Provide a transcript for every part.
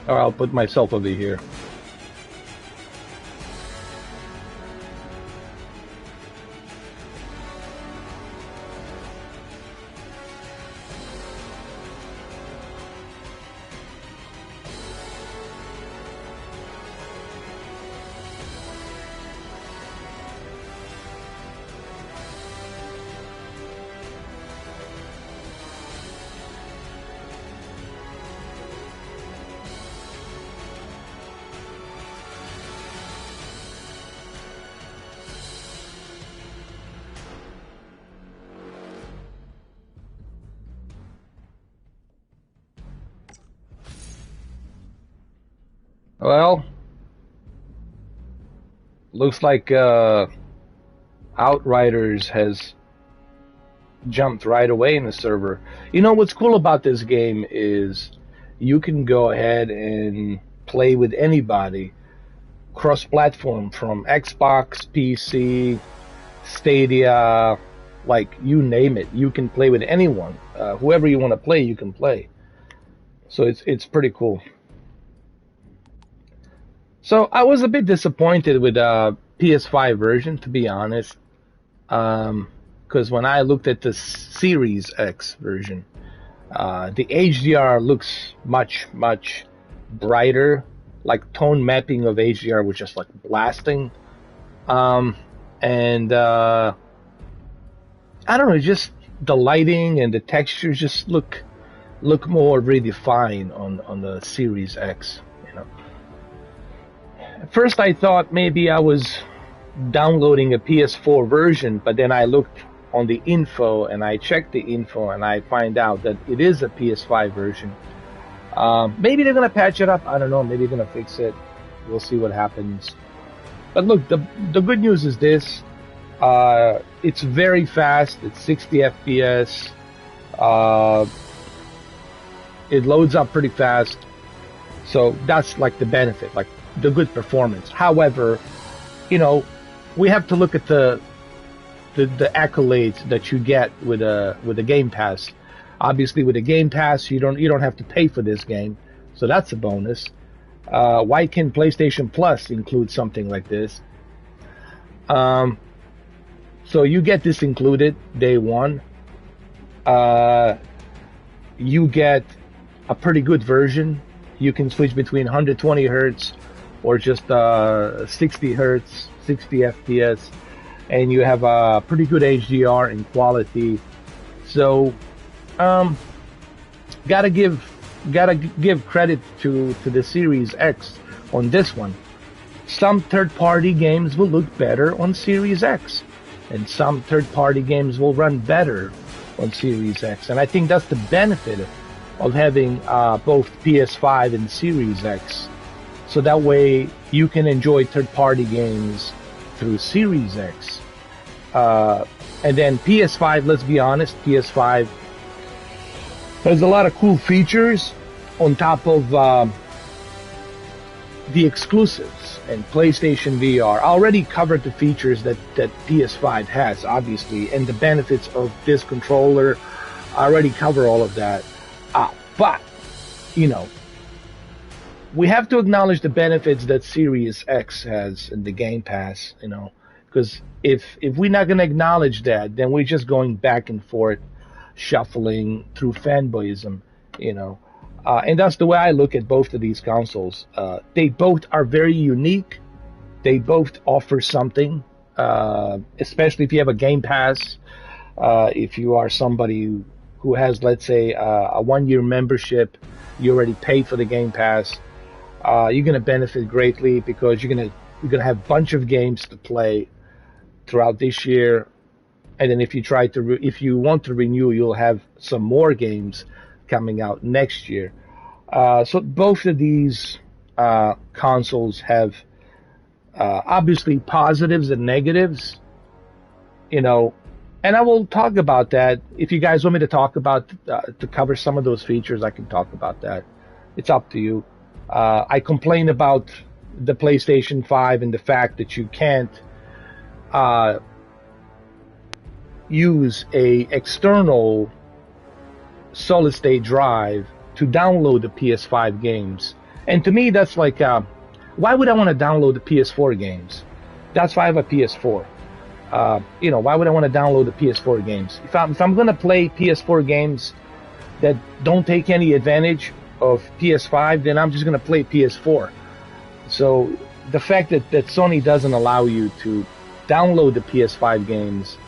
Or I'll put myself over here. Well, looks like Outriders has jumped right away in the server. You know what's cool about this game is you can go ahead and play with anybody, cross-platform, from Xbox, PC, Stadia, like you name it. You can play with anyone. Whoever you want to play, you can play. So it's pretty cool. So I was a bit disappointed with the PS5 version, to be honest, because when I looked at the Series X version, the HDR looks much brighter, like tone mapping of HDR was just like blasting, and I don't know, just the lighting and the textures just look more redefined on the Series X. At first I thought maybe I was downloading a PS4 version, but then I looked on the info and I checked the info and I find out that it is a PS5 version. Maybe they're gonna patch it up. I don't know. Maybe they're gonna fix it. We'll see what happens. But look, the good news is this: it's very fast. It's 60 FPS. It loads up pretty fast. So that's like the benefit, like the good performance. However, we have to look at the accolades that you get with a Game Pass. Obviously, with a Game Pass, you don't have to pay for this game, so that's a bonus. Why can PlayStation Plus include something like this? So you get this included day one. You get a pretty good version. You can switch between 120 hertz or just 60 hertz, 60 FPS, and you have a pretty good HDR and quality. So, gotta give credit to the Series X on this one. Some third-party games will look better on Series X, and some third-party games will run better on Series X. And I think that's the benefit of having both PS5 and Series X. So that way you can enjoy third-party games through Series X. And then PS5, let's be honest, PS5 has a lot of cool features on top of the exclusives and PlayStation VR. I already covered the features that PS5 has, obviously, and the benefits of this controller. I already cover all of that. But, we have to acknowledge the benefits that Series X has in the Game Pass, because if we're not going to acknowledge that, then we're just going back and forth, shuffling through fanboyism, and that's the way I look at both of these consoles. They both are very unique. They both offer something, especially if you have a Game Pass. If you are somebody who has, let's say, a 1-year membership, you already paid for the Game Pass. You're going to benefit greatly because you're going to have a bunch of games to play throughout this year, and then if you want to renew, you'll have some more games coming out next year. So both of these consoles have obviously positives and negatives, and I will talk about that. If you guys want me to talk about to cover some of those features, I can talk about that. It's up to you. I complain about the PlayStation 5 and the fact that you can't use a external solid-state drive to download the PS5 games. And to me, that's like, why would I want to download the PS4 games? That's why I have a PS4. You know, why would I want to download the PS4 games? If I'm going to play PS4 games that don't take any advantage of PS5, then I'm just going to play PS4. So the fact that Sony doesn't allow you to download the PS5 games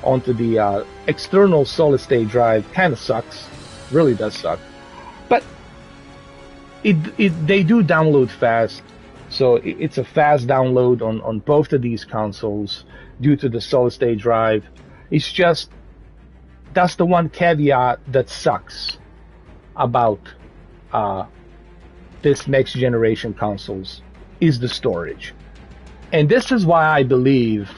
onto the external solid-state drive kind of sucks. Really does suck. But they do download fast. So it's a fast download on both of these consoles due to the solid-state drive. It's just, that's the one caveat that sucks about this next generation consoles, is the storage. And this is why I believe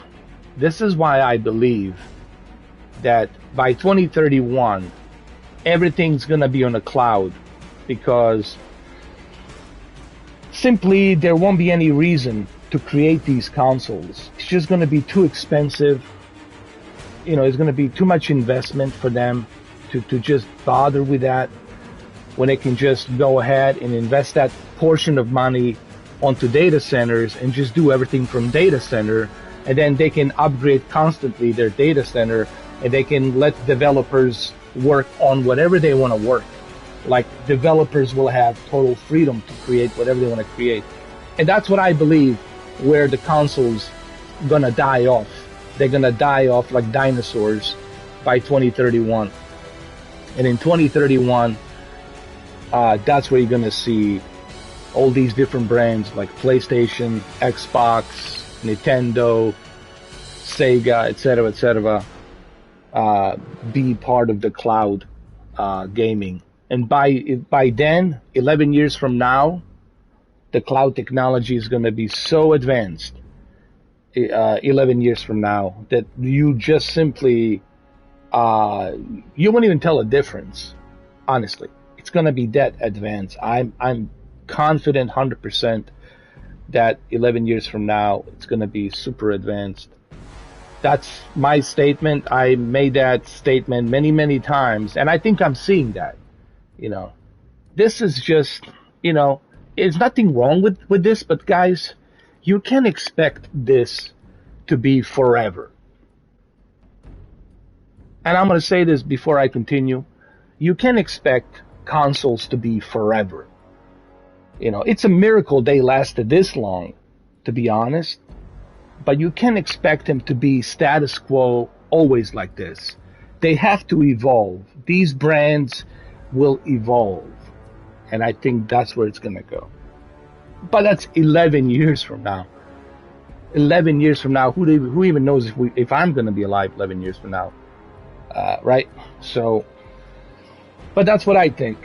that by 2031 everything's gonna be on the cloud, because simply there won't be any reason to create these consoles. It's just gonna be too expensive. You know, it's gonna be too much investment for them to just bother with that, when they can just go ahead and invest that portion of money onto data centers and just do everything from data center, and then they can upgrade constantly their data center, and they can let developers work on whatever they want to work. Like, developers will have total freedom to create whatever they want to create. And that's what I believe where the consoles gonna die off. They're gonna die off like dinosaurs by 2031. And in 2031, that's where you're gonna see all these different brands like PlayStation, Xbox, Nintendo, Sega, etc., be part of the cloud gaming. And by then, 11 years from now, the cloud technology is going to be so advanced, 11 years from now, that you just simply, you won't even tell a difference, honestly. It's going to be that advanced. I'm confident 100% that 11 years from now, it's going to be super advanced. That's my statement. I made that statement many, many times, and I think I'm seeing that. You know, this is just, you know, there's nothing wrong with this, but guys, you can't expect this to be forever. And I'm going to say this before I continue. You can't expect consoles to be forever. You know, it's a miracle they lasted this long, to be honest. But you can't expect them to be status quo always like this. They have to evolve. These brands will evolve. And I think that's where it's going to go. But that's 11 years from now. 11 years from now, who even knows if I'm going to be alive 11 years from now, right? So, but that's what I think.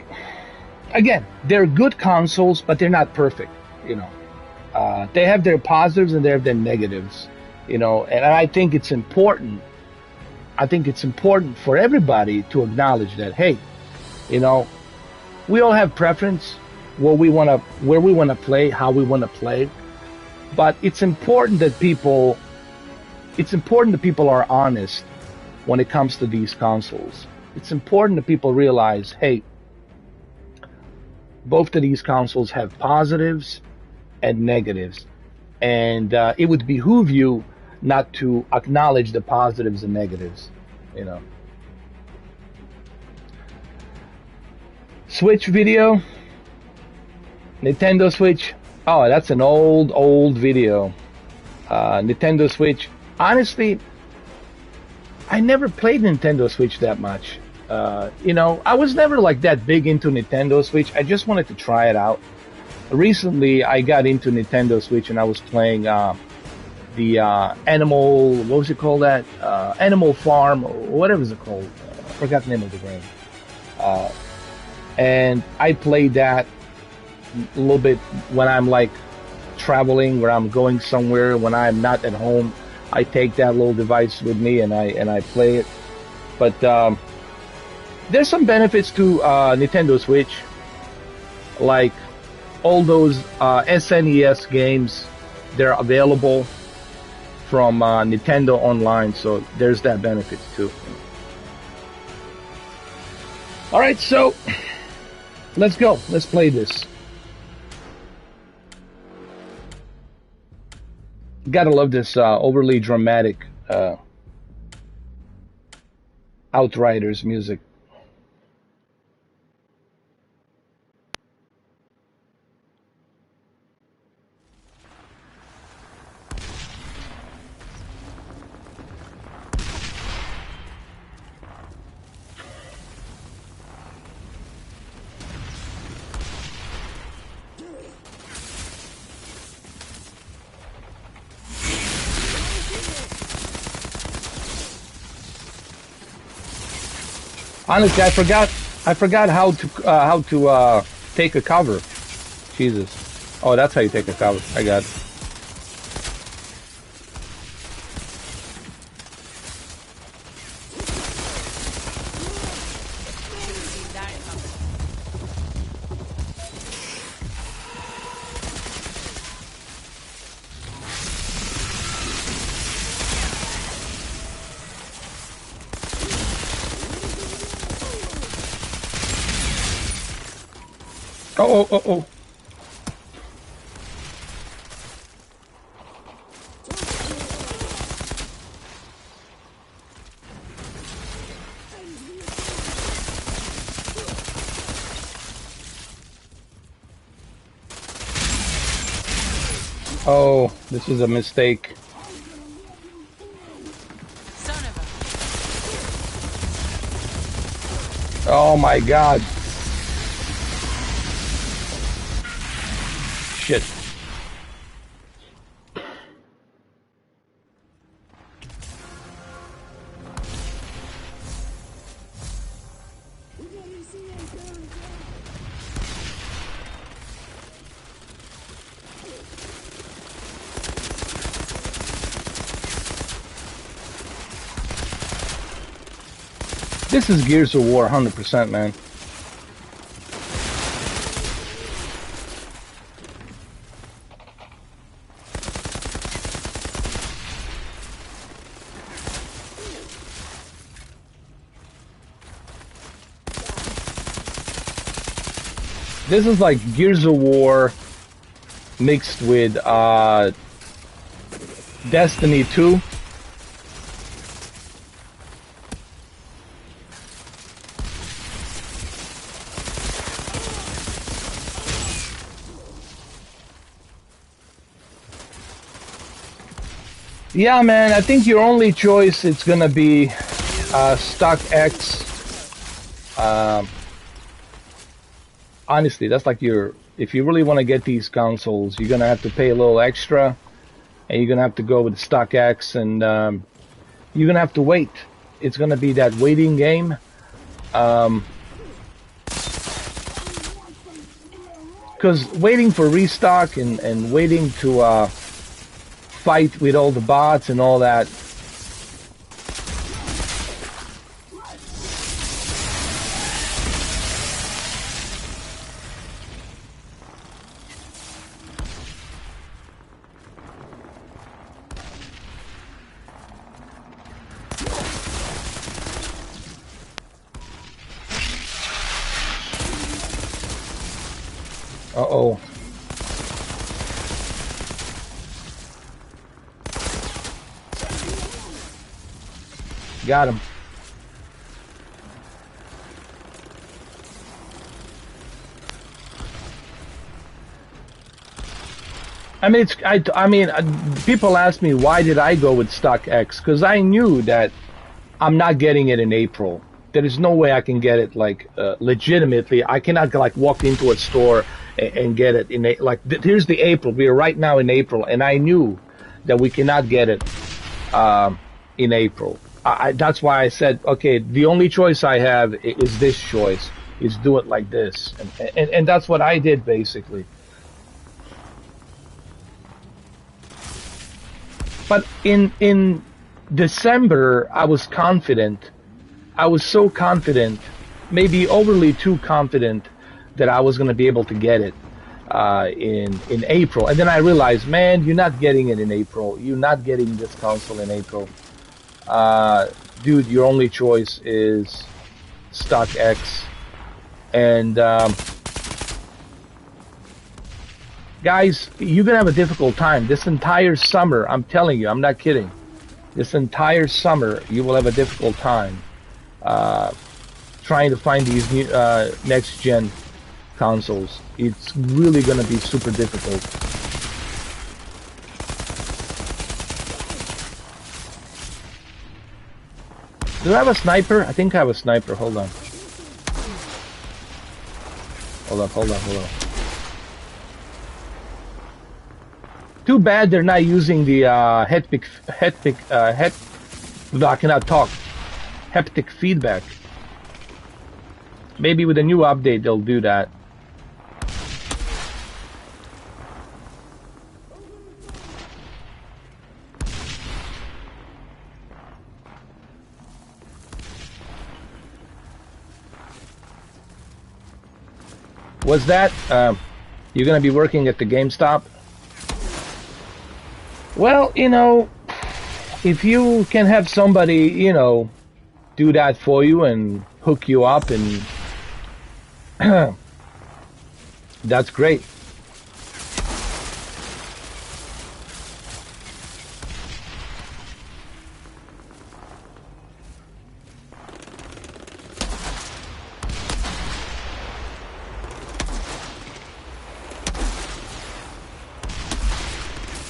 Again, they're good consoles, but they're not perfect, you know. They have their positives and they have their negatives, you know, and I think it's important. I think it's important for everybody to acknowledge that, hey, you know, we all have preference where we want to play, how we want to play, but it's important that people are honest when it comes to these consoles. It's important that people realize, hey, both of these consoles have positives and negatives, and it would behoove you not to acknowledge the positives and negatives, you know. Switch video, Nintendo Switch. Oh, that's an old video. Nintendo Switch. Honestly, I never played Nintendo Switch that much. You know, I was never like that big into Nintendo Switch. I just wanted to try it out. Recently, I got into Nintendo Switch and I was playing the Animal, what was it called that? Animal Farm, or whatever it's called. I forgot the name of the game. And I played that a little bit when I'm like traveling, where I'm going somewhere, when I'm not at home. I take that little device with me and I play it. But there's some benefits to Nintendo Switch, like all those SNES games. They're available from Nintendo Online, so there's that benefit too. All right, so let's go. Let's play this. Gotta love this overly dramatic Outriders music. Honestly, I forgot how to take a cover. Jesus. Oh, that's how you take a cover. I got it. Oh, oh, oh, oh. Oh, this is a mistake. Oh my God. Shit. This is Gears of War 100%, man. This is like Gears of War mixed with Destiny 2. Yeah, man, I think your only choice is gonna be StockX. Honestly, that's like if you really want to get these consoles, you're gonna have to pay a little extra, and you're gonna have to go with StockX, and you're gonna have to wait. It's gonna be that waiting game. Because waiting for restock and waiting to fight with all the bots and all that. Uh-oh. Got him. I mean, people ask me why did I go with StockX? Because I knew that I'm not getting it in April. There is no way I can get it like legitimately. I cannot like walk into a store and get it in here's the April. We are right now in April, and I knew that we cannot get it in April. That's why I said, okay, the only choice I have is this choice, is do it like this, and that's what I did basically. But in December, I was confident. I was so confident, maybe overly too confident, that I was going to be able to get it in April. And then I realized, man, you're not getting it in April. You're not getting this console in April. Dude, your only choice is StockX. And Guys, you're gonna have a difficult time this entire summer. I'm telling you, I'm not kidding. This entire summer, you will have a difficult time trying to find these new next-gen consoles. It's really gonna be super difficult. Do I have a sniper? I think I have a sniper. Hold on. Hold on. Too bad they're not using the I cannot talk. Haptic feedback. Maybe with a new update they'll do that. Was that you're gonna be working at the GameStop? Well, you know, if you can have somebody, you know, do that for you and hook you up, and that's great.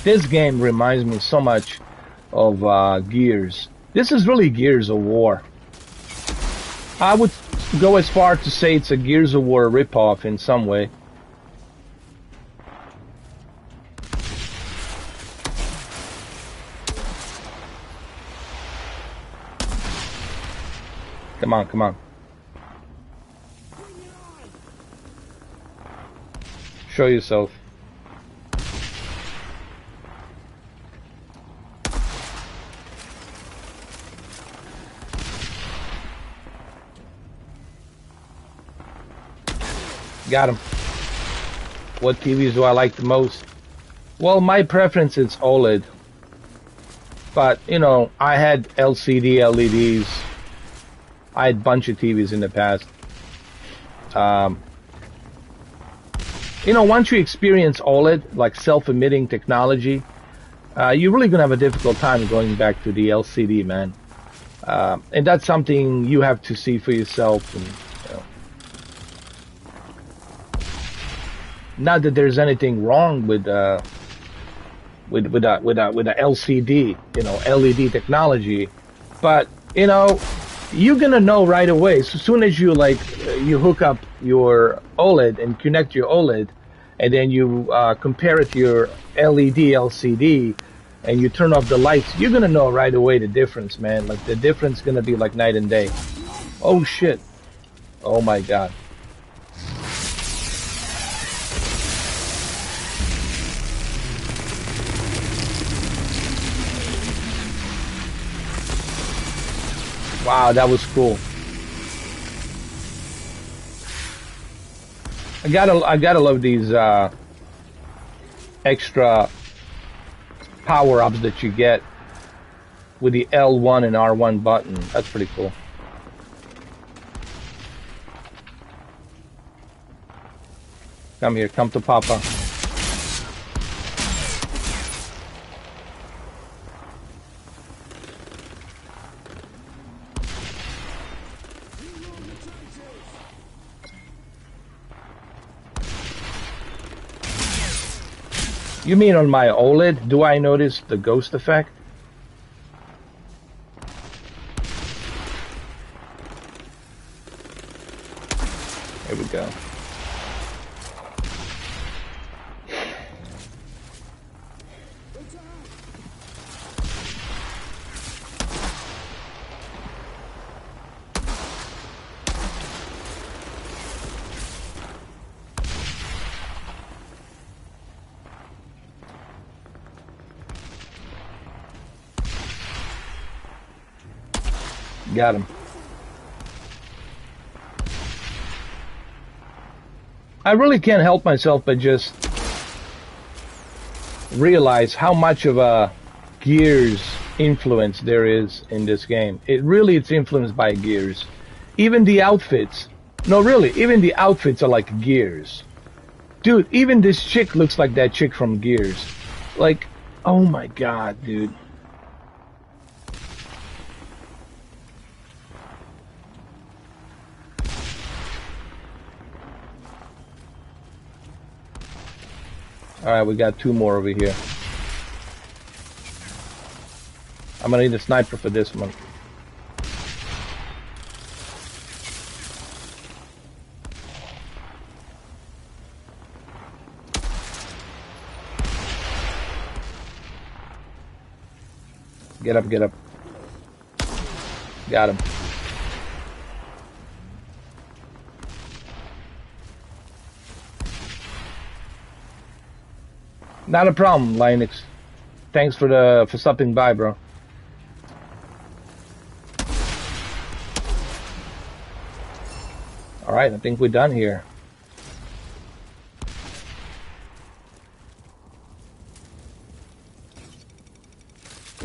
This game reminds me so much of Gears. This is really Gears of War. I would go as far to say it's a Gears of War ripoff in some way. Come on, come on. Show yourself. Got him. What TVs do I like the most? Well, my preference is OLED. But, you know, I had LCD, LEDs. I had a bunch of TVs in the past. You know, once you experience OLED, like self-emitting technology, you're really going to have a difficult time going back to the LCD, man. And that's something you have to see for yourself. And, not that there's anything wrong with a LCD, you know, LED technology, but you know, you're gonna know right away. So as soon as you you hook up your OLED and connect your OLED, and then you compare it to your LED LCD, and you turn off the lights, you're gonna know right away the difference, man. Like the difference gonna be like night and day. Oh shit! Oh my god! Wow, that was cool. I gotta love these extra power-ups that you get with the L1 and R1 button. That's pretty cool. Come here, come to Papa. You mean on my OLED, do I notice the ghost effect? There we go. Got him. I really can't help myself but just realize how much of a Gears influence there is in this game. It's influenced by Gears. Even the outfits. No, really, even the outfits are like Gears. Dude, even this chick looks like that chick from Gears. Like, oh my god, dude. Alright, we got 2 more over here. I'm gonna need a sniper for this one. Get up, get up. Got him. Not a problem, Linux. Thanks for stopping by, bro. Alright, I think we're done here.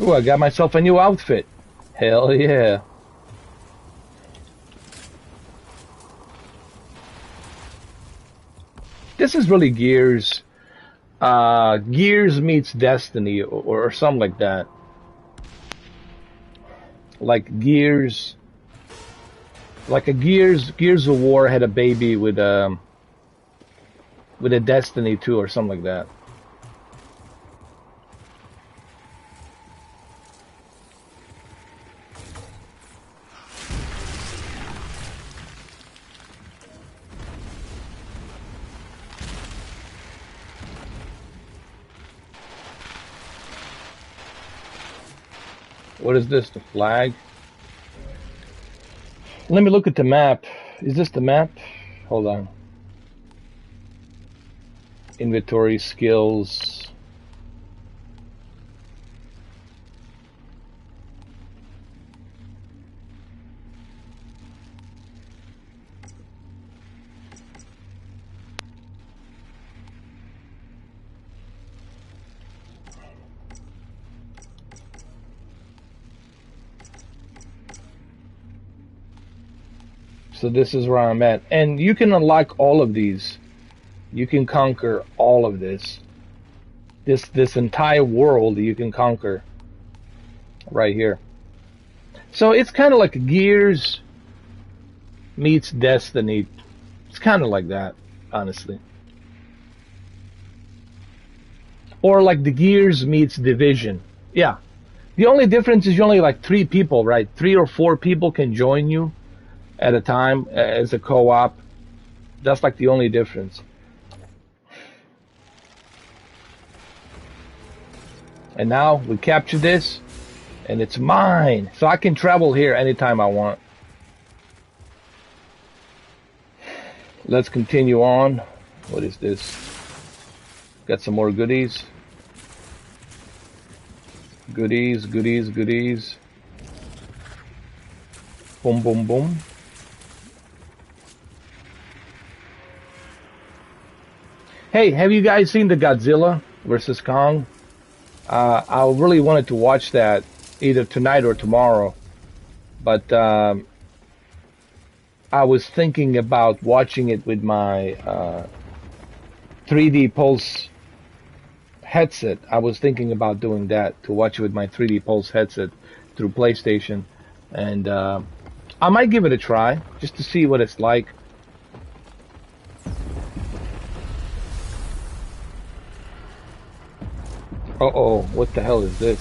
Ooh, I got myself a new outfit. Hell yeah. This is really Gears. Gears meets Destiny or something like that. Like Gears. Like a Gears of War had a baby with a Destiny 2 or something like that. What is this, the flag? Let me look at the map. Is this the map? Hold on. Inventory, skills. So this is where I'm at. And you can unlock all of these. You can conquer all of this. This entire world you can conquer right here. So it's kind of like Gears meets Destiny. It's kind of like that, honestly. Or like the Gears meets Division. Yeah. The only difference is you only like 3 people, right? 3 or 4 people can join you at a time as a co-op. That's like the only difference. And now we capture this and it's mine. So I can travel here anytime I want. Let's continue on. What is this? Got some more goodies. Goodies, goodies, goodies. Boom, boom, boom. Hey, have you guys seen the Godzilla vs. Kong? I really wanted to watch that either tonight or tomorrow, but I was thinking about watching it with my 3D Pulse headset. I was thinking about doing that, to watch it with my 3D Pulse headset through PlayStation, and I might give it a try just to see what it's like. Uh-oh, what the hell is this?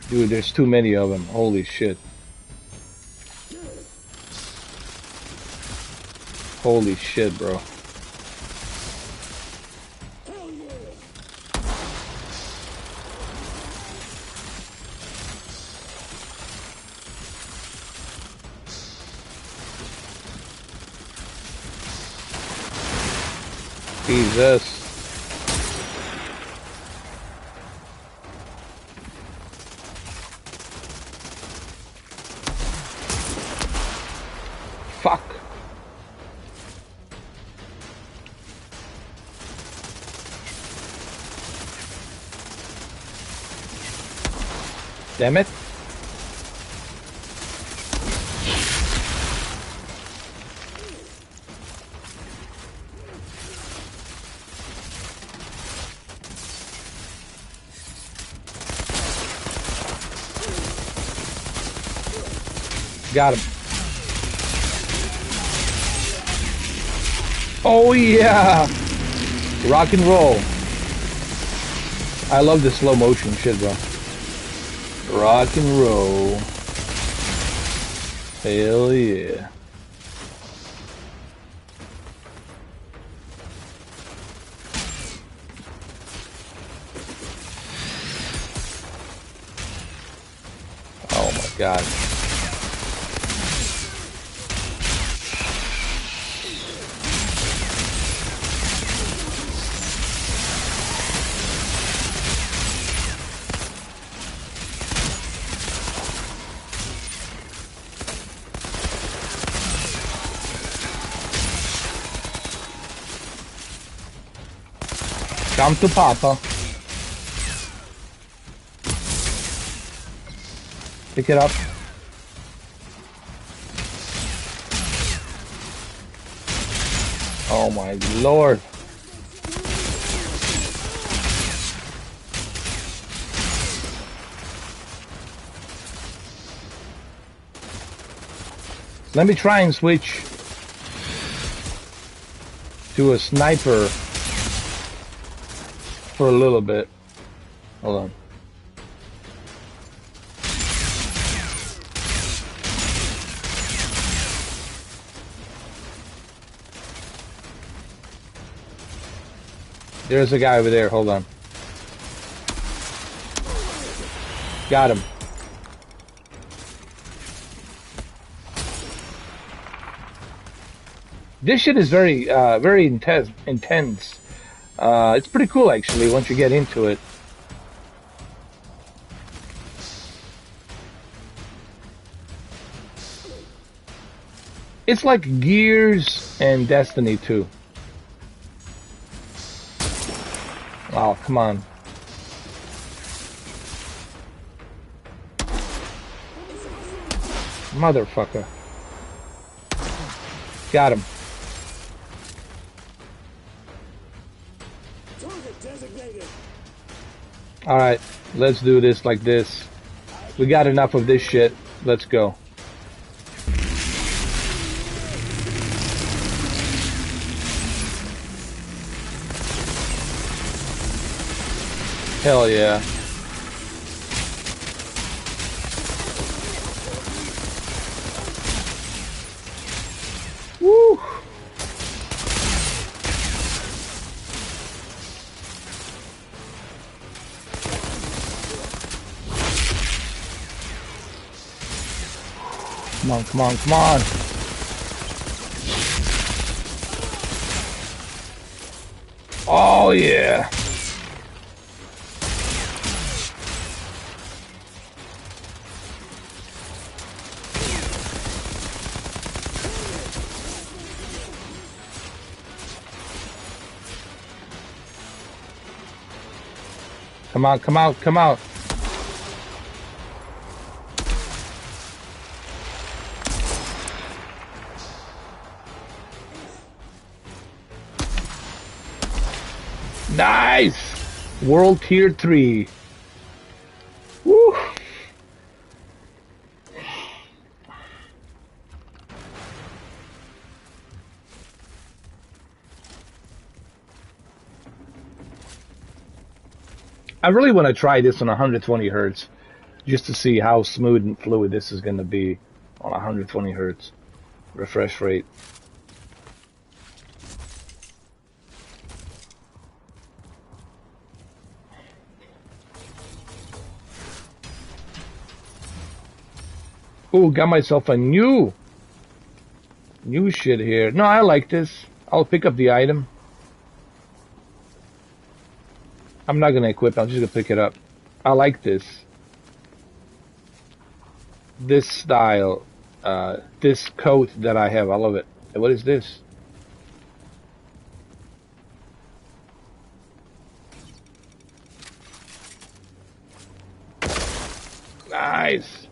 Dude, there's too many of them. Holy shit. Holy shit, bro. Jesus. Fuck. Damn it. Got him. Oh yeah! Rock and roll. I love the slow motion shit, bro. Rock and roll. Hell yeah. Oh my god. Come to Papa. Pick it up. Oh my lord. Let me try and switch to a sniper for a little bit. Hold on. There's a guy over there. Hold on. Got him. This shit is very, very intense. It's pretty cool, actually, once you get into it. It's like Gears and Destiny 2. Oh, come on. Motherfucker. Got him. Alright, let's do this like this. We got enough of this shit. Let's go. Hell yeah. Woo! Come on, come on, come on. Oh yeah. Come on, come out, come out. Nice! World Tier 3. Woo! I really want to try this on 120 hertz just to see how smooth and fluid this is going to be on 120 hertz refresh rate. Ooh, got myself a new shit here. No, I like this. I'll pick up the item. I'm not gonna equip, I'm just gonna pick it up. I like this. This style, this coat that I have, I love it. What is this? Nice.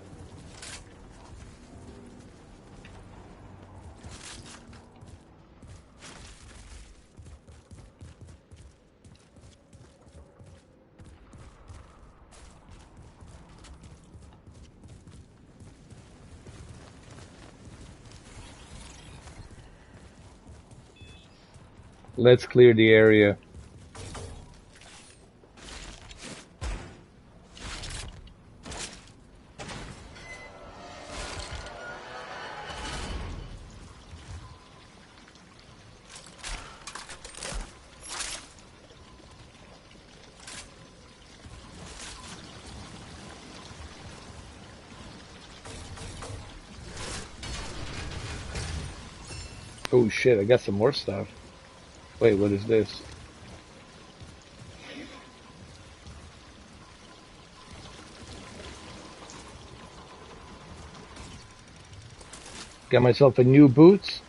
Let's clear the area. Oh shit, I got some more stuff. Wait, what is this? Got myself a new boots.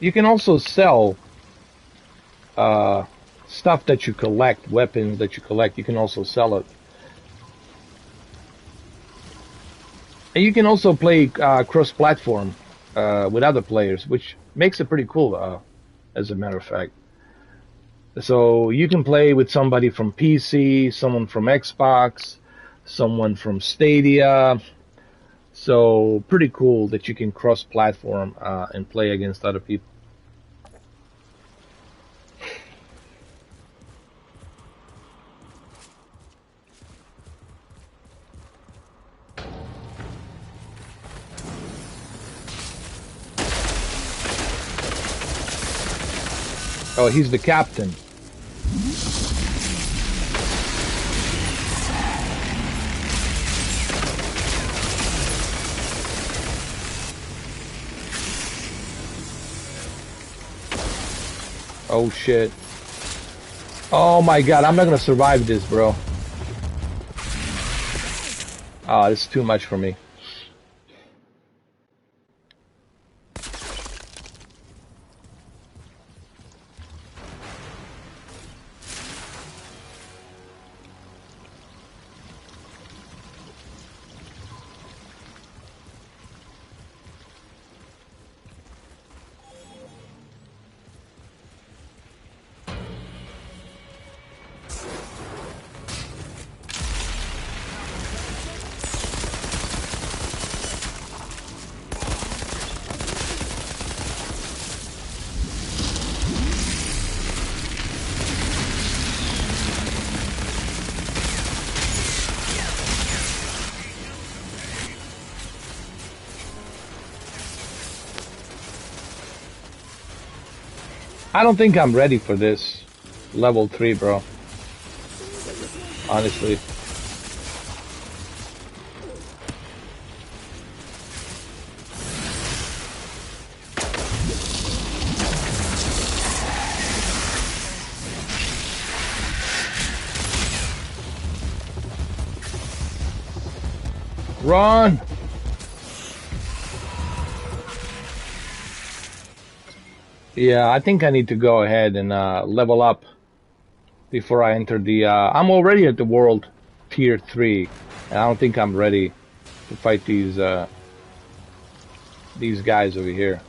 You can also sell stuff that you collect, weapons that you collect. You can also sell it. And you can also play cross-platform with other players, which makes it pretty cool, as a matter of fact. So you can play with somebody from PC, someone from Xbox, someone from Stadia. So pretty cool that you can cross-platform and play against other people. Oh, he's the captain. Oh shit. Oh my god, I'm not gonna survive this, bro. Oh, this is too much for me. I don't think I'm ready for this level 3, bro. Honestly. Run! Yeah, I think I need to go ahead and level up before I enter the... I'm already at the world tier 3, and I don't think I'm ready to fight these guys over here.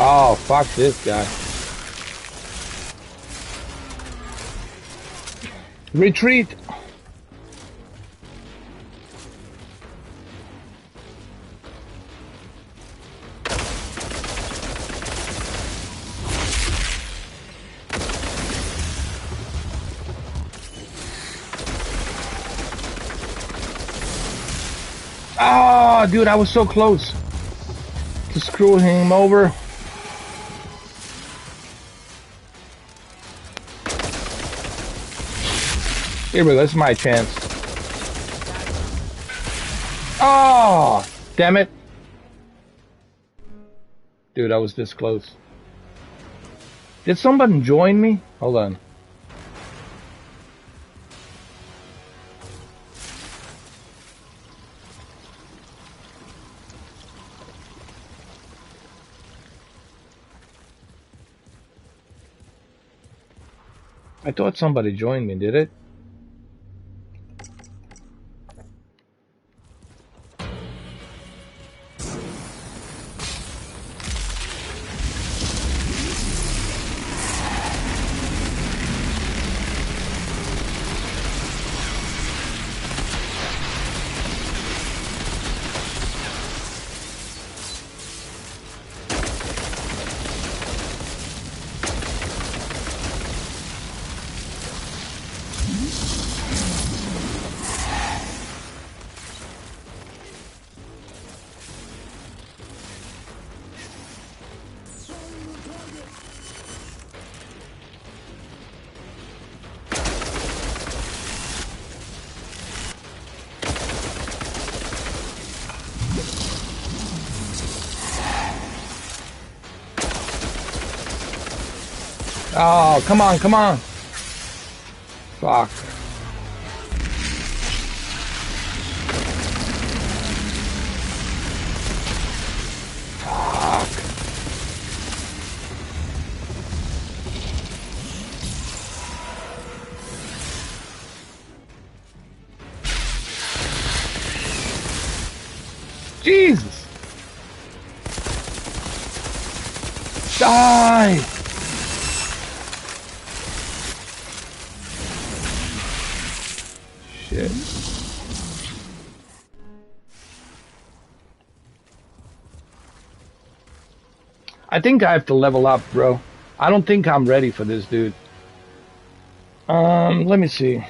Oh, fuck this guy. Retreat! Oh, dude, I was so close to screw him over. Here we go, this is my chance. Oh, damn it. Dude, I was this close. Did somebody join me? Hold on. I thought somebody joined me, did it? Oh, come on, come on. Fuck. Fuck. Jesus. Die. Shit. I think I have to level up, bro. I don't think I'm ready for this, dude. Let me see.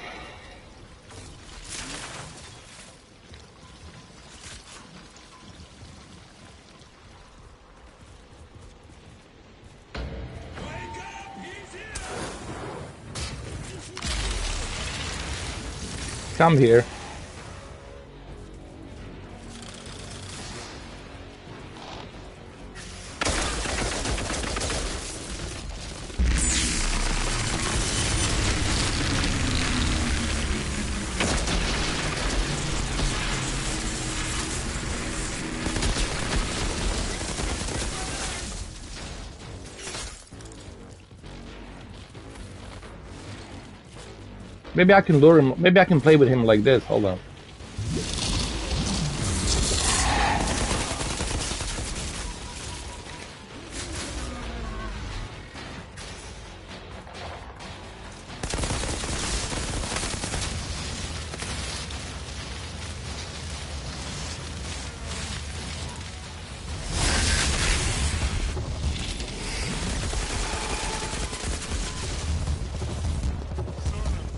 Come here. Maybe I can lure him. Maybe I can play with him like this. Hold on.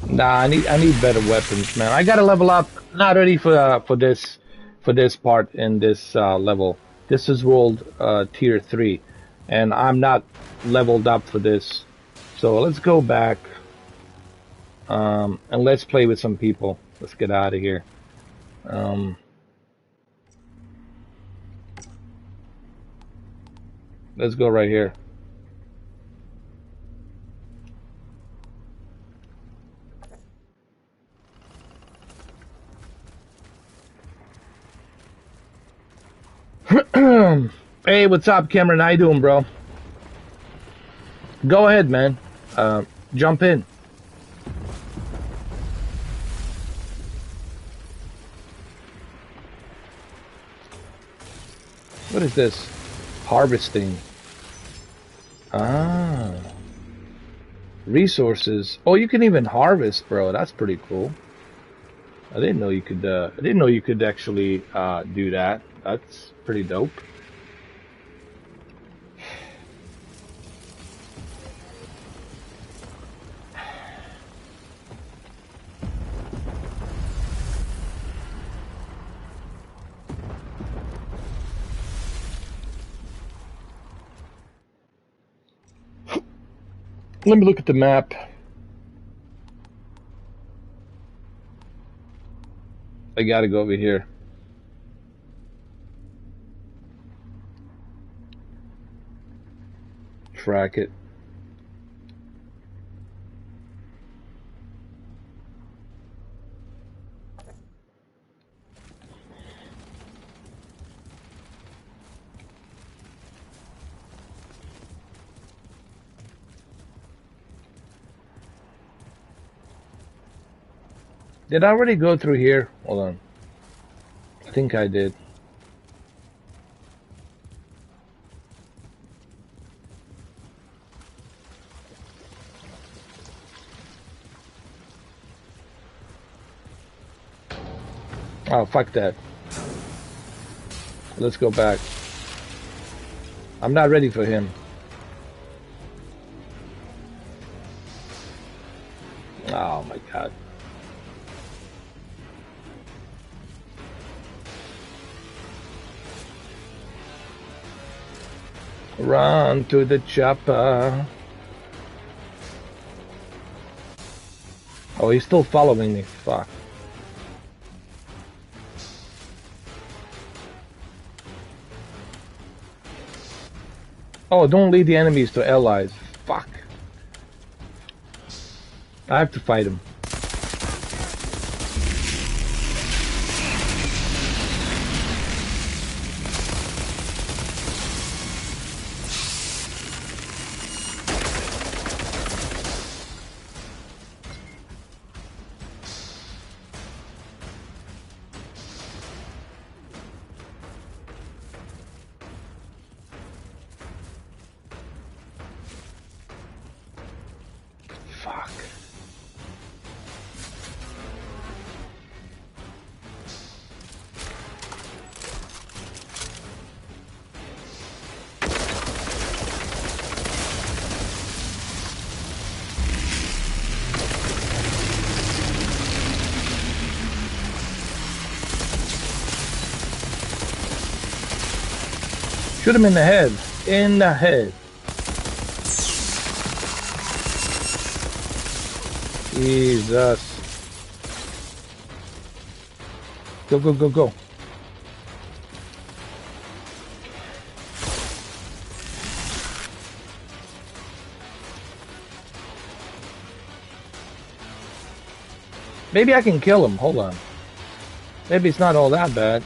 Nah, I need better weapons, man. I gotta level up. Not ready for this part in this level. This is world tier 3, and I'm not leveled up for this. So let's go back, and let's play with some people. Let's get out of here. Let's go right here. Hey, what's up, Cameron? How you doing, bro? Go ahead, man. Jump in. What is this? Harvesting. Ah. Resources. Oh, you can even harvest, bro. That's pretty cool. I didn't know you could. I didn't know you could actually do that. That's pretty dope. Let me look at the map. I gotta go over here. Track it. Did I already go through here? Hold on. I think I did. Oh, fuck that. Let's go back. I'm not ready for him. Oh my god. Run to the chopper. Oh, he's still following me. Fuck. Oh, don't lead the enemies to allies. Fuck. I have to fight him. Shoot him in the head. In the head. Jesus. Go, go, go, go. Maybe I can kill him. Hold on. Maybe it's not all that bad.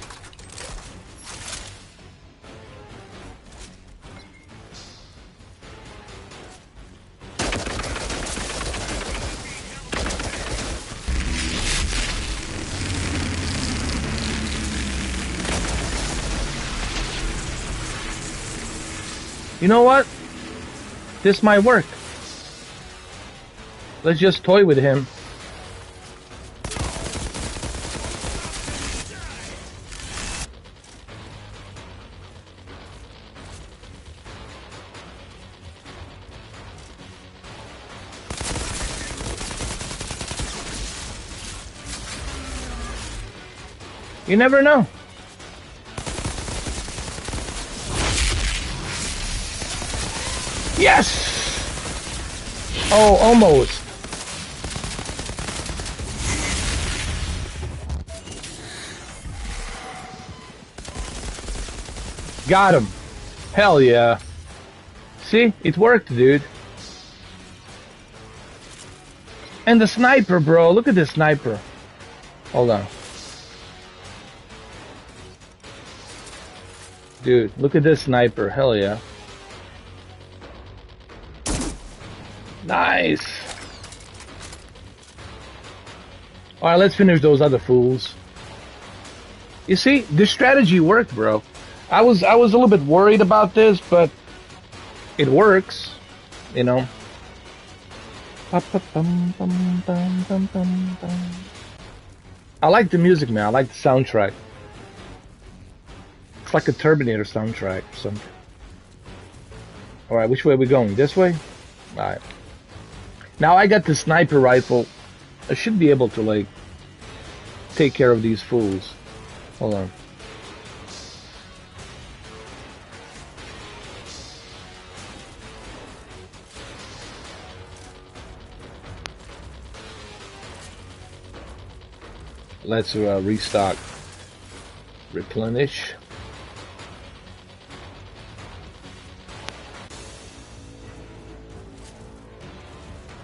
You know what? This might work. Let's just toy with him. You never know. Yes! Oh, almost. Got him. Hell yeah. See? It worked, dude. And the sniper, bro. Look at this sniper. Hold on. Dude, look at this sniper. Hell yeah. Nice. Alright, let's finish those other fools. You see, this strategy worked, bro. I was a little bit worried about this, but it works, you know. I like the music, man. I like the soundtrack. It's like a Terminator soundtrack or something. Alright, which way are we going? This way? Alright. Now I got the sniper rifle. I should be able to, like, take care of these fools. Hold on. Let's restock. Replenish.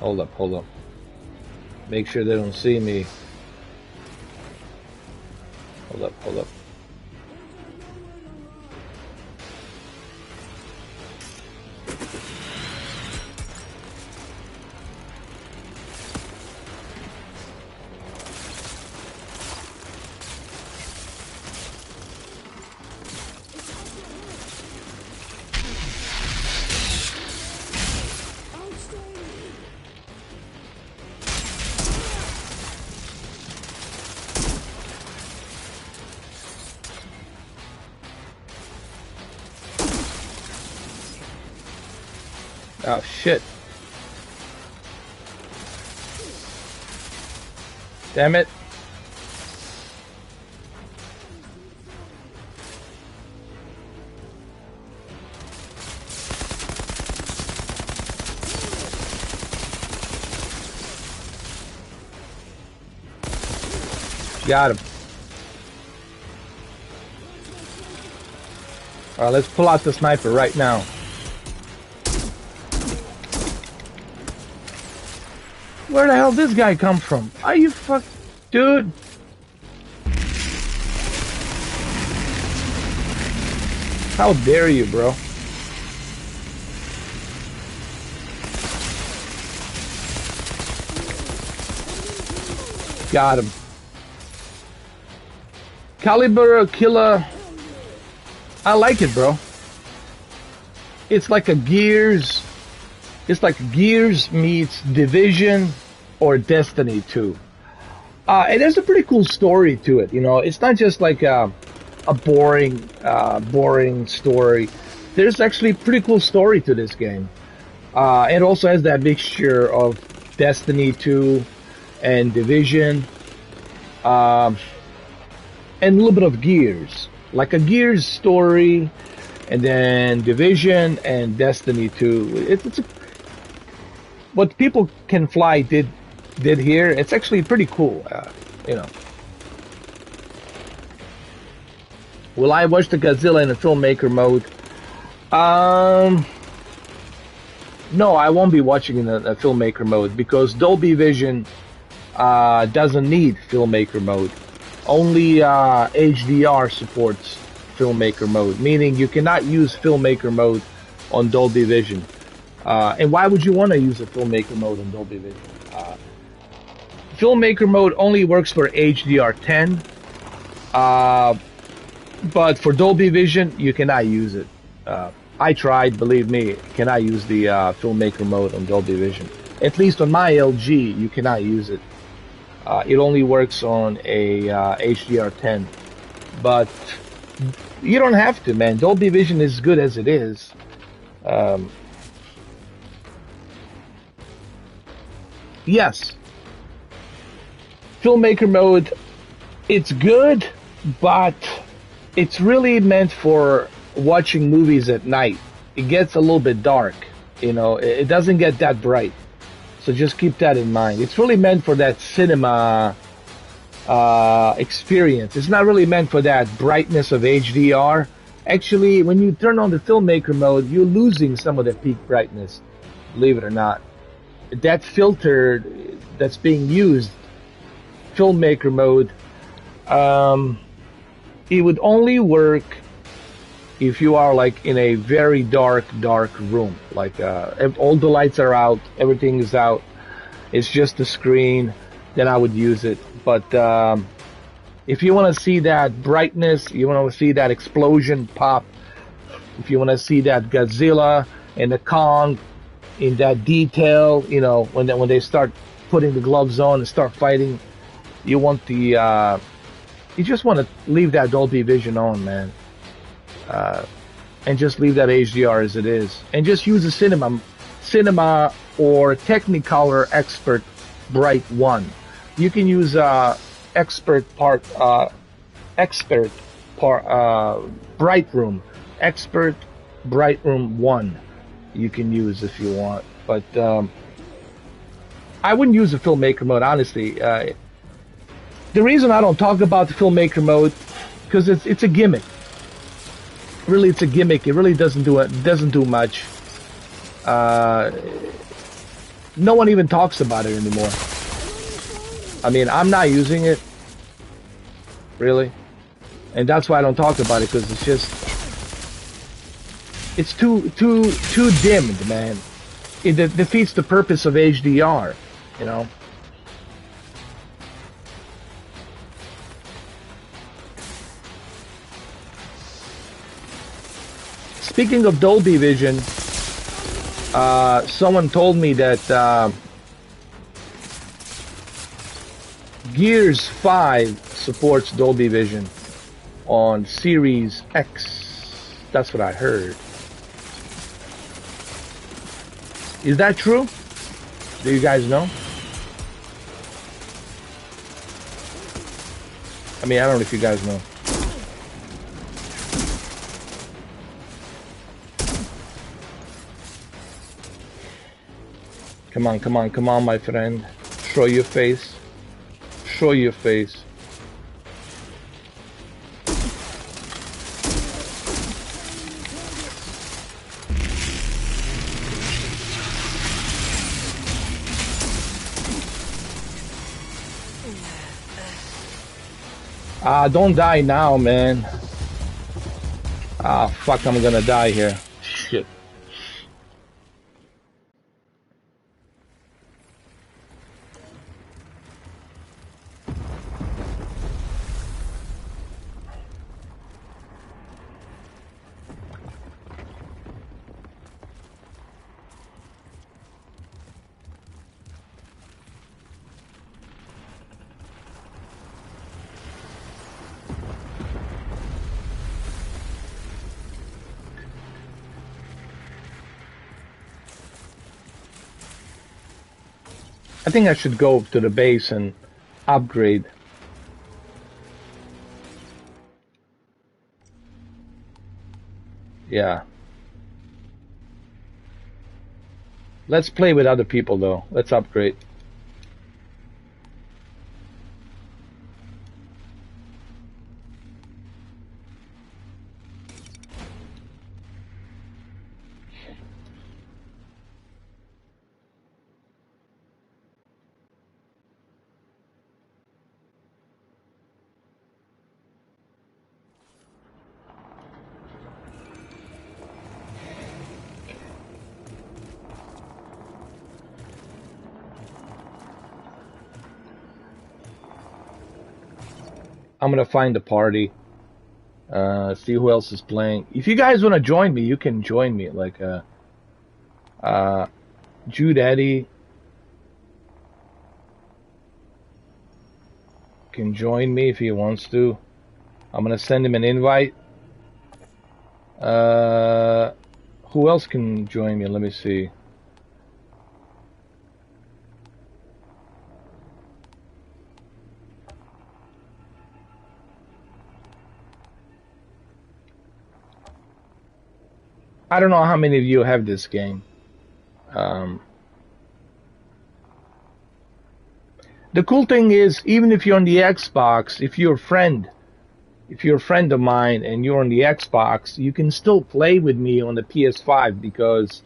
Hold up, hold up. Make sure they don't see me. Hold up, hold up. Oh shit. Damn it. Got him. Alright, let's pull out the sniper right now. Where the hell did this guy come from? Are you fuck... Dude? How dare you, bro? Got him. Caliber Killer. I like it, bro. It's like a Gears. It's like Gears meets Division or Destiny 2. And there's a pretty cool story to it, you know. It's not just like a boring story. There's actually a pretty cool story to this game. It also has that mixture of Destiny 2 and Division, and a little bit of Gears, like a Gears story, and then Division and Destiny 2. It's what People Can Fly did here. It's actually pretty cool, you know. Will I watch the Godzilla in the Filmmaker mode? No, I won't be watching in the Filmmaker mode because Dolby Vision doesn't need Filmmaker mode. Only HDR supports Filmmaker mode, meaning you cannot use Filmmaker mode on Dolby Vision. And why would you want to use a Filmmaker mode on Dolby Vision? Filmmaker mode only works for HDR10, but for Dolby Vision you cannot use it. I tried, believe me, cannot use the Filmmaker mode on Dolby Vision. At least on my LG, you cannot use it. It only works on a HDR10, but you don't have to, man. Dolby Vision is good as it is. Yes, Filmmaker mode, it's good, but it's really meant for watching movies at night. It gets a little bit dark, you know. It doesn't get that bright, so just keep that in mind. It's really meant for that cinema experience. It's not really meant for that brightness of HDR. Actually, when you turn on the Filmmaker mode, you're losing some of the peak brightness, believe it or not. That filter that's being used, Filmmaker mode, it would only work if you are like in a very dark room, like all the lights are out, everything is out, it's just the screen, then I would use it. But if you want to see that brightness, you want to see that explosion pop, if you want to see that Godzilla and the Kong in that detail, you know, when they start putting the gloves on and start fighting, you want the you just want to leave that Dolby Vision on, man. And just leave that HDR as it is, and just use a cinema or Technicolor Expert Bright 1. You can use Bright Room, Expert Bright Room 1. You can use if you want, but I wouldn't use the Filmmaker mode, honestly. The reason I don't talk about the Filmmaker mode, because it's a gimmick. Really, it's a gimmick. It really doesn't do much. No one even talks about it anymore. I mean, I'm not using it, really, and that's why I don't talk about it, because it's just, it's too dimmed, man. It defeats the purpose of HDR, you know. Speaking of Dolby Vision, someone told me that Gears 5 supports Dolby Vision on Series X. That's what I heard. Is that true? Do you guys know? I mean, I don't know if you guys know. Come on, come on, come on, my friend. Show your face. Show your face. Don't die now, man. Fuck, I'm gonna die here. Shit. I think I should go to the base and upgrade. Yeah. Let's play with other people though. Let's upgrade. I'm gonna find a party. See who else is playing. If you guys wanna join me, you can join me. Like Jude Eddy can join me if he wants to. I'm gonna send him an invite. Who else can join me? Let me see. I don't know how many of you have this game. The cool thing is, even if you're on the Xbox, if you're a friend of mine and you're on the Xbox, you can still play with me on the PS5 because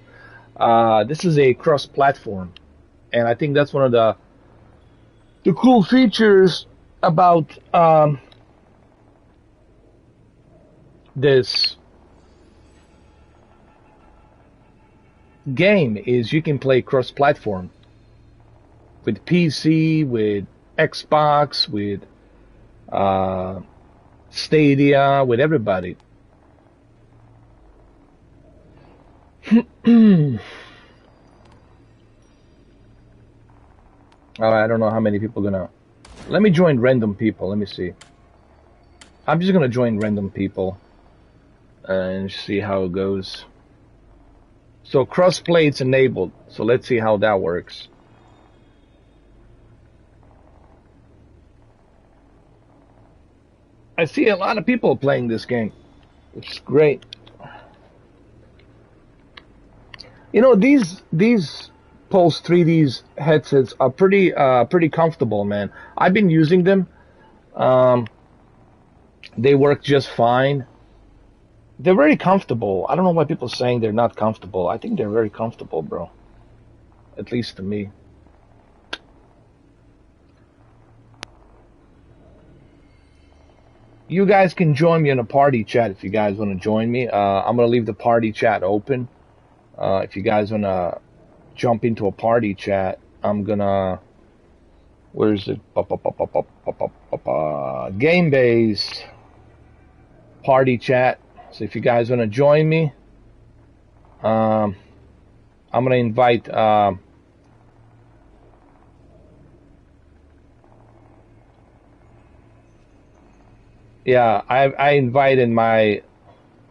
this is a cross-platform, and I think that's one of the cool features about this game is you can play cross-platform with PC, with Xbox, with Stadia, with everybody. I don't know how many people gonna. Let me join random people. Let me see. I'm just gonna join random people and see how it goes. So crossplay is enabled. So let's see how that works. I see a lot of people playing this game. It's great. You know, these Pulse 3D's headsets are pretty comfortable, man. I've been using them. They work just fine. They're very comfortable. I don't know why people are saying they're not comfortable. I think they're very comfortable, bro. At least to me. You guys can join me in a party chat if you guys want to join me. I'm going to leave the party chat open. If you guys want to jump into a party chat, I'm going to... Where is it? Game-based party chat. So if you guys want to join me, I'm going to invite... yeah, I invited my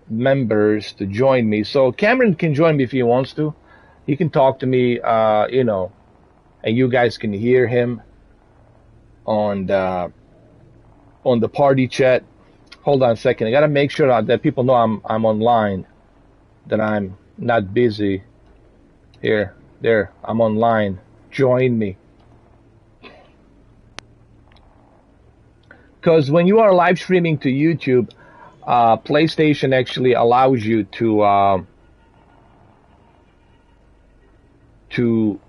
members to join me. So Cameron can join me if he wants to. he can talk to me, you know, and you guys can hear him on the party chat. Hold on a second. I gotta make sure that people know I'm online, that I'm not busy. Here, there, I'm online. Join me. Because when you are live streaming to YouTube, PlayStation actually allows you to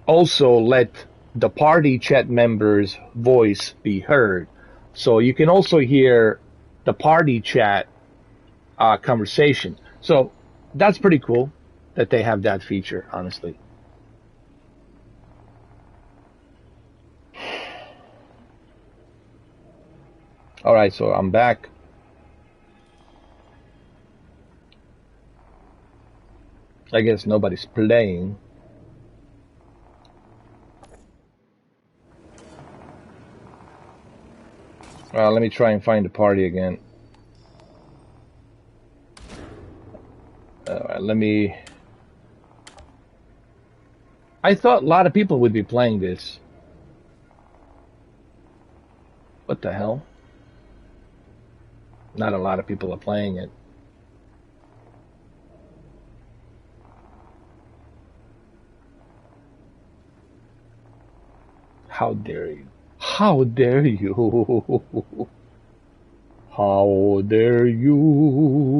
also let the party chat members' voice be heard. So you can also hear the party chat conversation. So that's pretty cool that they have that feature, honestly. All right, so I'm back. I guess nobody's playing. Let me try and find the party again. Let me... I thought a lot of people would be playing this. What the hell? Not a lot of people are playing it. How dare you? How dare you? How dare you?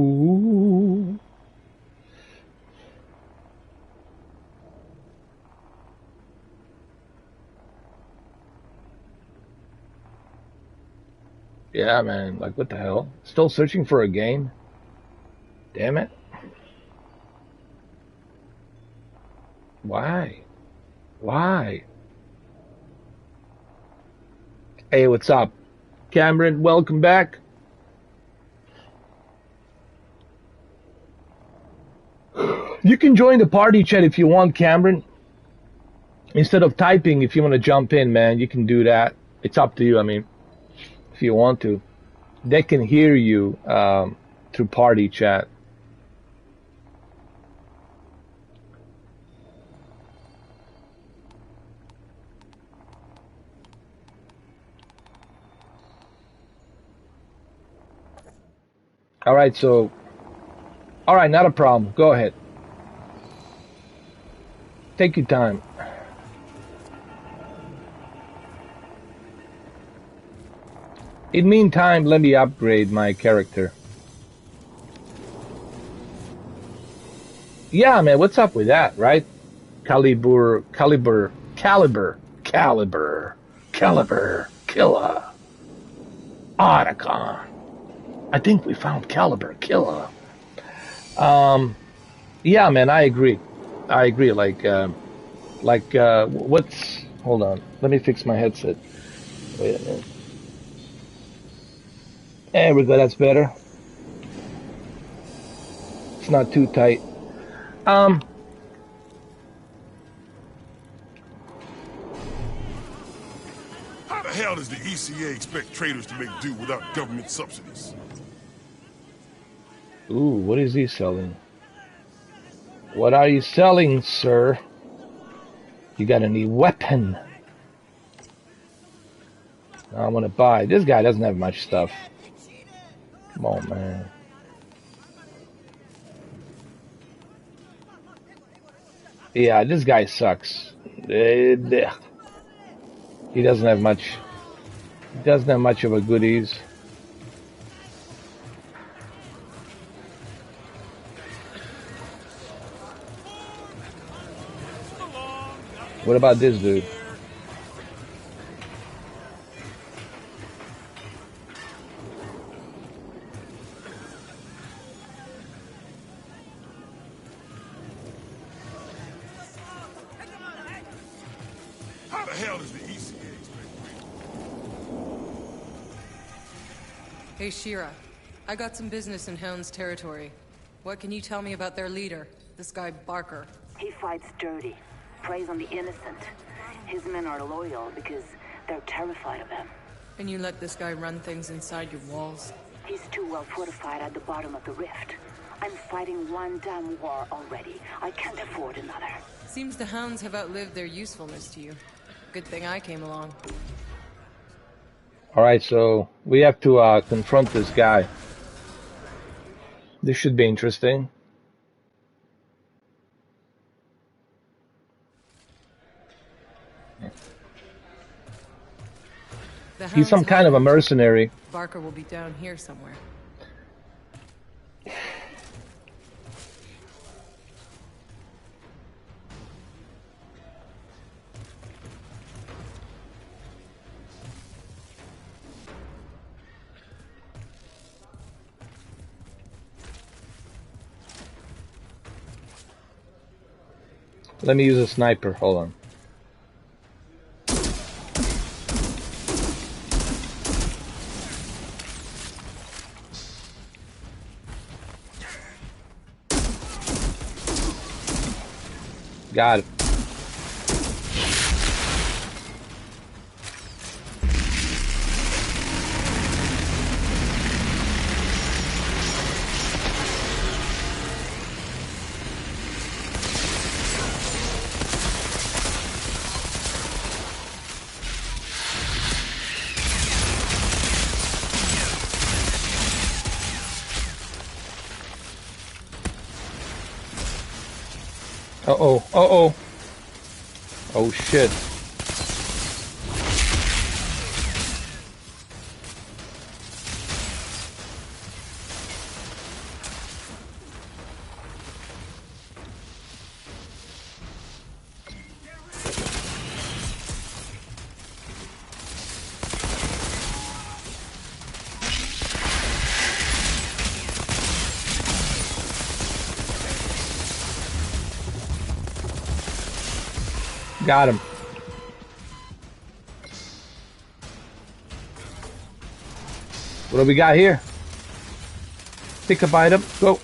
Yeah, man, like what the hell? Still searching for a game? Damn it. Why? Why? Hey, what's up? Cameron, welcome back. You can join the party chat if you want, Cameron. Instead of typing, if you want to jump in, man, you can do that. It's up to you, I mean, if you want to. They can hear you through party chat. All right, so, all right, not a problem. Go ahead. Take your time. In the meantime, let me upgrade my character. Yeah, man, what's up with that, right? Caliber, killer. Otacon. I think we found Caliber Killer. Yeah, man, I agree. Like, what's? Hold on. Let me fix my headset. Wait a minute. There we go. That's better. It's not too tight. How the hell does the ECA expect traders to make do without government subsidies? Ooh, what is he selling? What are you selling, sir? You got any weapon? I want to buy. This guy doesn't have much stuff. Come on, man. Yeah, this guy sucks. He doesn't have much. He doesn't have much of a goodies. What about this dude? How the hell does the ECA expect? Hey, Shira. I got some business in Hound's territory. What can you tell me about their leader, this guy Barker? He fights dirty, preys on the innocent. His men are loyal because they're terrified of him. And you let this guy run things inside your walls? He's too well fortified at the bottom of the rift. I'm fighting one damn war already. I can't afford another. Seems the hounds have outlived their usefulness to you. Good thing I came along. Alright, so we have to confront this guy. This should be interesting. He's some kind of a mercenary. Barker will be down here somewhere. Let me use a sniper. Hold on. Got it. Uh-oh, uh-oh. Oh, shit. Got him. What do we got here? Pick up item. Go.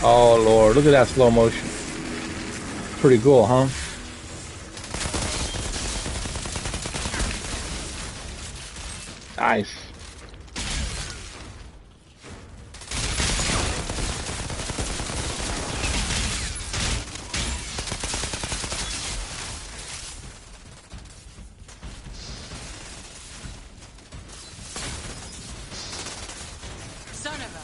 Oh Lord, look at that slow motion. Pretty cool, huh? Nice. Son of a...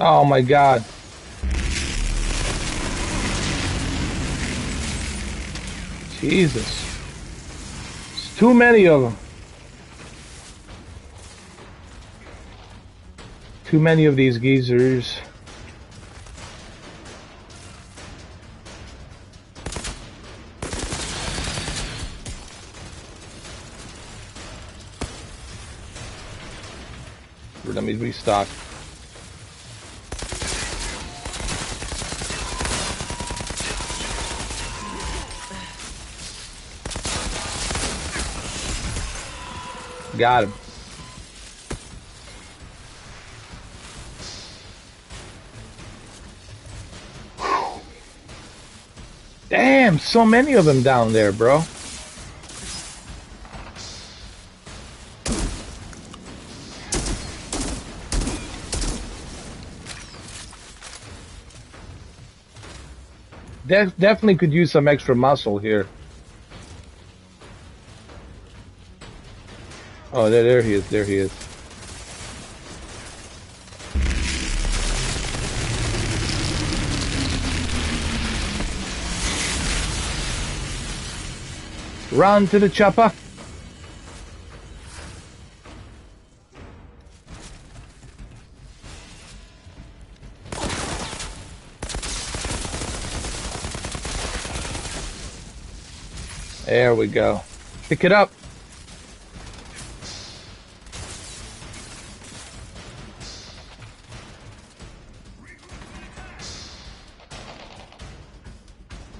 Oh my God. Jesus. It's too many of them. Too many of these geezers. Let me restock. Got him. Whew. Damn, so many of them down there, bro. Definitely could use some extra muscle here. Oh, there he is. There he is. Run to the chopper. There we go. Pick it up.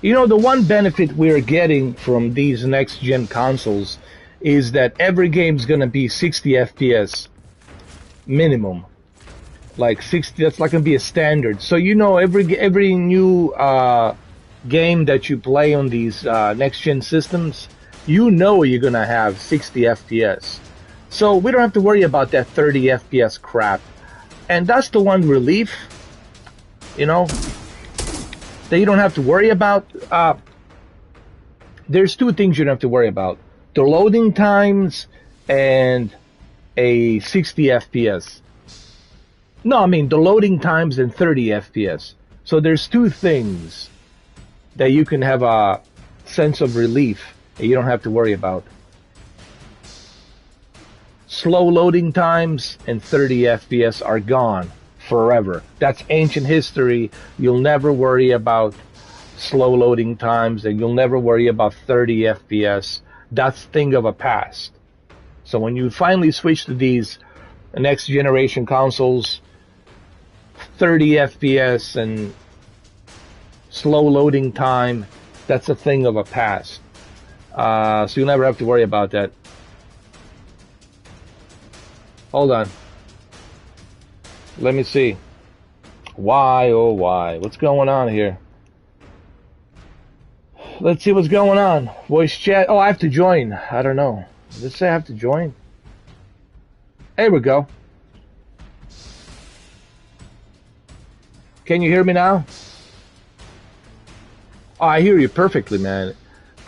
You know, the one benefit we're getting from these next-gen consoles is that every game's gonna be 60 FPS minimum. Like 60, that's like gonna be a standard. So you know, every new game that you play on these next gen systems, you know you're gonna have 60 FPS. So we don't have to worry about that 30 FPS crap. And that's the one relief, you know, that you don't have to worry about. There's two things you don't have to worry about: the loading times and a 60 FPS. No, I mean the loading times and 30 FPS. So there's two things that you can have a sense of relief that you don't have to worry about. Slow loading times and 30 FPS are gone forever. That's ancient history. You'll never worry about slow loading times, and you'll never worry about 30 FPS. That's thing of a past. So when you finally switch to these next generation consoles, 30 FPS and slow loading time, that's a thing of a past. So you'll never have to worry about that. Hold on. Let me see. Why, oh why? What's going on here? Let's see what's going on. Voice chat. Oh, I have to join. I don't know. Does it say I have to join? There we go. Can you hear me now? Oh, I hear you perfectly, man.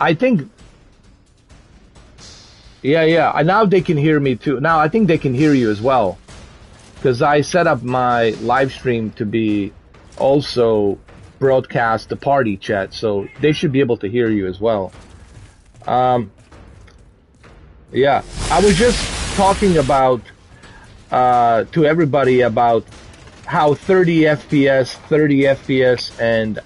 I think... Yeah. Now they can hear me too. Now I think they can hear you as well. Because I set up my live stream to be also broadcast the party chat. So they should be able to hear you as well. Yeah. I was just talking about... to everybody about how 30 FPS and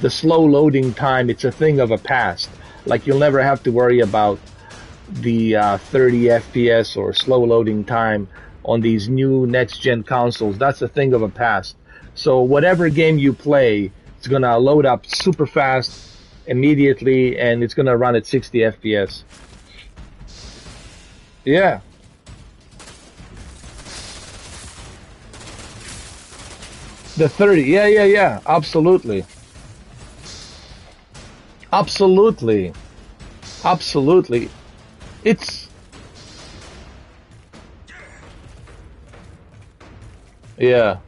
the slow loading time, it's a thing of a past. Like you'll never have to worry about the 30 FPS or slow loading time on these new next gen consoles. That's a thing of a past. So whatever game you play, it's gonna load up super fast immediately, and it's gonna run at 60 FPS. Yeah. The 30, yeah, absolutely. It's... Yeah.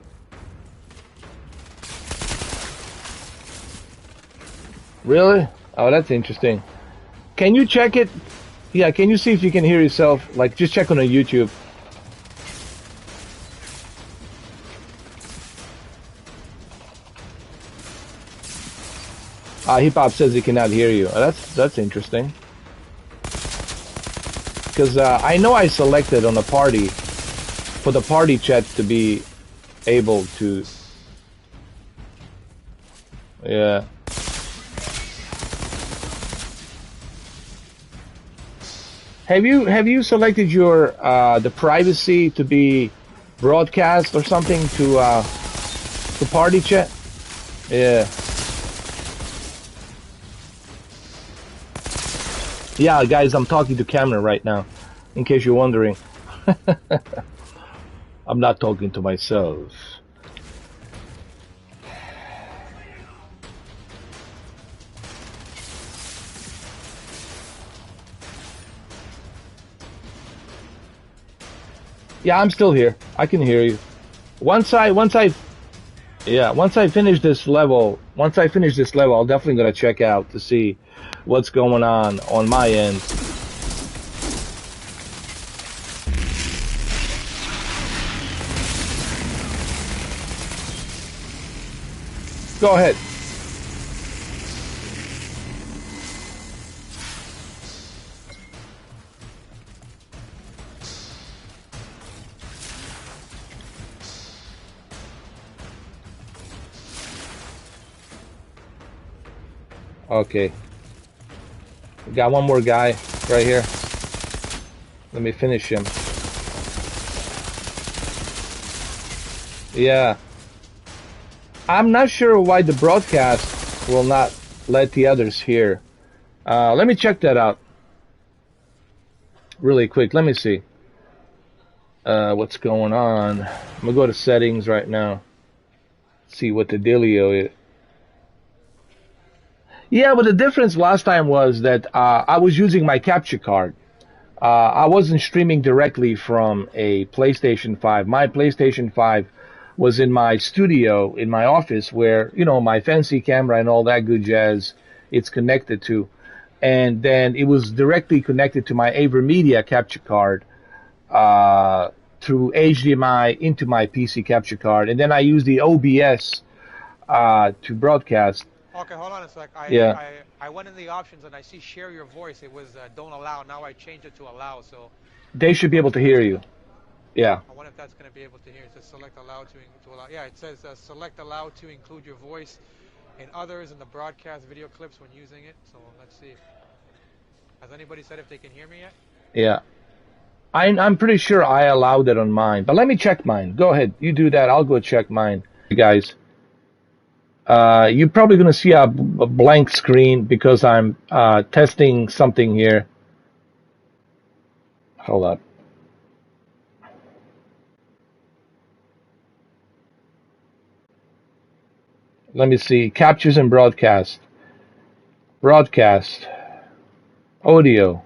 Really? Oh, that's interesting. Can you check it? Yeah, can you see if you can hear yourself? Like, just check on a YouTube. Hip Hop says he cannot hear you. That's interesting. Because I know I selected on the party for the party chat to be able to. Yeah. Have you selected your the privacy to be broadcast or something to party chat? Yeah. Yeah, guys, I'm talking to camera right now, in case you're wondering. I'm not talking to myself. Yeah, I'm still here. I can hear you. Once I finish this level, I'm definitely gonna check out to see what's going on my end. Go ahead. Okay. We got one more guy right here. Let me finish him. Yeah. I'm not sure why the broadcast will not let the others hear. Let me check that out. really quick. Let me see what's going on. I'm gonna go to settings right now. See what the dealio is. Yeah, but the difference last time was that I was using my capture card. I wasn't streaming directly from a PlayStation 5. My PlayStation 5 was in my studio, in my office, where, you know, my fancy camera and all that good jazz it's connected to. And then it was directly connected to my AverMedia capture card through HDMI into my PC capture card. And then I used the OBS to broadcast. Okay, hold on a sec. Yeah. I went in the options and I see share your voice. It was don't allow. Now I changed it to allow. So They should be able to hear you. Yeah. I wonder if that's going to be able to hear. It says select allow to allow. Yeah, it says select allow to include your voice and others in the broadcast video clips when using it. So let's see. Has anybody said if they can hear me yet? Yeah. I'm pretty sure I allowed it on mine. But let me check mine. Go ahead. You do that. I'll go check mine. You guys. You're probably going to see a blank screen because I'm testing something here. Hold up. Let me see. Captures and broadcast. Broadcast. Audio.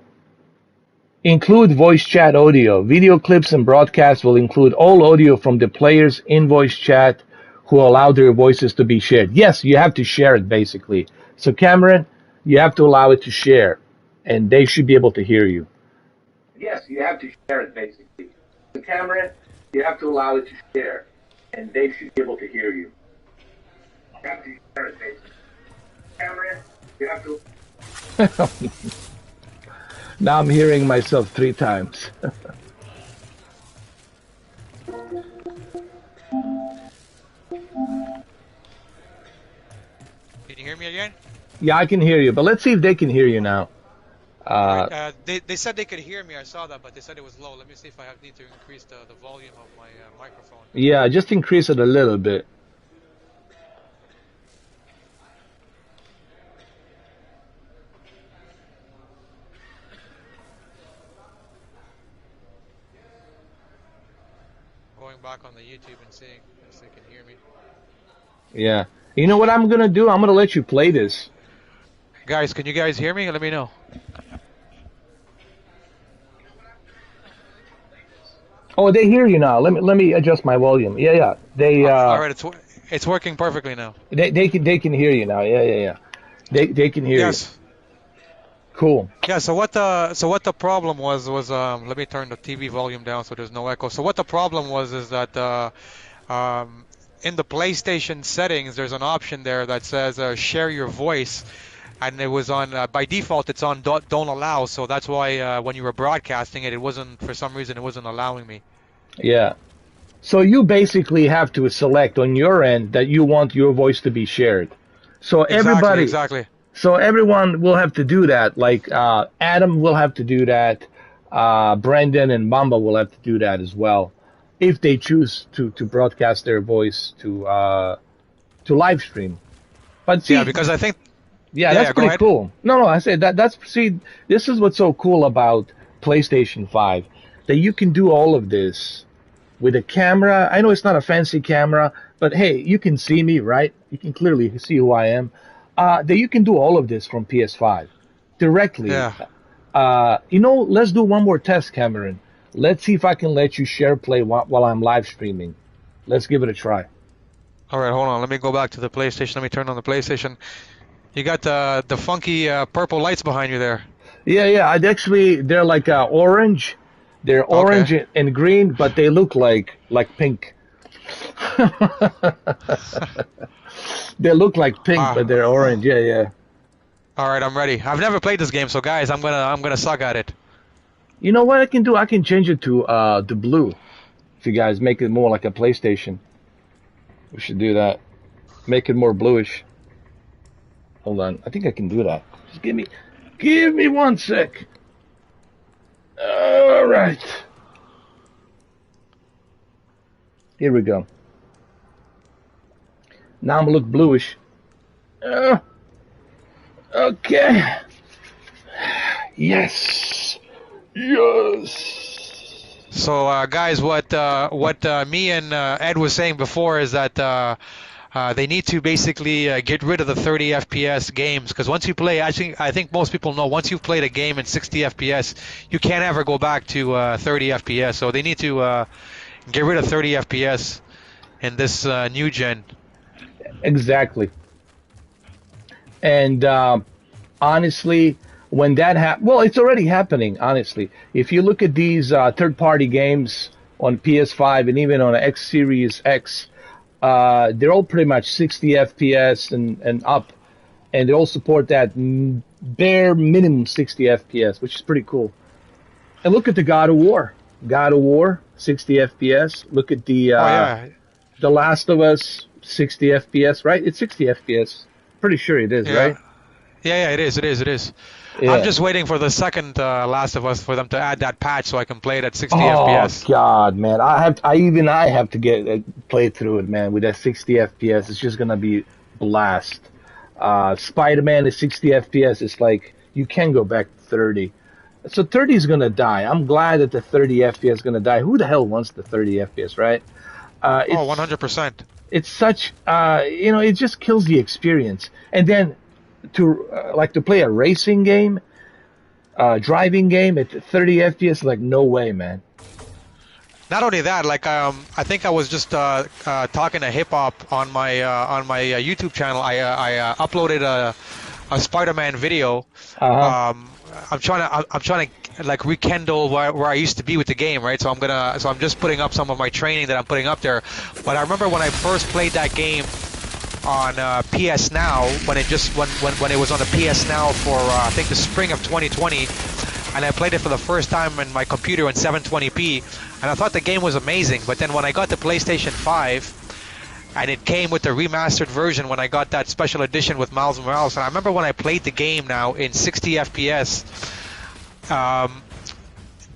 Include voice chat audio. Video clips and broadcasts will include all audio from the players in voice chat who allow their voices to be shared. Yes, you have to share it basically. So Cameron, you have to allow it to share and they should be able to hear you. Yes, you have to share it basically. So Cameron, you have to allow it to share and they should be able to hear you. You have to share it basically. Cameron, you have to... Now I'm hearing myself 3 times. Can you hear me again? Yeah, I can hear you, but let's see if they can hear you now. They said they could hear me. I saw that, but they said it was low. Let me see if I need to increase the volume of my microphone. Yeah, just increase it a little bit. Going back on the YouTube and seeing if they can hear me. Yeah. You know what I'm going to do? I'm going to let you play this. Guys, can you guys hear me? Let me know. Oh, they hear you now. Let me adjust my volume. Yeah. They all right, it's working perfectly now. They can hear you now. Yeah. They can hear you. Cool. Yeah, so what the problem was let me turn the TV volume down so there's no echo. So what the problem was is that in the PlayStation settings there's an option there that says share your voice, and it was on by default it's on don't allow. So that's why when you were broadcasting it wasn't, for some reason it wasn't allowing me. Yeah. So you basically have to select on your end that you want your voice to be shared. So everybody Exactly. So everyone will have to do that. Like Adam will have to do that. Brendan and Bamba will have to do that as well, if they choose to broadcast their voice to live stream. But see, yeah, because I think that's pretty cool. No, I said that's this is what's so cool about PlayStation 5, that you can do all of this with a camera. I know it's not a fancy camera, but hey, you can see me, right? You can clearly see who I am. That you can do all of this from PS5 directly. Yeah. Let's do one more test, Cameron. Let's see if I can let you share play while I'm live streaming. Let's give it a try. All right, hold on. Let me go back to the PlayStation. Let me turn on the PlayStation. You got the funky purple lights behind you there. Yeah. They're like orange. They're orange and green, but they look like pink. They look like pink, but they're orange. Yeah. All right, I'm ready. I've never played this game, so guys, I'm gonna suck at it. You know what I can do? I can change it to the blue. If you guys make it more like a PlayStation, we should do that. Make it more bluish. Hold on, I think I can do that. Just give me 1 sec. All right. Here we go. Now I'm gonna look bluish. Okay. Yes. Yes. So, guys, what me and Ed was saying before is that they need to basically get rid of the 30 FPS games, because once you play, I think most people know, once you've played a game in 60 FPS, you can't ever go back to 30 FPS. So they need to get rid of 30 FPS in this new gen. Exactly. And honestly, when that well, it's already happening. Honestly, if you look at these third-party games on PS5 and even on X Series X, they're all pretty much 60 FPS and up, and they all support that bare minimum 60 FPS, which is pretty cool. And look at the God of War, 60 FPS. Look at the The Last of Us, 60 FPS, right? It's 60 FPS. Pretty sure it is, right? Yeah, it is. Yeah. I'm just waiting for the second Last of Us for them to add that patch so I can play it at 60 Oh FPS. God, man! I have to get play through it, man. With that 60 FPS, it's just gonna be blast. Spider-Man is 60 FPS. It's like you can go back to 30. So 30 is gonna die. I'm glad that the 30 FPS is gonna die. Who the hell wants the 30 FPS, right? 100%. It's such, it just kills the experience. And then to play a racing game, driving game at 30 FPS, like no way, man. Not only that, like I think I was just talking to Hip Hop on my YouTube channel. I uploaded a Spider-Man video. I'm trying to like rekindle where I used to be with the game, right? So I'm just putting up some of my training that I'm putting up there. But I remember when I first played that game on PS Now, when it was on the PS Now for I think the spring of 2020, and I played it for the first time in my computer in 720p, and I thought the game was amazing. But then when I got the PlayStation 5, and it came with the remastered version when I got that special edition with Miles Morales, and I remember when I played the game now in 60 FPS,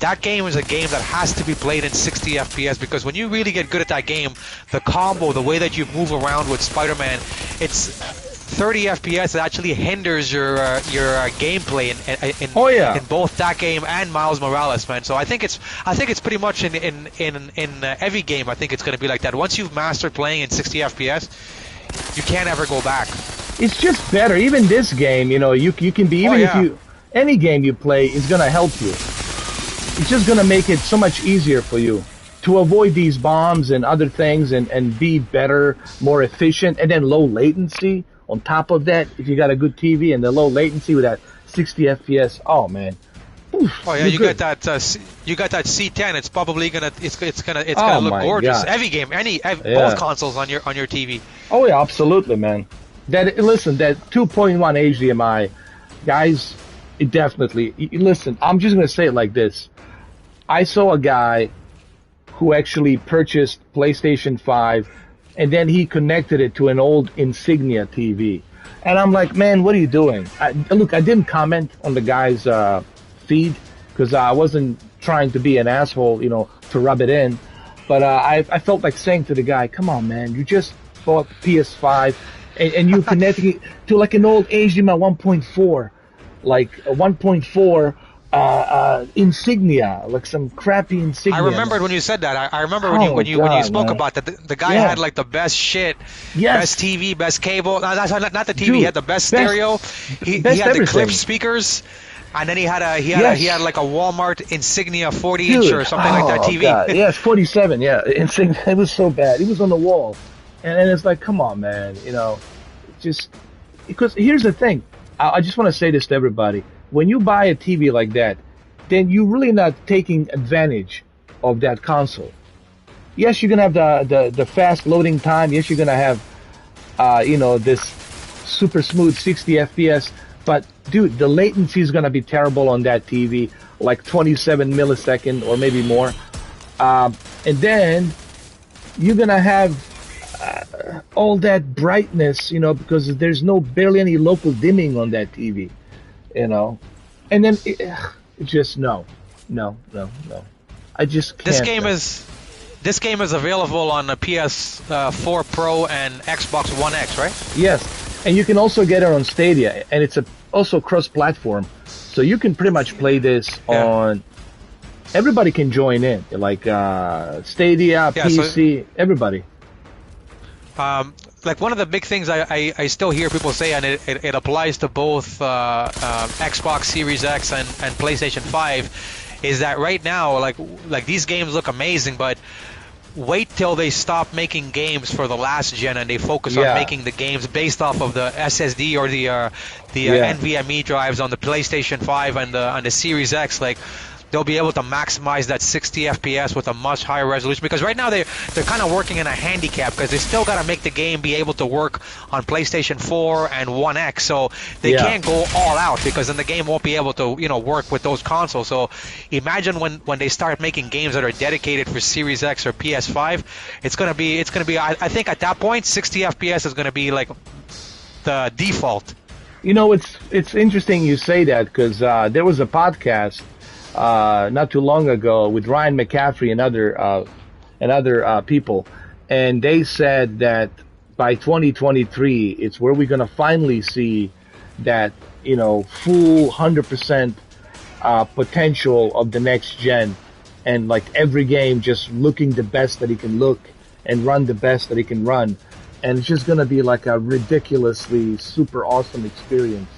that game is a game that has to be played in 60 FPS, because when you really get good at that game, the combo, the way that you move around with Spider-Man, it's 30 FPS. It actually hinders your gameplay in both that game and Miles Morales, man. So I think it's pretty much in every game. I think it's going to be like that. Once you've mastered playing in 60 FPS, you can't ever go back. It's just better. Even this game, you can be any game you play is going to help you. It's just going to make it so much easier for you to avoid these bombs and other things and be better, more efficient, and then low latency. On top of that, if you got a good TV and the low latency with that 60 FPS, oh man. Oof, you got that C10. It's probably gonna look gorgeous. God. Every game, both consoles on your TV. Oh yeah, absolutely, man. That 2.1 HDMI, guys, it definitely. Listen, I'm just gonna say it like this. I saw a guy who actually purchased PlayStation 5, and then he connected it to an old Insignia TV. And I'm like, man, what are you doing? I didn't comment on the guy's feed because I wasn't trying to be an asshole, to rub it in. But I felt like saying to the guy, come on, man, you just bought PS5 and you connecting it to like an old HDMI 1.4, like a 1.4 Insignia, like some crappy Insignia. I remembered when you said that. I remember when you spoke about that. The guy had like the best shit, best TV, best cable. No, that's not the TV. Dude, he had the best stereo. He had everything. The clip speakers, and then he had like a Walmart Insignia 40-inch or something like that TV. God. Yes, 47. Yeah, Insignia. It was so bad. It was on the wall, and it's like, come on, man. Just because here's the thing. I just want to say this to everybody. When you buy a TV like that, then you're really not taking advantage of that console. Yes, you're going to have the fast loading time. Yes, you're going to have, this super smooth 60 FPS. But, dude, the latency is going to be terrible on that TV, like 27 millisecond or maybe more. And then you're going to have all that brightness, because there's barely any local dimming on that TV. And then just no. I just can't. This game is available on the PS4 Pro and Xbox One X, right? Yes, and you can also get it on Stadia, and it's also cross-platform, so you can pretty much play this on everybody can join in, like Stadia, Yeah, PC, everybody. Like one of the big things I still hear people say, and it applies to both Xbox Series X and PlayStation 5, is that right now, like these games look amazing, but wait till they stop making games for the last gen and they focus on making the games based off of the SSD or the NVMe drives on the PlayStation 5 and the Series X. Like, they'll be able to maximize that 60 FPS with a much higher resolution, because right now they're kind of working in a handicap because they still got to make the game be able to work on PlayStation 4 and One X, so they can't go all out because then the game won't be able to work with those consoles. So imagine when they start making games that are dedicated for Series X or PS5, it's gonna be I think at that point 60 FPS is gonna be like the default. It's interesting you say that, because there was a podcast not too long ago with Ryan McCaffrey and other people, and they said that by 2023 it's where we're gonna finally see that full 100% potential of the next gen, and like every game just looking the best that it can look and run the best that it can run, and it's just gonna be like a ridiculously super awesome experience,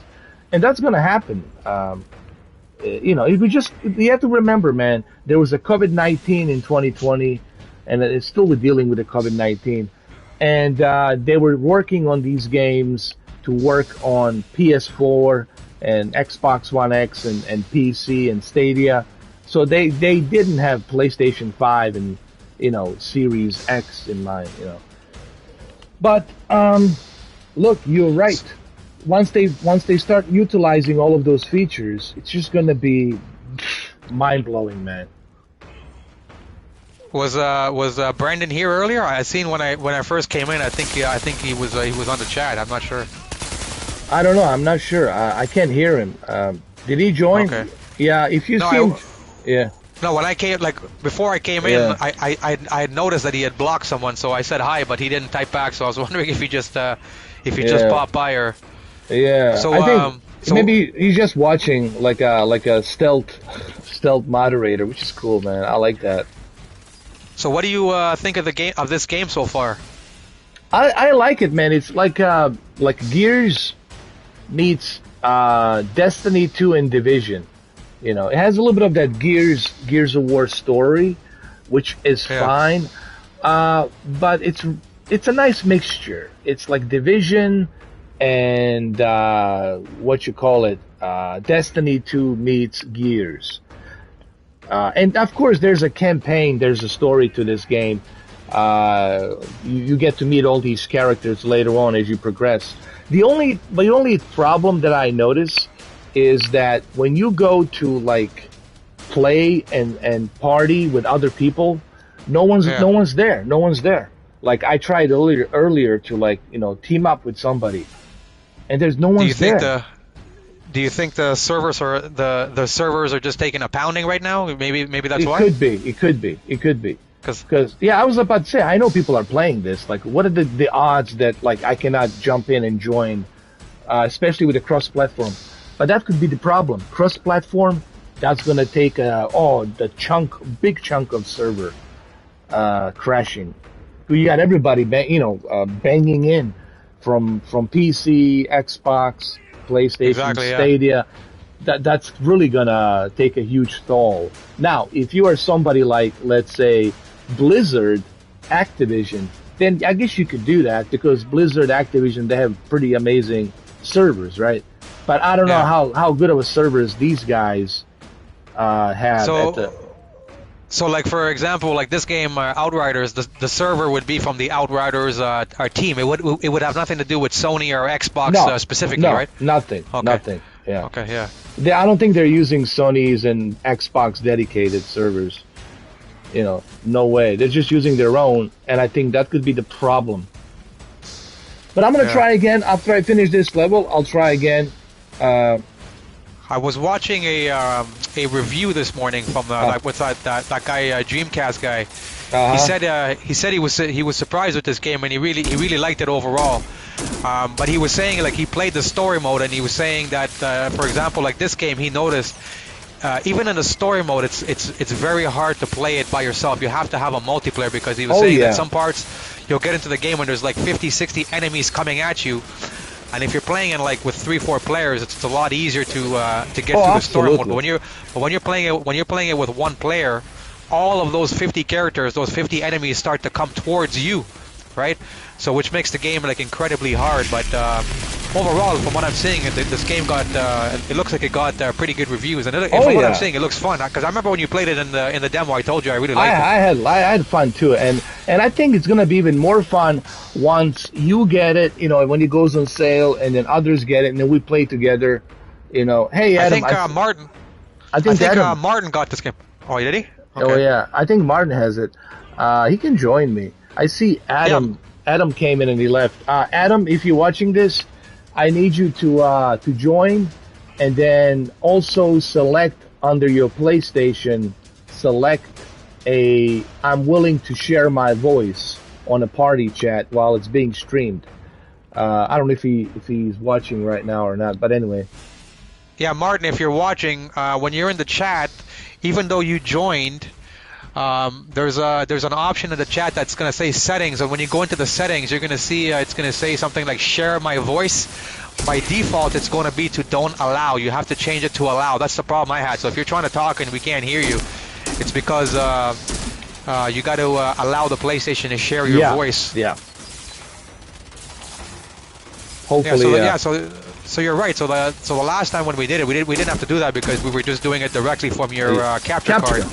and that's gonna happen. You have to remember, man, there was a COVID-19 in 2020, and it's still we're dealing with the COVID-19, and they were working on these games to work on PS4 and Xbox One X and PC and Stadia, so they didn't have PlayStation 5 and Series X in mind, but look, you're right. Once they start utilizing all of those features, it's just gonna be mind-blowing, man. Was Brandon here earlier? I seen when I first came in. I think he was on the chat. I'm not sure. I don't know. I'm not sure. I can't hear him. Did he join? Okay. Yeah. If you see him, yeah. No, when I came, before I came in, I had noticed that he had blocked someone, so I said hi, but he didn't type back. So I was wondering if he just popped by or. Yeah, so, I think maybe he's just watching like a stealth moderator, which is cool, man. I like that. So what do you think of this game so far? I like it, man. It's like Gears meets Destiny 2 and Division. It has a little bit of that Gears of War story, which is fine. But it's a nice mixture. It's like Division and Destiny 2 meets Gears, and of course there's a campaign, there's a story to this game. You get to meet all these characters later on as you progress. The only problem that I notice is that when you go to like play and party with other people, no one's there. Like I tried earlier to team up with somebody, and there's no one there. Do you think the servers are just taking a pounding right now? Maybe that's why. It could be. Because I was about to say, I know people are playing this. Like, what are the odds that like I cannot jump in and join, especially with a cross-platform? But that could be the problem. Cross-platform, that's gonna take big chunk of server crashing. You got everybody, banging in from PC, Xbox, PlayStation, Stadia. That's really gonna take a huge toll. Now, if you are somebody like, let's say, Blizzard, Activision, then I guess you could do that, because Blizzard, Activision, they have pretty amazing servers, right? But I don't know how good of a servers these guys have. So, like, for example, like this game, Outriders, the server would be from the Outriders our team. It would have nothing to do with Sony or Xbox specifically, right? Nothing. Okay. Nothing. Yeah. Okay. Yeah. I don't think they're using Sony's and Xbox dedicated servers. No way. They're just using their own, and I think that could be the problem. But I'm gonna try again after I finish this level. I'll try again. I was watching a review this morning from what's that guy, Dreamcast guy. He said he was surprised with this game, and he really liked it overall. But he was saying, like, he played the story mode, and he was saying that for example, like this game, he noticed even in the story mode, it's very hard to play it by yourself. You have to have a multiplayer, because he was Oh, saying yeah. that some parts you'll get into the game when there's like 50, 60 enemies coming at you, and if you're playing in like with 3-4 players, it's a lot easier to get through the story mode. absolutely. But when you're playing it with one player, all of those 50 characters, those 50 enemies start to come towards you, right? So which makes the game like incredibly hard. But overall, from what I'm seeing, this game got it looks like it got pretty good reviews. And from what I'm seeing, it looks fun. Because I remember when you played it in the demo, I told you I really liked it. I had fun too, and I think it's gonna be even more fun once you get it. You know, when it goes on sale, and then others get it, and then we play together. You know, hey Adam, I think Martin. I think Adam, Martin got this game. Oh, did he? Okay. Oh yeah, I think Martin has it. He can join me. I see Adam. Yeah. Adam came in and he left. Adam, if you're watching this, I need you to join, and then also select under your PlayStation. Select I'm willing to share my voice on a party chat while it's being streamed. I don't know if he's watching right now or not, but anyway. Yeah, Martin, if you're watching, when you're in the chat, even though you joined, there's an option in the chat that's going to say settings, and when you go into the settings, you're going to see it's going to say something like share my voice. By default, it's going to be to don't allow. You have to change it to allow. That's the problem I had. So if you're trying to talk and we can't hear you, it's because you got to allow the PlayStation to share your voice. Yeah. Hopefully. So you're right. So the last time when we did it, we didn't have to do that because we were just doing it directly from your capture card.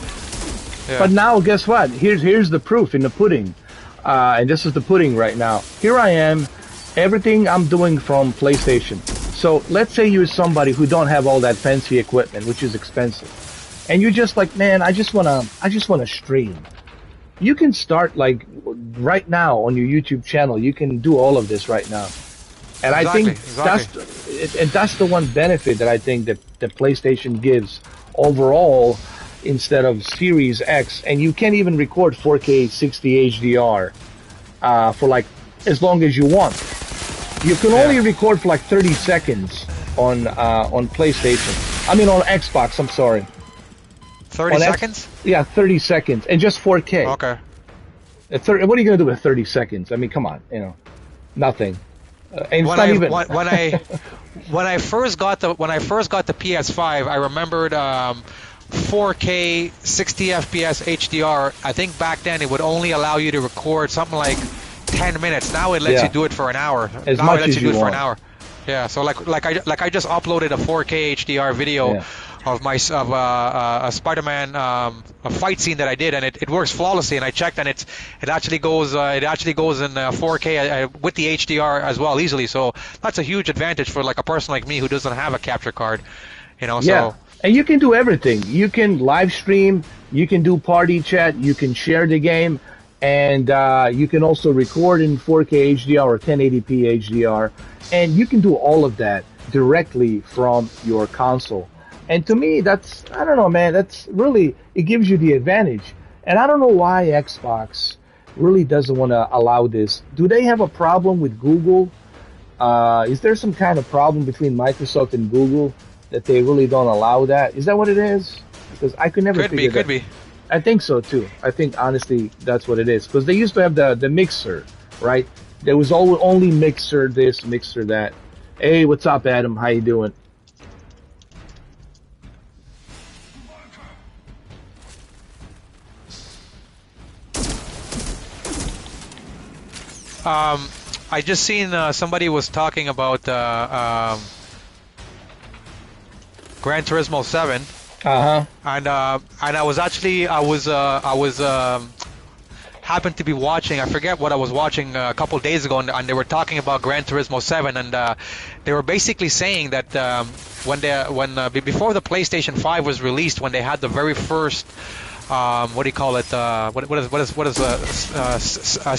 Yeah. But now, guess what? Here's the proof in the pudding, and this is the pudding right now. Here I am, everything I'm doing from PlayStation. So let's say you're somebody who don't have all that fancy equipment, which is expensive, and you're just like, man, I just wanna stream. You can start like right now on your YouTube channel. You can do all of this right now, and I think that's the one benefit that I think that the PlayStation gives overall, instead of Series X. And you can't even record 4K 60 HDR for like as long as you want. You can only record for like 30 seconds on PlayStation. I mean on Xbox. I'm sorry. 30 seconds? Yeah, 30 seconds, and just 4K. Okay. What are you gonna do with 30 seconds? I mean, come on, nothing. And it's not even. When I first got the PS5, I remembered 4K 60 FPS HDR. I think back then it would only allow you to record something like 10 minutes. Now it lets you do it for an hour. As much as you want. For an hour. Yeah. So like I just uploaded a 4K HDR video of a Spider-Man a fight scene that I did, and it works flawlessly. And I checked, and it actually goes in 4K with the HDR as well easily. So that's a huge advantage for like a person like me who doesn't have a capture card. So. And you can do everything. You can live stream, you can do party chat, you can share the game, and you can also record in 4K HDR or 1080p HDR, and you can do all of that directly from your console. And to me, I don't know, man, that's really, it gives you the advantage. And I don't know why Xbox really doesn't want to allow this. Do they have a problem with Google? Is there some kind of problem between Microsoft and Google that they really don't allow that? Is that what it is? Because I could never figure that. Could be. I think so too. I think honestly that's what it is. Because they used to have the mixer, right? There was only mixer this, mixer that. Hey, what's up, Adam? How you doing? I just seen somebody was talking about Gran Turismo 7. And I was happened to be watching. I forget what I was watching a couple of days ago, and they were talking about Gran Turismo 7, and they were basically saying that before the PlayStation 5 was released, when they had the very first what do you call it? What is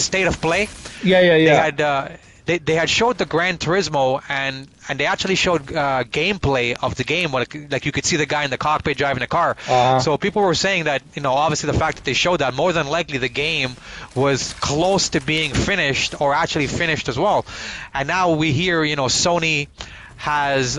state of play? Yeah. They had showed the Gran Turismo, and they actually showed gameplay of the game, like you could see the guy in the cockpit driving the car. So people were saying that, obviously the fact that they showed that, more than likely the game was close to being finished or actually finished as well. And now we hear, Sony has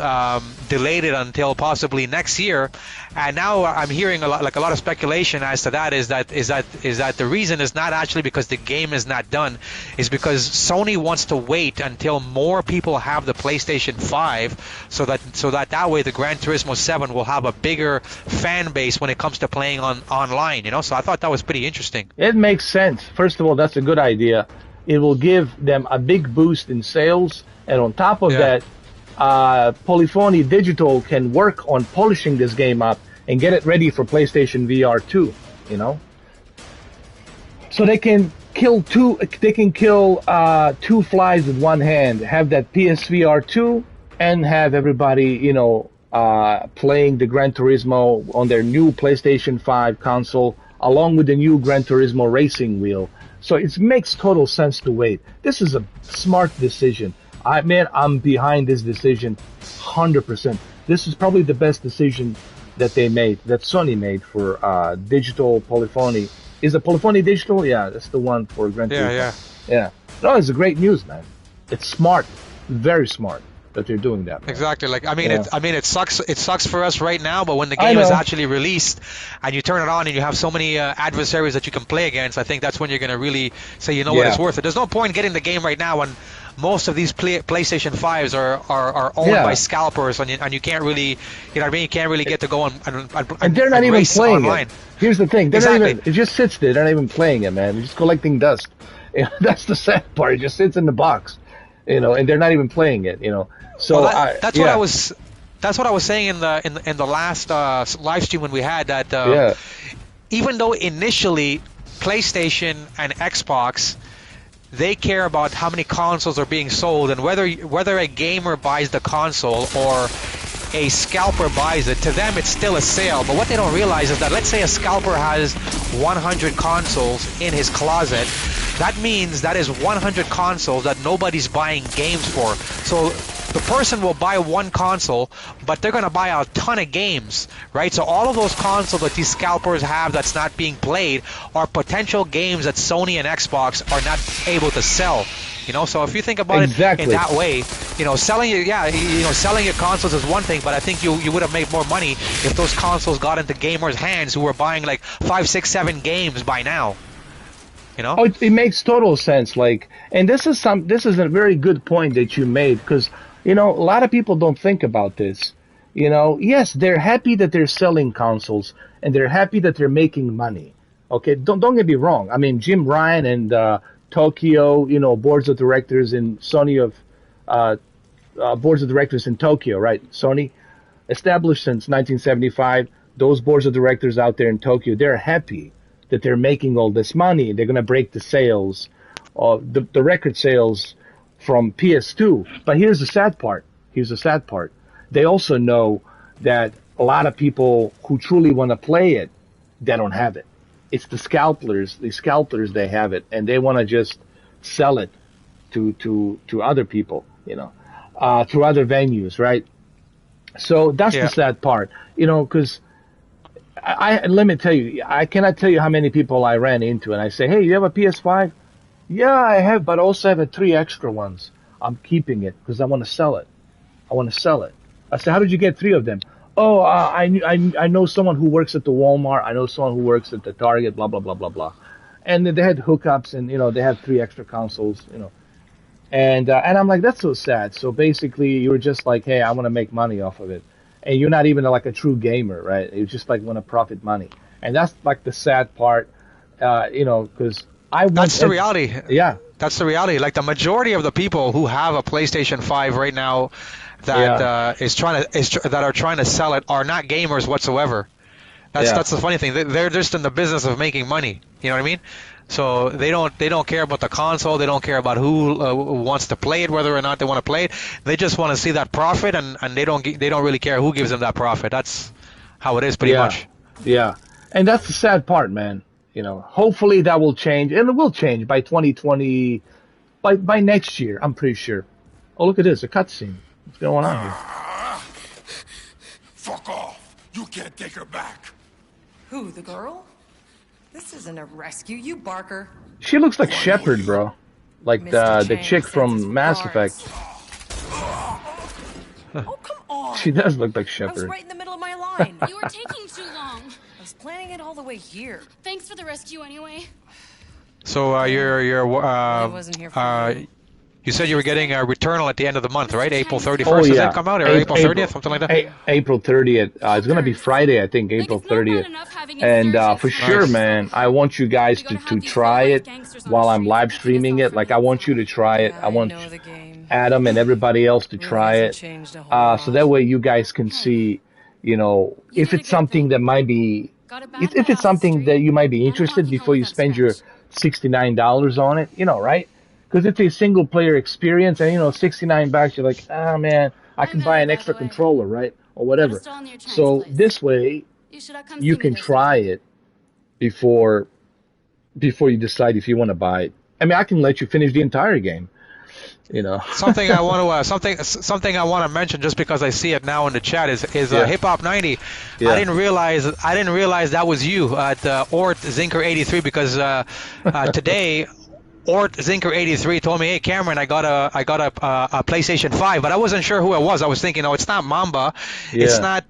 delayed it until possibly next year, and now I'm hearing a lot of speculation as to that. Is that the reason is not actually because the game is not done, is because Sony wants to wait until more people have the PlayStation 5, so that way the Gran Turismo 7 will have a bigger fan base when it comes to playing online. So I thought that was pretty interesting. It makes sense. First of all, that's a good idea. It will give them a big boost in sales, and on top of that, Polyphony Digital can work on polishing this game up and get it ready for PlayStation VR 2, So they can kill two flies with one hand, have that PSVR 2 and have everybody, playing the Gran Turismo on their new PlayStation 5 console along with the new Gran Turismo racing wheel. So it makes total sense to wait. This is a smart decision. I'm behind this decision 100%. This is probably the best decision that Sony made for digital polyphony. Is it polyphony digital? Yeah, that's the one for Gran Turismo. Yeah. No, it's a great news, man. It's smart, very smart that they're doing that. Man. Exactly. It sucks. It sucks for us right now, but when the game is actually released and you turn it on and you have so many adversaries that you can play against, I think that's when you're going to really say, what, it's worth it. There's no point getting the game right now when most of these PlayStation 5s are owned by scalpers, and you can't really, you can't really get to go and they're not even playing online. It. Here's the thing, it just sits there. They're not even playing it, man. They're just collecting dust. That's the sad part. It just sits in the box, and they're not even playing it, So that's what I was. That's what I was saying in the last live stream when we had that. Even though initially PlayStation and Xbox, they care about how many consoles are being sold and whether a gamer buys the console or a scalper buys it. To them, it's still a sale. But what they don't realize is that, let's say a scalper has 100 consoles in his closet. That means that is 100 consoles that nobody's buying games for. So the person will buy one console, but they're going to buy a ton of games, right? So all of those consoles that these scalpers have that's not being played are potential games that Sony and Xbox are not able to sell. So if you think about it in that way, selling your consoles is one thing, but I think you would have made more money if those consoles got into gamers' hands who were buying like 5, 6, 7 games by now. Oh, it makes total sense. And this is a very good point that you made, because a lot of people don't think about this. Yes, they're happy that they're selling consoles and they're happy that they're making money. Okay, don't get me wrong. I mean, Jim Ryan and Tokyo, boards of directors in Sony boards of directors in Tokyo, right? Sony, established since 1975. Those boards of directors out there in Tokyo, they're happy that they're making all this money. They're going to break the sales, the record sales from PS2. But here's the sad part. They also know that a lot of people who truly want to play it, they don't have it. It's the scalpers, they have it, and they want to just sell it to other people, through other venues, right? So that's the sad part, because let me tell you, I cannot tell you how many people I ran into, and I say, hey, you have a PS5? Yeah, I have, but I also have 3 extra ones. I'm keeping it because I want to sell it. I said, how did you get 3 of them? Oh, I know someone who works at the Walmart. I know someone who works at the Target, blah, blah, blah, blah, blah. And they had hookups, and, they have 3 extra consoles, And I'm like, that's so sad. So basically, you were just like, hey, I want to make money off of it. And you're not even like a true gamer, right? You just like want to profit money. And that's like the sad part, because that's the reality. Yeah. That's the reality. Like the majority of the people who have a PlayStation 5 right now that are trying to sell it are not gamers whatsoever. That's the funny thing. They're just in the business of making money. You know what I mean? So they don't care about the console. They don't care about who wants to play it, whether or not they want to play it. They just want to see that profit, and they don't really care who gives them that profit. That's how it is, pretty much. Yeah, and that's the sad part, man. Hopefully that will change, and it will change by 2020, by next year. I'm pretty sure. Oh, look at this, a cutscene. What's going on here? Fuck off! You can't take her back. Who, the girl? This isn't a rescue, you barker. She looks like Shepard, bro. Like the chick from Mass Effect. Oh, come on! She does look like I was Shepard. right in the middle of my line. You were taking too long. I was planning it all the way here. Thanks for the rescue anyway. So I wasn't here for you. you said you were getting a Returnal at the end of the month, right? April 31st. Oh, Does yeah. that come out? Or April 30th, something like that? April 30th. It's going to be Friday, I think, April 30th. And for sure, man, I want you guys to try it while I'm live streaming it. Like, I want you to try it. I want know the game. Adam and everybody else to Really try hasn't it. changed a whole So lot. that way you guys can see, you know, if it's something that might be, if it's something that you might be interested before you spend your $69 on it, you know, right? Because it's a single player experience, and you know, $69, you're like, ah, man, I can buy an extra controller, right, or whatever. So this way, you can try it before you decide if you want to buy it. I mean, I can let you finish the entire game, you know. Something I want to something I want to mention, just because I see it now in the chat, is Hip Hop 90. Yeah. I didn't realize that was you at Ort Zinker 83, because today Ort Zinker 83 told me, hey Cameron, I got a PlayStation 5, but I wasn't sure who it was. I was thinking, oh, it's not Mamba, it's not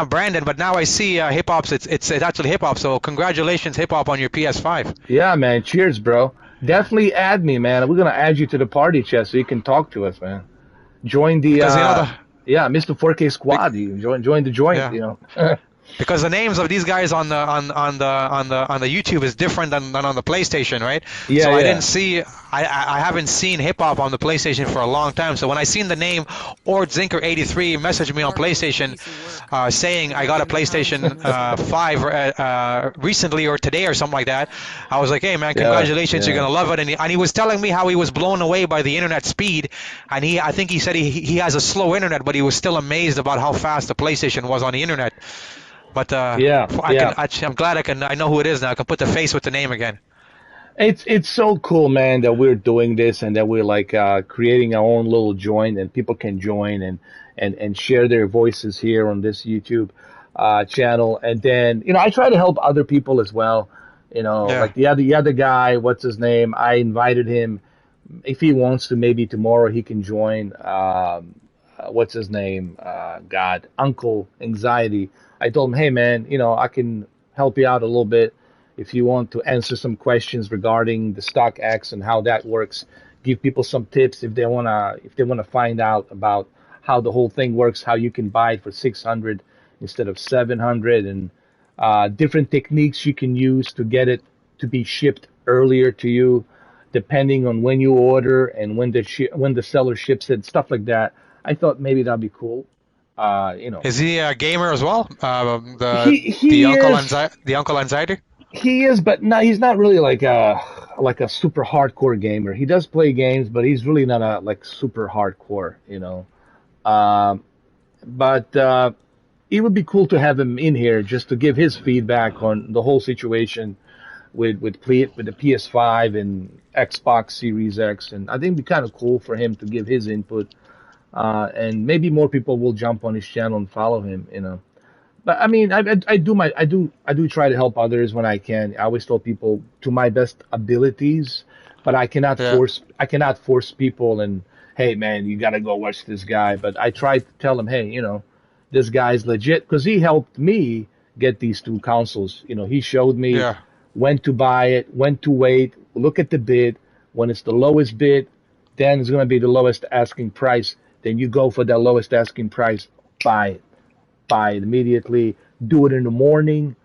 Brandon, but now I see Hip Hop's. It's actually Hip Hop. So congratulations, Hip Hop, on your PS5. Yeah, man. Cheers, bro. Definitely add me, man. We're gonna add you to the party chat so you can talk to us, man. Join the yeah, Mr. 4K Squad. You join the joint. Yeah. You know. Because the names of these guys on the YouTube is different than on the PlayStation, right? Yeah, so yeah. I haven't seen Hip Hop on the PlayStation for a long time. So when I seen the name Ort Zinker 83 message me on PlayStation, saying I got a PlayStation 5 recently or today or something like that, I was like, hey man, congratulations, you're gonna love it. And he was telling me how he was blown away by the internet speed, and I think he said he has a slow internet, but he was still amazed about how fast the PlayStation was on the internet. But I'm glad I know who it is now. I can put the face with the name again. It's so cool, man, that we're doing this and that we're like creating our own little joint, and people can join and share their voices here on this YouTube channel. And then, you know, I try to help other people as well. You know, like the other guy, what's his name? I invited him. If he wants to, maybe tomorrow he can join. What's his name? Uncle Anxiety. I told him, hey man, you know, I can help you out a little bit if you want to answer some questions regarding the StockX and how that works. Give people some tips if they wanna find out about how the whole thing works, how you can buy it for $600 instead of $700, and different techniques you can use to get it to be shipped earlier to you, depending on when you order and when the seller ships it, stuff like that. I thought maybe that'd be cool. You know, is he a gamer as well? The Uncle Anxiety. He is, but no, he's not really like a super hardcore gamer. He does play games, but he's really not a super hardcore, you know. But it would be cool to have him in here just to give his feedback on the whole situation with the PS5 and Xbox Series X, and I think it'd be kind of cool for him to give his input. And maybe more people will jump on his channel and follow him, you know. But I mean, I do try to help others when I can. I always tell people to my best abilities, but I cannot force people and, hey man, you gotta go watch this guy. But I try to tell them, hey, you know, this guy's legit, because he helped me get these two consoles. You know, he showed me when to buy it, when to wait, look at the bid. When it's the lowest bid, then it's gonna be the lowest asking price. Then you go for the lowest asking price, buy it immediately, do it in the morning,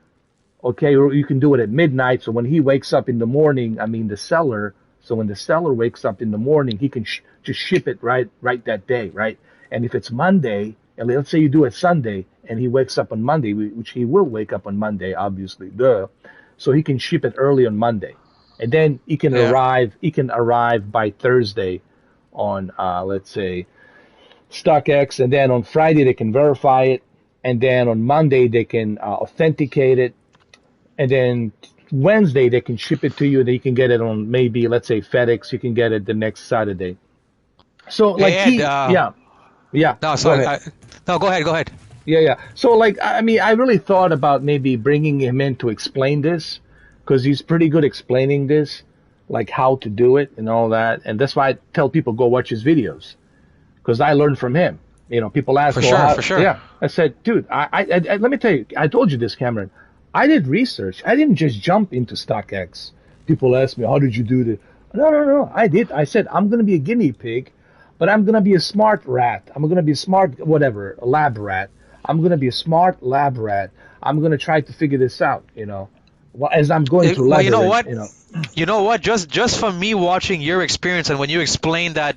okay, or you can do it at midnight, so when he wakes up in the morning, the seller, so when the seller wakes up in the morning, he can just ship it right that day, right? And if it's Monday, and let's say you do it Sunday, and he wakes up on Monday, which he will wake up on Monday, obviously, so he can ship it early on Monday, and then he can arrive by Thursday on, let's say, StockX, and then on Friday they can verify it, and then on Monday they can authenticate it, and then Wednesday they can ship it to you, and then you can get it on maybe, let's say, FedEx. You can get it the next Saturday. So like No, go ahead. Yeah. So like, I really thought about maybe bringing him in to explain this, because he's pretty good explaining this, like how to do it and all that, and that's why I tell people go watch his videos. Because I learned from him. People ask, For well, sure, how, for sure. yeah. I said, dude, let me tell you, I told you this, Cameron. I did research. I didn't just jump into StockX. People ask me, how did you do this? No. I did. I said, I'm going to be a guinea pig, but I'm going to be a smart rat. I'm going to be a smart, whatever, a lab rat. I'm going to be a smart lab rat. I'm going to try to figure this out, Well, as I'm going through Well, you know labyrinth, what? You know what? Just from me watching your experience and when you explained that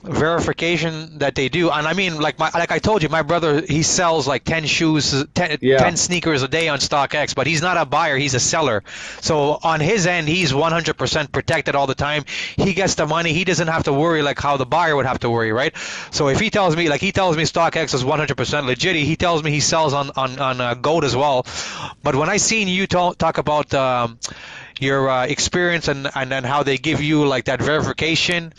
verification that they do, and I mean, like I told you, my brother, he sells like 10 shoes, 10, Yeah. 10 sneakers a day on StockX, but he's not a buyer, he's a seller. So on his end, he's 100% protected all the time. He gets the money, he doesn't have to worry like how the buyer would have to worry, right? So if he tells me StockX is 100% legit, he tells me he sells on Goat as well. But when I seen you talk about your experience and then how they give you like that verification,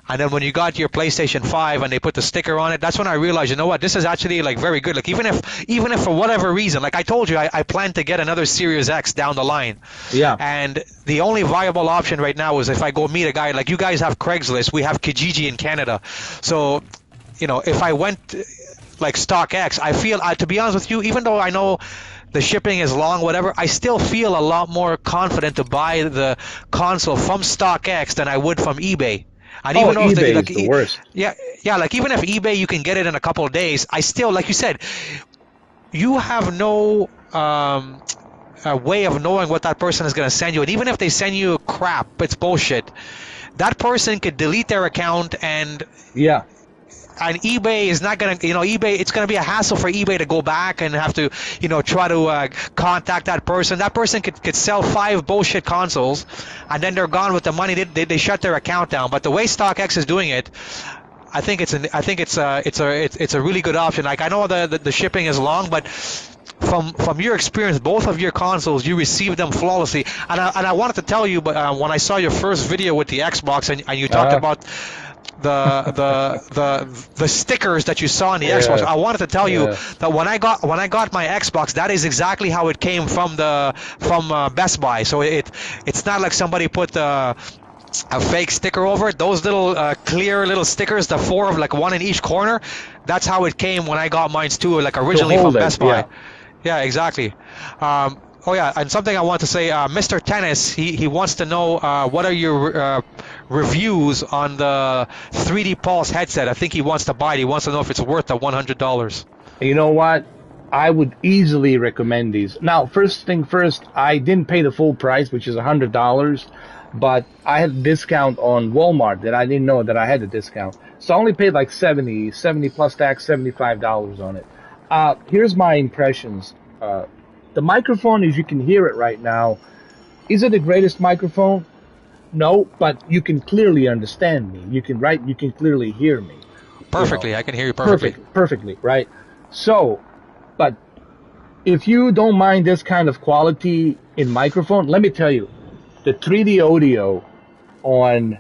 and then when you got your PlayStation 5 and they put the sticker on it, that's when I realized, you know what, this is actually like very good. Like even if for whatever reason, like I told you, I plan to get another Series X down the line. Yeah. And the only viable option right now is if I go meet a guy, like you guys have Craigslist, we have Kijiji in Canada. So, if I went like StockX, I feel, to be honest with you, even though I know the shipping is long, whatever, I still feel a lot more confident to buy the console from StockX than I would from eBay. And even though eBay is the worst. Yeah, like even if eBay you can get it in a couple of days, I still, like you said, you have no way of knowing what that person is going to send you. And even if they send you crap, it's bullshit. That person could delete their account and eBay is not going to, eBay, it's going to be a hassle for eBay to go back and have to, try to contact that person. That person could sell 5 bullshit consoles and then they're gone with the money. They shut their account down. But the way StockX is doing it, I think it's a really good option. Like I know the shipping is long, but from your experience, both of your consoles, you received them flawlessly. And I wanted to tell you, but when I saw your first video with the Xbox and you talked about the stickers that you saw in the Xbox, I wanted to tell you that when I got my Xbox, that is exactly how it came from Best Buy. So it's not like somebody put a fake sticker over it. Those little clear little stickers, the 4 of like 1 in each corner, that's how it came when I got mine too, like originally from Best Buy. Yeah, exactly. Oh yeah, and something I want to say, Mr. Tennis, he wants to know what are your reviews on the 3D Pulse headset. I think he wants to buy it. He wants to know if it's worth the $100. You know what? I would easily recommend these. Now, first thing first, I didn't pay the full price, which is $100, but I had a discount on Walmart that I didn't know that I had a discount. So I only paid like 70 plus tax, $75 on it. Here's my impressions. The microphone, as you can hear it right now, is it the greatest microphone? No, but you can clearly understand me. You can clearly hear me. Perfectly, I can hear you perfectly. Perfectly, right? So, but if you don't mind this kind of quality in microphone, let me tell you, the 3D audio on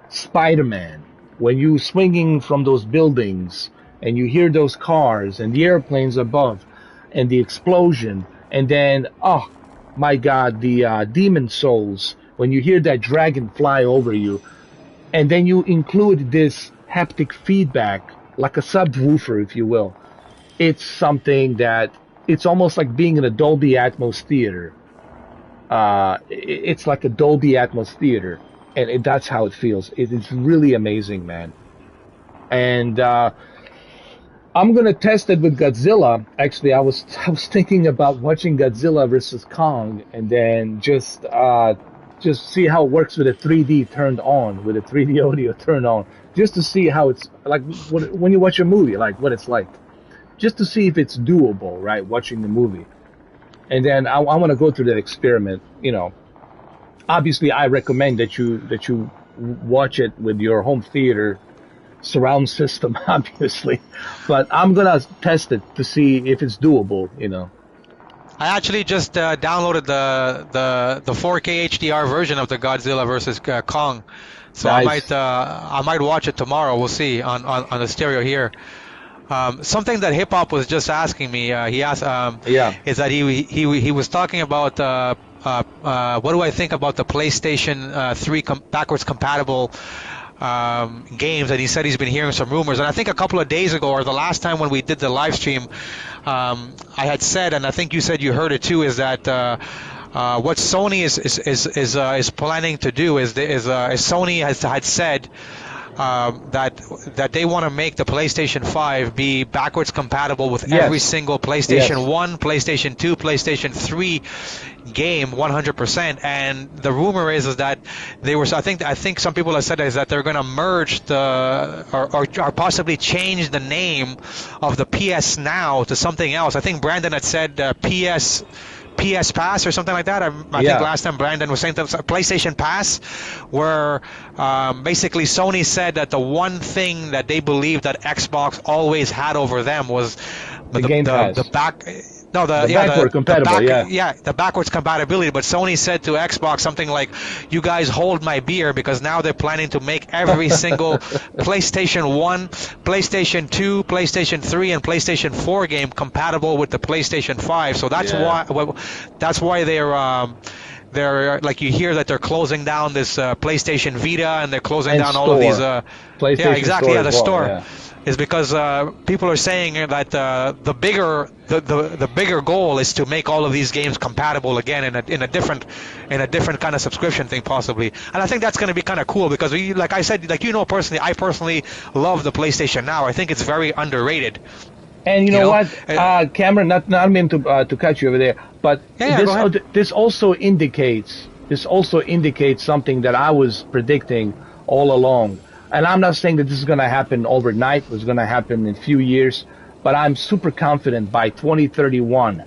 Spider-Man, when you swinging from those buildings and you hear those cars and the airplanes above and the explosion, and then, oh my God, the Demon Souls, when you hear that dragon fly over you, and then you include this haptic feedback, like a subwoofer, if you will. It's something that, it's almost like being in a Dolby Atmos theater. It's like a Dolby Atmos theater, and that's how it feels. It's really amazing, man. And I'm gonna test it with Godzilla. Actually, I was thinking about watching Godzilla versus Kong, and then just see how it works with a 3D turned on, with a 3D audio turned on, just to see how it's like when you watch a movie, like what it's like, just to see if it's doable, right? Watching the movie, and then I want to go through that experiment. Obviously, I recommend that you watch it with your home theater surround system, obviously, but I'm gonna test it to see if it's doable. I actually just downloaded the 4K HDR version of the Godzilla versus Kong, so nice. I might watch it tomorrow. We'll see on the stereo here. Something that Hip Hop was just asking me, he asked, is that he was talking about what do I think about the PlayStation 3 backwards compatible games, and he said he's been hearing some rumors. And I think a couple of days ago, or the last time when we did the live stream, I had said, and I think you said you heard it too, is that what Sony is planning to do is Sony had said that they want to make the PlayStation 5 be backwards compatible with every single PlayStation 1, PlayStation 2, PlayStation 3 game 100%. And the rumor is that they were, I think some people have said is that they're going to merge or possibly change the name of the PS Now to something else. I think Brandon had said PS Pass or something like that. I think last time Brandon was saying PlayStation Pass, where basically Sony said that the one thing that they believed that Xbox always had over them was the backwards compatibility. But Sony said to Xbox something like, "You guys hold my beer," because now they're planning to make every single PlayStation 1, PlayStation 2, PlayStation 3, and PlayStation 4 game compatible with the PlayStation 5. So that's why they're like, you hear that they're closing down this PlayStation Vita, and they're closing down all of these PlayStation store. Is because people are saying that the bigger goal is to make all of these games compatible again in a different kind of subscription thing possibly. And I think that's going to be kind of cool, because like I said, like, I personally love the PlayStation Now. I think it's very underrated. And you know what, Cameron, not mean to cut you over there, but this also indicates something that I was predicting all along. And I'm not saying that this is going to happen overnight. It's going to happen in a few years. But I'm super confident by 2031,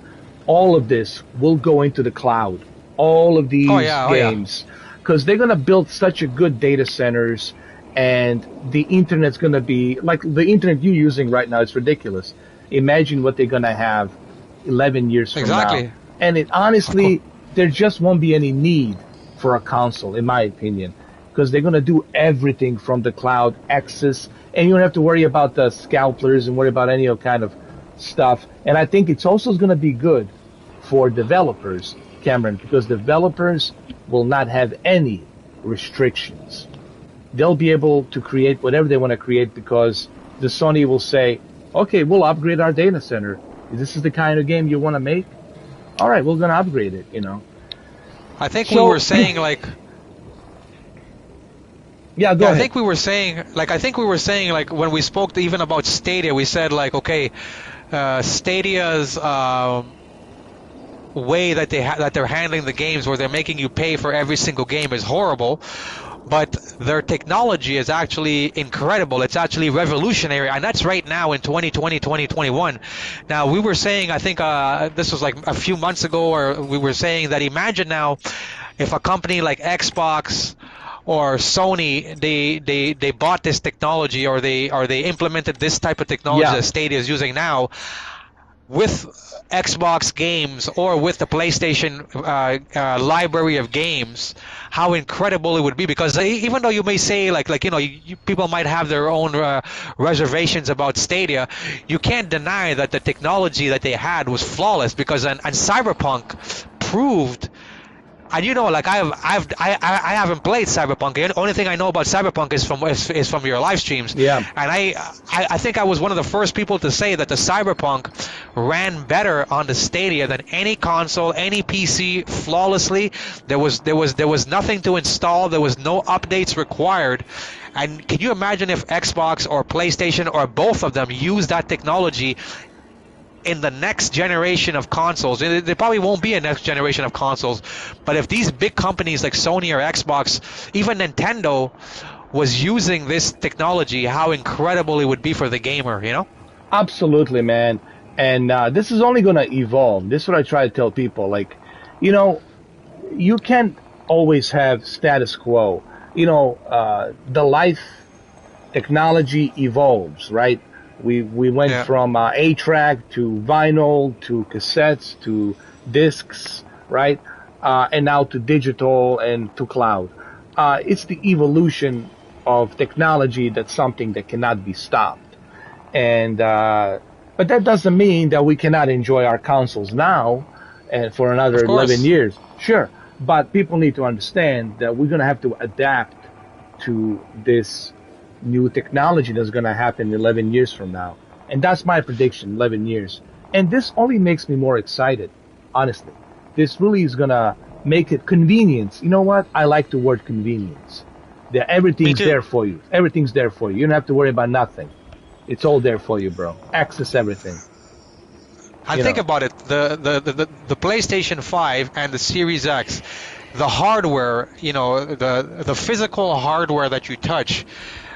all of this will go into the cloud. All of these games. Because they're going to build such a good data centers. And the internet's going to be, like the internet you're using right now, it's ridiculous. Imagine what they're going to have 11 years from now. And honestly, there just won't be any need for a console, in my opinion. Because they're going to do everything from the cloud access, and you don't have to worry about the scalpers and worry about any kind of stuff. And I think it's also going to be good for developers, Cameron, because developers will not have any restrictions. They'll be able to create whatever they want to create, because the Sony will say, okay, we'll upgrade our data center. This is the kind of game you want to make? All right, we're going to upgrade it, I think we were saying, like... Yeah, go ahead. I think we were saying, like, when we spoke even about Stadia, we said, like, okay, Stadia's way that they're handling the games, where they're making you pay for every single game, is horrible. But their technology is actually incredible. It's actually revolutionary, and that's right now in 2020, 2021. Now, we were saying, I think this was like a few months ago, or we were saying that imagine now if a company like Xbox or Sony, they bought this technology, or they implemented this type of technology that Stadia is using now with Xbox games, or with the PlayStation library of games. How incredible it would be, because even though you may say like people might have their own reservations about Stadia, you can't deny that the technology that they had was flawless, because and Cyberpunk proved. And like I haven't played Cyberpunk. The only thing I know about Cyberpunk is from your live streams. Yeah. And I think I was one of the first people to say that the Cyberpunk ran better on the Stadia than any console, any PC, flawlessly. There was nothing to install. There was no updates required. And can you imagine if Xbox or PlayStation or both of them use that technology in the next generation of consoles? There probably won't be a next generation of consoles, but if these big companies like Sony or Xbox, even Nintendo, was using this technology, how incredible it would be for the gamer, Absolutely, man. And this is only going to evolve. This is what I try to tell people. Like, you can't always have status quo. The life technology evolves, right? We went from 8-track to vinyl to cassettes to discs, right? And now to digital and to cloud. It's the evolution of technology that's something that cannot be stopped. And but that doesn't mean that we cannot enjoy our consoles now and for another 11 years. Sure. But people need to understand that we're going to have to adapt to this new technology that's going to happen 11 years from now. And that's my prediction, 11 years. And this only makes me more excited, honestly. This really is going to make it convenience. You know what? I like the word convenience. Everything's there for you. Everything's there for you. You don't have to worry about nothing. It's all there for you, bro. Access everything. And think about it, the PlayStation 5 and the Series X, the hardware, the physical hardware that you touch,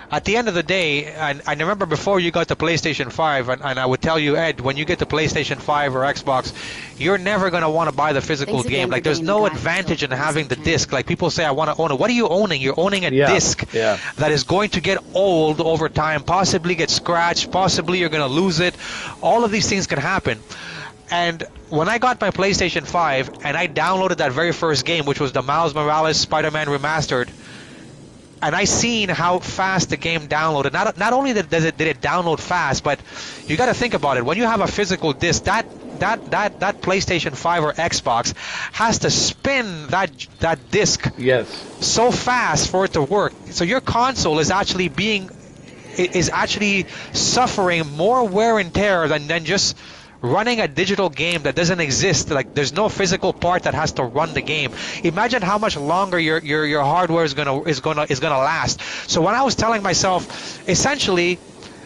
at the end of the day, and I remember before you got the PlayStation 5, and I would tell you, Ed, when you get the PlayStation 5 or Xbox, you're never going to want to buy the physical game. Like, there's no advantage in having the disc. Like, people say, I want to own it. What are you owning? You're owning a disc that is going to get old over time, possibly get scratched, possibly you're going to lose it. All of these things can happen. And when I got my PlayStation 5 and I downloaded that very first game, which was the Miles Morales Spider-Man Remastered, and I seen how fast the game downloaded. Not only did it download fast, but you got to think about it. When you have a physical disc, that PlayStation 5 or Xbox has to spin that disc so fast for it to work. So your console is actually suffering more wear and tear than just running a digital game that doesn't exist. Like, there's no physical part that has to run the game. Imagine how much longer your hardware is gonna last. So when I was telling myself, essentially,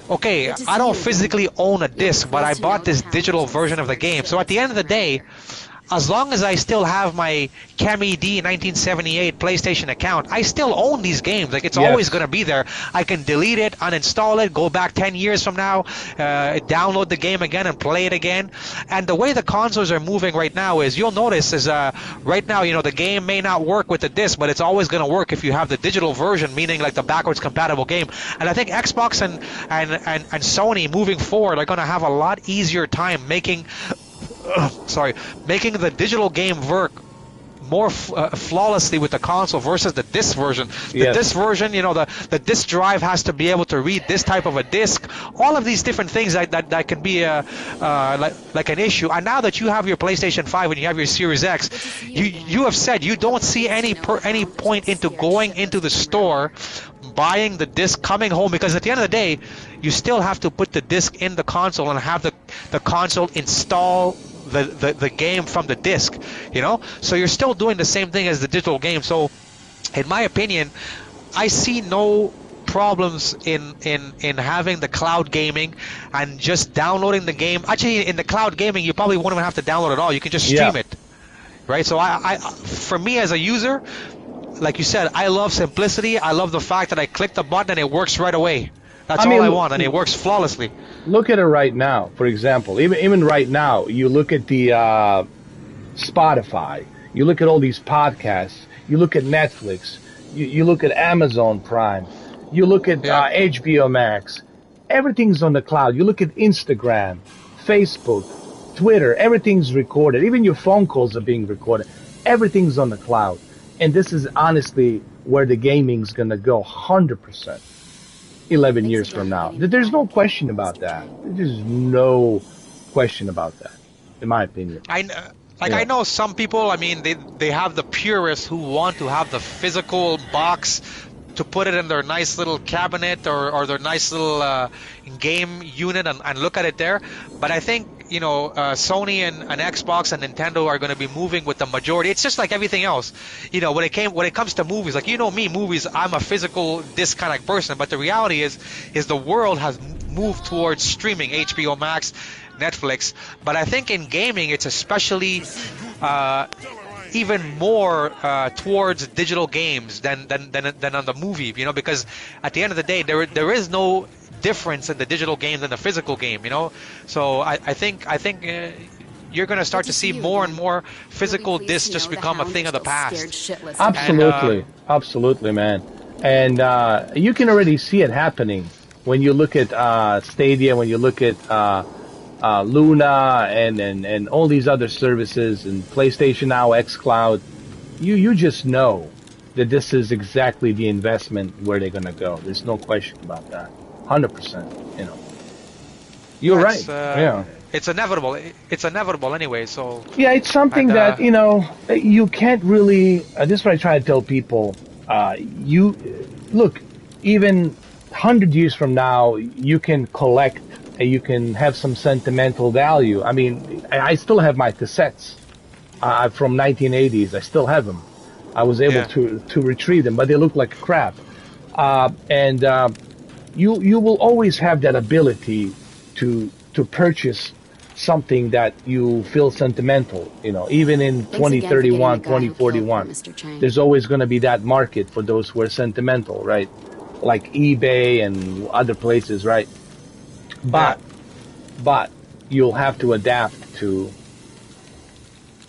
okay, I don't physically own a disc, but I bought this digital version of the game. So at the end of the day, as long as I still have my ChemED 1978 PlayStation account, I still own these games. Like, it's always going to be there. I can delete it, uninstall it, go back 10 years from now, download the game again and play it again. And the way the consoles are moving right now is, you'll notice is right now, the game may not work with the disc, but it's always going to work if you have the digital version, meaning like the backwards compatible game. And I think Xbox and Sony moving forward are going to have a lot easier time making the digital game work more flawlessly with the console versus the disc version. The disc version, the disc drive has to be able to read this type of a disc. All of these different things that can be like an issue. And now that you have your PlayStation 5 and you have your Series X, you have said you don't see any point into going into the store, buying the disc, coming home, because at the end of the day, you still have to put the disc in the console and have the console install the game from the disc, so you're still doing the same thing as the digital game. So in my opinion, I see no problems in having the cloud gaming and just downloading the game. Actually, in the cloud gaming, you probably won't even have to download it all. You can just stream it, right? So for me as a user, like you said, I love simplicity. I love the fact that I click the button and it works right away. That's all I want, and it works flawlessly. Look at it right now, for example. Even right now, you look at the Spotify, you look at all these podcasts, you look at Netflix, you look at Amazon Prime, you look at HBO Max. Everything's on the cloud. You look at Instagram, Facebook, Twitter, everything's recorded. Even your phone calls are being recorded. Everything's on the cloud. And this is honestly where the gaming's going to go 100%. 11 years from now. There's no question about that. There's no question about that, in my opinion. I know some people, they have the purists who want to have the physical box to put it in their nice little cabinet or their nice little game unit and look at it there. But I think, Sony and Xbox and Nintendo are going to be moving with the majority. It's just like everything else. When it comes to movies, like, me, movies, I'm a physical disc kind of person. But the reality is the world has moved towards streaming, HBO Max, Netflix. But I think in gaming, it's especially even more towards digital games than on the movie, because at the end of the day, there is no difference in the digital game than the physical game, So I think you're going to start to see more and more physical discs just become a thing of the past. Absolutely, man. And you can already see it happening when you look at Stadia, when you look at Luna and all these other services and PlayStation Now, xCloud. You just know that this is exactly the investment where they're going to go. There's no question about that. 100%, You're right. It's inevitable. It's inevitable anyway, so... Yeah, it's something that, you can't really... this is what I try to tell people. look, even 100 years from now, you can collect and you can have some sentimental value. I mean, I still have my cassettes from 1980s. I still have them. I was able to retrieve them, but they look like crap. And you will always have that ability to purchase something that you feel sentimental, even in 2031, 2041, there's always going to be that market for those who are sentimental, right? Like eBay and other places, right? But you'll have to adapt to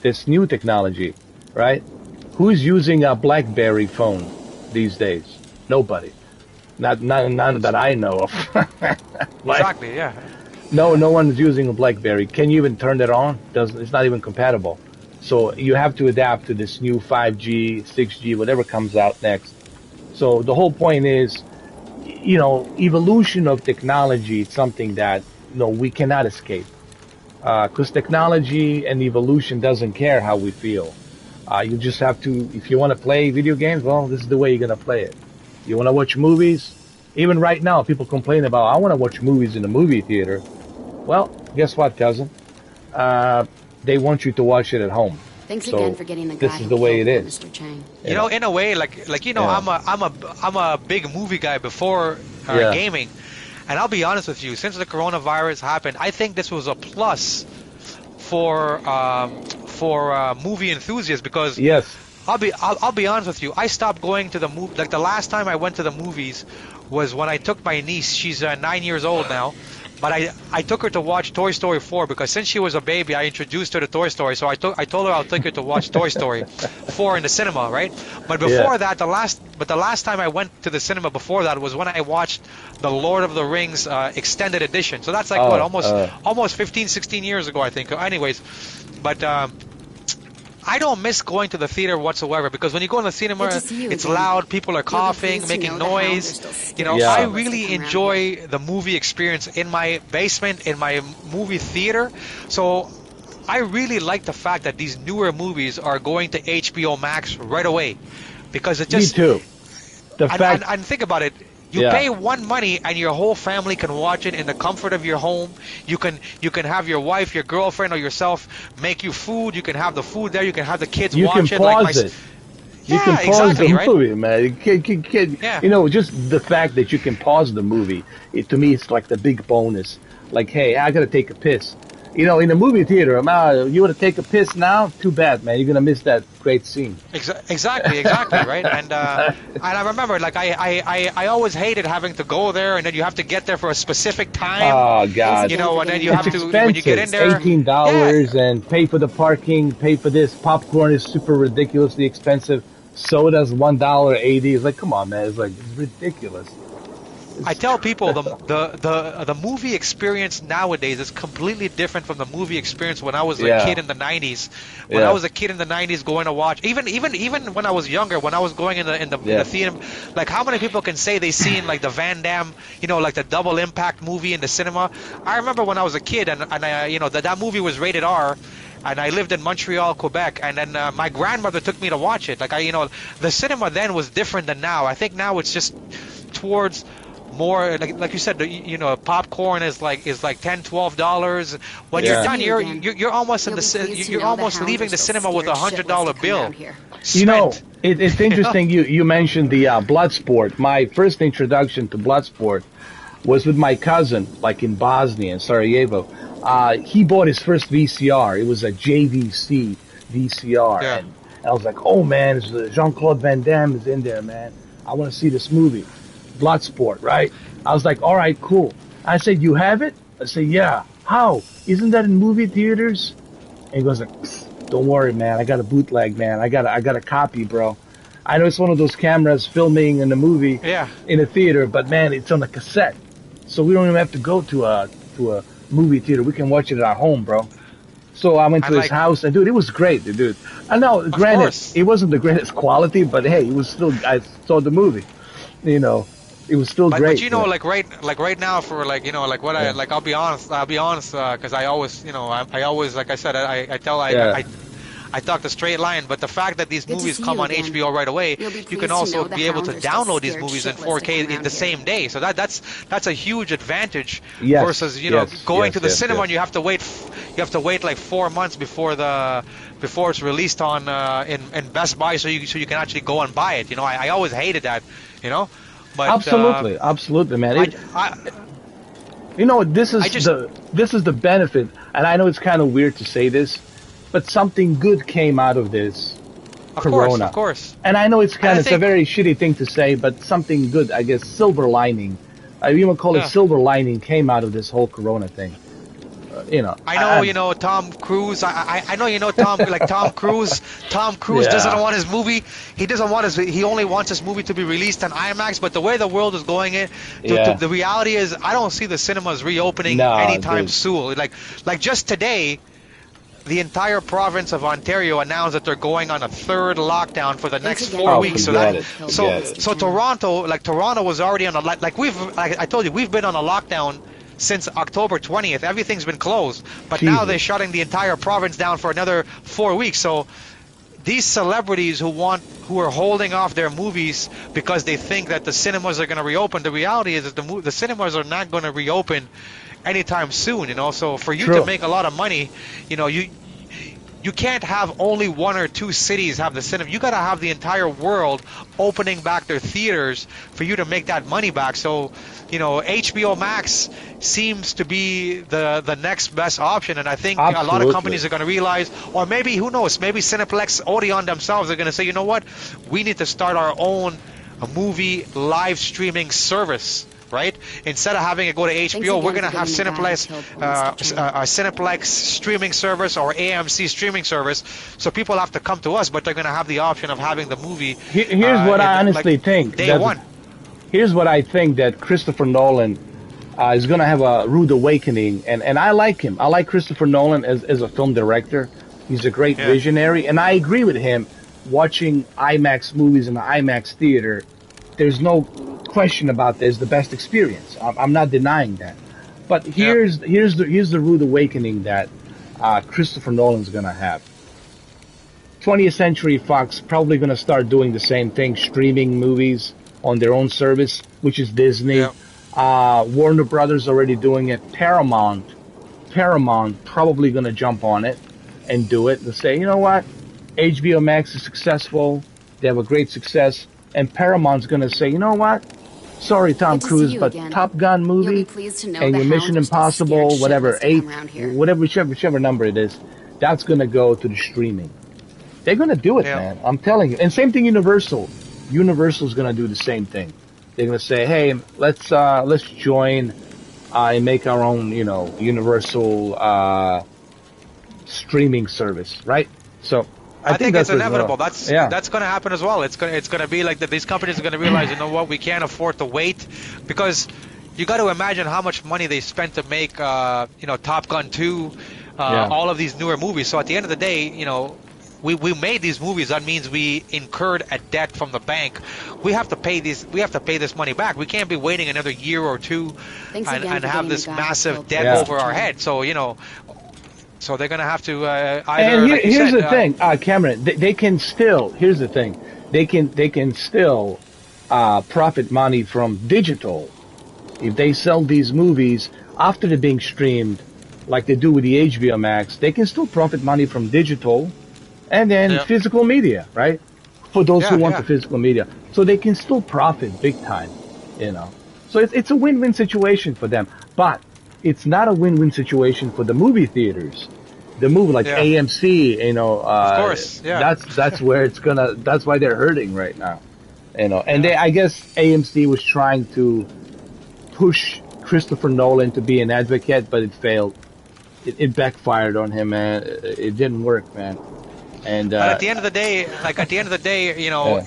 this new technology, right? Who's using a BlackBerry phone these days? Nobody. None that I know of. Exactly, yeah. No one's using a BlackBerry. Can you even turn it on? It's not even compatible. So you have to adapt to this new 5G, 6G, whatever comes out next. So the whole point is, evolution of technology is something that, we cannot escape. Because technology and evolution doesn't care how we feel. You just have to, if you want to play video games, well, this is the way you're going to play it. You want to watch movies? Even right now, people complain about, I want to watch movies in the movie theater. Well, guess what, cousin? They want you to watch it at home. Thanks again for getting the guy. This is the way it is. Mr. Chang. In a way, I'm a big movie guy before gaming, and I'll be honest with you. Since the coronavirus happened, I think this was a plus for movie enthusiasts because I'll be honest with you. I stopped going to the movie. Like the last time I went to the movies was when I took my niece. She's 9 years old now. But I took her to watch Toy Story 4 because since she was a baby, I introduced her to Toy Story. So I told her I'll take her to watch Toy Story 4 in the cinema, right? But before that, the last time I went to the cinema before that was when I watched the Lord of the Rings extended edition. So that's like almost 15, 16 years ago, I think. Anyways, but I don't miss going to the theater whatsoever because when you go in the cinema, it's loud, people are coughing, making noise. I really enjoy the movie experience in my basement, in my movie theater. So I really like the fact that these newer movies are going to HBO Max right away because it just... Me too. And think about it. You pay one money and your whole family can watch it in the comfort of your home. You can have your wife, your girlfriend, or yourself make you food. You can have the food there. You can have the kids watch it. You can pause the movie, man. Just the fact that you can pause the movie, to me, it's like the big bonus. Like, hey, I gotta take a piss. In a movie theater, you want to take a piss now? Too bad, man. You're gonna miss that great scene. Exactly, right? And I remember, like, I always hated having to go there, and then you have to get there for a specific time. Oh God! And then you have to expensive. When you get in there, $18 and pay for the parking, pay for this. Popcorn is super ridiculously expensive. Soda's $1.80. It's like, come on, man. It's ridiculous. I tell people the movie experience nowadays is completely different from the movie experience when I was a kid in the 90s. When I was a kid in the 90s going to watch, even when I was younger, when I was going in the theater, like how many people can say they seen like the Van Damme, like the Double Impact movie in the cinema? I remember when I was a kid and that movie was rated R. And I lived in Montreal, Quebec, and then my grandmother took me to watch it. Like the cinema then was different than now. I think now it's just towards more like you said, popcorn is like $10-12. When you're done, you're almost you're almost leaving the cinema with $100 bill. It's interesting you mentioned the Bloodsport. My first introduction to Bloodsport was with my cousin, like in Bosnia, in Sarajevo. He bought his first VCR. It was a JVC VCR, and I was like, "Oh man, Jean-Claude Van Damme is in there, man. I want to see this movie." Bloodsport, right? I was like, all right, cool. I said, you have it? I said, yeah. How? Isn't that in movie theaters? And he goes like, don't worry, man. I got a bootleg, man. I got a copy, bro. I know it's one of those cameras filming in a movie in a theater, but man, it's on a cassette. So we don't even have to go to a movie theater. We can watch it at our home, bro. So I went to his house, and dude, it was great, dude. I know, granted, it wasn't the greatest quality, but hey, it was still, I saw the movie. It was still great. But like right now for I'll be honest, because I always, I always, like I said, I I talked a straight line. But the fact that these Good to movies see come you on again. HBO right away, You'll be you pleased can to also know the be able to hounds are still download these scared movies in shitless to 4K come in around the here. same day. So that's a huge advantage Yes, versus yes, going yes, to the yes, cinema yes. and you have to wait like 4 months before it's released on in Best Buy so you can actually go and buy it. I always hated that. You know, but Absolutely, absolutely, man. I This I is just the benefit, and I know it's kind of weird to say this, but something good came out of this of Corona. course, And I know it's and I it's a think very shitty thing to say, but something good, I guess, silver lining. I even call it yeah. silver lining came out of this whole Corona thing. I know, Tom Cruise. I know, Tom Cruise. Tom Cruise doesn't Yeah, want his movie. He doesn't want his. He only wants his movie to be released on IMAX. But the way the world is going, yeah. the reality is, I don't see the cinemas reopening No, anytime dude. soon. Like just today, the entire province of Ontario announced that they're going on a third lockdown for the Thanks next again four for Oh, weeks. being So a forget that it, help, so forget Mr. it. so Town. Toronto was already on a like I told you, we've been on a lockdown since October 20th. Everything's been closed, but now they're Jesus. shutting the entire province down for another 4 weeks. So these celebrities who are holding off their movies because they think that the cinemas are going to reopen. The reality is that the cinemas are not going to reopen anytime soon. So for you to True. make a lot of money, you can't have only one or two cities have the cinema. You got to have the entire world opening back their theaters for you to make that money back. So, HBO Max seems to be the next best option, and I think a lot of Absolutely. companies are going to realize, or maybe who knows, maybe Cineplex, Odeon themselves are going to say, you know what, we need to start our own movie live streaming service. Right? Instead of having it go to HBO, we're again going to for have getting the guy who Cineplex, killed Mr. Chang. a Cineplex streaming service or AMC streaming service. So people have to come to us, but they're going to have the option of having the movie Here's what I honestly like think. day one. Here's what I think that Christopher Nolan is going to have a rude awakening, and I like him. I like Christopher Nolan as a film director. He's a great Yeah. visionary, and I agree with him. Watching IMAX movies in the IMAX theater, there's no question about this. The best experience. I'm not denying that. But here's the rude awakening that Christopher Nolan's going to have. 20th Century Fox probably going to start doing the same thing, streaming movies on their own service, which is Disney. Yeah. Warner Brothers already doing it. Paramount probably going to jump on it and do it and say, you know what, HBO Max is successful. They have a great success. And Paramount's going to say, you know what, sorry, Tom Good to see Cruise, you but again. Top Gun You'll movie be pleased to know and the your Mission hounds are still Impossible, scared whatever, shitless to 8, come around here. whichever number it is, that's going to go to the streaming. They're going to do it, Yeah. man. I'm telling you. And same thing, Universal. Universal's going to do the same thing. They're going to say, hey, let's join and make our own, Universal streaming service, right? So I think that's it's inevitable. what's That's going to happen as well. It's going to be like that. These companies are going to realize, you know what, we can't afford to wait, because you got to imagine how much money they spent to make, Top Gun 2, all of these newer movies. So at the end of the day, we made these movies. That means we incurred a debt from the bank. We have to pay this money back. We can't be waiting another year or two Thanks and again for have getting this the guy massive killed debt Yeah. over our head. So so they're going to have to either. And like you here's said, the thing, Cameron. They can still. Here's the thing. They can still profit money from digital if they sell these movies after they're being streamed, like they do with the HBO Max. They can still profit money from digital, and then Yeah. physical media, right? For those who Yeah, want yeah. the physical media, so they can still profit big time, So it's a win-win situation for them, but it's not a win-win situation for the movie theaters. The movie like Yeah. AMC, Of course, yeah. that's where that's why they're hurting right now, And I guess AMC was trying to push Christopher Nolan to be an advocate, but it failed. It backfired on him, man. It didn't work, man. And But at the end of the day,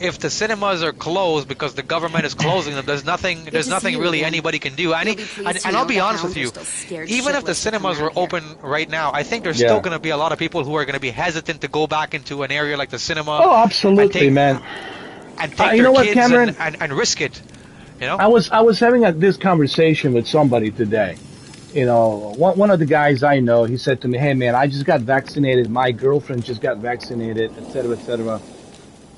if the cinemas are closed because the government is closing them, there's nothing to see you really again. anybody can do. You'll be pleased to And I'll know be the honest with hounds are you, still scared even if the shitless to come cinemas were around here. open right now, I think there's Yeah. still going to be a lot of people who are going to be hesitant to go back into an area like the cinema. oh, absolutely, man. And take You their know what, kids Cameron? and risk it. I was having this conversation with somebody today, You know, one of the guys I know, he said to me, "Hey man, I just got vaccinated. My girlfriend just got vaccinated, etc., etc.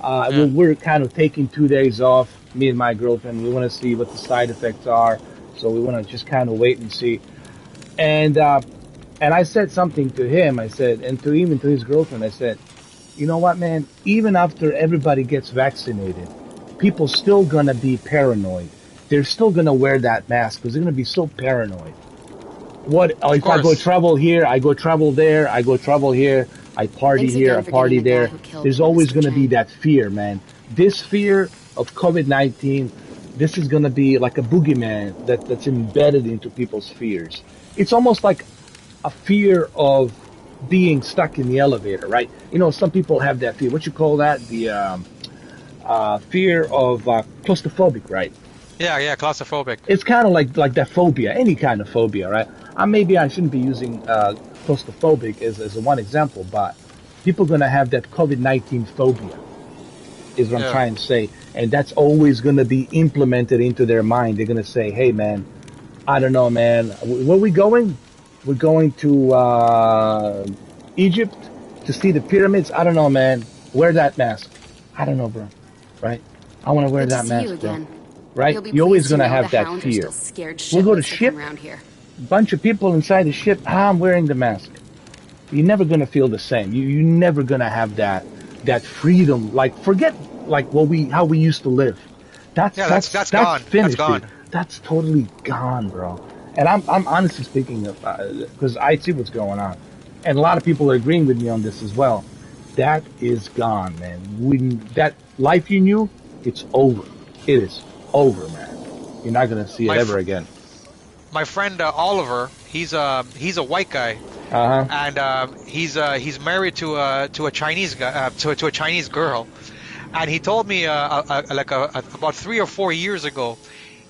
Yeah. We're kind of taking 2 days off, me and my girlfriend. We want to see what the side effects are, so we want to just kind of wait and see." And I said something to him. I said, and to even to his girlfriend, I said, "You know what, man? Even after everybody gets vaccinated, people still gonna be paranoid. They're still gonna wear that mask because they're gonna be so paranoid. What Of if I go course. travel here? I go travel there. I go travel here. I party Thanks here. I again for getting party the guy there. who killed There's me, always Mr. gonna be Chang. that fear, man. This fear of COVID-19. This is gonna be like a boogeyman that's embedded into people's fears. It's almost like a fear of being stuck in the elevator, right? You know, some people have that fear. What you call that? The fear of claustrophobic, right? Yeah, yeah, claustrophobic. It's kind of like that phobia, any kind of phobia, right? Maybe I shouldn't be using claustrophobic as one example, but people are gonna have that COVID-19 phobia, is what I'm Yeah. trying to say, and that's always gonna be implemented into their mind. They're gonna say, "Hey, man, I don't know, man. Where are we going? We're going to Egypt to see the pyramids. I don't know, man. Wear that mask. I don't know, bro. Right? I want to wear Good to that see you mask, bro. again. Right? You'll be You're always pleased to gonna know the have that hounds are fear. still scared We'll go to shitless to ship. come around here. Bunch of people inside the ship. I'm wearing the mask. You're never gonna feel the same. You're never gonna have that freedom. Like forget like how we used to live. That's Yeah, that's that's that's gone. That's finished, dude. gone. That's totally gone, bro. And I'm honestly speaking, because I see what's going on, and a lot of people are agreeing with me on this as well. That is gone, man. That life you knew, it's over. It is over, man. You're not gonna see it My ever fr again. my friend Oliver, he's a white guy, Uh huh. and he's married to a Chinese guy to a Chinese girl, and he told me about 3 or 4 years ago,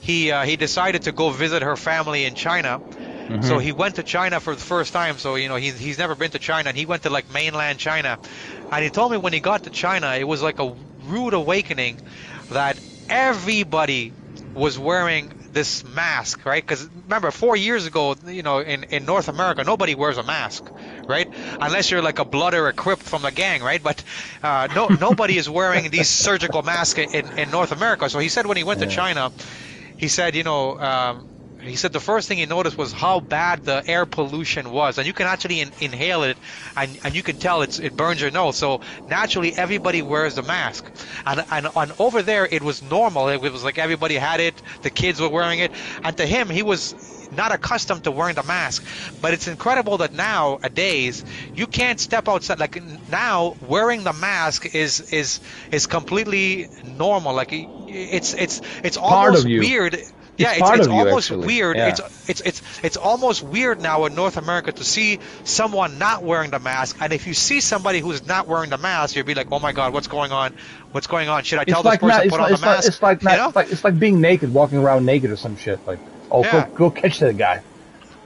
he decided to go visit her family in China. So Mm-hmm. he went to China for the first time. So he's never been to China, and he went to like mainland China, and he told me when he got to China, it was like a rude awakening that everybody was wearing this mask, right? Because remember, 4 years ago, in North America, nobody wears a mask, right? Unless you're like a Blood or a Crip from the gang, right? But nobody is wearing these surgical masks in North America. So he said when he went to Yeah. China, he said, he said the first thing he noticed was how bad the air pollution was, and you can actually inhale it, and you can tell it burns your nose. So naturally, everybody wears the mask, and over there it was normal. It was like everybody had it, the kids were wearing it, and to him, he was not accustomed to wearing the mask. But it's incredible that nowadays you can't step outside. Like now, wearing the mask is completely normal. Like it's Part of almost you. weird. It's Yeah, part it's of you, almost actually. weird. Yeah. It's almost weird now in North America to see someone not wearing the mask. And if you see somebody who's not wearing the mask, you'll be like, "Oh my God, what's going on? What's going on? Should I tell It's this like not. person put on the mask?" You know? It's like being naked, walking around naked or some shit. Like, oh, Yeah. go catch that guy.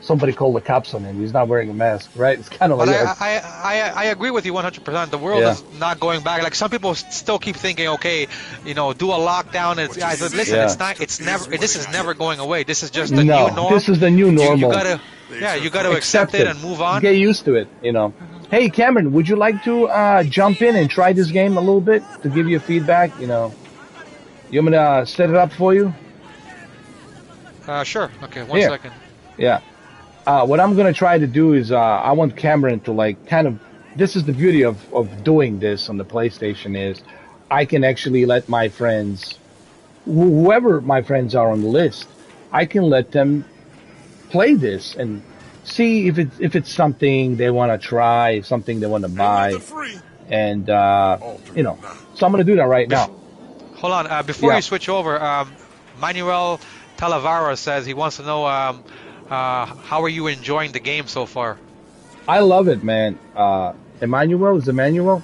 Somebody called the cops on him. He's not wearing a mask, right? It's kind of But like, I agree with you 100%. The world yeah, is not going back. Like some people still keep thinking, okay, do a lockdown. I said, listen, yeah. it's not. It's never. This is never going away. This is just the new No, norm. this is the new You normal. gotta, yeah, you gotta accept Accept it it. and move on. Get used to it. Hey, Cameron, would you like to jump in and try this game a little bit to give you feedback? You want me to set it up for you? Sure. Okay, one Here. second. Yeah. What I'm gonna try to do is I want Cameron to like kind of. This is the beauty of doing this on the PlayStation is I can actually let my friends, whoever my friends are on the list, I can let them play this and see if it's something they want to try, something they want to buy, and So I'm gonna do that right now. Hold on. Before Yeah. you switch over, Manuel Talavera says he wants to know how are you enjoying the game so far? I love it, man. Emmanuel, is Emmanuel?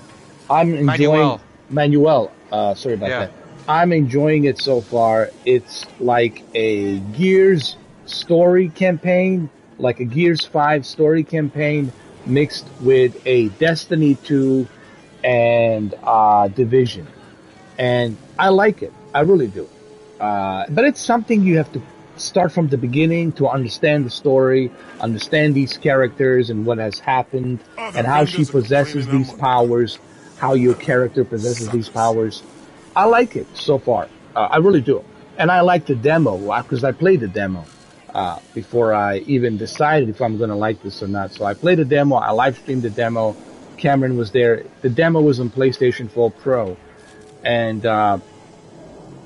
I'm enjoying Manuel. Sorry about Yeah. that. I'm enjoying it so far. It's like a Gears story campaign, like a Gears 5 story campaign mixed with a Destiny 2 and Division. And I like it. I really do. But it's something you have to start from the beginning to understand the story, understand these characters and what has happened, Other and how she vendors are possesses claiming these our money. powers, how your character possesses these powers. I like it so far. I really do. And I like the demo because I played the demo before I even decided if I'm going to like this or not. So I played the demo. I live streamed the demo. Cameron was there. The demo was on PlayStation 4 Pro, and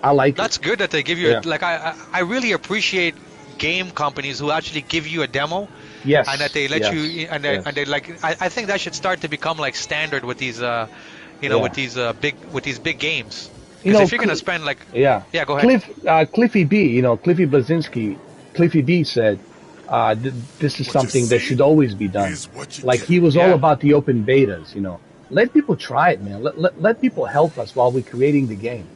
I like That's it. good that they give you Yeah. like I really appreciate game companies who actually give you a demo Yes. and that they let yes, you and yes. they like I think that should start to become like standard with these Yeah. with these big games. You Because know, if you're gonna spend like Yeah. go ahead. Cliffy B, Cliffy Blazinski, Cliffy B said, this is What you something that see should always be done. is what you Like get. he was all Yeah. about the open betas. Let people try it, man. Let people help us while we're creating the game.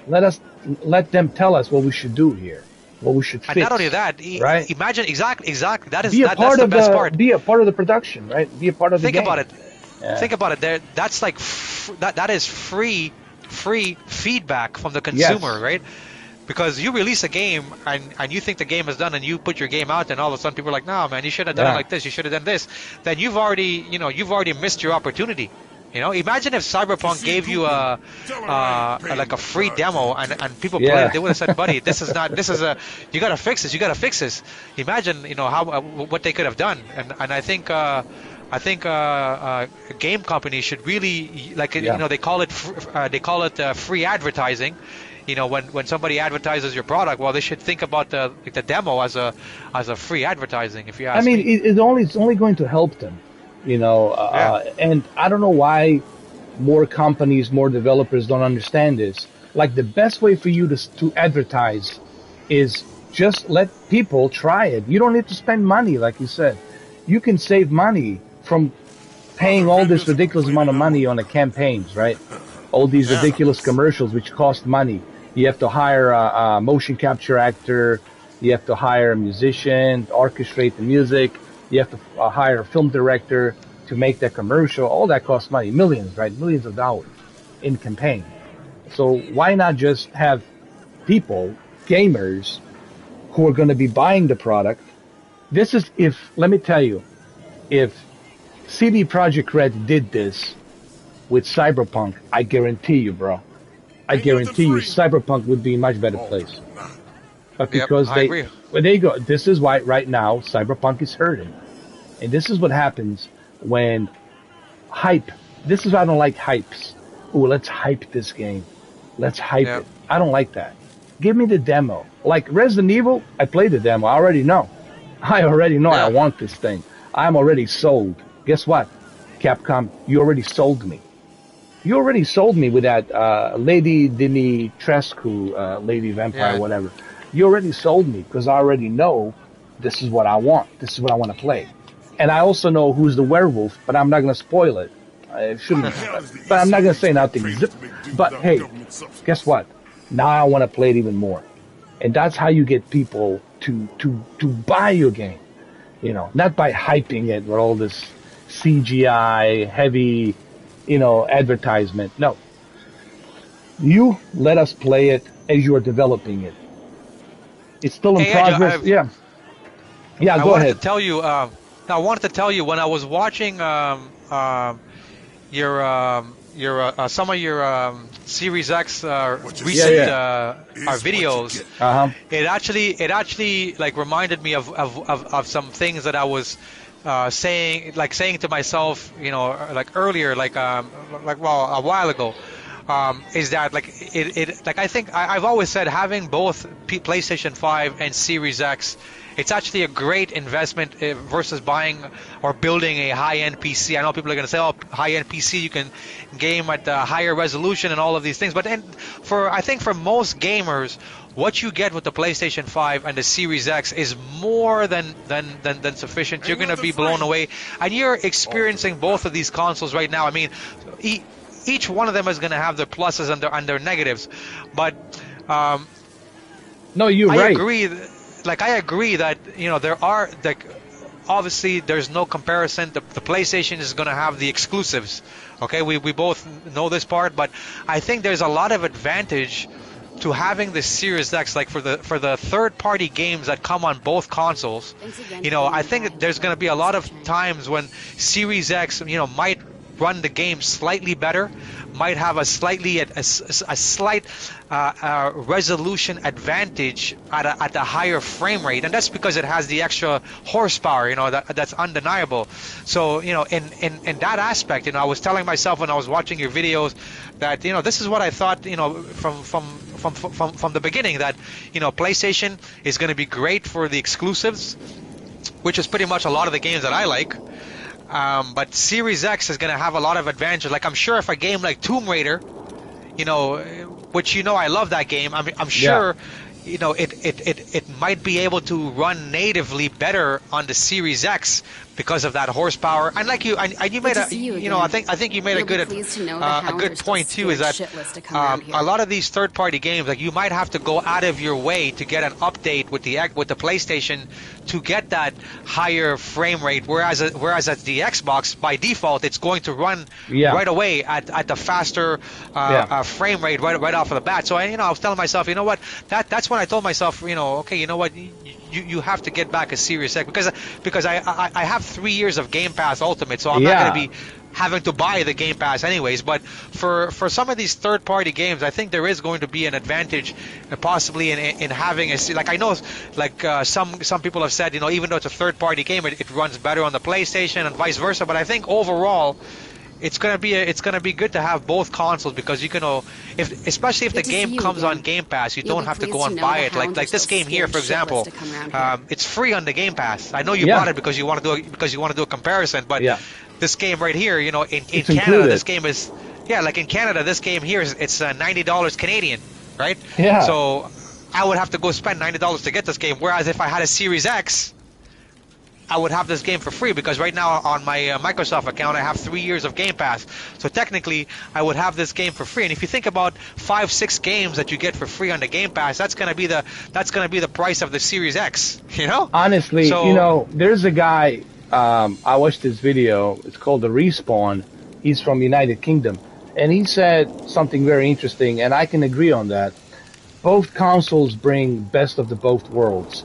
Let them tell us what we should do here, what we should fix. And not only that, right? imagine exactly that's Be a that's part the of best part. Be a part of the production, right? Be a part of the Think game. about it. Yeah. Think about it. That's like that is free feedback from the consumer, Yes. right? Because you release a game and you think the game is done and you put your game out and all of a sudden people are like, no man, you should have done it Yeah. like this, you should have done this. Then you've already missed your opportunity. Imagine if Cyberpunk gave you like a free demo and people played Yeah. it, they would have said, buddy, this is you gotta fix this. Imagine, how what they could have done. And I think game companies should really Yeah. they call it free advertising. When somebody advertises your product, well, they should think about the demo as a free advertising. If you ask I mean, me. it's only going to help them, and I don't know why more companies, more developers don't understand this. Like the best way for you to advertise is just let people try it. You don't need to spend money, like you said. You can save money from paying all this ridiculous amount of money on the campaigns, right? All these ridiculous commercials which cost money. You have to hire a motion capture actor. You have to hire a musician to orchestrate the music. You have to hire a film director to make that commercial. All that costs money. Millions, right? Millions of dollars in campaign. So why not just have people, gamers, who are going to be buying the product? Let me tell you, if CD Projekt Red did this with Cyberpunk, I guarantee you, bro. I guarantee you, Cyberpunk would be in a much better place. But because I agree. well, there you go. This is why right now Cyberpunk is hurting, and this is what happens when hype. This is why I don't like hypes. Oh, let's hype this game. Let's hype it. I don't like that. Give me the demo. Like Resident Evil, I played the demo. I already know. I want this thing. I'm already sold. Guess what? Capcom, you already sold me. You already sold me with that Lady Dimitrescu, Lady Vampire, whatever. You already sold me because I already know this is what I want. This is what I want to play. And I also know who's the werewolf, but I'm not going to spoil it. I shouldn't, but I'm not going to say nothing. But hey, guess what? Now I want to play it even more. And that's how you get people to buy your game. Not by hyping it with all this CGI, heavy, advertisement. No. You let us play it as you are developing it. It's still in progress. Yeah, go ahead. I wanted to tell you when I was watching some of your Series X recent videos. It actually like reminded me of some things that I was saying to myself, like earlier, a while ago. Is that I think I've always said having both PlayStation 5 and Series X, it's actually a great investment versus buying or building a high-end PC. I know people are going to say, high-end PC, you can game at higher resolution and all of these things. But I think for most gamers, what you get with the PlayStation 5 and the Series X is more than sufficient. You're going to be blown away. And you're experiencing both of these consoles right now. I mean, each one of them is going to have their pluses and their negatives. But no, you're right. I agree that there are obviously there's no comparison. The PlayStation is going to have the exclusives. Okay, we both know this part, but I think there's a lot of advantage to having the Series X, like for the third-party games that come on both consoles, you know, I think there's going to be a lot of times when Series X, you know, might run the game slightly better, might have a slight resolution advantage at a higher frame rate, and that's because it has the extra horsepower, you know, that's undeniable. So, you know, in that aspect, you know, I was telling myself when I was watching your videos that, you know, this is what I thought, you know, from the beginning, that, you know, PlayStation is going to be great for the exclusives, which is pretty much a lot of the games that I like. But Series X is going to have a lot of advantages. Like, I'm sure if a game like Tomb Raider, you know, which, you know, I love that game, I'm sure, you know, it might be able to run natively better on the Series X because of that horsepower. And like you, and you made a, you know, I think you made a good point too, is that a lot of these third-party games, like, you might have to go out of your way to get an update with the PlayStation to get that higher frame rate, whereas at the Xbox, by default, it's going to run right away at the faster frame rate right off of the bat. So, you know, I was telling myself, you know what, that's when I told myself, you know, okay, you know what, you have to get back a Series X, because I have 3 years of Game Pass Ultimate, so I'm not going to be having to buy the Game Pass anyways. But for some of these third-party games, I think there is going to be an advantage, possibly in having a, like, I know, like, some people have said, you know, even though it's a third-party game, it runs better on the PlayStation and vice versa. But I think overall, it's gonna be good to have both consoles, because you can, especially if the game comes on Game Pass, you don't have to go and buy it. Like this game here, for example, it's free on the Game Pass. I know you bought it because you want to do a comparison, but this game right here, you know, in Canada, included. This game is like in Canada, this game here it's $90 Canadian, right? Yeah. So I would have to go spend $90 to get this game, whereas if I had a Series X, I would have this game for free, because right now on my Microsoft account I have 3 years of Game Pass. So technically I would have this game for free. And if you think about 5-6 games that you get for free on the Game Pass, that's gonna be the price of the Series X. You know? Honestly, you know, there's a guy. I watched this video. It's called The Respawn. He's from United Kingdom, and he said something very interesting, and I can agree on that. Both consoles bring best of the both worlds.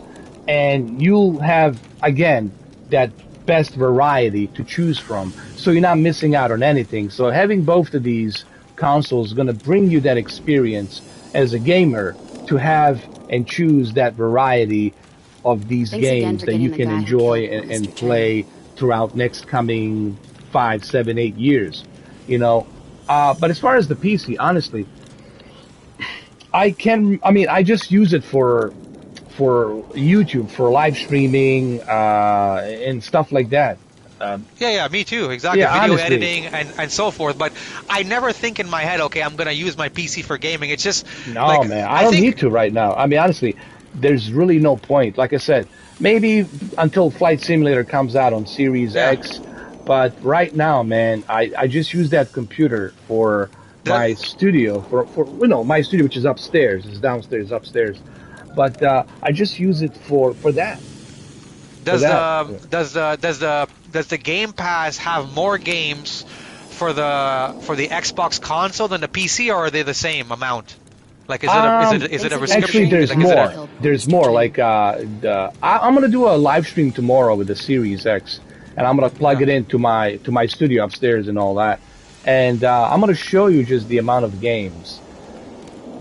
And you'll have, again, that best variety to choose from. So you're not missing out on anything. So having both of these consoles is going to bring you that experience as a gamer to have and choose that variety of these games that you can enjoy and play throughout next coming 5, 7, 8 years. You know, but as far as the PC, honestly, I just use it for YouTube, for live streaming and stuff like that. Me too, exactly. Video editing and so forth. But I never think in my head, okay, I'm going to use my PC for gaming. It's just man, I don't need to right now. I mean, honestly, there's really no point. Like I said, maybe until Flight Simulator comes out on Series X. But right now, man, I just use that computer for my studio, for my studio, which is upstairs. It's downstairs, upstairs. But I just use it for that. Does the Game Pass have more games for the Xbox console than the PC, or are they the same amount? Like, is it a prescription? Actually, there's more. There's more. Like, I'm gonna do a live stream tomorrow with the Series X, and I'm gonna plug it into my studio upstairs and all that, and I'm gonna show you just the amount of games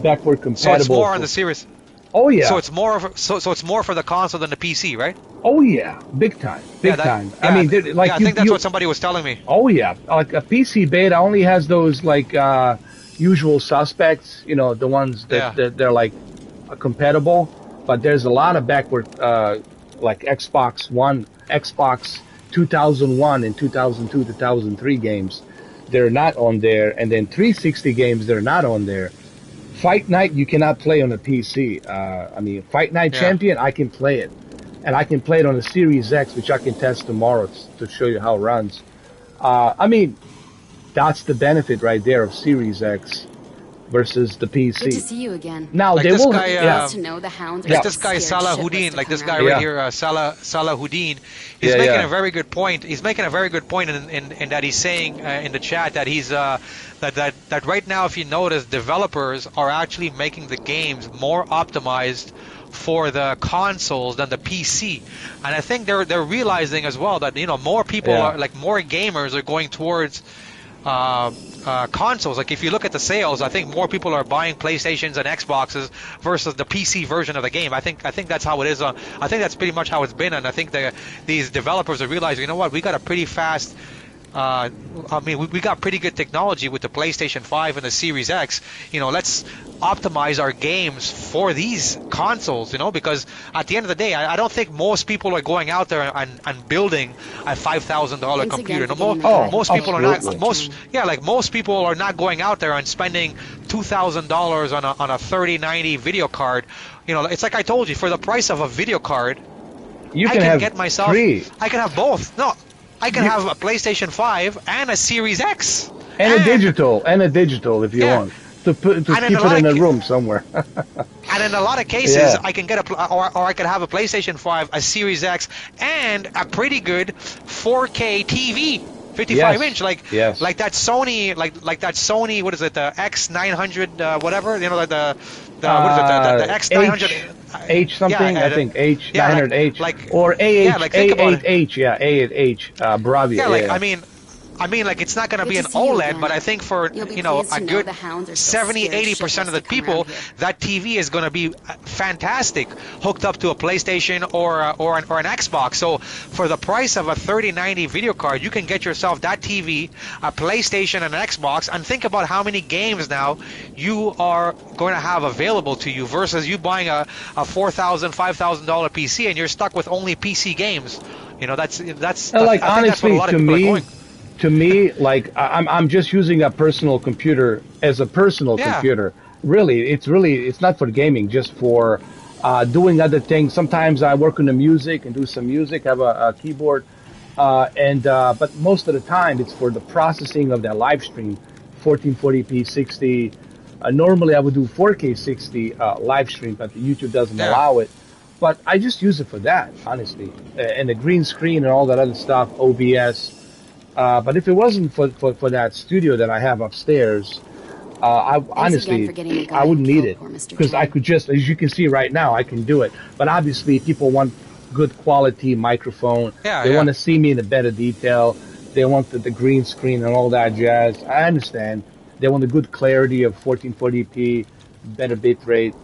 backward compatible. So it's more on the Series. Oh yeah. So it's more for the console than the PC, right? Oh yeah, big time, time. Yeah, I mean, I think that's what somebody was telling me. Oh yeah, like a PC beta only has those like usual suspects, you know, the ones that they're like compatible. But there's a lot of backward, like Xbox 2001 and 2002, 2003 games. They're not on there, and then 360 games they're not on there. Fight Night you cannot play on a PC. I mean, Fight Night Champion, I can play it. And I can play it on the Series X, which I can test tomorrow to show you how it runs. I mean, that's the benefit right there of Series X. versus the Good to PC. see you again. Now Like they this will, guy, yeah, Nice to know the hounds are like yeah, this guy scared Salah shitless Houdin, to like come this guy around. right yeah, here, Salah Houdin, he's yeah, making yeah. a very good point. He's making a very good point in that he's saying in the chat that he's that right now, if you notice, developers are actually making the games more optimized for the consoles than the PC, and I think they're realizing as well that more people Yeah. are like more gamers are going towards consoles. Like if you look at the sales, I think more people are buying PlayStations and Xboxes versus the PC version of the game. I think that's how it is. I think that's pretty much how it's been, and I think these developers are realizing, you know what, we got a pretty fast. I mean, we got pretty good technology with the PlayStation 5 and the Series X. Let's optimize our games for these consoles, because at the end of the day, I don't think most people are going out there and building a $5,000 Thanks computer. again for No, getting the Oh, guy most to people are absolutely. not. Most people are not going out there and spending $2,000 on a 3090 video card. It's like I told you, for the price of a video card, You I can can have get myself. 3 I can have both. No, I can You- have a PlayStation 5 and a Series X. and a digital if you Yeah. want to put to And in keep a lot it in a of room somewhere. And in a lot of cases, Yeah. I can get or I could have a PlayStation 5, a Series X, and a pretty good 4K TV, 55 Yes. inch, like Yes. like that Sony, like that Sony. What is it? The X900, whatever. Like the what is it? The X900. H something, yeah, I think H yeah, 900H like or AH yeah, like think about it. A8H, yeah, A8H, Bravia. Yeah, like yeah. I mean, like it's not going to Good be to an see you OLED, again. but I think for You'll be a pleased to know good the hounds are still 70, scared 80% of the shitless to come people, around here. that TV is going to be fantastic, hooked up to a PlayStation or an Xbox. So for the price of a 3090 video card, you can get yourself that TV, a PlayStation, and an Xbox, and think about how many games now you are going to have available to you versus you buying a $4,000, $5,000 PC and you're stuck with only PC games. That's And I think that's what a honestly, lot of to people are me, going. like I'm just using a personal computer as a personal Yeah. computer. It's not for gaming, just for doing other things. Sometimes I work on the music and do some music, have a keyboard, but most of the time it's for the processing of that live stream, 1440p 60. Normally I would do 4K 60 live stream, but YouTube doesn't Yeah. allow it. But I just use it for that, honestly, and the green screen and all that other stuff, OBS. But if it wasn't for that studio that I have upstairs, I again honestly for getting the guy I wouldn't who need killed it poor Mr. because I Chen. could just, as you can see right now, I can do it. But obviously, people want good quality microphone. Yeah, They yeah. want to see me in a better detail. They want the green screen and all that jazz. I understand. They want the good clarity of 1440p, better bit rate.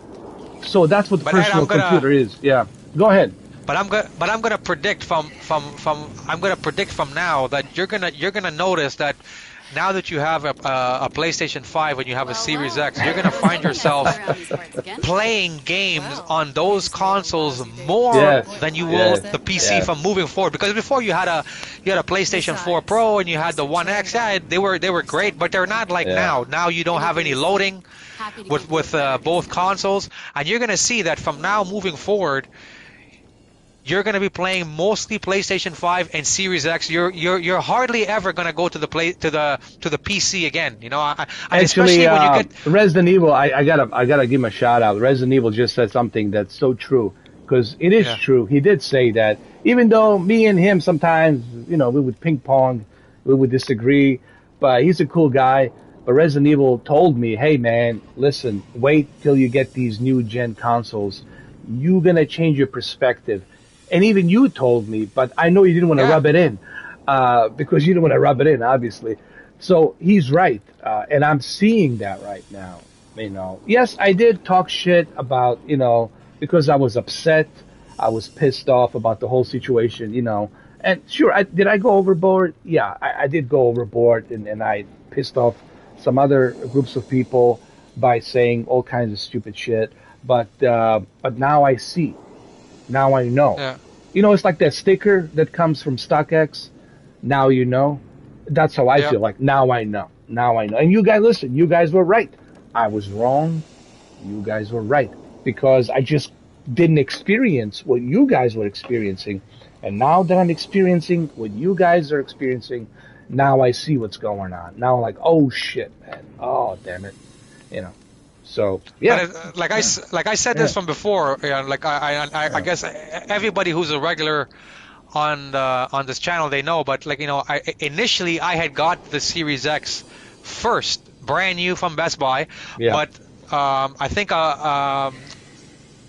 So that's what the But Ed, personal I'm gonna- computer is. Yeah. Go ahead. But I'm gonna predict from now that you're gonna notice that now that you have a PlayStation 5 and you have a Series X, you're gonna find yourself playing games on those consoles more Yes, than you will yes, the PC yes. from moving forward. Because before you had a PlayStation 4 Pro and you had the One X, yeah, they were great, but they're not like Yeah. now. Now you don't have any loading with both consoles, and you're gonna see that from now moving forward, you're going to be playing mostly PlayStation 5 and Series X. You're hardly ever going to go to the PC again. And Actually, especially when you get Resident Evil, I gotta give him a shout out. Resident Evil just said something that's so true, because it is Yeah. true. He did say that, even though me and him sometimes, we would ping pong, we would disagree, but he's a cool guy. But Resident Evil told me, hey man, listen, wait till you get these new gen consoles. You're gonna change your perspective. And even you told me, but I know you didn't want to Yeah. rub it in, because you didn't want to rub it in, obviously. So he's right, and I'm seeing that right now. Yes, I did talk shit about, because I was upset, I was pissed off about the whole situation, And sure, did I go overboard? Yeah, I did go overboard, and I pissed off some other groups of people by saying all kinds of stupid shit. But now I see. Now I know. Yeah. It's like that sticker that comes from StockX. Now you know. That's how I Yeah. feel. Like, now I know. Now I know. And you guys, listen, you guys were right. I was wrong. You guys were right. Because I just didn't experience what you guys were experiencing. And now that I'm experiencing what you guys are experiencing, now I see what's going on. Now I'm like, oh shit, man. Oh, damn it. you know. So yeah, But like I said this from before. Like I guess everybody who's a regular on this channel, they know. But like initially I had got the Series X first, brand new from Best Buy. yeah, But I think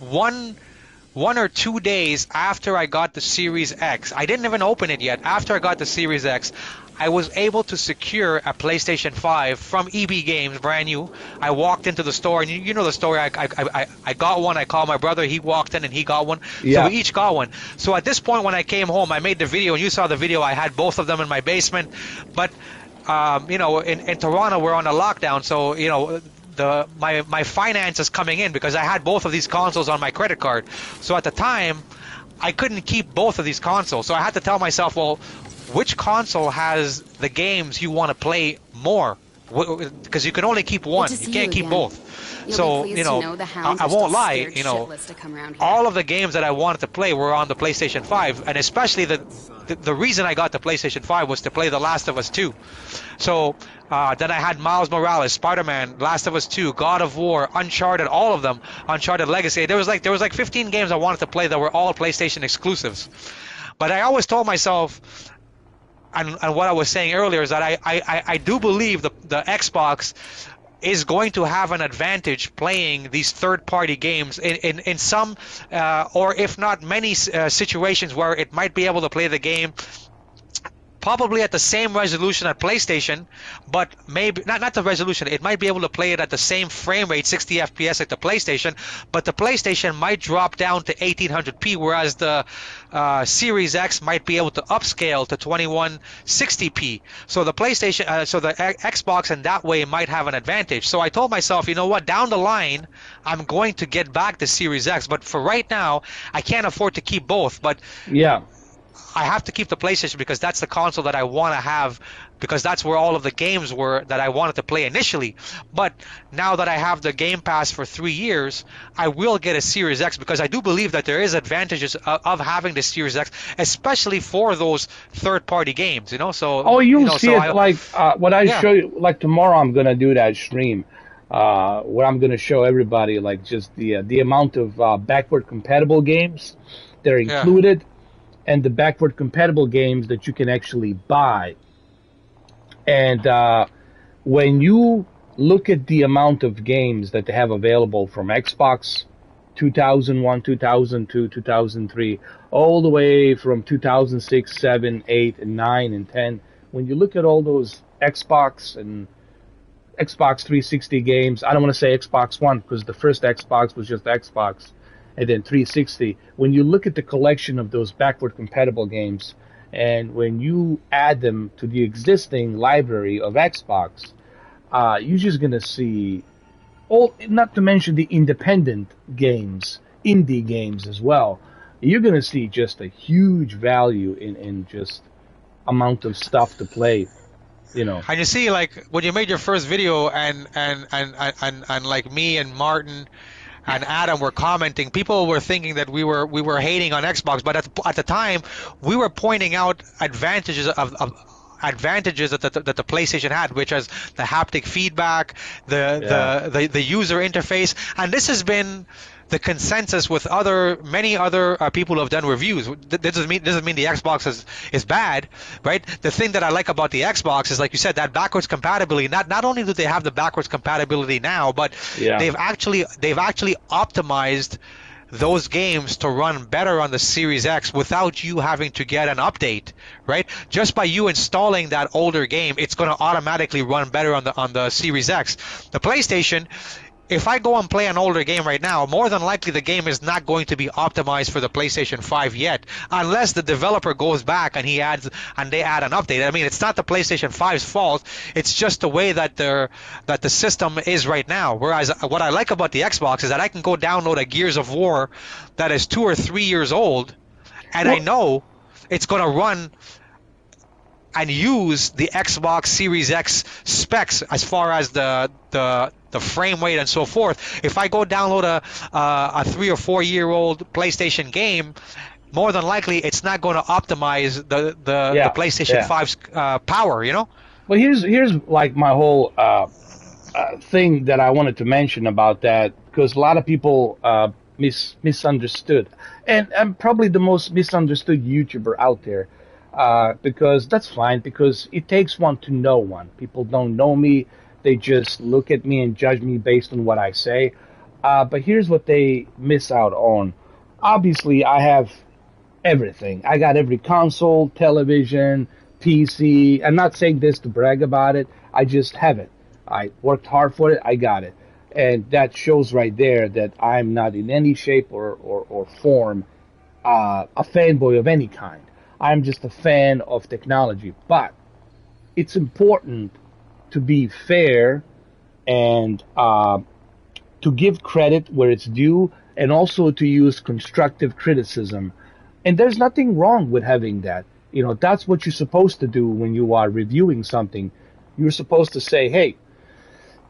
one or 2 days after I got the Series X, I didn't even open it yet. After I got the Series X, I was able to secure a PlayStation 5 from EB Games, brand new. I walked into the store, and you know the story. I got one. I called my brother. He walked in, and he got one. Yeah. So we each got one. So at this point, when I came home, I made the video, and you saw the video. I had both of them in my basement. But in Toronto, we're on a lockdown, so my finances coming in because I had both of these consoles on my credit card. So at the time, I couldn't keep both of these consoles. So I had to tell myself, well, which console has the games you want to play more? Because you can only keep one. You can't keep both. So, I won't lie, all of the games that I wanted to play were on the PlayStation 5, and especially the reason I got the PlayStation 5 was to play The Last of Us 2. So then I had Miles Morales, Spider-Man, Last of Us 2, God of War, Uncharted, all of them, Uncharted Legacy. There was like 15 games I wanted to play that were all PlayStation exclusives. But I always told myself, and what I was saying earlier is that I do believe the Xbox is going to have an advantage playing these third-party games in some, or if not many situations where it might be able to play the game probably at the same resolution at PlayStation, but maybe not the resolution. It might be able to play it at the same frame rate, 60 FPS like the PlayStation, but the PlayStation might drop down to 1800p, whereas the Series X might be able to upscale to 2160p. So the PlayStation, so the Xbox in that way might have an advantage. So I told myself, you know what, down the line, I'm going to get back the Series X, but for right now, I can't afford to keep both. But yeah. I have to keep the PlayStation because that's the console that I want to have, because that's where all of the games were that I wanted to play initially. But now that I have the Game Pass for 3 years, I will get a Series X because I do believe that there is advantages of having the Series X, especially for those third-party games. So you'll see it what I show you. Like tomorrow, I'm gonna do that stream where I'm gonna show everybody like just the amount of backward compatible games that are included. And the backward compatible games that you can actually buy. And when you look at the amount of games that they have available from Xbox 2001, 2002, 2003, all the way from 2006, 7, 8, and 9, and 10, when you look at all those Xbox and Xbox 360 games, I don't want to say Xbox One because the first Xbox was just Xbox, and then 360. When you look at the collection of those backward compatible games, and when you add them to the existing library of Xbox, you're just gonna see not to mention the independent games, indie games as well. You're gonna see just a huge value in just amount of stuff to play. And you see, like when you made your first video, and like me and Martin and Adam were commenting, people were thinking that we were hating on Xbox, but at the time we were pointing out advantages that the PlayStation had, which is the haptic feedback, the user interface, and this has been the consensus with many other people who have done reviews. This doesn't mean the Xbox is bad, right? The thing that I like about the Xbox is, like you said, that backwards compatibility. Not only do they have the backwards compatibility now, but they've actually optimized those games to run better on the Series X without you having to get an update, right? Just by you installing that older game, it's going to automatically run better on the Series X. The PlayStation, if I go and play an older game right now, more than likely the game is not going to be optimized for the PlayStation 5 yet, unless the developer goes back and they add an update. I mean, it's not the PlayStation 5's fault. It's just the way that the system is right now. Whereas what I like about the Xbox is that I can go download a Gears of War that is 2 or 3 years old, and I know it's going to run and use the Xbox Series X specs as far as the frame rate and so forth. If I go download a 3 or 4 year old PlayStation game, more than likely it's not going to optimize the PlayStation 5's power. Well, here's like my whole thing that I wanted to mention about that, because a lot of people misunderstood, and I'm probably the most misunderstood YouTuber out there, because that's fine, because it takes one to know one. People don't know me; they just look at me and judge me based on what I say. But here's what they miss out on. Obviously, I have everything. I got every console, television, PC. I'm not saying this to brag about it. I just have it. I worked hard for it. I got it. And that shows right there that I'm not in any shape or form a fanboy of any kind. I'm just a fan of technology. But it's important to be fair and to give credit where it's due, and also to use constructive criticism. And there's nothing wrong with having that. You know, that's what you're supposed to do when you are reviewing something. You're supposed to say, hey,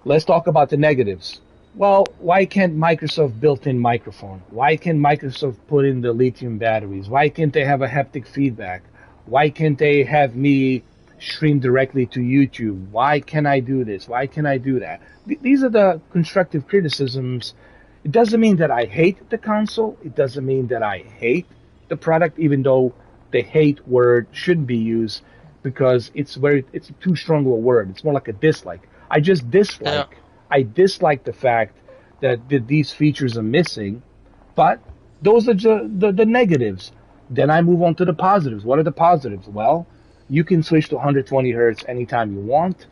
let's talk about the negatives. Well, why can't Microsoft built-in microphone? Why can't Microsoft put in the lithium batteries? Why can't they have a haptic feedback? Why can't they have me stream directly to YouTube? Why can I do this? Why can I do that? These are the constructive criticisms. It doesn't mean that I hate the console. It doesn't mean that I hate the product, even though the hate word shouldn't be used, because it's too strong of a word. It's more like a dislike. I just dislike. Yeah. I dislike the fact that these features are missing, but those are the negatives. Then I move on to the positives. What are the positives? Well, you can switch to 120 hertz anytime you want,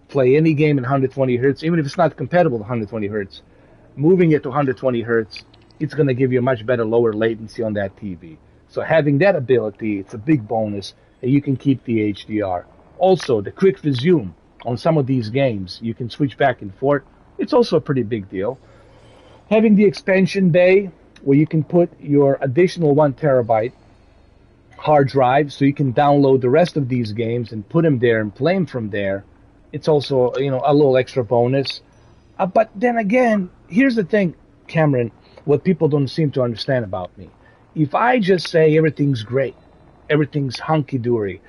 play any game in 120 hertz, even if it's not compatible to 120 hertz. Moving it to 120 hertz, it's going to give you a much better lower latency on that TV. So having that ability, it's a big bonus, and you can keep the HDR. Also, the quick resume on some of these games, you can switch back and forth. It's also a pretty big deal. Having the expansion bay, where you can put your additional 1 terabyte hard drive, so you can download the rest of these games and put them there and play them from there. It's also, you know, a little extra bonus. But then again, here's the thing, Cameron, what people don't seem to understand about me. If I just say everything's great, everything's hunky-dory,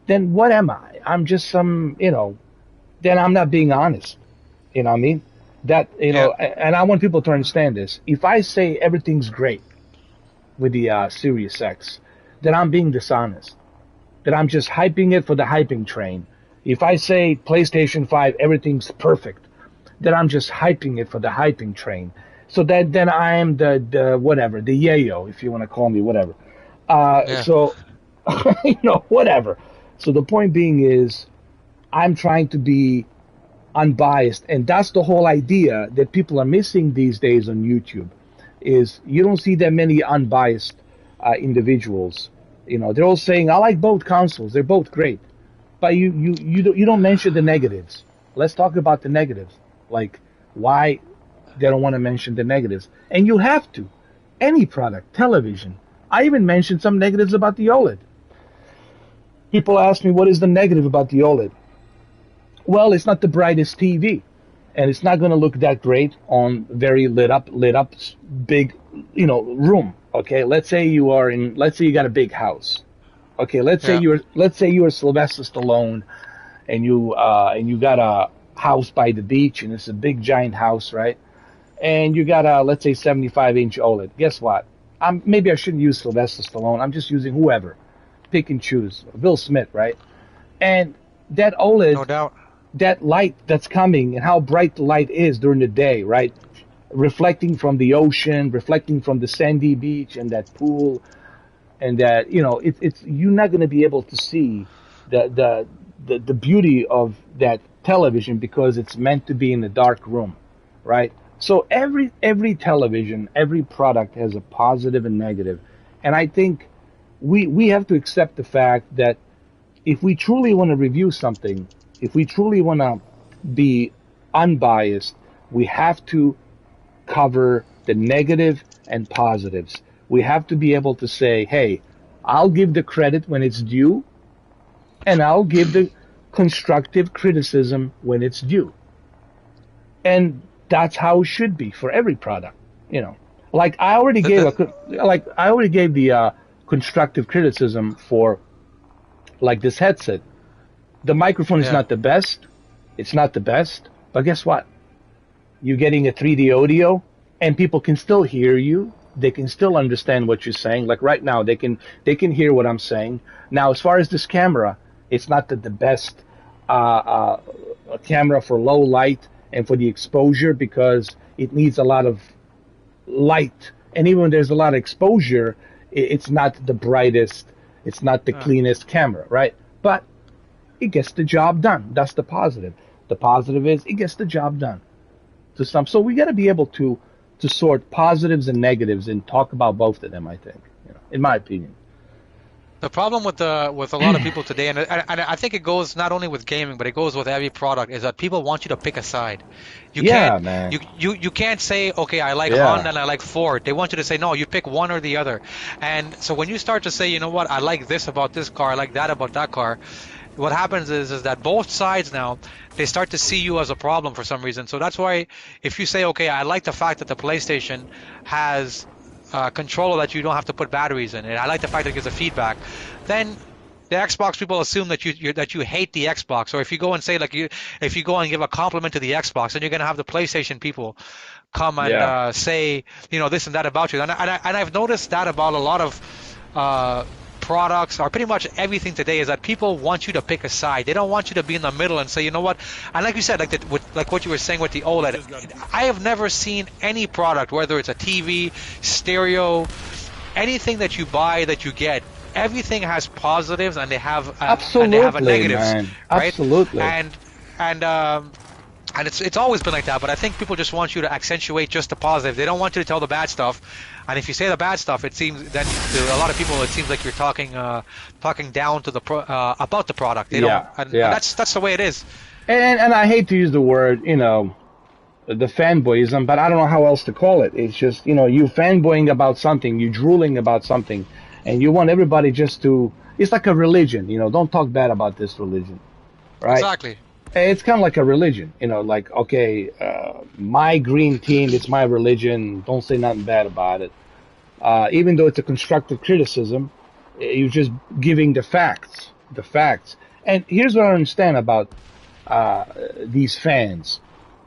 then what am I? I'm just some, you know, then I'm not being honest. You know what I mean? That, you know, and I want people to understand this. If I say everything's great with the Series X, then I'm being dishonest. That I'm just hyping it for the hyping train. If I say PlayStation 5, everything's perfect, then I'm just hyping it for the hyping train. So that then I'm the whatever, the yayo, if you want to call me whatever. So, you know, whatever. So the point being is, I'm trying to be unbiased, and that's the whole idea that people are missing these days on YouTube. Is you don't see that many unbiased individuals. You know, they're all saying, I like both consoles, they're both great, but you don't mention the negatives. Let's talk about the negatives, like why they don't want to mention the negatives. And you have to. Any product, television. I even mentioned some negatives about the OLED. People ask me, what is the negative about the OLED? Well, it's not the brightest TV, and it's not going to look that great on very lit up big, you know, room. Okay, let's say you got a big house. Okay, let's say you're Sylvester Stallone, and you got a house by the beach, and it's a big giant house, right? And you got a, let's say, 75-inch OLED. Guess what? Maybe I shouldn't use Sylvester Stallone. I'm just using whoever. Pick and choose. Will Smith, right? And that OLED, No doubt. that light that's coming, and how bright the light is during the day, right? Reflecting from the ocean, reflecting from the sandy beach and that pool, and that, you know, it's you're not going to be able to see the beauty of that television, because it's meant to be in a dark room, right? So every television, every product has a positive and negative, and I think we have to accept the fact that if we truly want to review something, if we truly want to be unbiased, we have to cover the negative and positives. We have to be able to say, hey, I'll give the credit when it's due, and I'll give the constructive criticism when it's due. And that's how it should be for every product, you know. Like I already gave the constructive criticism for like this headset. The microphone is not the best. It's not the best. But guess what? You're getting a 3D audio, and people can still hear you. They can still understand what you're saying. Like right now, they can hear what I'm saying. Now, as far as this camera, it's not the best camera for low light and for the exposure, because it needs a lot of light. And even when there's a lot of exposure, it's not the brightest, it's not the cleanest camera, right? But it gets the job done. That's the positive. The positive is it gets the job done. So we got to be able to sort positives and negatives and talk about both of them, I think, in my opinion. The problem with a lot of people today, and I think it goes not only with gaming, but it goes with every product, is that people want you to pick a side. You can't say, okay, I like Honda and I like Ford. They want you to say, no, you pick one or the other. And so when you start to say, you know what, I like this about this car, I like that about that car, what happens is that both sides now, they start to see you as a problem for some reason. So that's why if you say, okay, I like the fact that the PlayStation has controller that you don't have to put batteries in it, I like the fact that it gives a feedback, then the Xbox people assume that you hate the Xbox. Or if you go and say, like, if you go and give a compliment to the Xbox, then you're going to have the PlayStation people come and say, this and that about you. And I've noticed that about a lot of products, or pretty much everything today, is that people want you to pick a side. They don't want you to be in the middle and say, you know what, and like you said, like what you were saying with the OLED, I have never seen any product, whether it's a TV, stereo, anything that you buy, that you get, everything has positives and they have a negatives, man. Right? Absolutely. And it's always been like that, but I think people just want you to accentuate just the positive. They don't want you to tell the bad stuff. And if you say the bad stuff, it seems that to a lot of people, it seems like you're talking down to about the product. They don't, and that's the way it is. And I hate to use the word, the fanboyism, but I don't know how else to call it. It's just, you fanboying about something, you drooling about something, and you want everybody just to. It's like a religion, Don't talk bad about this religion, right? Exactly. It's kind of like a religion, like, okay, my green team, it's my religion, don't say nothing bad about it. Even though it's a constructive criticism, you're just giving the facts. And here's what I understand about these fans.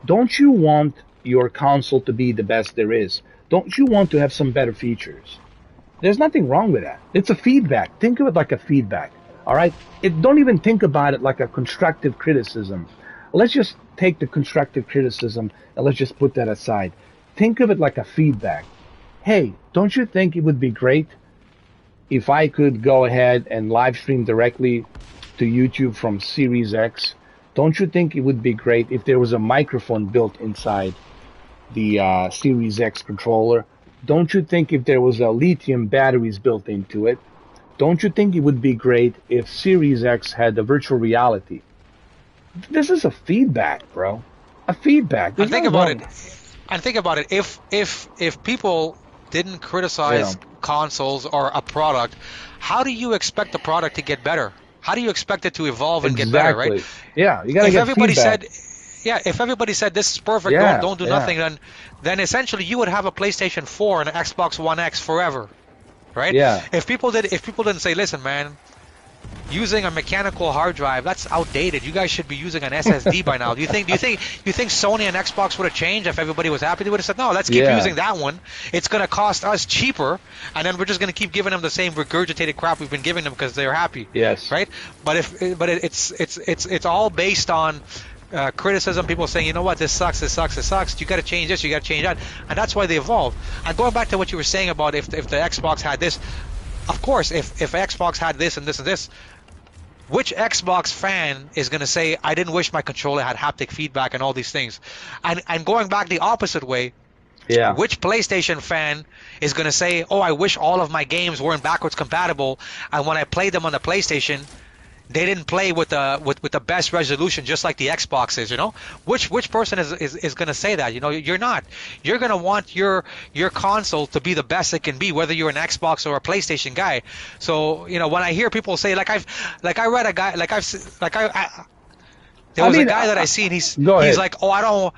Don't you want your console to be the best there is? Don't you want to have some better features? There's nothing wrong with that. It's a feedback. Think of it like a feedback. All right? Don't even think about it like a constructive criticism. Let's just take the constructive criticism and let's just put that aside. Think of it like a feedback. Hey, don't you think it would be great if I could go ahead and live stream directly to YouTube from Series X? Don't you think it would be great if there was a microphone built inside the Series X controller? Don't you think if there was a lithium batteries built into it? Don't you think it would be great if Series X had the virtual reality? This is a feedback, bro. A feedback. And think about it. If people didn't criticize consoles or a product, how do you expect the product to get better? How do you expect it to evolve and get better, right? Yeah, you gotta get feedback. If everybody said this is perfect, don't do nothing, then essentially you would have a PlayStation 4 and an Xbox One X forever. Right? Yeah. If people didn't say, listen, man, using a mechanical hard drive, that's outdated. You guys should be using an SSD by now. Do you think Sony and Xbox would have changed if everybody was happy? They would have said, no, let's keep using that one. It's going to cost us cheaper, and then we're just going to keep giving them the same regurgitated crap we've been giving them because they're happy. Yes. Right? But it's all based on criticism, people saying, you know what, this sucks, you got to change this, you got to change that, and that's why they evolve. And going back to what you were saying about if the Xbox had this, of course, if Xbox had this and this and this, which Xbox fan is going to say, I didn't wish my controller had haptic feedback and all these things? And going back the opposite way, which PlayStation fan is going to say, oh, I wish all of my games weren't backwards compatible, and when I played them on the PlayStation, they didn't play with the best resolution, just like the Xbox is, Which person is going to say that? You're not. You're going to want your console to be the best it can be, whether you're an Xbox or a PlayStation guy. So, when I hear people say, there was a guy that I seen. He's like, oh, I don't.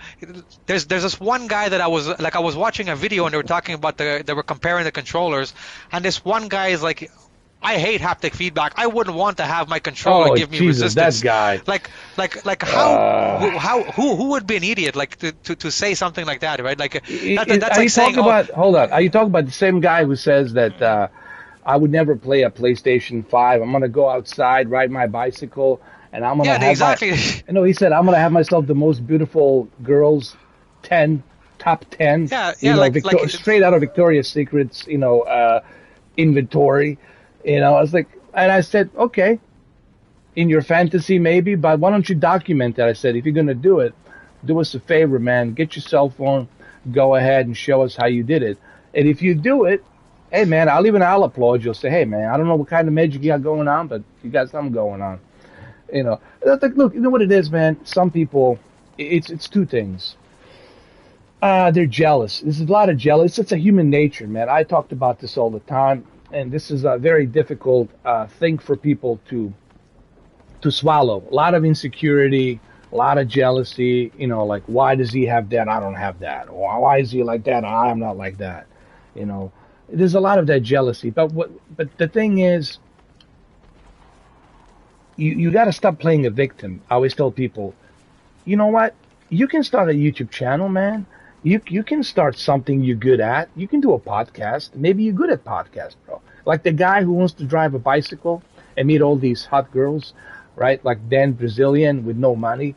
There's this one guy that I was watching a video and they were talking about they were comparing the controllers, and this one guy is like, I hate haptic feedback. I wouldn't want to have my controller Oh, give me Jesus, resistance. that guy. Like who would be an idiot like to say something like that, right? Like that's Are like you saying, talking about? Hold on. Are you talking about the same guy who says that I would never play a PlayStation 5? I'm gonna go outside, ride my bicycle, and I'm gonna yeah, have exactly. my. No, he said I'm gonna have myself the most beautiful girls, top 10. Yeah, Straight out of Victoria's Secret's, inventory. I was like, and I said, okay, in your fantasy maybe, but why don't you document that? I said, if you're gonna do it, do us a favor, man. Get your cell phone, go ahead and show us how you did it. And if you do it, hey man, I'll applaud you. I'll say, hey man, I don't know what kind of magic you got going on, but you got something going on. Like, look, you know what it is, man. Some people, it's two things. They're jealous. There's a lot of jealous. It's a human nature, man. I talked about this all the time, and this is a very difficult thing for people to swallow. A lot of insecurity, a lot of jealousy. Like, why does he have that? I don't have that. Or why is he like that? I'm not like that. There's a lot of that jealousy. But the thing is, you got to stop playing a victim. I always tell people, you know what? You can start a YouTube channel, man. You can start something you're good at. You can do a podcast. Maybe you're good at podcasts, bro. Like the guy who wants to drive a bicycle and meet all these hot girls, right? Like Dan Brazilian with no money.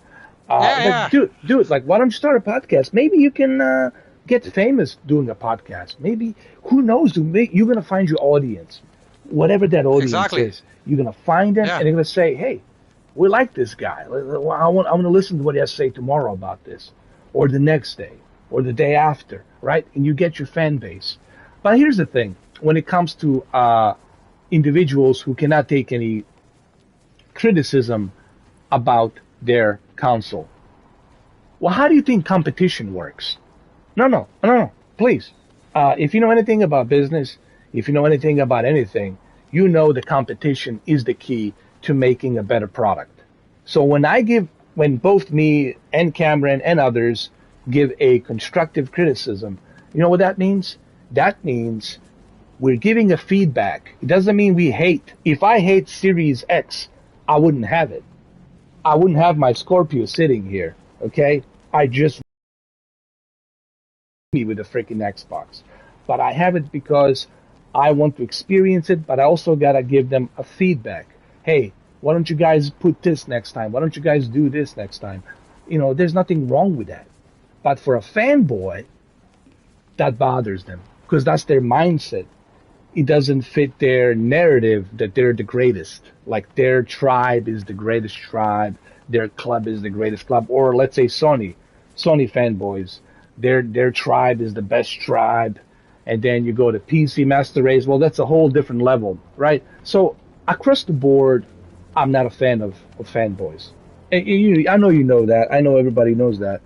Yeah. Dude, like, why don't you start a podcast? Maybe you can get famous doing a podcast. Maybe, who knows? You're going to find your audience. Whatever that audience is, you're going to find them, and they're going to say, hey, we like this guy. I want to listen to what he has to say tomorrow about this, or the next day, or the day after, right? And you get your fan base. But here's the thing. When it comes to individuals who cannot take any criticism about their counsel, well, how do you think competition works? No, please. If you know anything about business, if you know anything about anything, you know the competition is the key to making a better product. So when both me and Cameron and others give a constructive criticism, you know what that means? That means we're giving a feedback. It doesn't mean we hate. If I hate Series X, I wouldn't have it. I wouldn't have my Scorpio sitting here, okay? I just me with a freaking Xbox. But I have it because I want to experience it, but I also gotta give them a feedback. Hey, why don't you guys put this next time? Why don't you guys do this next time? There's nothing wrong with that. But for a fanboy, that bothers them because that's their mindset. It doesn't fit their narrative that they're the greatest. Like their tribe is the greatest tribe, their club is the greatest club, or let's say Sony fanboys, their tribe is the best tribe. And then you go to PC Master Race. Well, that's a whole different level, right? So across the board, I'm not a fan of fanboys. And I know you know that. I know everybody knows that.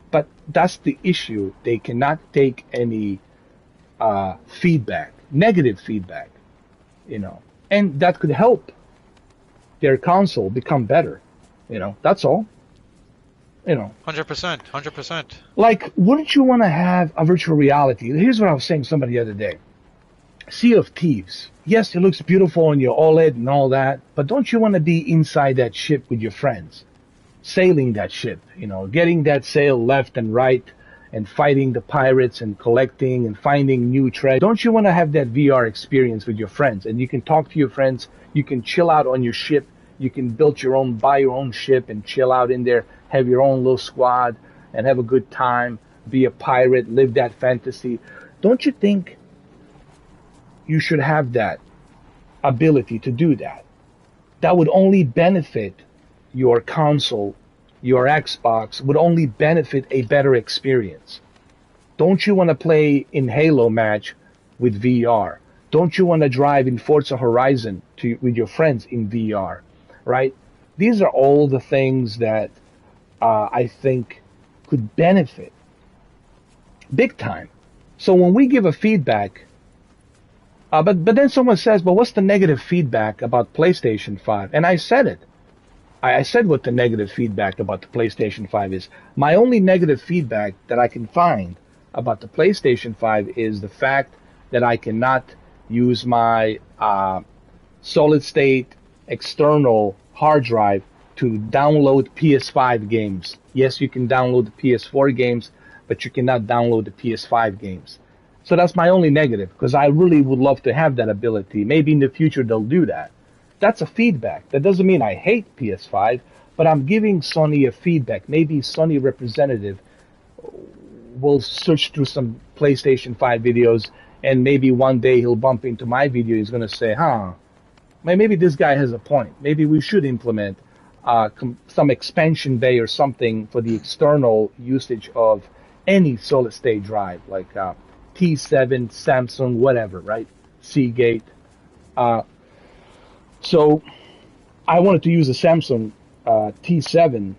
But that's the issue. They cannot take any feedback, negative feedback, and that could help their console become better. That's all. 100%. Like, wouldn't you want to have a virtual reality? Here's what I was saying to somebody the other day. Sea of Thieves. Yes, it looks beautiful on your OLED and all that, but don't you want to be inside that ship with your friends? Sailing that ship, getting that sail left and right and fighting the pirates and collecting and finding new treasure. Don't you want to have that VR experience with your friends? And you can talk to your friends. You can chill out on your ship. You can buy your own ship and chill out in there, have your own little squad and have a good time, be a pirate, live that fantasy. Don't you think you should have that ability to do that? That would only benefit your console, your Xbox, would only benefit a better experience. Don't you want to play in Halo match with VR? Don't you want to drive in Forza Horizon with your friends in VR, right? These are all the things that I think could benefit big time. So when we give a feedback, but then someone says, but what's the negative feedback about PlayStation 5? And I said it. I said what the negative feedback about the PlayStation 5 is. My only negative feedback that I can find about the PlayStation 5 is the fact that I cannot use my solid state external hard drive to download PS5 games. Yes, you can download the PS4 games, but you cannot download the PS5 games. So that's my only negative, because I really would love to have that ability. Maybe in the future they'll do that. That's a feedback. That doesn't mean I hate PS5, but I'm giving Sony a feedback. Maybe Sony representative will search through some PlayStation 5 videos, and maybe one day he'll bump into my video. He's going to say, maybe this guy has a point. Maybe we should implement some expansion bay or something for the external usage of any solid state drive, like T7, Samsung, whatever, right? Seagate. So I wanted to use a Samsung T7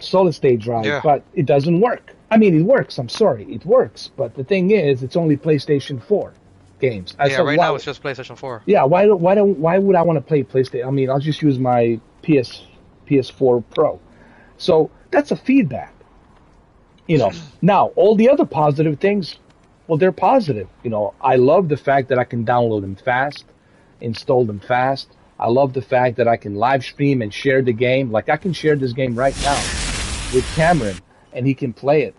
solid state drive, but it doesn't work. I mean, it works. I'm sorry, it works. But the thing is, it's only PlayStation 4 games. Right now it's just PlayStation 4. Yeah, why would I want to play PlayStation? I mean, I'll just use my PS4 Pro. So that's a feedback. Now all the other positive things, well, they're positive. I love the fact that I can download them fast, install them fast. I love the fact that I can live stream and share the game. Like, I can share this game right now with Cameron, and he can play it.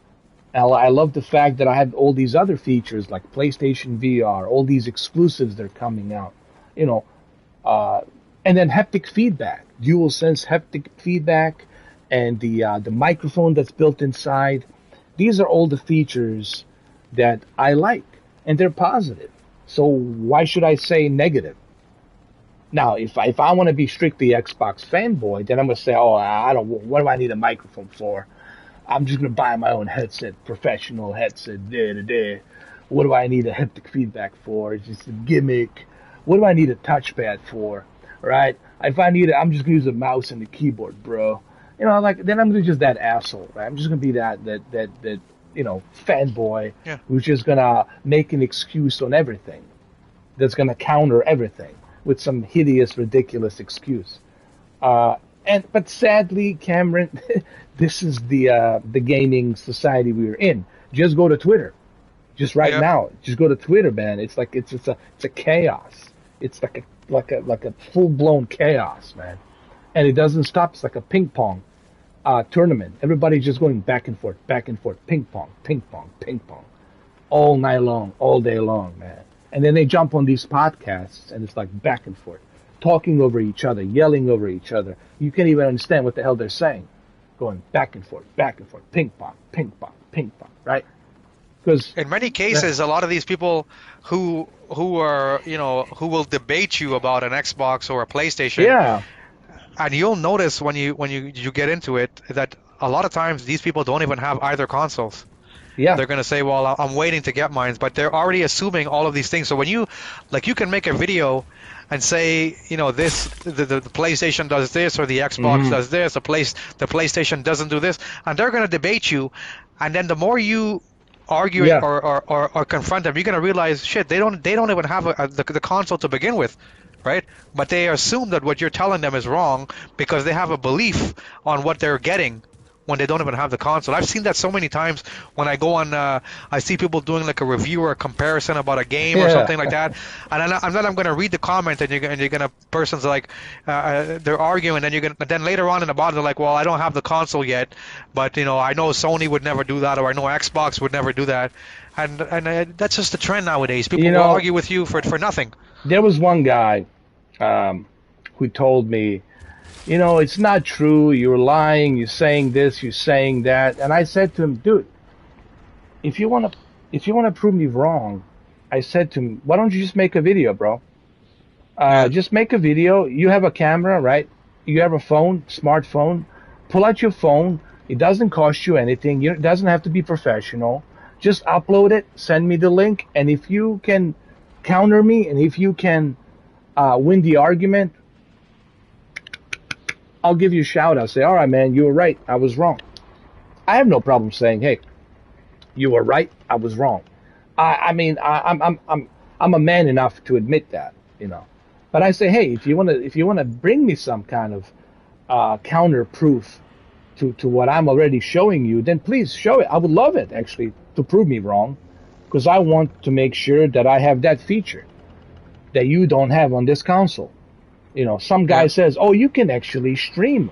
I love the fact that I have all these other features like PlayStation VR, all these exclusives that are coming out, and then haptic feedback, DualSense haptic feedback, and the microphone that's built inside. These are all the features that I like, and they're positive. So why should I say negative? Now, if I want to be strictly Xbox fanboy, then I'm going to say, what do I need a microphone for? I'm just going to buy my own headset, professional headset, What do I need a haptic feedback for? It's just a gimmick. What do I need a touchpad for? Right? If I need it, I'm just going to use a mouse and a keyboard, bro. Then I'm going to just that asshole, right? I'm just going to be that fanboy who's just going to make an excuse on everything. That's going to counter everything with some hideous, ridiculous excuse. But sadly, Cameron, this is the gaming society we're in. Just go to Twitter. Just now. Just go to Twitter, man. It's like it's a chaos. It's like a full-blown chaos, man. And it doesn't stop. It's like a ping pong tournament. Everybody's just going back and forth, ping pong, all night long, all day long, man. And then they jump on these podcasts, and it's like back and forth, talking over each other, yelling over each other. You can't even understand what the hell they're saying. Going back and forth, ping pong, right? Because in many cases, a lot of these people who are, who will debate you about an Xbox or a PlayStation, and you'll notice when you get into it that a lot of times these people don't even have either consoles. Yeah. They're going to say, well, I'm waiting to get mine, but they're already assuming all of these things. So when you can make a video and say, the PlayStation does this, or the Xbox does this, the PlayStation doesn't do this, and they're going to debate you, and then the more you argue or confront them, you're going to realize, shit, they don't even have the console to begin with, right? But they assume that what you're telling them is wrong because they have a belief on what they're getting when they don't even have the console. I've seen that so many times when I go on, I see people doing like a review or a comparison about a game or something like that, and then I'm going to read the comment, and you're going to person's like, they're arguing, and then later on in the bottom they're like, well, I don't have the console yet, but I know Sony would never do that, or I know Xbox would never do that, and that's just the trend nowadays. People will argue with you for nothing. There was one guy who told me, it's not true, you're lying, you're saying this, you're saying that. And I said to him, dude, if you want to prove me wrong, I said to him, why don't you just make a video, bro? Just make a video. You have a camera, right? You have a phone, smartphone. Pull out your phone. It doesn't cost you anything. It doesn't have to be professional. Just upload it, send me the link, and if you can counter me, and if you can win the argument, I'll give you a shout out. Say, all right, man, you were right. I was wrong. I have no problem saying, hey, you were right. I was wrong. I'm a man enough to admit that, But I say, hey, if you want to bring me some kind of counter proof to what I'm already showing you, then please show it. I would love it, actually, to prove me wrong, because I want to make sure that I have that feature that you don't have on this console. You know, some guy says, "Oh, you can actually stream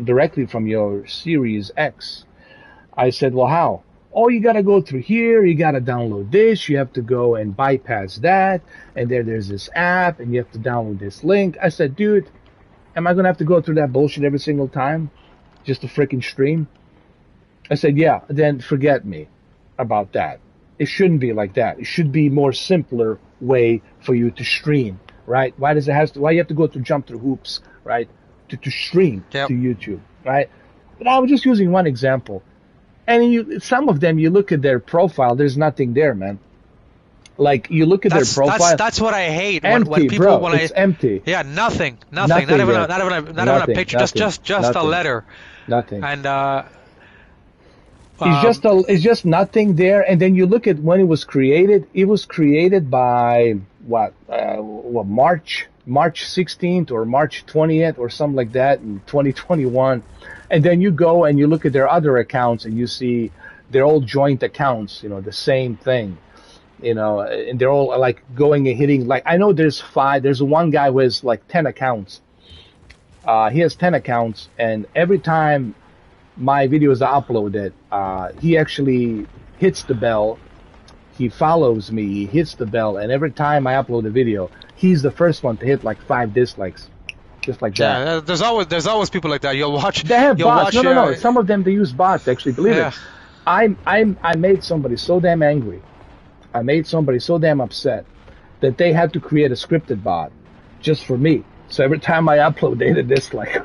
directly from your Series X." I said, "Well, how?" "Oh, you gotta go through here. You gotta download this. You have to go and bypass that, and there's this app, and you have to download this link." I said, "Dude, am I gonna have to go through that bullshit every single time just to freaking stream?" I said, "Yeah." Then forget me about that. It shouldn't be like that. It should be more simpler way for you to stream. Right? Why does it have to? Why you have to go to jump through hoops, right? To stream to YouTube, right? But I was just using one example, and some of them, you look at their profile, there's nothing there, man. Like you look at their profile. That's what I hate. Empty, when people, bro. When it's empty. Yeah, nothing. Nothing Not even there. a picture. Nothing, Just nothing, a letter. Nothing. And it's just nothing there. And then you look at when it was created. It was created by what March 16th or March 20th or something like that in 2021. And then you go and you look at their other accounts and you see they're all joint accounts, you know, the same thing, you know, and they're all like going and hitting, like, I know there's one guy who has like 10 accounts. He has 10 accounts, and every time my videos are uploaded, he actually hits the bell. He follows me, he hits the bell, and every time I upload a video, he's the first one to hit like 5 dislikes, just like that. Yeah, there's always people like that. You'll watch. They have bots. Watch, No. Some of them they use bots. Actually, believe it. I made somebody so damn angry. I made somebody so damn upset that they had to create a scripted bot just for me. So every time I upload, they hit a dislike.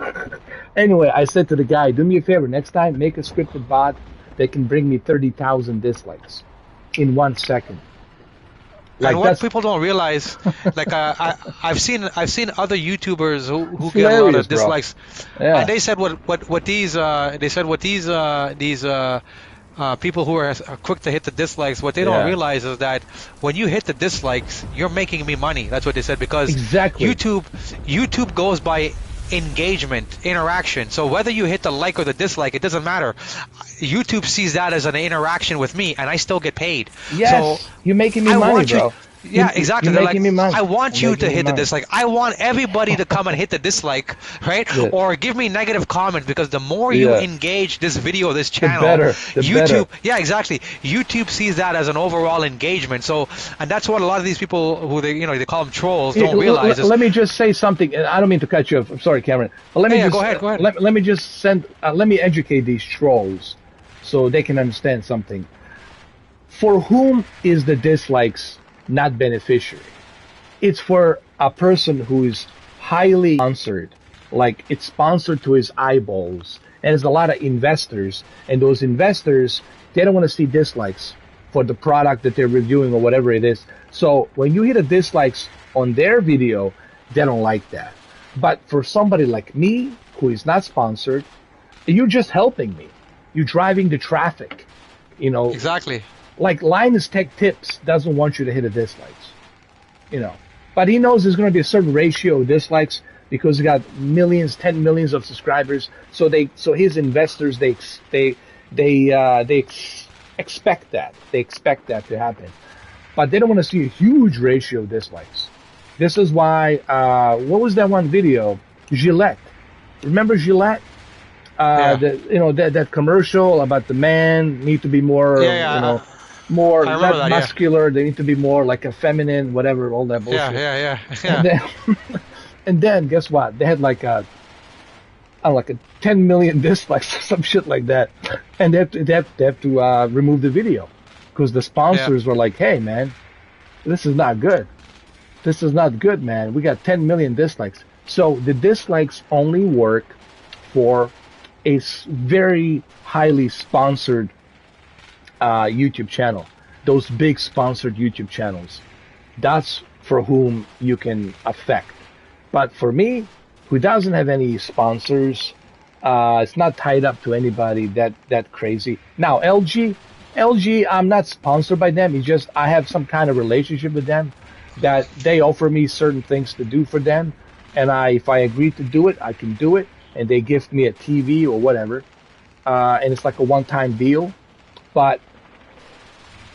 Anyway, I said to the guy, "Do me a favor. Next time, make a scripted bot that can bring me 30,000 dislikes in 1 second." Like, and what people don't realize, like I've seen other YouTubers who get a lot of dislikes, and they said what these people who are quick to hit the dislikes, what they don't realize is that when you hit the dislikes, you're making me money. That's what they said, because YouTube goes by engagement, interaction. So whether you hit the like or the dislike, it doesn't matter. YouTube sees that as an interaction with me, and I still get paid. Yes, so you're making me money, bro. Yeah, exactly. You're making me money. I want you to hit the dislike. I want everybody to come and hit the dislike, right? Yeah. Or give me negative comments, because the more you engage this video, this channel, the YouTube, better. Yeah, exactly. YouTube sees that as an overall engagement. So, and that's what a lot of these people who they call them trolls don't realize. Let me just say something. I don't mean to cut you off. I'm sorry, Cameron. But let me go ahead. Let me just let me educate these trolls so they can understand something. For whom is the dislikes not beneficiary? It's for a person who is highly sponsored, like it's sponsored to his eyeballs, and there's a lot of investors, and those investors, they don't want to see dislikes for the product that they're reviewing or whatever it is. So when you hit a dislikes on their video, they don't like that. But for somebody like me, who is not sponsored, you're just helping me. You're driving the traffic, you know. Exactly. Like Linus Tech Tips doesn't want you to hit a dislikes, you know, but he knows there's going to be a certain ratio of dislikes because he got millions, 10 millions of subscribers. So his investors, they expect that. They expect that to happen, but they don't want to see a huge ratio of dislikes. This is why, what was that one video? Gillette. Remember Gillette? That commercial about the man need to be more, more not muscular. They need to be more like a feminine, whatever, all that bullshit. Yeah. And then guess what? They had like a 10 million dislikes or some shit like that, and they have to remove the video because the sponsors were like, "Hey, man, this is not good. This is not good, man. We got 10 million dislikes." So the dislikes only work for a very highly sponsored YouTube channel, those big sponsored YouTube channels. That's for whom you can affect. But for me, who doesn't have any sponsors, it's not tied up to anybody that crazy. Now, LG, I'm not sponsored by them. It's just I have some kind of relationship with them that they offer me certain things to do for them. And if I agree to do it, I can do it. And they gift me a TV or whatever. And it's like a one-time deal. But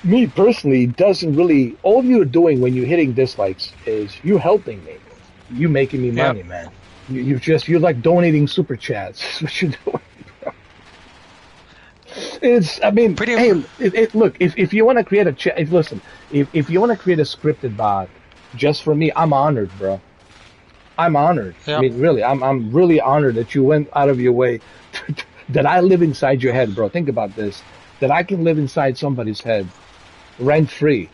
me personally, doesn't really, all you're doing when you're hitting dislikes is you're helping me. you making me money, man. You're like donating super chats. That's what you're doing. It's, I mean, Pretty. hey, look, if you want to create a chat, listen, if you want to create a scripted bot just for me, I'm honored, bro. I'm honored. Yeah. I mean, really, I'm really honored that you went out of your way, that I live inside your head, bro. Think about this, that I can live inside somebody's head, rent free,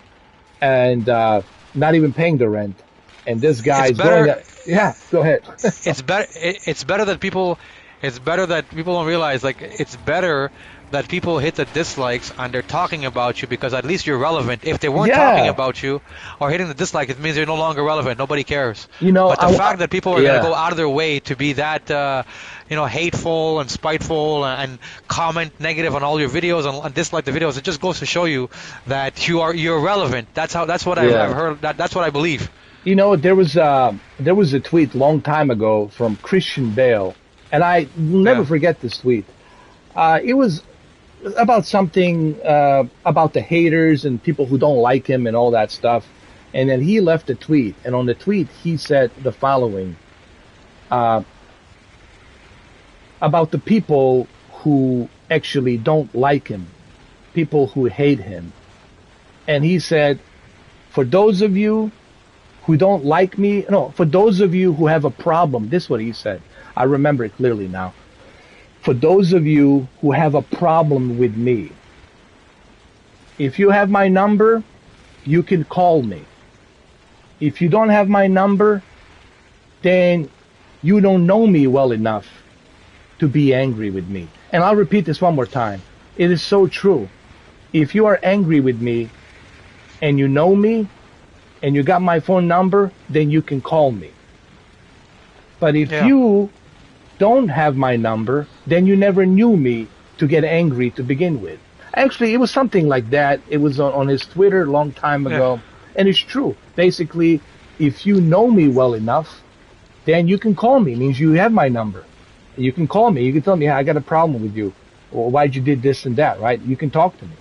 and not even paying the rent, and this guy is going. Yeah, go ahead. It's better. It's better that people. It's better that people don't realize. Like, it's better that people hit the dislikes and they're talking about you, because at least you're relevant. If they weren't talking about you or hitting the dislike, it means you're no longer relevant. Nobody cares. You know, but the fact that people are going to go out of their way to be that, hateful and spiteful and comment negative on all your videos and dislike the videos, it just goes to show you that you're relevant. That's what I've heard. That's what I believe. You know, there was a tweet long time ago from Christian Bale, and I will never forget this tweet. It was about something about the haters and people who don't like him and all that stuff. And then he left a tweet, and on the tweet he said the following about the people who actually don't like him, people who hate him. And he said, for those of you who don't like me, no, for those of you who have a problem, this is what he said. I remember it clearly now. For those of you who have a problem with me, if you have my number, you can call me. If you don't have my number, then you don't know me well enough to be angry with me. And I'll repeat this one more time. It is so true. If you are angry with me and you know me and you got my phone number, then you can call me. But if you don't have my number, then you never knew me to get angry to begin with. Actually, it was something like that. It was on his Twitter a long time ago. And it's true. Basically, if you know me well enough, then you can call me. It means you have my number. You can call me. You can tell me, hey, I got a problem with you. Or why'd you did this and that, right? You can talk to me.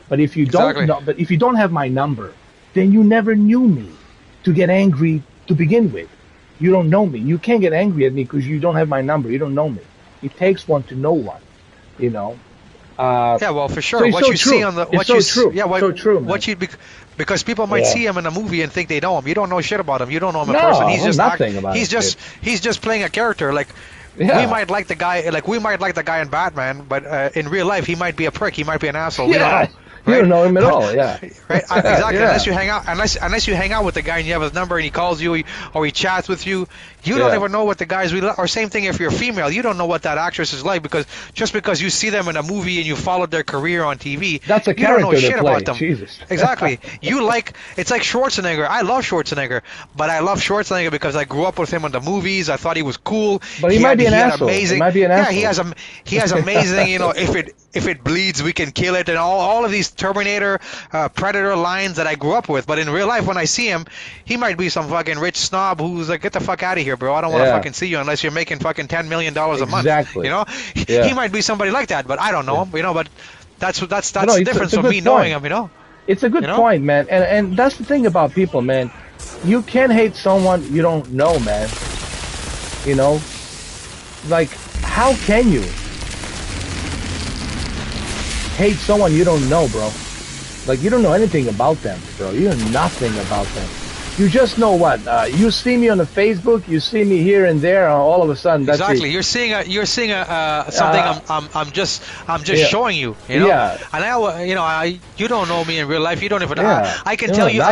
But if you don't know, but if you don't have my number, then you never knew me to get angry to begin with. You don't know me. You can't get angry at me because you don't have my number. You don't know me. It takes one to know one, you know. Well, for sure. So what you see on the because people might see him in a movie and think they know him. You don't know shit about him. You don't know him in person. He's just nothing about he's him, he's just playing a character. Like we might like the guy. Like we might like the guy in Batman, but in real life he might be a prick. He might be an asshole. We don't know. You don't know him at all, yeah. Right, exactly. Unless you hang out, unless you hang out with the guy and you have his number and he calls you or he chats with you, you don't even know what the guys really. Or same thing if you're female, you don't know what that actress is like because just because you see them in a movie and you followed their career on TV, that's a you don't know character shit to play. about them. Jesus. Exactly. It's like Schwarzenegger. I love Schwarzenegger, but I love Schwarzenegger because I grew up with him in the movies. I thought he was cool. But he might be an asshole. He might be an asshole. Yeah, he has amazing. You know, if it bleeds, we can kill it, and all of these Terminator, Predator lines that I grew up with. But in real life, when I see him, he might be some fucking rich snob who's like, get the fuck out of here, bro. I don't want to fucking see you unless you're making fucking $10 million a month. Exactly. You know, he might be somebody like that, but I don't know him. You know, but that's the difference from me knowing him. You know, it's a good point, man. And that's the thing about people, man. You can't hate someone you don't know, man. You know, like how can you hate someone you don't know, bro? Like, you don't know anything about them, bro. You know nothing about them. You just know what? You see me on the Facebook, you see me here and there, and all of a sudden that's exactly. it. You're seeing something I'm just showing you, you know. Yeah. And you don't know me in real life. You don't even. I can tell you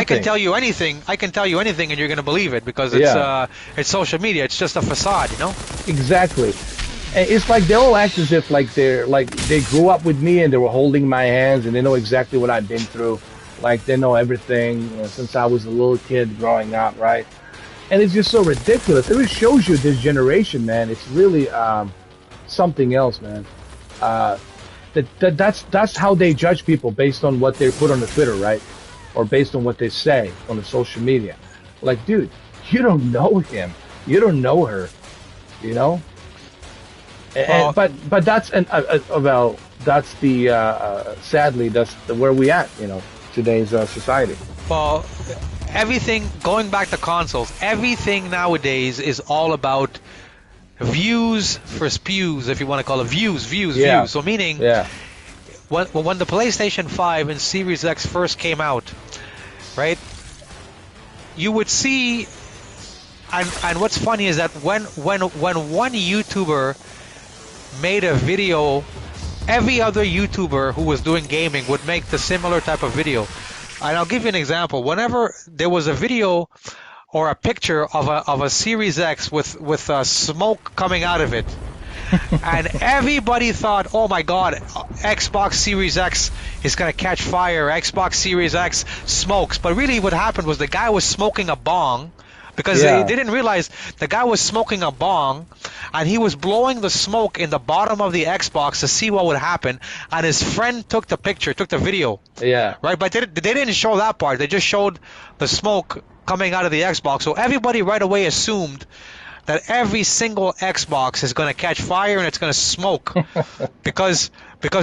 anything. I can tell you anything, and you're gonna believe it because it's social media. It's just a facade, you know. Exactly. And it's like they all act as if like they grew up with me and they were holding my hands and they know exactly what I've been through. Like they know everything since I was a little kid growing up, right? And it's just so ridiculous. It really shows you this generation, man. It's really something else, man. That's how they judge people based on what they put on the Twitter, right? Or based on what they say on the social media. Like, dude, you don't know him. You don't know her. You know? But that's that's the sadly that's where we at, you know, today's society. Well, everything, going back to consoles, everything nowadays is all about views for spews, if you want to call it views. So meaning, when the PlayStation 5 and Series X first came out, right, you would see, and what's funny is that when one YouTuber made a video, every other YouTuber who was doing gaming would make the similar type of video. And I'll give you an example. Whenever there was a video or a picture of a Series X with smoke coming out of it, and everybody thought, oh my God, Xbox Series X is going to catch fire, Xbox Series X smokes. But really what happened was the guy was smoking a bong, because they didn't realize the guy was smoking a bong, and he was blowing the smoke in the bottom of the Xbox to see what would happen, and his friend took the picture, took the video. Yeah. Right, but they didn't show that part. They just showed the smoke coming out of the Xbox. So everybody right away assumed that every single Xbox is going to catch fire and it's going to smoke because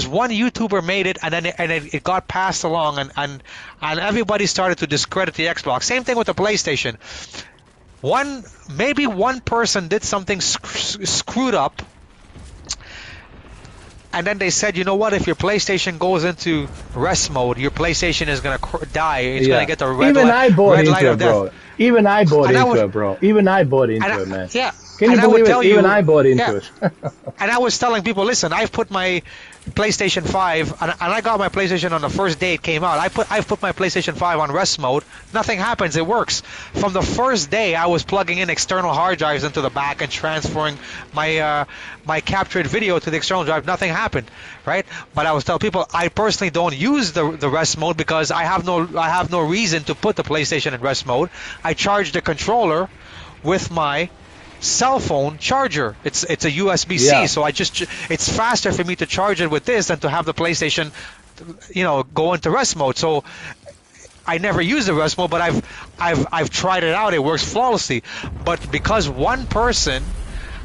one YouTuber made it, and then it got passed along, and everybody started to discredit the Xbox. Same thing with the PlayStation. Maybe one person did something screwed up, and then they said, you know what, if your PlayStation goes into rest mode, your PlayStation is going to die. It's going to get the red light of death. Even I bought into it, bro. Even I bought into it, man. Yeah. Can you believe it? Even I bought into it. And I was telling people, listen, I've put my PlayStation 5, and I got my PlayStation on the first day it came out. I've put my PlayStation 5 on rest mode. Nothing happens. It works. From the first day, I was plugging in external hard drives into the back and transferring my captured video to the external drive. Nothing happened, right? But I was telling people, I personally don't use the rest mode because I have no reason to put the PlayStation in rest mode. I charge the controller with my cell phone charger. It's a USB-C, so it's faster for me to charge it with this than to have the PlayStation, go into rest mode. So I never use the rest mode, but I've tried it out. It works flawlessly. But because one person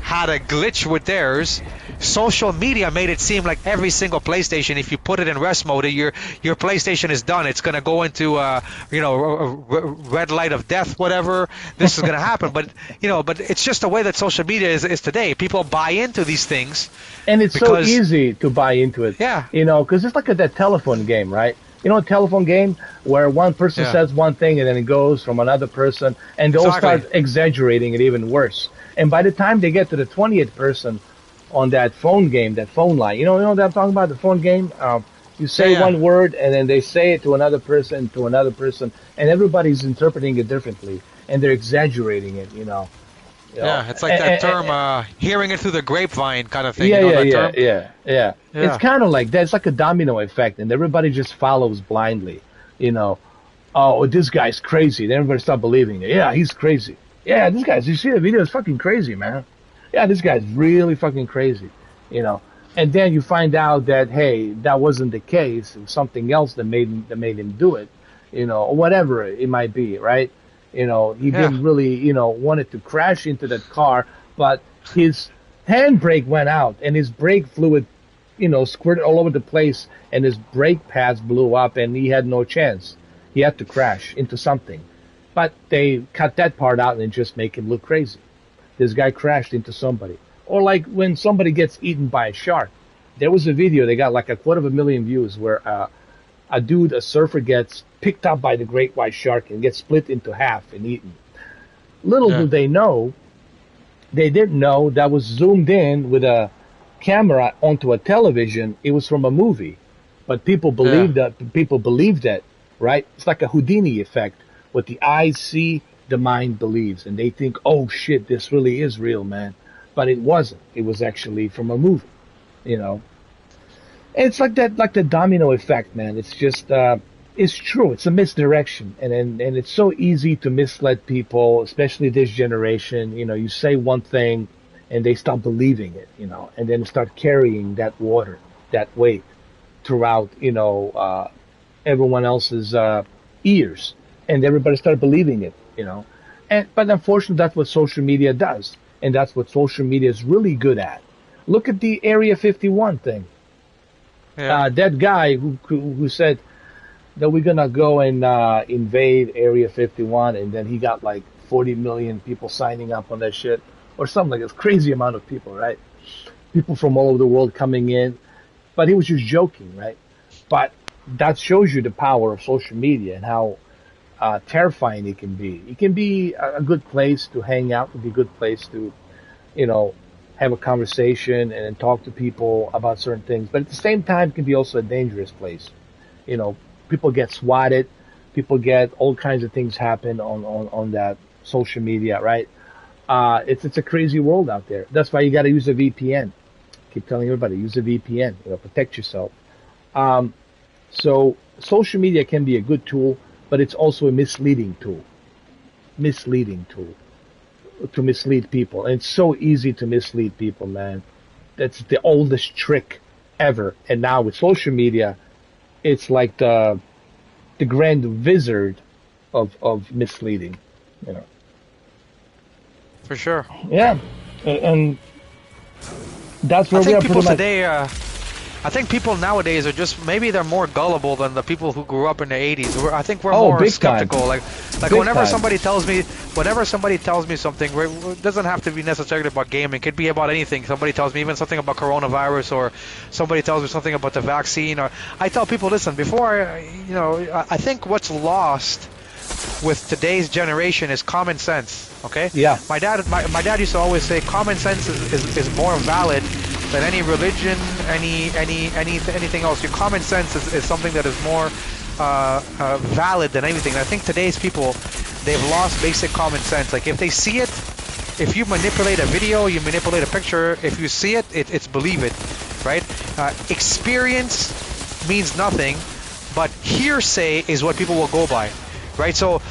had a glitch with theirs, social media made it seem like every single PlayStation, if you put it in rest mode, your PlayStation is done. It's going to go into a red light of death, whatever. This is going to happen. But it's just the way that social media is today. People buy into these things, and it's so easy to buy into it. Yeah, because it's like that telephone game, right? A telephone game where one person says one thing and then it goes from another person, and they'll start exaggerating it even worse. And by the time they get to the 20th person on that phone game, that phone line, you know what I'm talking about, the phone game? You say one word, and then they say it to another person, and everybody's interpreting it differently, and they're exaggerating it, Yeah, it's like that term, hearing it through the grapevine kind of thing. Yeah. It's kind of like that. It's like a domino effect, and everybody just follows blindly, Oh, this guy's crazy. Then everybody start believing it. Yeah, he's crazy. Yeah, this guy's, you see the video, it's fucking crazy, man. Yeah, this guy's really fucking crazy, And then you find out that, hey, that wasn't the case. It was something else that made him do it, or whatever it might be, right? He didn't really, wanted to crash into that car, but his handbrake went out, and his brake fluid, squirted all over the place, and his brake pads blew up, and he had no chance. He had to crash into something. But they cut that part out and just make him look crazy. This guy crashed into somebody. Or like when somebody gets eaten by a shark. There was a video, they got like 250,000 views, where a surfer gets picked up by the great white shark and gets split into half and eaten. Little do they didn't know that was zoomed in with a camera onto a television. It was from a movie. But people believed that, right? It's like a Houdini effect. What the eyes see, the mind believes. And they think, oh shit, this really is real, man. But it wasn't. It was actually from a movie, And it's like that, like the domino effect, man. It's just, it's true. It's a misdirection. And it's so easy to mislead people, especially this generation. You say one thing and they start believing it, and then start carrying that water, that weight throughout, everyone else's ears. And everybody started believing it, But unfortunately, that's what social media does. And that's what social media is really good at. Look at the Area 51 thing. That guy who said, that we're gonna go and invade Area 51, and then he got like 40 million people signing up on that shit, or something like this crazy amount of people, right? People from all over the world coming in, but he was just joking, right? But that shows you the power of social media and how terrifying it can be. It can be a good place to hang out, it can be a good place to, you know, have a conversation and talk to people about certain things. But at the same time, it can be also a dangerous place. You know, people get swatted, people get all kinds of things happen on that social media, right? It's a crazy world out there. That's why you got to use a VPN. Keep telling everybody, use a VPN. You know, protect yourself. So social media can be a good tool, but it's also a misleading tool. Misleading tool to mislead people. And it's so easy to mislead people, man. That's the oldest trick ever. And now with social media, it's like the grand wizard of misleading, you know. For sure. Yeah. And that's where I we are think people pretty much. today, I think people nowadays are just, maybe they're more gullible than the people who grew up in the 80s. I think we're more big time. skeptical. Like Big whenever time. somebody tells me something, it doesn't have to be necessarily about gaming. It could be about anything. Somebody tells me even something about coronavirus, or somebody tells me something about the vaccine. Or I tell people, listen, I think what's lost with today's generation is common sense. Okay? Yeah. My dad used to always say common sense is more valid than any religion, anything else. Your common sense is something that is more valid than anything. And I think today's people, they've lost basic common sense. Like if they see it, if you manipulate a video, you manipulate a picture, if you see it, it's believe it, right? Experience means nothing, but hearsay is what people will go by, right? So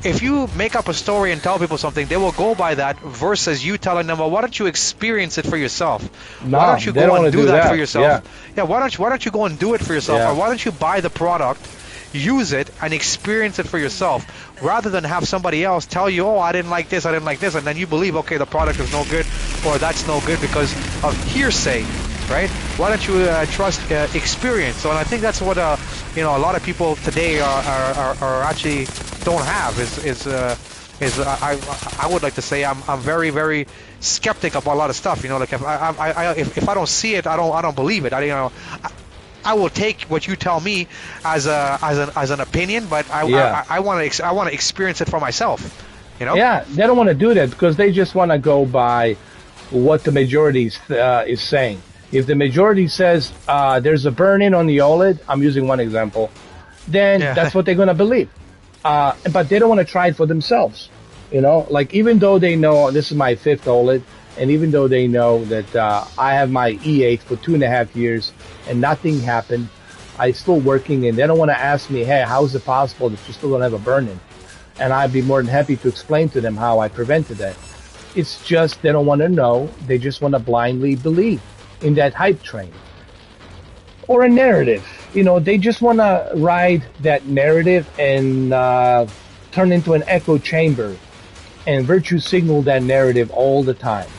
if you make up a story and tell people something, they will go by that versus you telling them, well, why don't you experience it for yourself? No, why don't you they go don't and wanna do do that that. for yourself? Yeah. Why don't you go and do it for yourself? Yeah. Or why don't you buy the product, use it, and experience it for yourself, rather than have somebody else tell you, oh, I didn't like this, and then you believe, okay, the product is no good, or that's no good because of hearsay, right? Why don't you trust experience? So, and I think that's what a lot of people today are actually don't have I would like to say I'm very, very skeptic about a lot of stuff. Like if I don't see it, I don't believe it. I will take what you tell me as an opinion, but I want to experience it for myself. Yeah, they don't want to do that because they just want to go by what the majority is saying. If the majority says there's a burn-in on the OLED, I'm using one example, then that's what they're going to believe. But they don't want to try it for themselves. Like even though they know this is my 5th OLED, and even though they know that I have my E8 for 2.5 years and nothing happened, I still working, and they don't want to ask me, hey, how is it possible that you still don't have a burn-in? And I'd be more than happy to explain to them how I prevented that. It's just they don't want to know. They just want to blindly believe in that hype train or a narrative. They just want to ride that narrative and turn into an echo chamber and virtue signal that narrative all the time.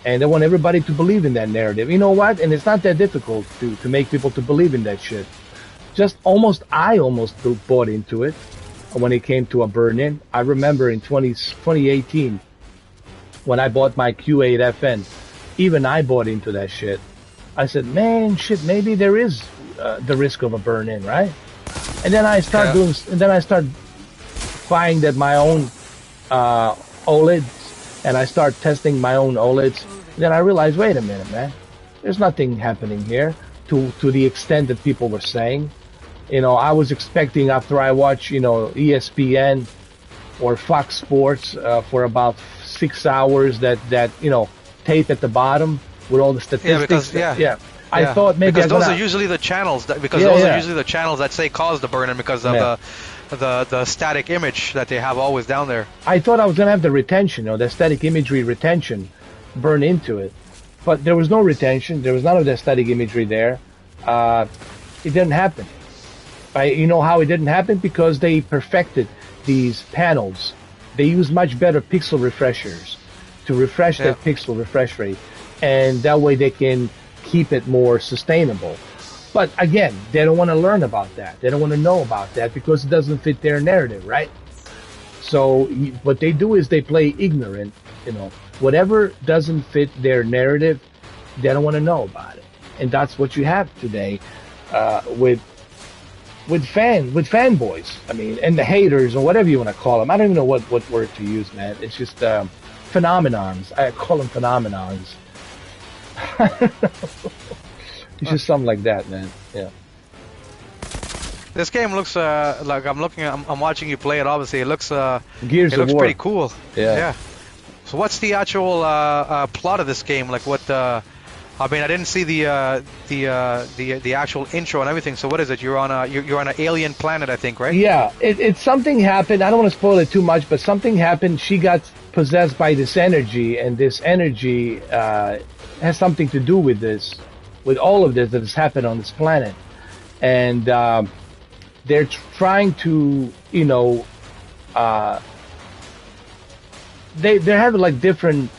And they want everybody to believe in that narrative. You know what? And it's not that difficult to make people to believe in that shit. I almost bought into it when it came to a burn-in. I remember in 2018 when I bought my Q8FN, even I bought into that shit. I said, man, shit, maybe there is the risk of a burn-in, right? And then I start buying my own OLEDs, and I start testing my own OLEDs. Then I realized, wait a minute, man, there's nothing happening here to the extent that people were saying. I was expecting after I watch, ESPN or Fox Sports for about 6 hours that tape at the bottom with all the statistics. I thought maybe because those are usually the channels that say cause the burn-in because of the static image that they have always down there. I thought I was gonna have the retention, the static imagery retention burn into it, but there was no retention. There was none of the static imagery there. It didn't happen. You know how it didn't happen? Because they perfected these panels. They use much better pixel refreshers to refresh that pixel refresh rate, and that way they can keep it more sustainable. But again, they don't want to learn about that. They don't want to know about that because it doesn't fit their narrative, right? So what they do is they play ignorant. You know, whatever doesn't fit their narrative, they don't want to know about it. And that's what you have today with fanboys. I mean, and the haters or whatever you want to call them. I don't even know what word to use, man. It's just phenomenons. I call them phenomenons. It's just something like that, man. Yeah. This game looks like I'm watching you play it. Obviously, it looks Gears it of looks War. pretty cool. Yeah. So what's the actual plot of this game? Like what? I mean, I didn't see the actual intro and everything. So what is it? You're on an alien planet, I think, right? Yeah. It's something happened. I don't want to spoil it too much, but something happened. She got possessed by this energy, and this energy has something to do with this, with all of this that has happened on this planet, and they're trying to, you know, they're having like different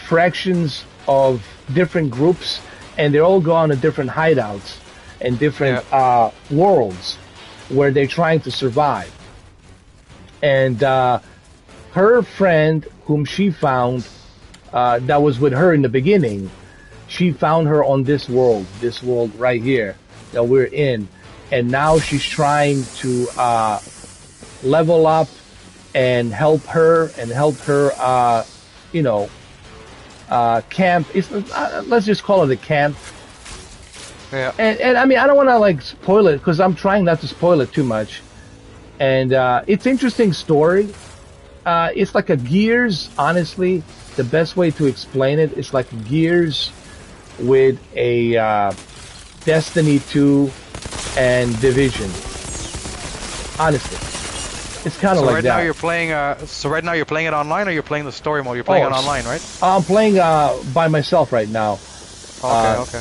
fractions of different groups, and they're all going to different hideouts and different worlds where they're trying to survive. And her friend, whom she found, that was with her in the beginning, she found her on this world right here that we're in, and now she's trying to level up and help her you know, camp. Let's just call it a camp. Yeah. And I mean, I don't want to like spoil it because I'm trying not to spoil it too much. And it's interesting story. It's like a Gears. Honestly, the best way to explain it is like Gears with a Destiny 2 and Division. Honestly, it's kind of like right that. Now you're playing. So right now you're playing it online, or you're playing the story mode? You're playing it online, right? I'm playing by myself right now. Okay.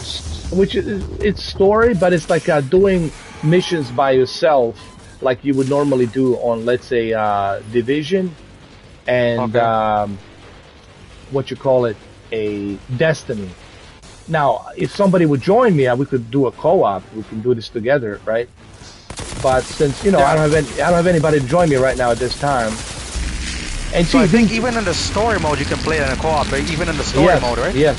Which it's story, but it's like doing missions by yourself, like you would normally do on, let's say, Division, and what you call it, a Destiny. Now, if somebody would join me, we could do a co-op. We can do this together, right? But since I don't have anybody to join me right now at this time. And so I think even in the story mode you can play it in a co-op, even in the story mode, right? Yes.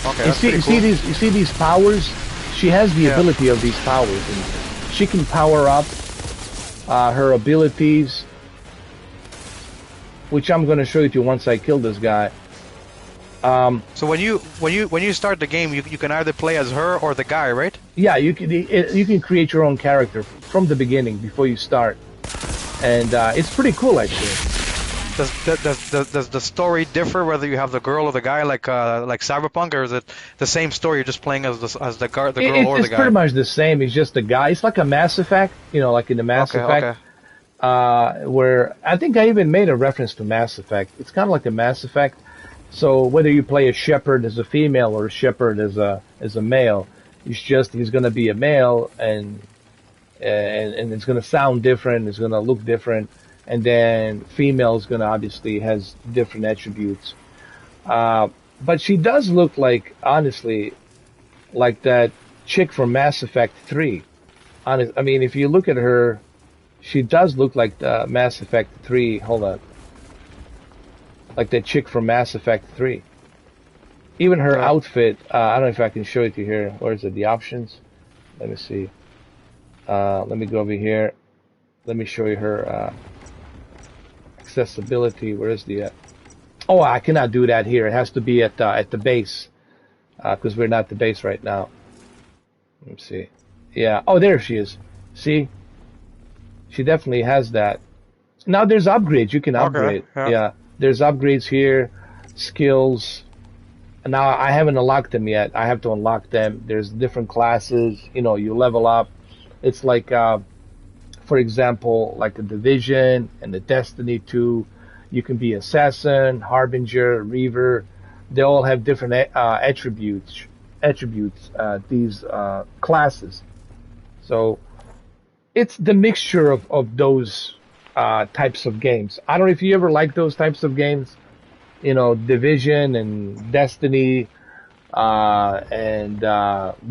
Okay. You see these powers? She has the ability of these powers, and she can power up her abilities, which I'm going to show you to once I kill this guy. So when you start the game, you can either play as her or the guy, right? Yeah, you can create your own character from the beginning before you start, and it's pretty cool actually. Does the story differ whether you have the girl or the guy, like Cyberpunk, or is it the same story? You're just playing as the girl or the guy? It's pretty much the same. It's just the guy. It's like a Mass Effect, like in the Mass Effect, where I think I even made a reference to Mass Effect. It's kind of like a Mass Effect. So whether you play a Shepard as a female or a Shepard as a male, he's going to be a male, and it's going to sound different. It's going to look different. And then female is going to obviously has different attributes. But she does look like, honestly, like that chick from Mass Effect 3. I mean, if you look at her, she does look like the Mass Effect 3. Hold on. Like that chick from Mass Effect 3. Even her outfit, I don't know if I can show it to you here. Where is it? The options? Let me see. Let me go over here. Let me show you her accessibility. Where is the... Oh, I cannot do that here. It has to be at the base. Because we're not at the base right now. Let me see. Yeah. Oh, there she is. See? She definitely has that. Now there's upgrades. You can upgrade. Yeah. There's upgrades here, skills. Now I haven't unlocked them yet. I have to unlock them. There's different classes. You level up. It's like, for example, like the Division and the Destiny 2. You can be Assassin, Harbinger, Reaver. They all have different attributes. These classes. So it's the mixture of those types of games. I don't know if you ever like those types of games, Division and Destiny, and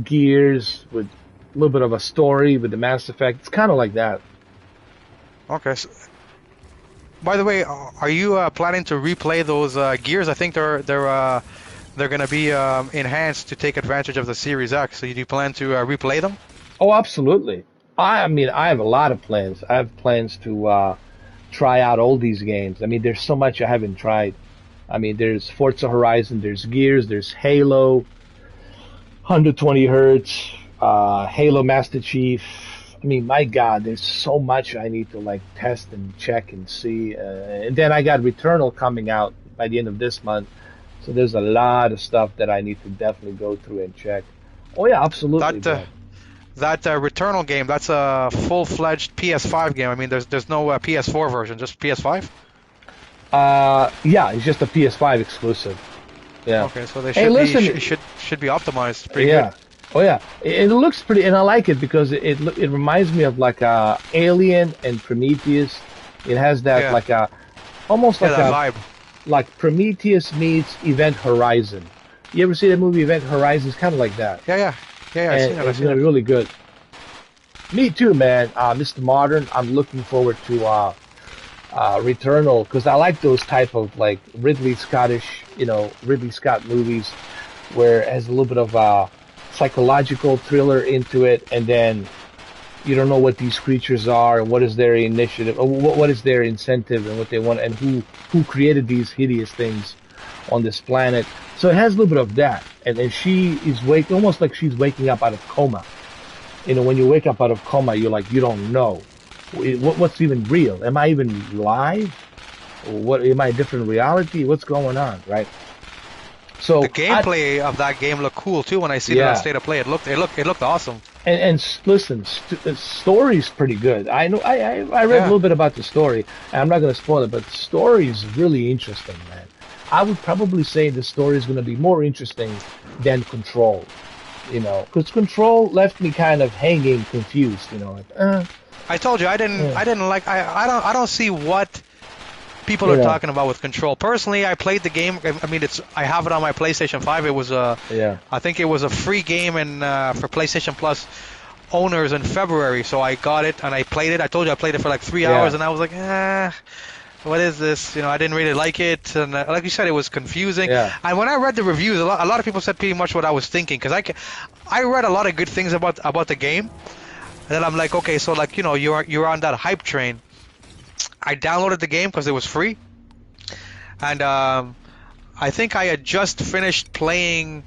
Gears with little bit of a story with the Mass Effect. It's kind of like that. Okay. So, by the way, are you planning to replay those gears? I think they're going to be enhanced to take advantage of the Series X. So do you plan to replay them? Oh, absolutely. I mean, I have a lot of plans. I have plans to try out all these games. I mean, there's so much I haven't tried. I mean, there's Forza Horizon, there's Gears, there's Halo, 120 Hertz, Halo Master Chief. I mean, my God, there's so much I need to like test and check and see. And then I got Returnal coming out by the end of this month. So there's a lot of stuff that I need to definitely go through and check. Oh yeah, absolutely. That Returnal game, that's a full-fledged PS5 game. I mean, there's no PS4 version, just PS5? Yeah, it's just a PS5 exclusive. Yeah. Okay, so they should be optimized pretty good. Oh yeah, it looks pretty, and I like it because it reminds me of like Alien and Prometheus. It has that like a almost like that a vibe, like Prometheus meets Event Horizon. You ever see that movie Event Horizon? It's kind of like that. Yeah. It's gonna be really good. Me too, man. Mr. Modern, I'm looking forward to Returnal because I like those type of like Ridley Scott movies where it has a little bit of psychological thriller into it, and then you don't know what these creatures are and what is their initiative, or what is their incentive and what they want, and who created these hideous things on this planet. So it has a little bit of that, and she is almost like she's waking up out of coma. You know, when you wake up out of coma, you're like, you don't know what's even real. Am I even live? Or what? Am I a different reality? What's going on, right? So the gameplay of that game looked cool too. When I see it on State of Play, it looked awesome. And listen, the story's pretty good. I know I read a little bit about the story, and I'm not going to spoil it, but the story is really interesting, man. I would probably say the story is going to be more interesting than Control, you know, because Control left me kind of hanging, confused, you know. Like, I told you I didn't like. I don't see what people are talking about with Control. Personally, I played the game. I mean, I have it on my PlayStation 5. It was I think it was a free game for PlayStation Plus owners in February. So I got it and I played it. I told you I played it for like 3 hours, and I was like, what is this? You know, I didn't really like it, and like you said, it was confusing. Yeah. And when I read the reviews, a lot of people said pretty much what I was thinking, because I read a lot of good things about the game, and then I'm like, okay, so like, you know, you're on that hype train. I downloaded the game because it was free, and I think I had just finished playing.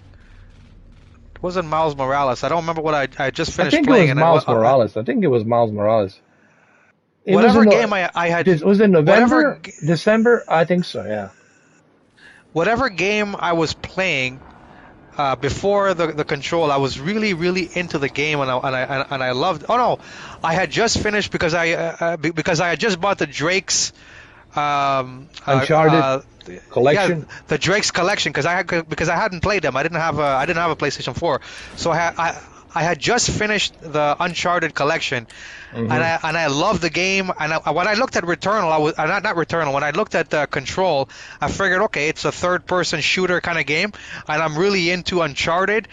It wasn't Miles Morales. I don't remember what I just finished playing. I think it was Miles Morales. I think it was Miles Morales. Whatever game I had... Was it November? December? I think so, yeah. Whatever game I was playing before the Control, I was really, really into the game, and I loved... Oh, no. I had just finished because I had just bought the Drake's... Uncharted collection? Yeah, the Drake's collection, because I hadn't played them. I didn't have a PlayStation 4. So I had just finished the Uncharted collection, and I loved the game. And when I looked at Returnal, I was not Returnal. When I looked at the Control, I figured, okay, it's a third-person shooter kind of game, and I'm really into Uncharted.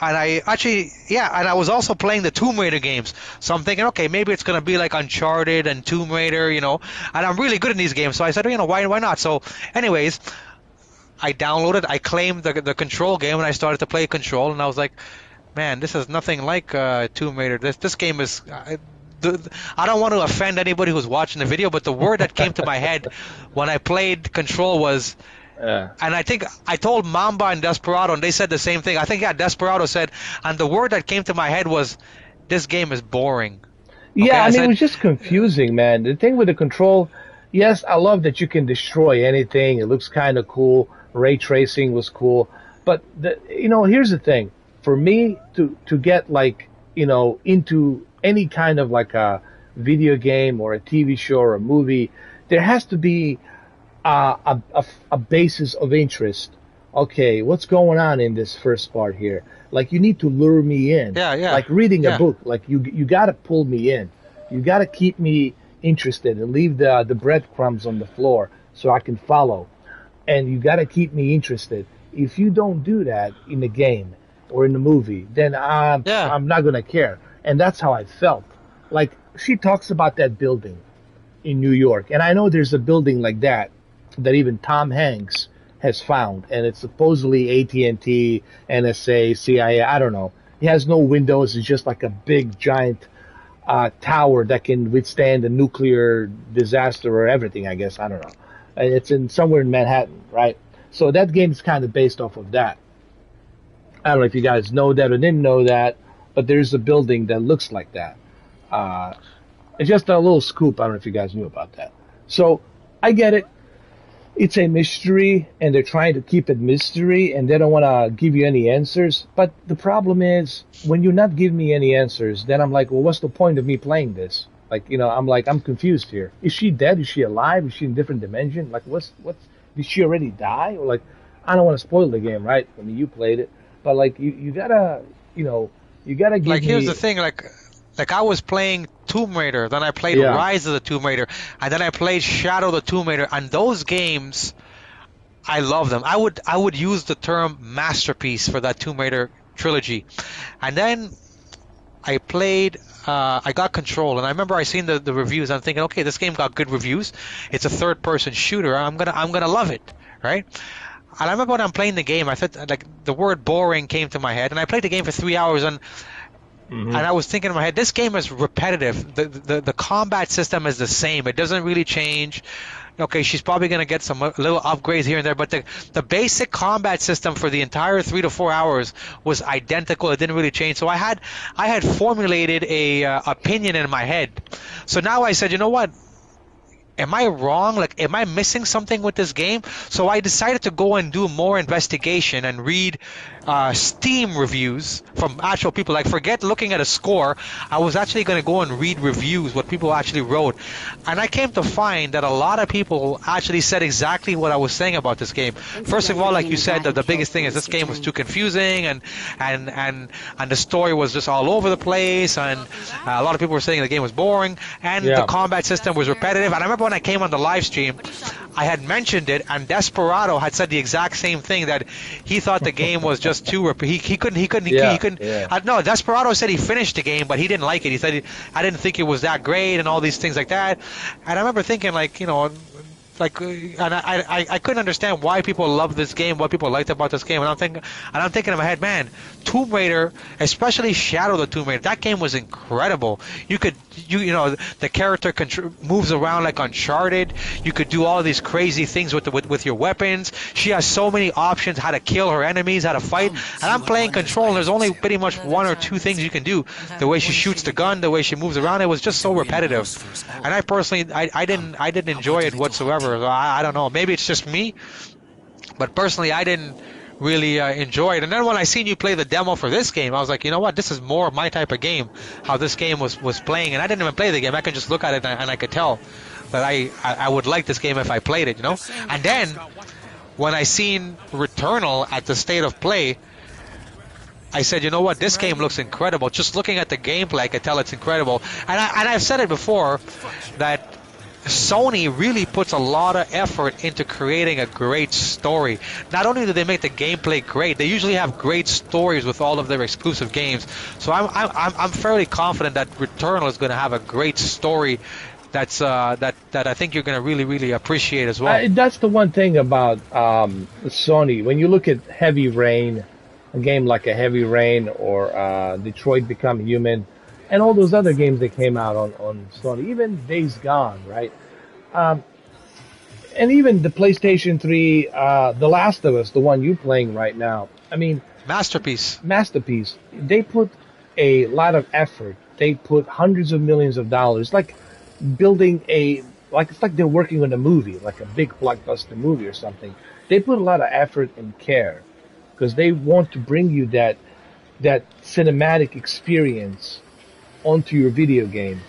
And I was also playing the Tomb Raider games. So I'm thinking, okay, maybe it's gonna be like Uncharted and Tomb Raider, you know. And I'm really good in these games, so I said, you know, why not? So, anyways, I claimed the Control game, and I started to play Control, and I was like, man, this is nothing like Tomb Raider. This game is... I don't want to offend anybody who's watching the video, but the word that came to my head when I played Control was... And I think I told Mamba and Desperado, and they said the same thing. I think, Desperado said, and the word that came to my head was, this game is boring. Okay? Yeah, I mean, it was just confusing, man. The thing with the Control, yes, I love that you can destroy anything. It looks kind of cool. Ray tracing was cool. But, here's the thing. For me to get, like, you know, into any kind of like a video game or a TV show or a movie, there has to be a basis of interest. Okay, what's going on in this first part here? Like, you need to lure me in. Yeah. Like reading a book. Like, you got to pull me in. You got to keep me interested and leave the breadcrumbs on the floor so I can follow. And you got to keep me interested. If you don't do that in the game or in the movie, then I'm not going to care. And that's how I felt. Like, she talks about that building in New York, and I know there's a building like that even Tom Hanks has found, and it's supposedly AT&T, NSA, CIA, I don't know. It has no windows. It's just like a big, giant tower that can withstand a nuclear disaster or everything, I guess. I don't know. It's somewhere in Manhattan, right? So that game is kind of based off of that. I don't know if you guys know that or didn't know that, but there's a building that looks like that. It's just a little scoop. I don't know if you guys knew about that. So I get it. It's a mystery, and they're trying to keep it mystery, and they don't want to give you any answers. But the problem is, when you're not giving me any answers, then I'm like, well, what's the point of me playing this? Like, I'm confused here. Is she dead? Is she alive? Is she in a different dimension? Like, did she already die? Or like, I don't want to spoil the game, right? I mean, you played it, but like, you gotta, you gotta give Like, me. here's the thing, like I was playing Tomb Raider, then I played Rise of the Tomb Raider, and then I played Shadow of the Tomb Raider, and those games, I love them. I would use the term masterpiece for that Tomb Raider trilogy. And then I played, I got Control, and I remember I seen the reviews. I'm thinking, okay, this game got good reviews. It's a third-person shooter. I'm gonna love it, right? And I remember when I'm playing the game, I thought, like, the word boring came to my head, and I played the game for 3 hours, and I was thinking in my head, this game is repetitive. The combat system is the same. It doesn't really change. Okay, she's probably going to get some little upgrades here and there, but the basic combat system for the entire 3 to 4 hours was identical. It didn't really change. So I had formulated a opinion in my head. So now I said, you know what? Am I wrong? Like, am I missing something with this game? So I decided to go and do more investigation and read Steam reviews from actual people. Like, forget looking at a score. I was actually going to go and read reviews, what people actually wrote. And I came to find that a lot of people actually said exactly what I was saying about this game. First of all, like you said, the biggest thing is this game was too confusing, and the story was just all over the place, and a lot of people were saying the game was boring, and the combat system was repetitive. And I remember when I came on the live stream, I had mentioned it, and Desperado had said the exact same thing, that he thought the game was just too he couldn't. No, Desperado said he finished the game, but he didn't like it. He said I didn't think it was that great, and all these things like that. And I remember thinking, like, and I couldn't understand why people love this game, what people liked about this game. And I'm thinking in my head, man, Tomb Raider, especially Shadow of the Tomb Raider, that game was incredible. The character moves around like Uncharted. You could do all these crazy things with your weapons. She has so many options, how to kill her enemies, how to fight. And I'm playing Control, and there's only pretty much one or two things you can do. The way she shoots the gun, the way she moves around, it was just so repetitive. And I personally, I didn't enjoy it whatsoever. I don't know. Maybe it's just me, but personally, I didn't really enjoy it. And then when I seen you play the demo for this game, I was like, you know what? This is more of my type of game. How this game was playing, and I didn't even play the game. I could just look at it and I could tell that I would like this game if I played it, And then when I seen Returnal at the State of Play, I said, you know what? This game looks incredible. Just looking at the gameplay, I could tell it's incredible. And I've said it before that Sony really puts a lot of effort into creating a great story. Not only do they make the gameplay great, they usually have great stories with all of their exclusive games. So I'm fairly confident that Returnal is going to have a great story that I think you're going to really, really appreciate as well. That's the one thing about Sony. When you look at Heavy Rain, a game like a Heavy Rain or Detroit Become Human, and all those other games that came out on Sony, even Days Gone, right? And even the PlayStation 3, The Last of Us, the one you're playing right now. I mean, Masterpiece. They put a lot of effort. They put hundreds of millions of dollars, like building it's like they're working on a movie, like a big blockbuster movie or something. They put a lot of effort and care because they want to bring you that cinematic experience onto your video game.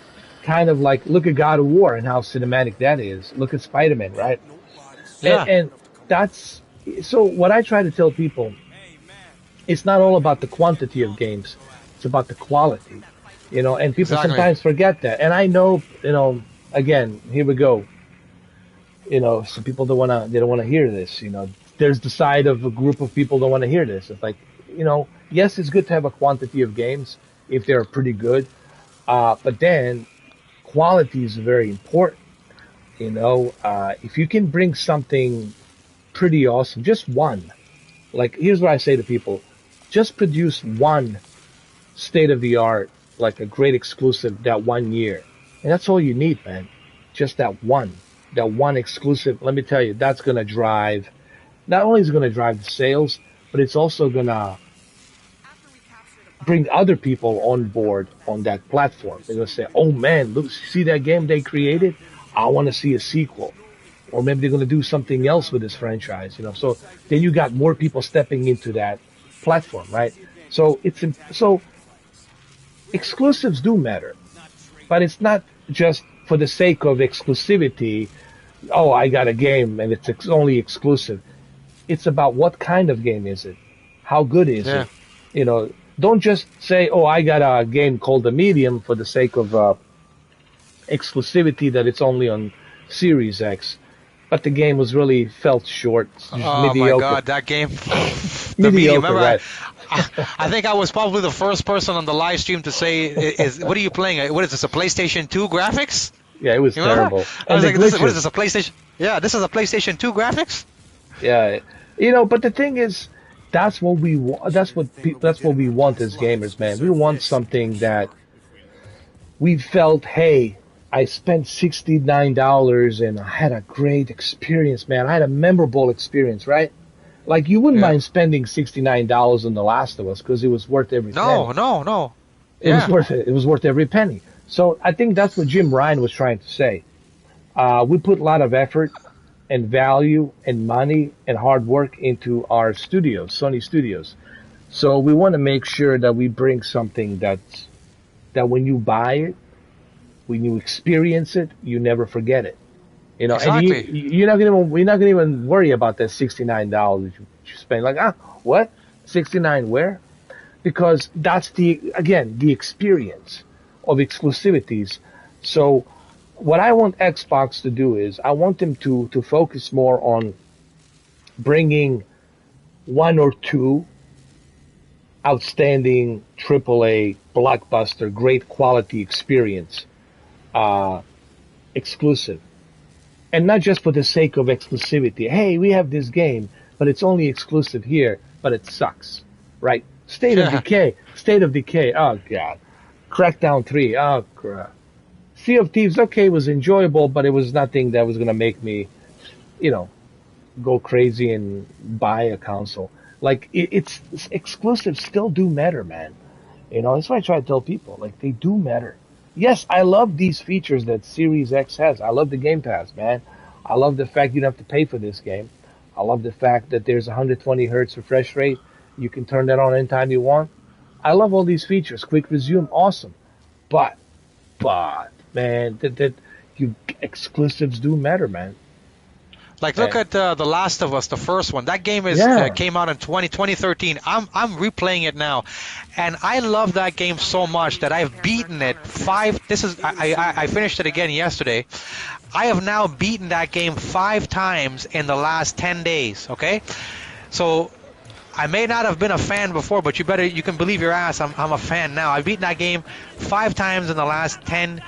Kind of like, look at God of War and how cinematic that is. Look at Spider-Man, right? Yeah. And that's, so what I try to tell people, it's not all about the quantity of games. It's about the quality, and people sometimes forget that. And I know, again, here we go. Some people don't want to hear this, There's the side of a group of people don't want to hear this. It's like, yes, it's good to have a quantity of games. if they're pretty good. But then quality is very important. If you can bring something pretty awesome, just one. Like, here's what I say to people: just produce one state of the art, like a great exclusive that 1 year, and that's all you need, man. Just that one exclusive. Let me tell you, that's gonna drive. Not only is it gonna drive the sales, but it's also gonna bring other people on board on that platform. They're gonna say, "Oh man, look, see that game they created? I want to see a sequel." Or maybe they're gonna do something else with this franchise. So then you got more people stepping into that platform, right? So so exclusives do matter, but it's not just for the sake of exclusivity. Oh, I got a game and it's only exclusive. It's about what kind of game is it? How good is it? Don't just say, "Oh, I got a game called The Medium" for the sake of exclusivity, that it's only on Series X. But the game was really felt short. Oh mediocre. my God, that game. The Mediocre, Medium. Remember, right? I think I was probably the first person on the live stream to say, "What are you playing? What is this? A PlayStation 2 graphics?" Yeah, it was You remember? terrible. I was And like, the "What is glitches. this? A PlayStation? Yeah, this is a PlayStation 2 graphics." Yeah, but the thing is, that's what we want. That's what we want as gamers, man. We want something that we felt, hey, I spent $69 and I had a great experience, man. I had a memorable experience, right? Like, you wouldn't mind spending $69 on The Last of Us because it was worth every penny. No. It was worth it. It was worth every penny. So I think that's what Jim Ryan was trying to say. We put a lot of effort and value and money and hard work into our studios, Sony Studios. So we want to make sure that we bring something that when you buy it, when you experience it, you never forget it. Exactly. And you're not gonna even worry about that $69 you spend. Like, what? 69 where? Because that's the experience of exclusivities. So what I want Xbox to do is I want them to focus more on bringing one or two outstanding AAA blockbuster, great quality experience, exclusive. And not just for the sake of exclusivity. Hey, we have this game, but it's only exclusive here, but it sucks, right? State of Decay. Oh God. Crackdown 3. Oh crap. Sea of Thieves, okay, was enjoyable, but it was nothing that was gonna make me, go crazy and buy a console. Like, it's exclusives still do matter, man. That's why I try to tell people, like, they do matter. Yes, I love these features that Series X has. I love the Game Pass, man. I love the fact you don't have to pay for this game. I love the fact that there's 120 hertz refresh rate. You can turn that on anytime you want. I love all these features. Quick resume, awesome. But man, that exclusives do matter, man. Like, look at The Last of Us, the first one. That game came out in 2013. I'm replaying it now, and I love that game so much that I've beaten it I finished it again yesterday. I have now beaten that game 5 times in the last 10 days. Okay, so I may not have been a fan before, but you can believe your ass, I'm a fan now. I've beaten that game 5 times in the last 10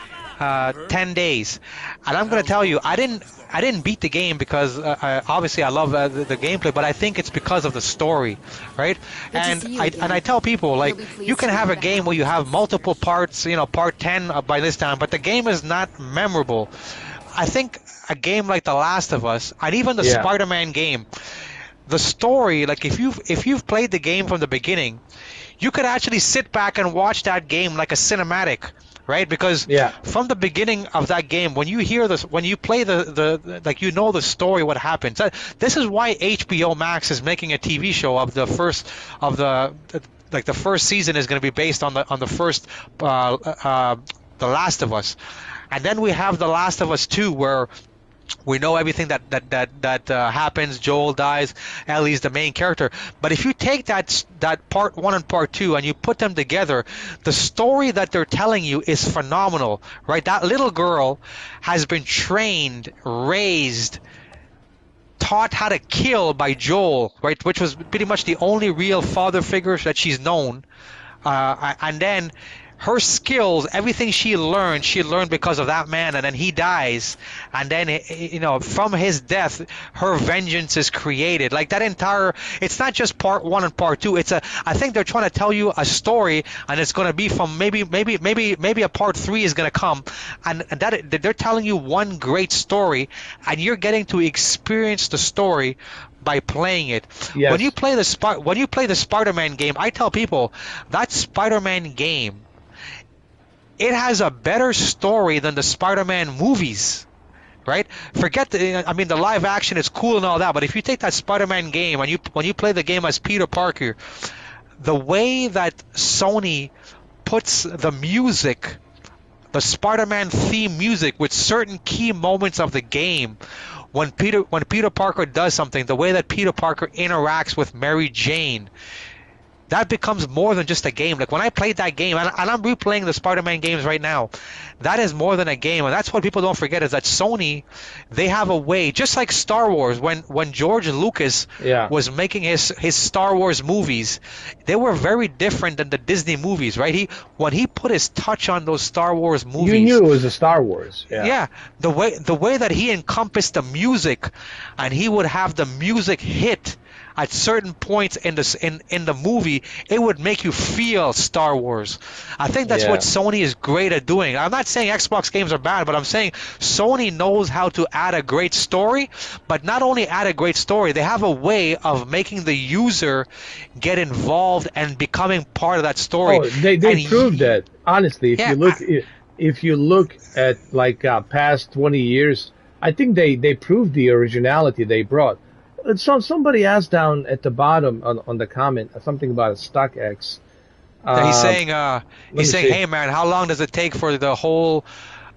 days, and I'm going to tell you, I didn't beat the game because obviously I love the gameplay, but I think it's because of the story, right? And I tell people, like, you can have a game where you have multiple parts, part 10 by this time, but the game is not memorable. I think a game like The Last of Us, and even the Spider-Man game, the story, like, if you've played the game from the beginning, you could actually sit back and watch that game like a cinematic, right? Because from the beginning of that game, when you hear this, when you play the like, the story, what happens. This is why HBO Max is making a TV show of the first of the first season is going to be based on the first The Last of Us, and then we have The Last of Us 2, where we know everything that happens. Joel dies. Ellie's the main character. But if you take that part 1 and part 2 and you put them together, the story that they're telling you is phenomenal, right? That little girl has been trained, raised, taught how to kill by Joel, right? Which was pretty much the only real father figure that she's known. and then her skills, everything she learned because of that man, and then he dies, and then from his death, her vengeance is created. Like that entire, it's not just part one and part two. I think they're trying to tell you a story, and it's going to be from maybe a part three is going to come, and that they're telling you one great story, and you're getting to experience the story by playing it. Yes. When you play the Spider-Man game, I tell people that Spider-Man game, it has a better story than the Spider-Man movies, right? Forget the live action is cool and all that, but if you take that Spider-Man game and when you play the game as Peter Parker, the way that Sony puts the music, the Spider-Man theme music with certain key moments of the game, when Peter Parker does something, the way that Peter Parker interacts with Mary Jane, that becomes more than just a game. Like when I played that game, and I'm replaying the Spider-Man games right now, that is more than a game. And that's what people don't forget, is that Sony, they have a way, just like Star Wars, when George Lucas was making his Star Wars movies, they were very different than the Disney movies, right? When he put his touch on those Star Wars movies, you knew it was a Star Wars. Yeah, the way that he encompassed the music, and he would have the music hit at certain points in the movie, it would make you feel Star Wars. I think that's what Sony is great at doing. I'm not saying Xbox games are bad, but I'm saying Sony knows how to add a great story, but not only add a great story, they have a way of making the user get involved and becoming part of that story. Oh, they proved that. Honestly, if you look at like past 20 years, I think they proved the originality they brought. So somebody asked down at the bottom on the comment something about a StockX. He's saying, hey man, how long does it take for the whole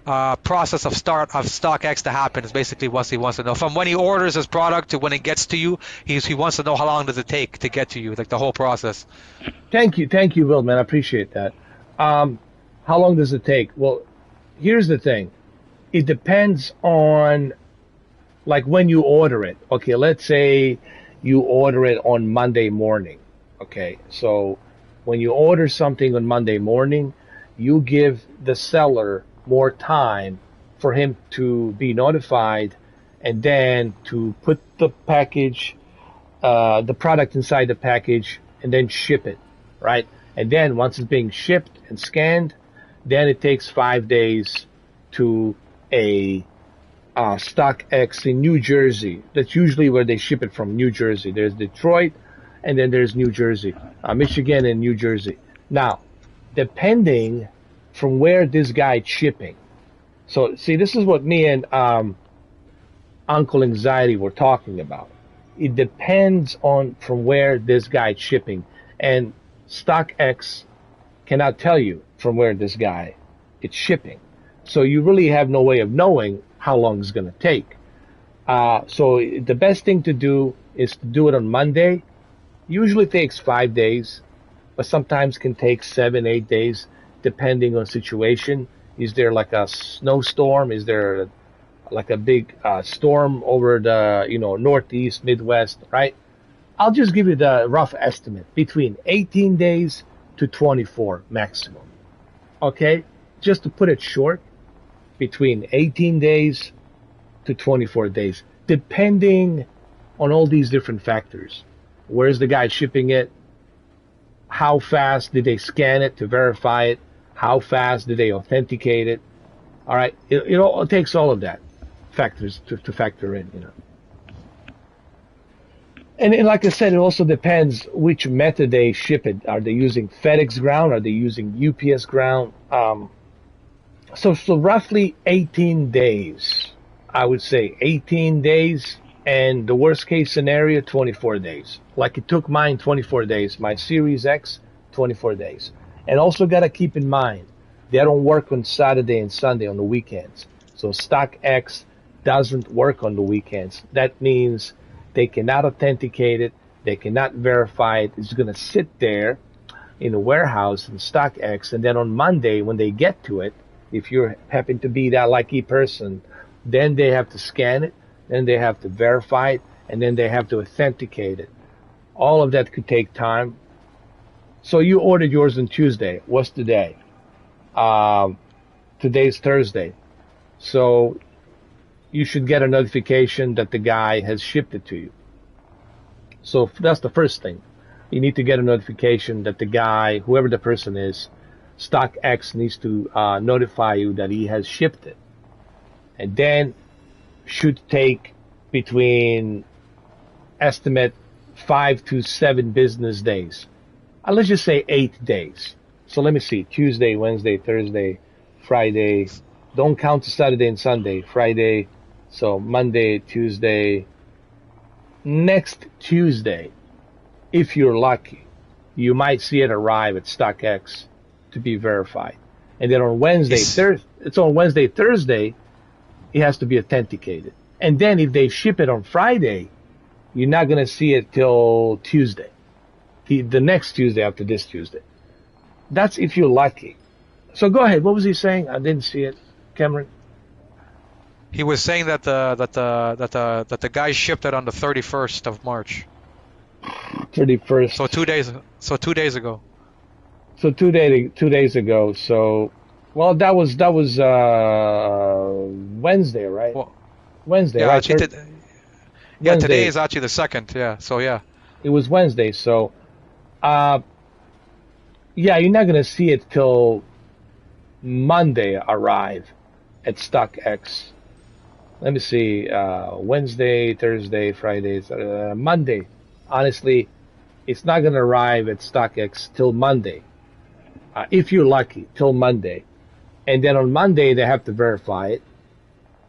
process of StockX to happen? Is basically what he wants to know. From when he orders his product to when it gets to you, he wants to know how long does it take to get to you, like the whole process. Thank you, Will, man. I appreciate that. How long does it take? Well, here's the thing. It depends on like when you order it. Okay, let's say you order it on Monday morning. Okay, so when you order something on Monday morning, you give the seller more time for him to be notified and then to put the package, the product inside the package and then ship it, right? And then once it's being shipped and scanned, then it takes 5 days to a StockX in New Jersey. That's usually where they ship it from, New Jersey. There's Detroit, and then there's New Jersey, Michigan and New Jersey. Now, depending from where this guy's shipping. So, see, this is what me and Uncle Anxiety were talking about. It depends on from where this guy's shipping. And StockX cannot tell you from where this guy is shipping. So you really have no way of knowing how long it's going to take. So the best thing to do is to do it on Monday. Usually takes 5 days, but sometimes can take 7-8 days, depending on situation. Is there like a snowstorm? Is there like a big storm over the Northeast, Midwest, right? I'll just give you the rough estimate, between 18 days to 24 maximum. Okay, just to put it short, between 18 days to 24 days, depending on all these different factors. Where's the guy shipping it? How fast did they scan it to verify it? How fast did they authenticate it? All right, it takes all of that factors to factor in, And like I said, it also depends which method they ship it. Are they using FedEx ground? Are they using UPS ground? So roughly 18 days, I would say 18 days, and the worst case scenario, 24 days. Like it took mine 24 days, my Series X, 24 days. And also got to keep in mind, they don't work on Saturday and Sunday on the weekends. So StockX doesn't work on the weekends. That means they cannot authenticate it, they cannot verify it. It's going to sit there in a warehouse in StockX, and then on Monday when they get to it, if you happen to be that lucky person, then they have to scan it, then they have to verify it, and then they have to authenticate it. All of that could take time. So you ordered yours on Tuesday. What's today? Today's Thursday. So you should get a notification that the guy has shipped it to you. So that's the first thing. You need to get a notification that the guy, whoever the person is, StockX needs to notify you that he has shipped it. And then should take between estimate 5 to 7 business days. Let's just say 8 days. So let me see. Tuesday, Wednesday, Thursday, Friday. Don't count Saturday and Sunday. Friday. So Monday, Tuesday. Next Tuesday, if you're lucky, you might see it arrive at StockX to be verified. And then on Wednesday, Thursday, it has to be authenticated. And then if they ship it on Friday, you're not going to see it till Tuesday. The next Tuesday after this Tuesday. That's if you're lucky. So go ahead. What was he saying? I didn't see it. Cameron? He was saying that the guy shipped it on the 31st of March. 31st. So 2 days. So 2 days ago. So 2 days ago. So, well, that was Wednesday, right? Well, Wednesday, yeah, right? actually, yeah, today is actually the 2nd. Yeah. So yeah. It was Wednesday. So, yeah, you're not gonna see it till Monday arrive at StockX. Let me see. Wednesday, Thursday, Friday, Monday. Honestly, it's not going to arrive at StockX till Monday. If you're lucky, till Monday. And then on Monday, they have to verify it.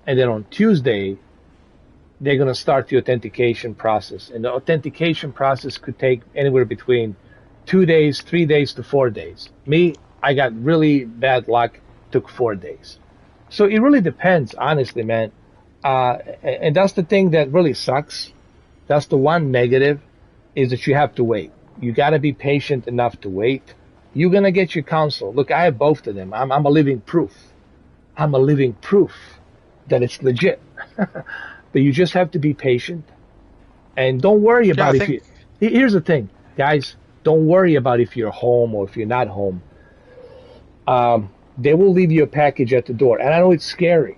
And then on Tuesday, they're going to start the authentication process. And the authentication process could take anywhere between 2 days, 3 days to 4 days. Me, I got really bad luck, took 4 days. So it really depends, honestly, man. And that's the thing that really sucks. That's the one negative, is that you have to wait. You got to be patient enough to wait. You're going to get your counsel. Look, I have both of them. I'm a living proof. I'm a living proof that it's legit. But you just have to be patient. And don't worry about here's the thing, guys. Don't worry about if you're home or if you're not home. They will leave you a package at the door. And I know it's scary.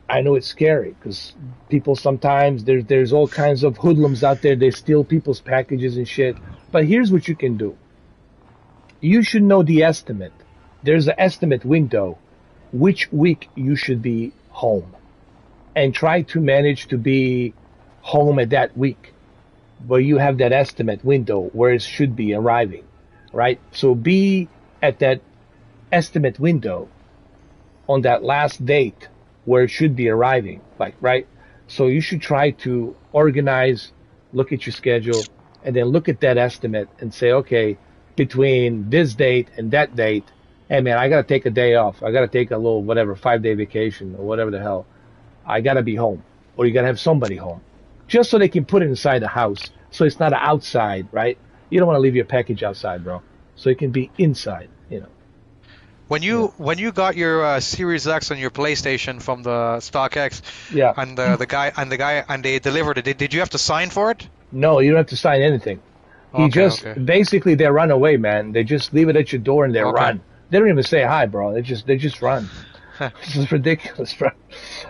I know it's scary because people sometimes, there's all kinds of hoodlums out there. They steal people's packages and shit. But here's what you can do. You should know the estimate. There's an estimate window which week you should be home. And try to manage to be home at that week where you have that estimate window where it should be arriving, right? So be at that estimate window on that last date where it should be arriving, like, right? So you should try to organize, look at your schedule, and then look at that estimate and say, okay, between this date and that date, hey man, I gotta take a day off. I gotta take a little, whatever, 5-day vacation or whatever the hell. I gotta be home. Or you gotta have somebody home. Just so they can put it inside the house. So it's not outside, right? You don't want to leave your package outside, bro. So it can be inside, you know. When you got your Series X on your PlayStation from the StockX, yeah, and they delivered it, did you have to sign for it? No, you don't have to sign anything. Basically they run away, man. They just leave it at your door and they run. They don't even say hi, bro. They just run. This is ridiculous, bro.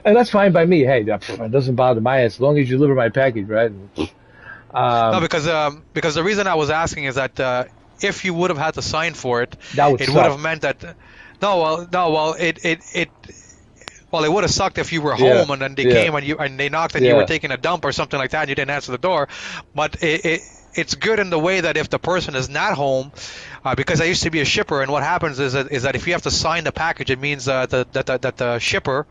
And that's fine by me. Hey, it doesn't bother my ass as long as you deliver my package, right? No, because the reason I was asking is that if you would have had to sign for it, it would have meant that. It would have sucked if you were home and then they came and they knocked and you were taking a dump or something like that and you didn't answer the door. But it's good in the way that if the person is not home, because I used to be a shipper, and what happens is that if you have to sign the package, it means that the shipper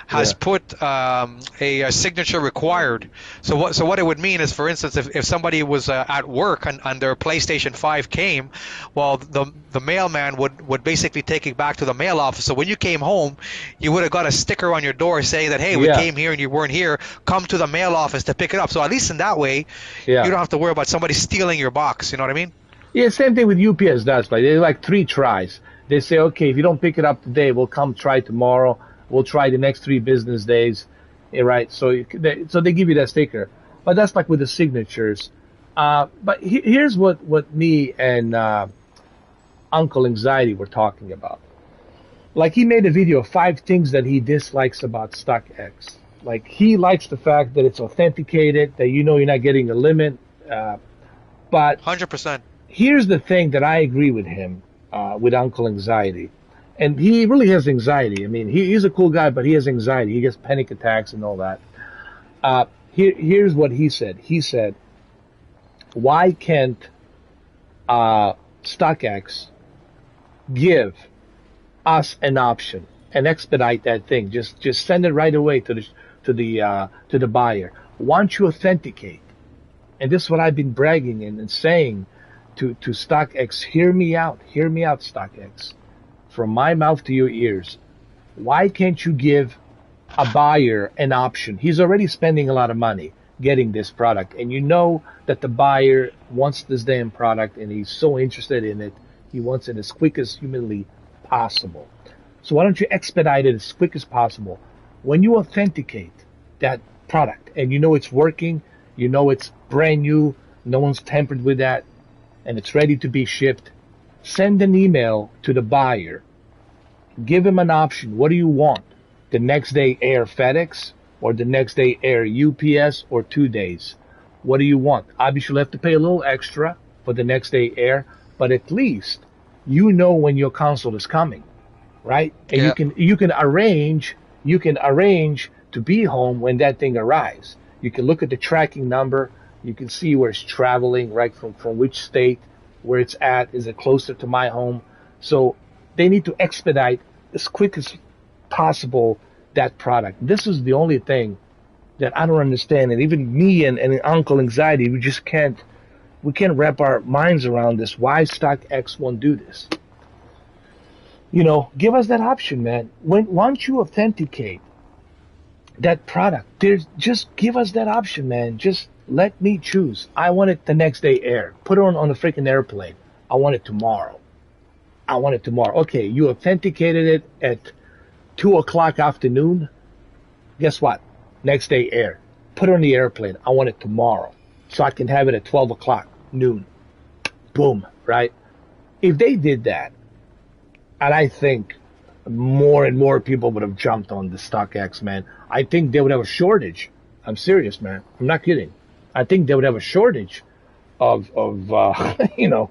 has put a signature required. So what it would mean is, for instance, if somebody was at work and their PlayStation 5 came, well, the mailman would basically take it back to the mail office. So when you came home, you would have got a sticker on your door saying that, hey, we came here and you weren't here, come to the mail office to pick it up. So at least in that way, you don't have to worry about somebody stealing your box. You know what I mean? Yeah, same thing with UPS does. Like, they like 3 tries. They say, okay, if you don't pick it up today, we'll come try tomorrow. We'll try the next 3 business days, right? So they give you that sticker. But that's like with the signatures. But here's what me and Uncle Anxiety were talking about. Like, he made a video of 5 things that he dislikes about StockX. Like, he likes the fact that it's authenticated, that you're not getting a limit. But 100%. here's the thing that I agree with him, with Uncle Anxiety. And he really has anxiety. I mean, he's a cool guy, but he has anxiety. He gets panic attacks and all that. Here's what he said. He said, why can't StockX give us an option and expedite that thing? Just send it right away to the buyer. Once you authenticate, and this is what I've been bragging and saying to StockX, hear me out, StockX, from my mouth to your ears. Why can't you give a buyer an option? He's already spending a lot of money getting this product, and you know that the buyer wants this damn product, and he's so interested in it, he wants it as quick as humanly possible. So why don't you expedite it as quick as possible? When you authenticate that product, and you know it's working, you know it's brand new, no one's tampered with that, and it's ready to be shipped, send an email to the buyer. Give him an option. What do you want? The next day air FedEx, or the next day air UPS, or 2 days? What do you want? Obviously, you'll have to pay a little extra for the next day air, but at least you know when your console is coming, right? And Yeah. you can arrange to be home when that thing arrives. You can look at the tracking number. You can see where it's traveling, right? From which state, where it's at. Is it closer to my home? So they need to expedite as quick as possible that product. This is the only thing that I don't understand. And even me and Uncle Anxiety, we can't wrap our minds around this. Why StockX won't do this? Give us that option, man. Once you authenticate that product, just give us that option, man. Just let me choose. I want it the next day air. Put it on a freaking airplane. I want it tomorrow. Okay, you authenticated it at 2:00 afternoon. Guess what? Next day air. Put it on the airplane. I want it tomorrow, so I can have it at 12:00 noon. Boom, right? If they did that, and I think more and more people would have jumped on the StockX, man. I think they would have a shortage. I'm serious, man. I'm not kidding. I think they would have a shortage of PlayStation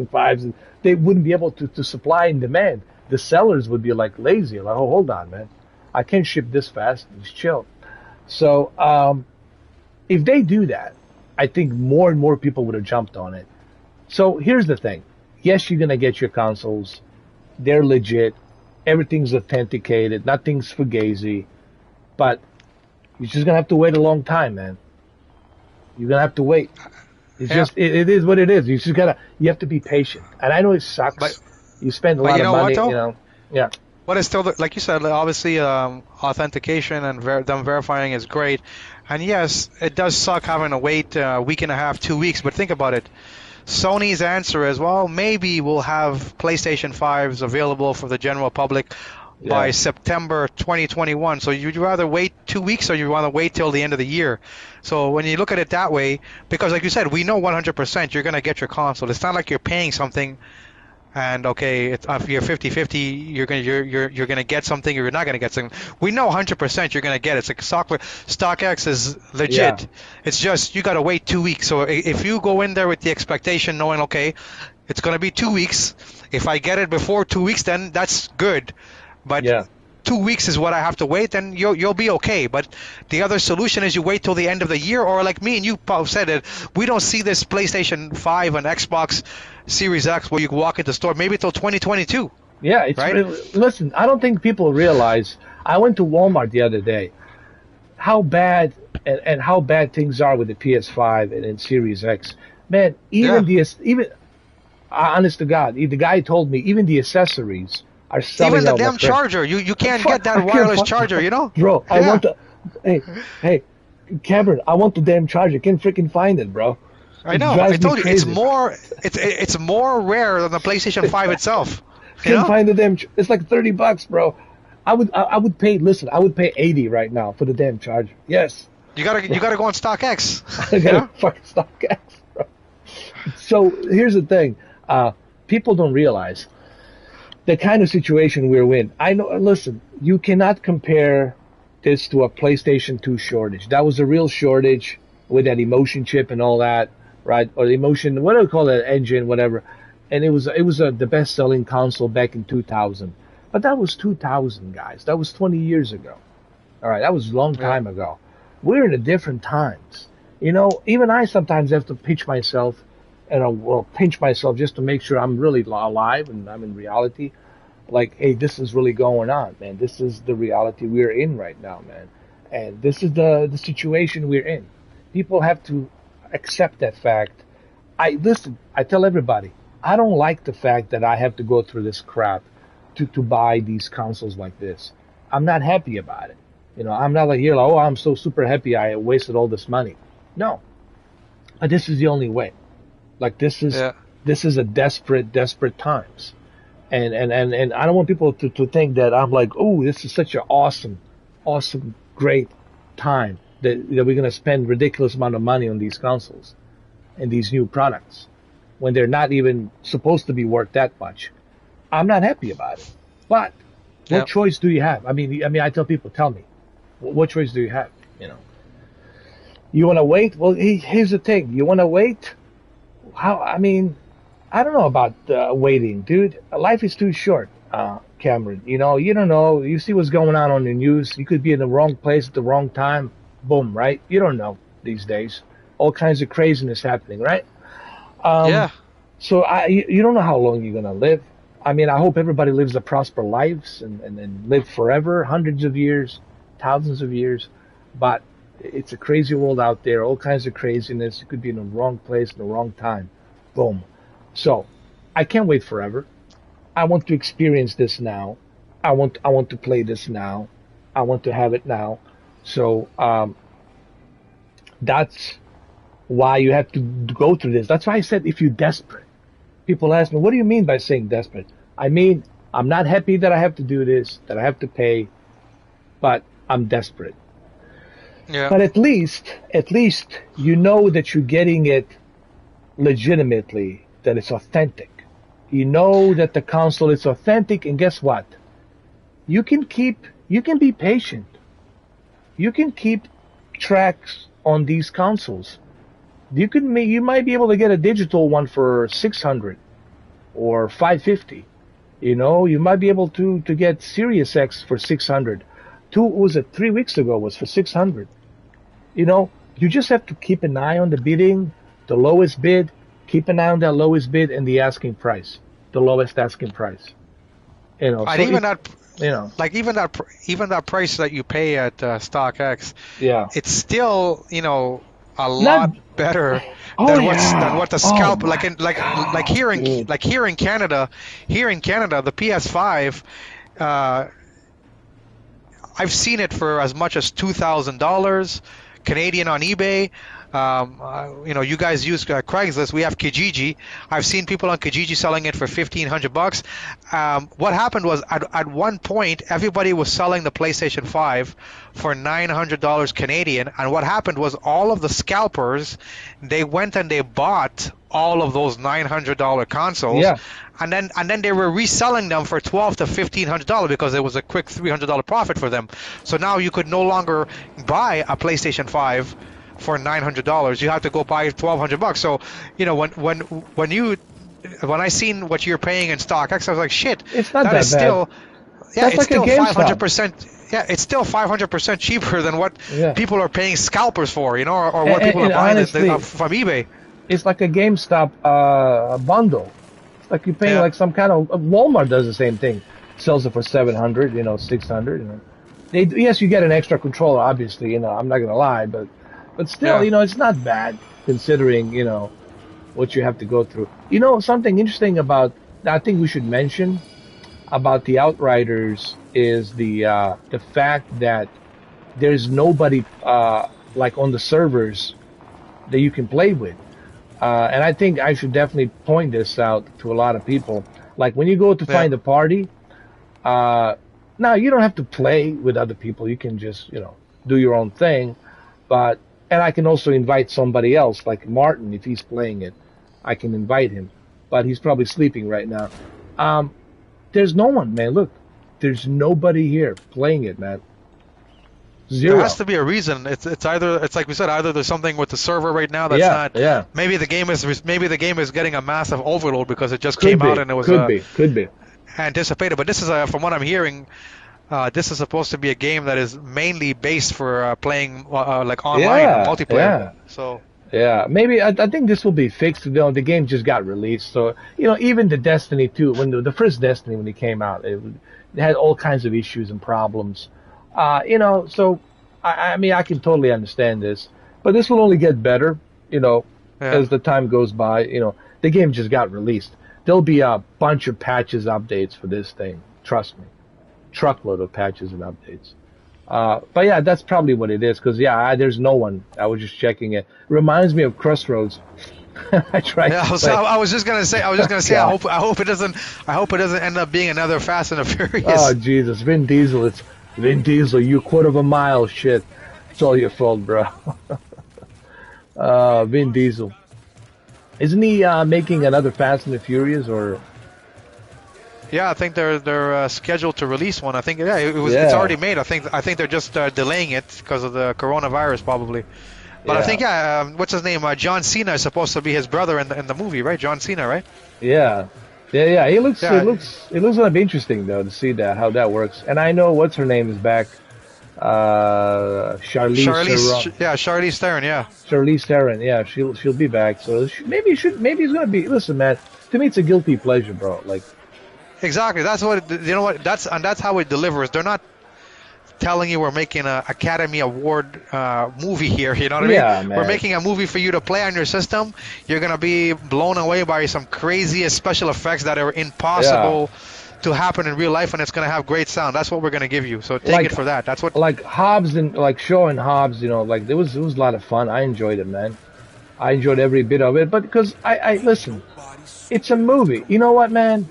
5s. And they wouldn't be able to supply and demand. The sellers would be like lazy. Like, oh, hold on, man. I can't ship this fast. Just chill. So if they do that, I think more and more people would have jumped on it. So here's the thing. Yes, you're going to get your consoles. They're legit. Everything's authenticated. Nothing's fugazi. But you're just going to have to wait a long time, man. You're going to have to wait. It's just, it is what it is. You have to be patient. And I know it sucks. But you spend a lot of money, Yeah. But it's still, like you said, obviously authentication and them verifying is great. And yes, it does suck having to wait a week and a half, 2 weeks. But think about it. Sony's answer is, well, maybe we'll have PlayStation 5s available for the general public by September 2021. So you'd rather wait 2 weeks, or you want to wait till the end of the year? So when you look at it that way, because like you said, we know 100% you're going to get your console. It's not like you're paying something and okay, if you're 50-50, you're gonna get something, or you're not gonna get something. We know 100% you're gonna get it. It's like StockX is legit. Yeah. It's just you gotta wait 2 weeks. So if you go in there with the expectation, knowing okay, it's gonna be 2 weeks. If I get it before 2 weeks, then that's good. But 2 weeks is what I have to wait, then you'll be okay. But the other solution is you wait till the end of the year, or like me and you said it, we don't see this PlayStation 5 and Xbox Series X where you can walk into the store maybe till 2022. Yeah, it's right? Listen, I don't think people realize. I went to Walmart the other day. How bad and how bad things are with the PS5 and Series X. Man, honest to God, the guy told me even the accessories are selling even the out damn charger. You can't get that wireless charger, you know? Bro, I want the hey, Cameron, I want the damn charger. Can't freaking find it, bro. I know. I told you it's more rare than the PlayStation 5 itself. Can't find the damn. It's like $30, bro. I would pay. Listen, I would pay $80 right now for the damn charger. Yes. You gotta go on StockX. I gotta fucking StockX, bro. So here's the thing. people don't realize the kind of situation we're in. I know. Listen, you cannot compare this to a PlayStation 2 shortage. That was a real shortage with that emotion chip and all that, right? Or the emotion, what do we call that, engine, whatever. And it was the best-selling console back in 2000. But that was 2000, guys. That was 20 years ago. All right, that was a long time ago. We're in a different times. You know, even I sometimes have to pinch myself, and pinch myself just to make sure I'm really alive and I'm in reality. Like, hey, this is really going on, man. This is the reality we're in right now, man. And this is the situation we're in. People have to accept that fact. I tell everybody, I don't like the fact that I have to go through this crap to buy these consoles like this. I'm not happy about it. You know, I'm not like here, like, oh, I'm so super happy I wasted all this money. No. But this is the only way. Like, this is a desperate times. And I don't want people to think that I'm like, oh, this is such an awesome, great time that we're going to spend ridiculous amount of money on these consoles and these new products when they're not even supposed to be worth that much. I'm not happy about it. But what choice do you have? I mean, I tell people, tell me, what choice do you have? You know, you want to wait? Well, here's the thing. You want to wait? How? I mean, I don't know about waiting, dude. Life is too short, Cameron. You know, you don't know. You see what's going on the news. You could be in the wrong place at the wrong time. Boom, right? You don't know these days. All kinds of craziness happening, right? So you don't know how long you're gonna live. I mean, I hope everybody lives a prosper lives and live forever, hundreds of years, thousands of years. But it's a crazy world out there. All kinds of craziness. You could be in the wrong place at the wrong time. Boom. So I can't wait forever. I want to experience this now. I want to play this now. I want to have it now. So that's why you have to go through this. That's why I said if you're desperate. People ask me, what do you mean by saying desperate? I mean, I'm not happy that I have to do this, that I have to pay, but I'm desperate. Yeah. But at least you know that you're getting it legitimately, that it's authentic. You know that the console is authentic, and guess what? You can be patient. You can keep tracks on these consoles. You might be able to get a digital one for $600 or $550. You know, you might be able to get Series X for $600. 3 weeks ago was for $600. You know, you just have to keep an eye on the bidding, the lowest bid. Keep an eye on that lowest bid and the asking price, the lowest asking price. You know, and even that price that you pay at StockX, it's still, you know, a lot better than what the scalp like here in Canada, the PS5, I've seen it for as much as $2,000 Canadian on eBay. You know, you guys use Craigslist. We have Kijiji. I've seen people on Kijiji selling it for $1,500. What happened was at one point everybody was selling the PlayStation 5 for $900 Canadian, and what happened was all of the scalpers, they went and they bought all of those $900 consoles. Yeah. And then they were reselling them for $1,200 to $1,500 because it was a quick $300 profit for them. So now you could no longer buy a PlayStation 5 for $900. You have to go buy $1,200. So, you know, when I seen what you're paying in StockX, I was like, shit, it's not that is bad. Still, yeah, that's it's like still 500%. Yeah, it's still 500% cheaper than what people are paying scalpers for, you know, or what people are buying honestly, from eBay. It's like a GameStop bundle. It's like you're paying like some kind of Walmart does the same thing, sells it for $700, you know, $600. You know, yes, you get an extra controller, obviously. You know, I'm not gonna lie, but still, you know, it's not bad considering, you know, what you have to go through. You know, something interesting about, I think we should mention about the Outriders is the fact that there's nobody like on the servers that you can play with. And I think I should definitely point this out to a lot of people. Like when you go to find a party, now you don't have to play with other people. You can just, you know, do your own thing. And I can also invite somebody else, like Martin, if he's playing it. I can invite him. but he's probably sleeping right now. There's no one, man. Look, there's nobody here playing it, man. Zero. There has to be a reason. It's either, it's like we said, either there's something with the server right now that's not. Yeah. Maybe the game is getting a massive overload because it just came out and it was could be anticipated. But this is from what I'm hearing, this is supposed to be a game that is mainly based for playing like online multiplayer. Yeah. So. Yeah, maybe I think this will be fixed. You know, the game just got released, so even the Destiny 2, when the first Destiny when it came out, it had all kinds of issues and problems. So I mean I can totally understand this, but this will only get better, as the time goes by. The game just got released. There'll be a bunch of patches, updates for this thing. Trust me, truckload of patches and updates. But yeah, that's probably what it is. Because there's no one. I was just checking it. Reminds me of Crossroads. I tried. Yeah, I was just gonna say. I hope it doesn't end up being another Fast and the Furious. Oh Jesus, Vin Diesel. It's Vin Diesel. You quarter of a mile. Shit. It's all your fault, bro. Vin Diesel. Isn't he making another Fast and the Furious or? Yeah, I think they're scheduled to release one. I think it's already made. I think they're just delaying it because of the coronavirus probably. But I think what's his name? John Cena is supposed to be his brother in the movie, right? John Cena, right? Yeah. It looks gonna be interesting though to see how that works. And I know what's her name is back. Charlize Theron. Yeah. Charlize Theron. Yeah, she'll be back. So maybe it's gonna be. Listen, man. To me, it's a guilty pleasure, bro. Like. Exactly. That's what that's how it delivers. They're not telling you we're making an Academy Award movie here. You know what I mean? Yeah, man. We're making a movie for you to play on your system. You're gonna be blown away by some craziest special effects that are impossible to happen in real life, and it's gonna have great sound. That's what we're gonna give you. So take it for that. That's what. Like Hobbs and like Shaw and Hobbs, like it was a lot of fun. I enjoyed it, man. I enjoyed every bit of it. But because I listen, it's a movie. You know what, man?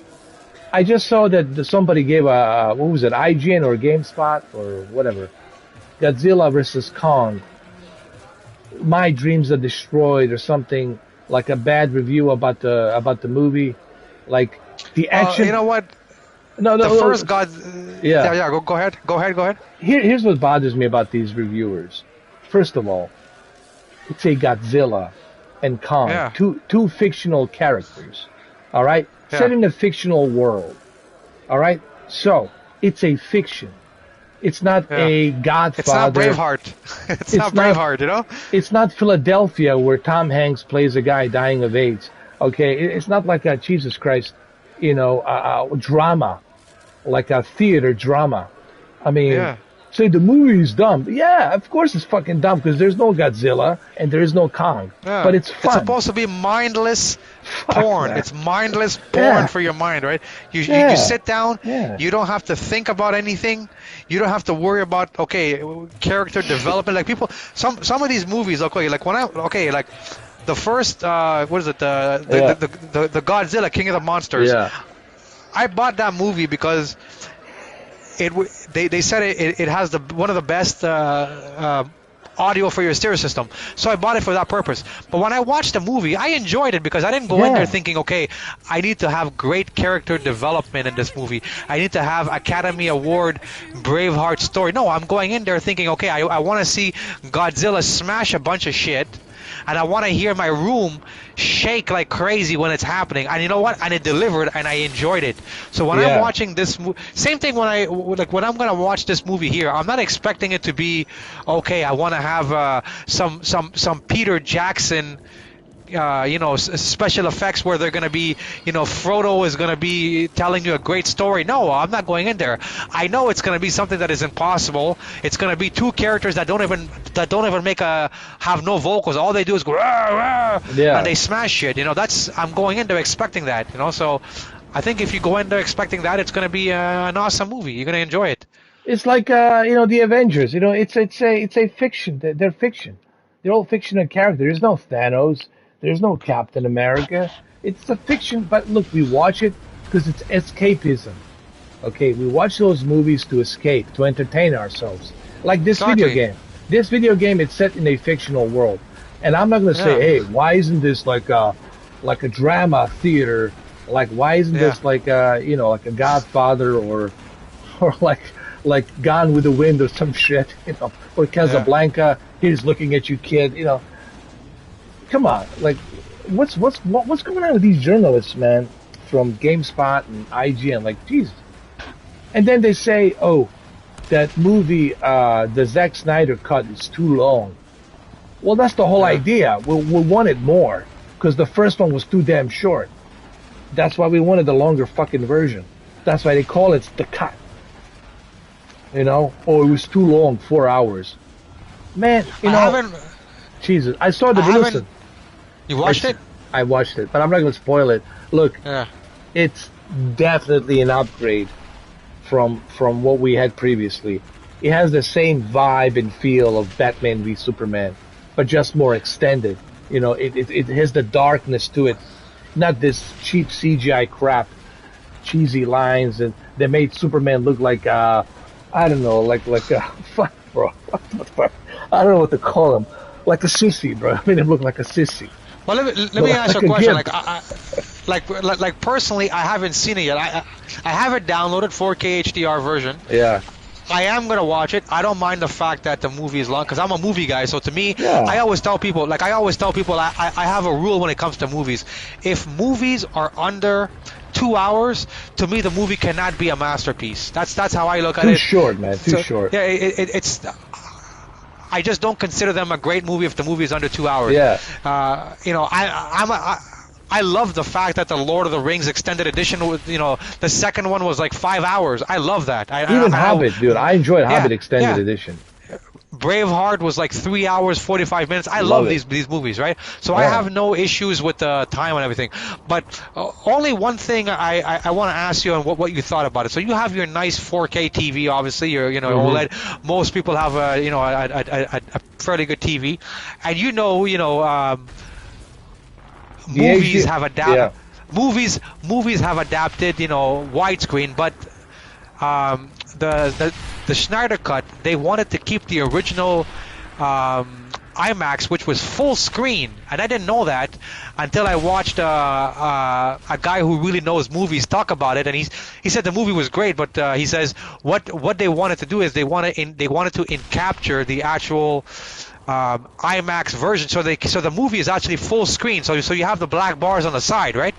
I just saw that somebody gave what was it, IGN or GameSpot or whatever, Godzilla versus Kong, My Dreams Are Destroyed or something, like a bad review about the movie, like the action. You know what? No, the first God. Yeah. Go ahead. Here's what bothers me about these reviewers. First of all, it's a Godzilla and Kong, two fictional characters. All right. Set in a fictional world, all right? So, it's a fiction. It's not a Godfather. It's not Braveheart. It's not Braveheart, It's not Philadelphia where Tom Hanks plays a guy dying of AIDS, okay? It's not like a, Jesus Christ, drama, like a theater drama. I mean, say the movie is dumb. Yeah, of course it's fucking dumb because there's no Godzilla and there is no Kong. Yeah. But it's fun. It's supposed to be mindless porn. It's mindless porn for your mind, right? You sit down. Yeah. You don't have to think about anything. You don't have to worry about character development. Like people, some of these movies, like the first what is it? The Godzilla King of the Monsters. Yeah. I bought that movie because they said it has one of the best audio for your stereo system. So I bought it for that purpose. But when I watched the movie, I enjoyed it because I didn't go in there thinking, I need to have great character development in this movie. I need to have Academy Award Braveheart story. No, I'm going in there thinking, I want to see Godzilla smash a bunch of shit. And I want to hear my room shake like crazy when it's happening. And you know what? And it delivered, and I enjoyed it. So when I'm watching this, same thing when I'm gonna watch this movie here, I'm not expecting it to be I want to have some Peter Jackson. Special effects where they're going to be, Frodo is going to be telling you a great story. No, I'm not going in there. I know it's going to be something that is impossible. It's going to be two characters that don't even have no vocals. All they do is go, rah, rah, and they smash shit. I'm going in there expecting that. So I think if you go in there expecting that, it's going to be an awesome movie. You're going to enjoy it. It's like the Avengers. It's a fiction. They're fiction. They're all fictional characters. There's no Thanos. There's no Captain America. It's a fiction, but look, we watch it because it's escapism. Okay, we watch those movies to escape, to entertain ourselves. Like this video game. This video game, it's set in a fictional world. And I'm not going to say, hey, why isn't this like like a drama theater. Like, why isn't this like like a Godfather or like Gone with the Wind or some shit, or Casablanca? He's looking at you, kid. Come on, like, what's going on with these journalists, man, from GameSpot and IGN? Like, Jesus. And then they say, oh, that movie, the Zack Snyder cut is too long. Well, that's the whole idea. We wanted more because the first one was too damn short. That's why we wanted the longer fucking version. That's why they call it the cut. Or it was too long, 4 hours. Man, Jesus, I saw the listen. You watched it? I watched it, but I'm not going to spoil it. Look, it's definitely an upgrade from what we had previously. It has the same vibe and feel of Batman v Superman, but just more extended. It has the darkness to it, not this cheap CGI crap, cheesy lines, and they made Superman look like I don't know, like a fuck, bro. What the fuck? I don't know what to call him. Like a sissy, bro. I made him look like a sissy. Well, let me ask you a question. Like personally, I haven't seen it yet. I have it downloaded 4K HDR version. Yeah. I am gonna watch it. I don't mind the fact that the movie is long because I'm a movie guy. So to me, I always tell people, I have a rule when it comes to movies. If movies are under 2 hours, to me the movie cannot be a masterpiece. That's how I look at it. Too short, man. Too short. Yeah, it's. I just don't consider them a great movie if the movie is under 2 hours. Yeah. I love the fact that the Lord of the Rings extended edition, the second one was like 5 hours. I love that. Even Hobbit, dude. I enjoyed Hobbit extended edition. Braveheart was like 3 hours 45 minutes. I love these movies, right? So I have no issues with the time and everything. But only one thing I want to ask you and what you thought about it. So you have your nice 4K TV, obviously. Your OLED. Most people have a fairly good TV, and movies have adapted. Movies have adapted, widescreen, but the Schneider cut, they wanted to keep the original IMAX, which was full screen, and I didn't know that until I watched a guy who really knows movies talk about it, and he said the movie was great, but he says what they wanted to do is they wanted to capture the actual IMAX version, so the movie is actually full screen, so you have the black bars on the side, right?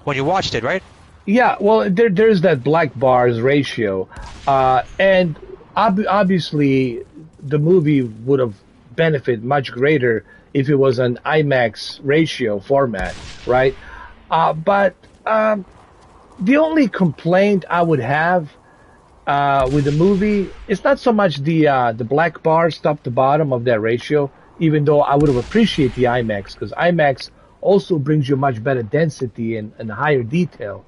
When you watched it, right? Yeah, well, there's that black bars ratio, and obviously the movie would have benefited much greater if it was an IMAX ratio format, right? But the only complaint I would have with the movie, it's not so much the black bars top to bottom of that ratio, even though I would have appreciated the IMAX, because IMAX also brings you much better density and higher detail.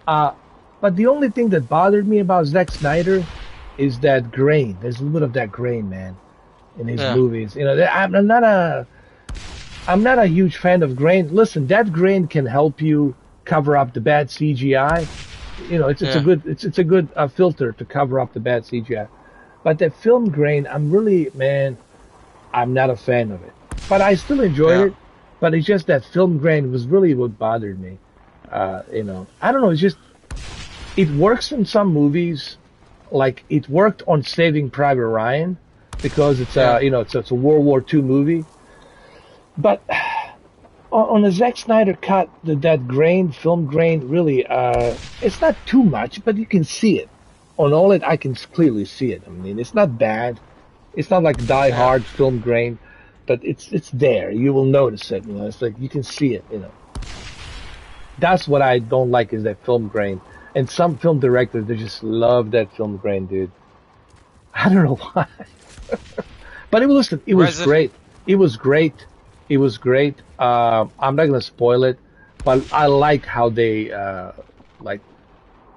But the only thing that bothered me about Zack Snyder is that grain. There's a little bit of that grain, man, in his movies. I'm not a huge fan of grain. Listen, that grain can help you cover up the bad CGI. It's a good filter to cover up the bad CGI. But that film grain, I'm not a fan of it. But I still enjoyed it. But it's just that film grain was really what bothered me. I don't know. It's just, it works in some movies, like it worked on Saving Private Ryan, because it's it's a World War II movie. But on the Zack Snyder cut, that film grain, really, it's not too much, but you can see it. On all it, I can clearly see it. I mean, it's not bad. It's not like Die Hard film grain, but it's there. You will notice it. It's like you can see it. That's what I don't like, is that film grain. And some film directors, they just love that film grain, dude. I don't know why. But it was great. It was great. I'm not going to spoil it, but I like how they, like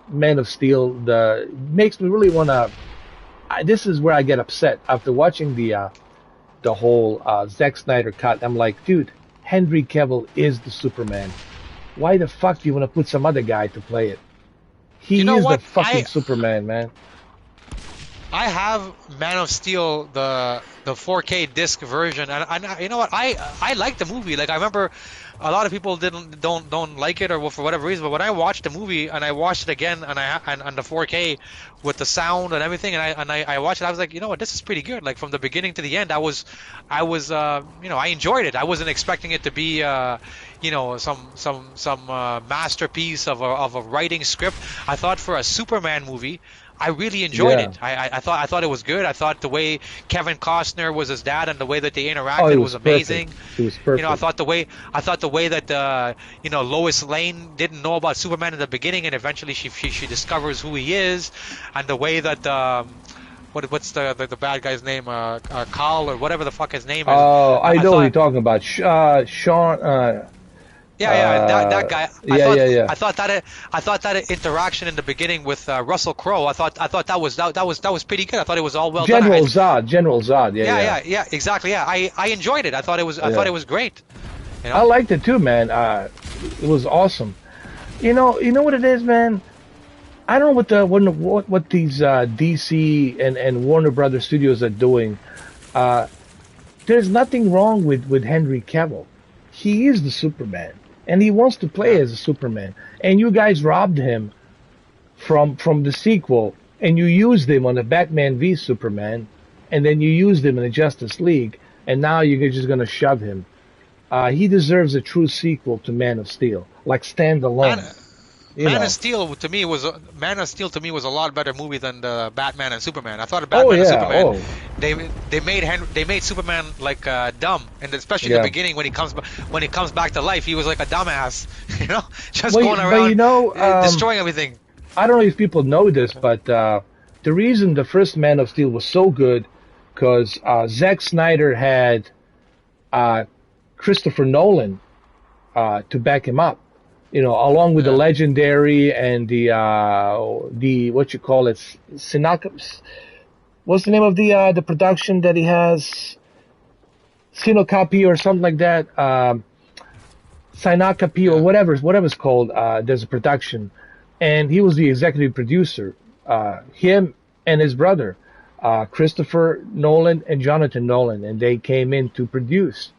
Man of Steel, makes me really want to, this is where I get upset. After watching the whole Zack Snyder cut, I'm like, dude, Henry Cavill is the Superman. Why the fuck do you want to put some other guy to play it? He is the fucking Superman, man. I have Man of Steel, the 4K disc version, and you know what? I like the movie. Like, I remember a lot of people don't like it or for whatever reason. But when I watched the movie and I watched it again and on the 4K with the sound and everything, and I watched it, I was like, you know what, this is pretty good. Like from the beginning to the end, I was I enjoyed it. I wasn't expecting it to be some masterpiece of a writing script. I thought for a Superman movie, I really enjoyed it. I thought it was good. I thought the way Kevin Costner was his dad and the way that they interacted was amazing. Perfect. It was perfect. I thought the way that Lois Lane didn't know about Superman in the beginning, and eventually she discovers who he is, and the way that what's the bad guy's name, Carl or whatever the fuck his name is. Oh, I know what you're talking about. Sean. That guy. I thought that interaction in the beginning with Russell Crowe. I thought that was pretty good. I thought it was all well done. General Zod. Yeah, exactly. Yeah, I enjoyed it. I thought it was great. I liked it too, man. It was awesome. You know what it is, man. I don't know what these DC and Warner Brothers Studios are doing. There's nothing wrong with Henry Cavill. He is the Superman, and he wants to play as a Superman. And you guys robbed him from the sequel, and you used him on the Batman v Superman, and then you used him in the Justice League, and now you're just going to shove him. He deserves a true sequel to Man of Steel, like standalone. Man of Steel to me was a lot better movie than the Batman and Superman. I thought Batman and Superman they made Superman like dumb, and especially in the beginning when he comes back to life, he was like a dumbass, going around destroying everything. I don't know if people know this, but the reason the first Man of Steel was so good because Zack Snyder had Christopher Nolan to back him up. Along with the legendary and the what you call it, what's the name of the production that he has? Cinecopy or something like that. Cinecopy or whatever it's called. There's a production, and he was the executive producer. Him and his brother, Christopher Nolan and Jonathan Nolan, and they came in to produce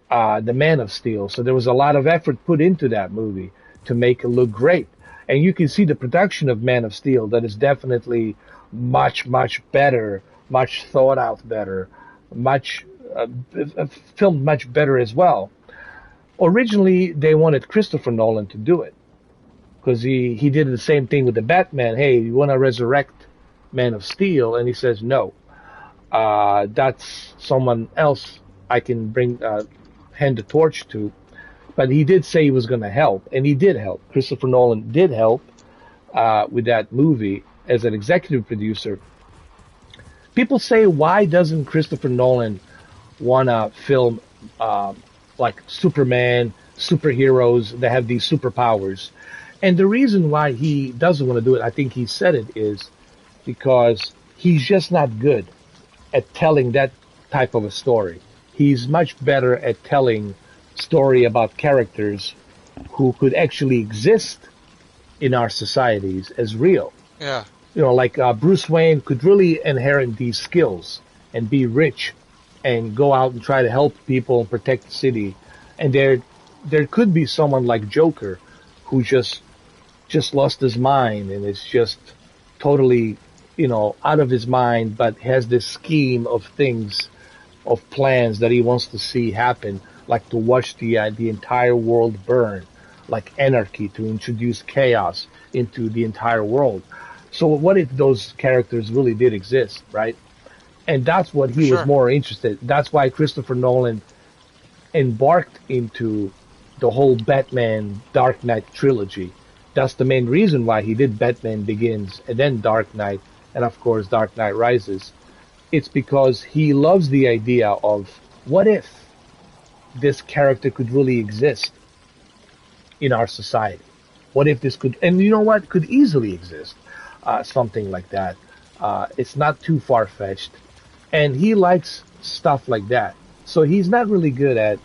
the Man of Steel. So there was a lot of effort put into that movie to make it look great. And you can see the production of Man of Steel that is definitely much, much better, much thought out better, much filmed much better as well. Originally, they wanted Christopher Nolan to do it because he did the same thing with the Batman. Hey, you want to resurrect Man of Steel? And he says, no, that's someone else I can hand the torch to. But he did say he was going to help, and he did help. Christopher Nolan did help with that movie as an executive producer. People say, why doesn't Christopher Nolan want to film like Superman, superheroes that have these superpowers? And the reason why he doesn't want to do it, I think he said it, is because he's just not good at telling that type of a story. He's much better at telling story about characters who could actually exist in our societies as real. Yeah. Like Bruce Wayne could really inherit these skills and be rich and go out and try to help people and protect the city. And there could be someone like Joker who just lost his mind and is just totally, out of his mind, but has this scheme of things, of plans that he wants to see happen, like to watch the entire world burn, like anarchy, to introduce chaos into the entire world. So what if those characters really did exist, right? And that's what he was more interested. That's why Christopher Nolan embarked into the whole Batman Dark Knight trilogy. That's the main reason why he did Batman Begins and then Dark Knight, and of course Dark Knight Rises. It's because he loves the idea of what if this character could really exist in our society? What if this could, and you know what, could easily exist, something like that. It's not too far-fetched, and he likes stuff like that. So he's not really good at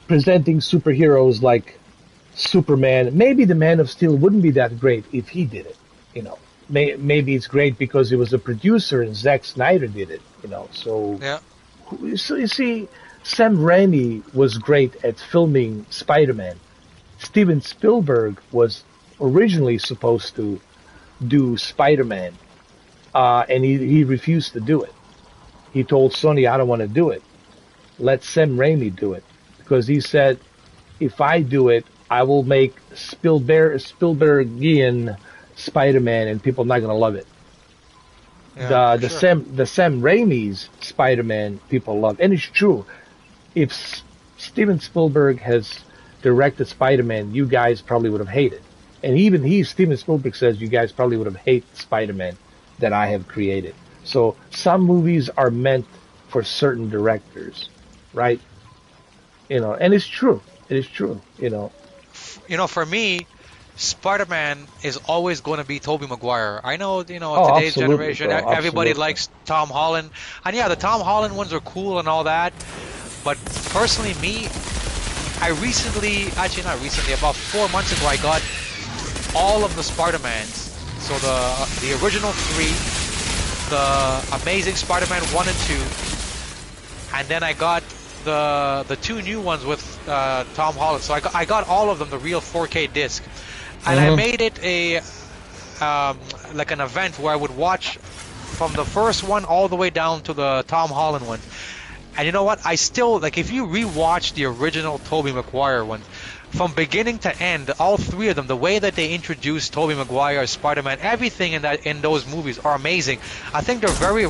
presenting superheroes like Superman. Maybe the Man of Steel wouldn't be that great if he did it, Maybe it's great because he was a producer and Zack Snyder did it, So, so you see, Sam Raimi was great at filming Spider-Man. Steven Spielberg was originally supposed to do Spider-Man, and he refused to do it. He told Sony, I don't want to do it. Let Sam Raimi do it. Because he said, if I do it, I will make Spielbergian Spider-Man, and people are not going to love it. Yeah, The Sam Raimi's Spider-Man, people love. And it's true. If Steven Spielberg has directed Spider-Man, you guys probably would have hated. And even Steven Spielberg says, you guys probably would have hated Spider-Man that I have created. So some movies are meant for certain directors, right? And it's true. It is true, For me, Spider-Man is always going to be Tobey Maguire. I know, today's absolutely, generation, bro, everybody absolutely. likes Tom Holland. And yeah, the Tom Holland ones are cool and all that. But personally, not recently, about 4 months ago, I got all of the Spider-Mans. So the original 3, the Amazing Spider-Man 1 and 2, and then I got the 2 new ones with Tom Holland. So I got all of them, the real 4K disc. And I made it like an event where I would watch from the first one all the way down to the Tom Holland one. And you know what? I still, if you rewatch the original Tobey Maguire one, from beginning to end, all 3 of them, the way that they introduced Tobey Maguire, Spider-Man, everything in those movies are amazing. I think they're very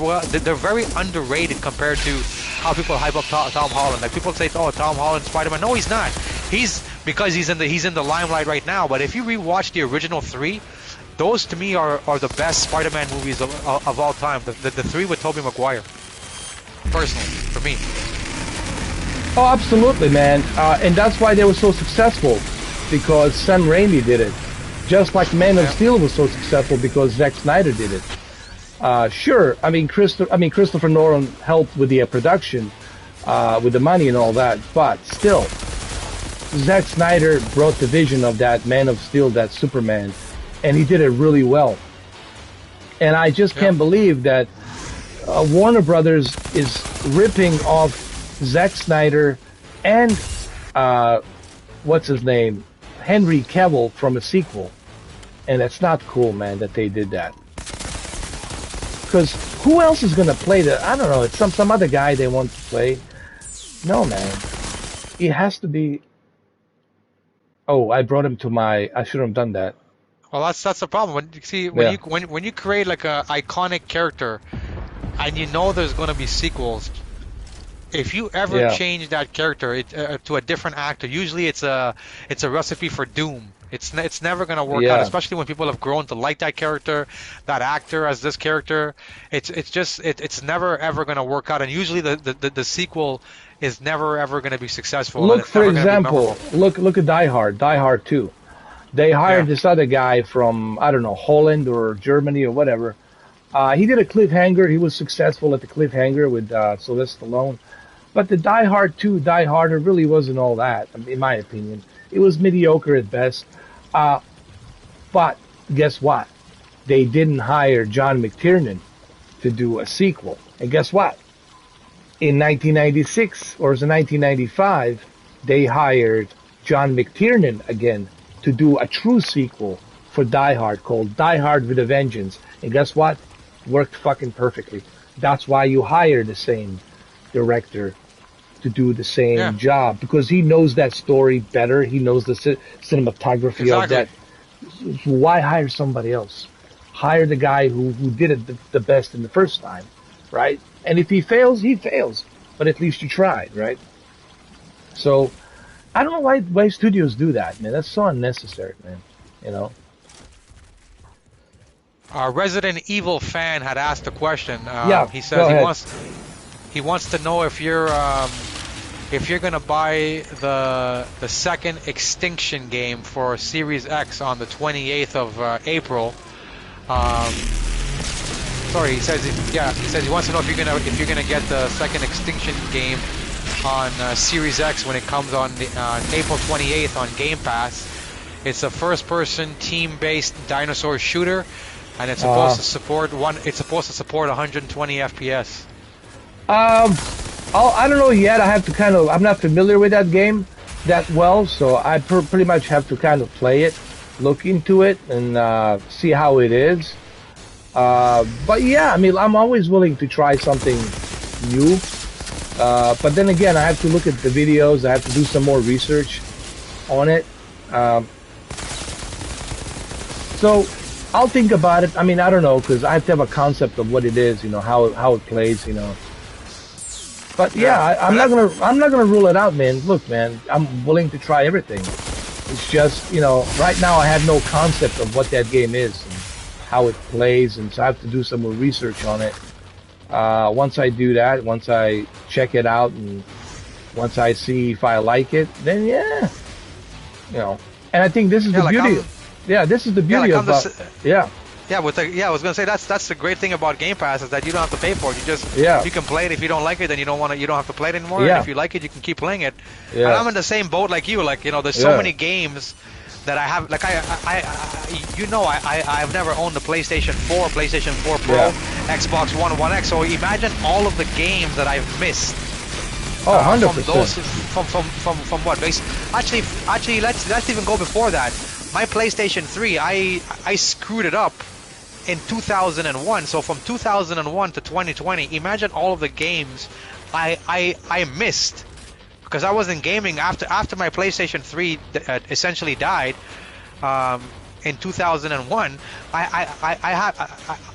underrated compared to how people hype up Tom Holland. Like people say, oh, Tom Holland, Spider-Man. No, he's not. Because he's in the limelight right now. But if you rewatch the original 3, those to me are the best Spider-Man movies of all time. The 3 with Tobey Maguire, personally, for me. Oh, absolutely, man. And that's why they were so successful, because Sam Raimi did it. Just like Man of Steel was so successful because Zack Snyder did it. Sure, Christopher Nolan helped with the production, with the money and all that, but still, Zack Snyder brought the vision of that Man of Steel, that Superman, and he did it really well. And I just can't believe that Warner Brothers is ripping off Zack Snyder and what's his name, Henry Cavill, from a sequel, and it's not cool, man, that they did that. Because who else is gonna play the? I don't know. It's some other guy they want to play. No, man, it has to be. Oh, I brought him to my. I should have done that. Well, that's the problem. When you create like a iconic character, and you know there's going to be sequels. If you ever change that character to a different actor, usually it's a recipe for doom. It's never going to work out, especially when people have grown to like that character, that actor as this character. It's never ever going to work out, and usually the sequel is never ever going to be successful. Look, for example, look at Die Hard, Die Hard 2. They hired this other guy from, I don't know, Holland or Germany or whatever. He did a cliffhanger. He was successful at the cliffhanger with Sylvester Stallone. But the Die Hard 2, Die Harder really wasn't all that, in my opinion. It was mediocre at best. But guess what? They didn't hire John McTiernan to do a sequel. And guess what? In 1996, or was it 1995, they hired John McTiernan again to do a true sequel for Die Hard called Die Hard with a Vengeance. And guess what? Worked fucking perfectly. That's why you hire the same director to do the same job, because he knows that story better. He knows the cinematography of that. So why hire somebody else? Hire the guy who did it the best in the first time, right? And if he fails, he fails. But at least you tried, right? So I don't know why studios do that, man. That's so unnecessary, man. You know. Our Resident Evil fan had asked a question. He says he wants to know if you're gonna buy the second Extinction game for Series X on the 28th of April. He says he wants to know if you're gonna get the second Extinction game on Series X when it comes on April 28th on Game Pass. It's a first-person team-based dinosaur shooter, and it's supposed to support 120 FPS. Oh, I don't know yet. I have to kind of. I'm not familiar with that game that well, so I pretty much have to kind of play it, look into it, and see how it is. But yeah, I mean, I'm always willing to try something new. But then again, I have to look at the videos. I have to do some more research on it. So I'll think about it. I mean, I don't know, because I have to have a concept of what it is, you know, how it plays, you know. But yeah, I'm not gonna rule it out, man. Look, man, I'm willing to try everything. It's just, you know, right now I have no concept of what that game is and how it plays, and so I have to do some more research on it. Once I do that, once I check it out, and once I see if I like it, then yeah, you know. And I think this is the beauty. Yeah, this is the beauty of yeah. Yeah, I was gonna say that's the great thing about Game Pass is that you don't have to pay for it. You just you can play it. If you don't like it, then you don't have to play it anymore. Yeah. And if you like it, you can keep playing it. Yeah. And I'm in the same boat like you. Like, you know, there's so many games that I have. Like I've never owned the PlayStation 4, PlayStation 4 Pro, Xbox One, One X. So imagine all of the games that I've missed. Oh, 100%. From what? Actually, let's even go before that. My PlayStation 3, I screwed it up in 2001. So from 2001 to 2020, imagine all of the games I missed because I wasn't gaming after my PlayStation 3 essentially died. In 2001, I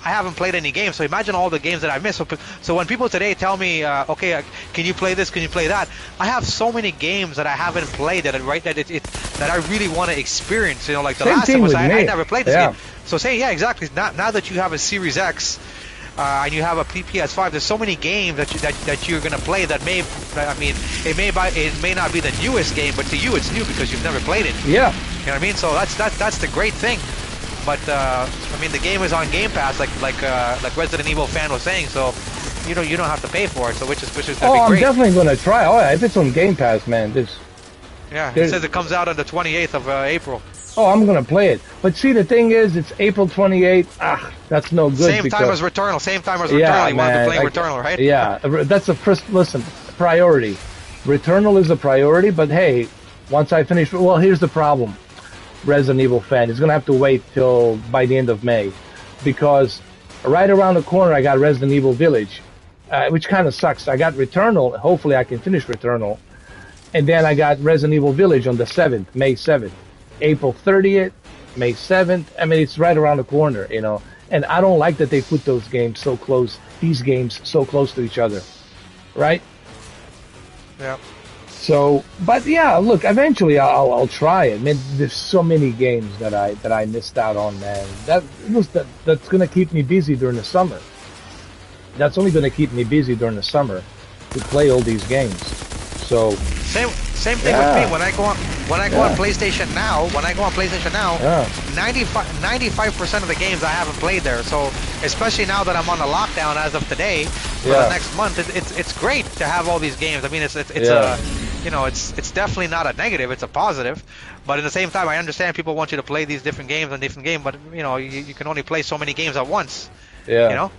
haven't played any games. So imagine all the games that I missed. So when people today tell me, okay, can you play this? Can you play that? I have so many games that I haven't played that I really want to experience. You know, like the last one was I never played this game. So exactly. Now that you have a Series X. And you have a PS5. There's so many games that you're gonna play that it may not be the newest game, but to you it's new because you've never played it. Yeah. You know what I mean? So that's the great thing. But I mean, the game is on Game Pass, like Resident Evil fan was saying. So you don't have to pay for it. So which is gonna be great. I'm definitely gonna try. Oh, if it's on Game Pass, man, it says it comes out on the 28th of April. Oh, I'm gonna play it. But see, the thing is, it's April 28th. That's no good. Same time as Returnal. You want to be playing Returnal, right? Yeah, that's the first. Listen, priority. Returnal is a priority, but hey, once I finish, well, here's the problem. Resident Evil fan is gonna have to wait till by the end of May, because right around the corner I got Resident Evil Village, which kind of sucks. I got Returnal. Hopefully, I can finish Returnal, and then I got Resident Evil Village on the 7th, May 7th. April 30th, May 7th. I mean, it's right around the corner, you know. And I don't like that they put these games so close to each other, right? Yeah. So, but yeah, look, eventually I'll try it. Man, there's so many games that I missed out on, man. That's gonna keep me busy during the summer. That's only gonna keep me busy during the summer to play all these games. So. Same thing with me. When I go on PlayStation Now, 95% of the games I haven't played there. So especially now that I'm on a lockdown as of today for the next month, it's great to have all these games. I mean, it's definitely not a negative. It's a positive. But at the same time, I understand people want you to play these different games, but you know, you can only play so many games at once. Yeah. You know.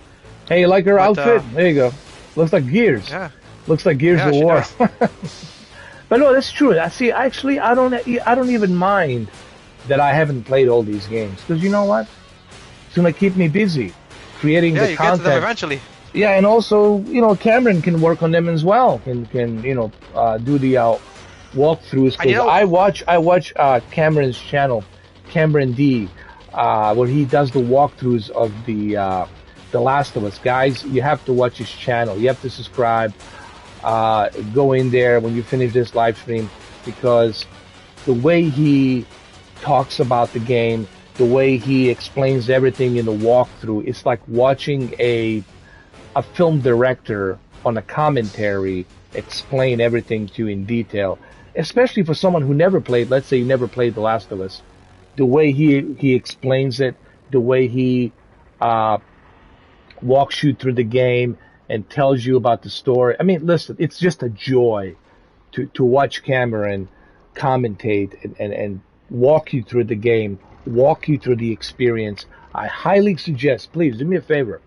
Hey, you like her outfit? There you go. Looks like Gears. Yeah. Looks like Gears of War. But no, that's true. See, actually, I don't even mind that I haven't played all these games, because you know what? It's gonna keep me busy creating the content. Get to them eventually. Yeah, and also, you know, Cameron can work on them as well. Can do the walkthroughs. I watch Cameron's channel, Cameron D, where he does the walkthroughs of the Last of Us. Guys, you have to watch his channel. You have to subscribe. Go in there when you finish this live stream, because the way he talks about the game, the way he explains everything in the walkthrough, it's like watching a film director on a commentary explain everything to you in detail, especially for someone who never played, let's say you never played The Last of Us. The way he explains it, the way he walks you through the game and tells you about the story. I mean, listen, it's just a joy to watch Cameron commentate and walk you through the game, walk you through the experience. I highly suggest, please do me a favor.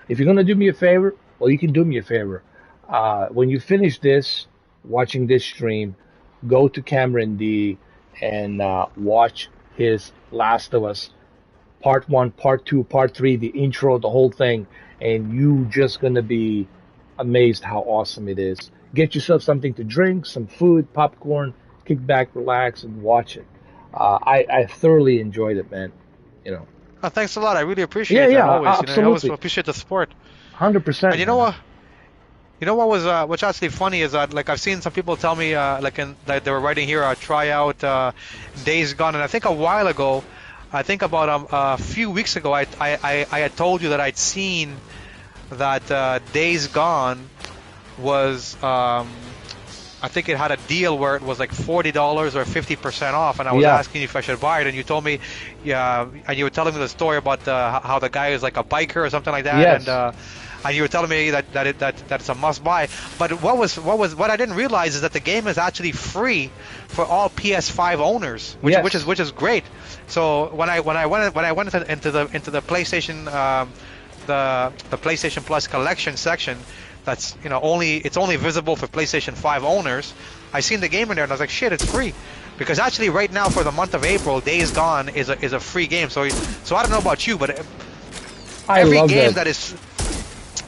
If you're going to do me a favor, well, you can do me a favor. When you finish this, watching this stream, go to Cameron D and watch his Last of Us Part 1, Part 2, Part 3, the intro, the whole thing, and you just gonna be amazed how awesome it is. Get yourself something to drink, some food, popcorn, kick back, relax, and watch it. I thoroughly enjoyed it, man. You know. Thanks a lot. I really appreciate that always. Absolutely. You know, I always appreciate the support. 100%. And you know what? You know what was what's actually funny is that like I've seen some people tell me like they were writing here try out Days Gone, and I think a while ago, I think about a few weeks ago, I had told you that I'd seen that Days Gone was I think it had a deal where it was like $40 or 50% off, and I was asking you if I should buy it, and you told me, yeah, and you were telling me the story about how the guy is like a biker or something like that, Yes. And you were telling me that it's a must buy. But what I didn't realize is that the game is actually free for all PS5 owners, which is great. So when I went into the PlayStation the PlayStation Plus collection section, that's it's only visible for PlayStation 5 owners. I seen the game in there and I was like, shit, it's free. Because actually right now for the month of April, Days Gone is a free game. So I don't know about you, but every game that is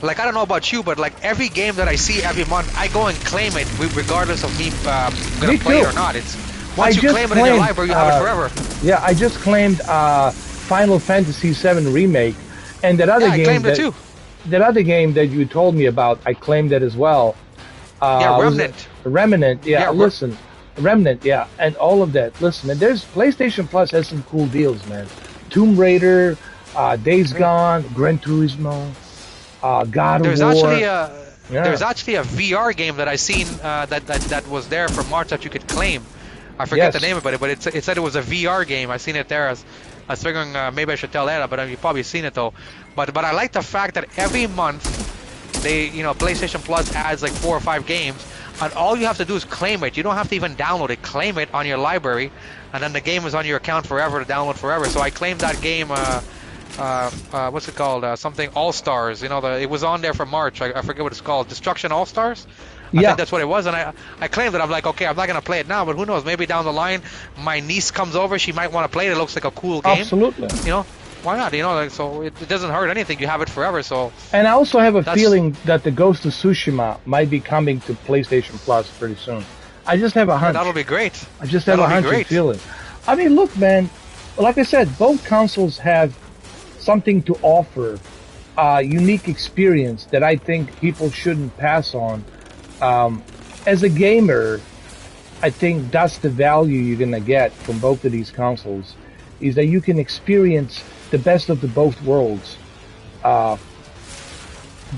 like, I don't know about you, but like every game that I see every month, I go and claim it regardless of me gonna play it or not. It's once you claim it in your library, you have it forever. Yeah, I just claimed Final Fantasy VII Remake, and that other game. I claimed it too. That other game that you told me about, I claimed that as well. Remnant. Remnant, listen. Remnant, and all of that. Listen, and there's PlayStation Plus has some cool deals, man. Tomb Raider, Days Gone, Gran Turismo, God of War. There's actually a VR game that I seen that was there for March that you could claim. I forget the name of it, but it said it was a VR game. I seen it there. I was figuring maybe I should tell Anna, but you've probably seen it though. But I like the fact that every month they PlayStation Plus adds like 4 or 5 games, and all you have to do is claim it. You don't have to even download it. Claim it on your library, and then the game is on your account forever to download forever. So I claimed that game. What's it called? Something All Stars. It was on there for March. I forget what it's called. Destruction All Stars. I think that's what it was, and I claimed it. I'm like, okay, I'm not gonna play it now, but who knows? Maybe down the line, my niece comes over. She might want to play it. It looks like a cool game. Absolutely. Why not? So it doesn't hurt anything. You have it forever. So. And I also have a feeling that the Ghost of Tsushima might be coming to PlayStation Plus pretty soon. I just have a hunch. That'll be great. I just have a hunch feeling. I mean, look, man. Like I said, both consoles have something to offer, unique experience that I think people shouldn't pass on. As a gamer, I think that's the value you're gonna get from both of these consoles, is that you can experience the best of the both worlds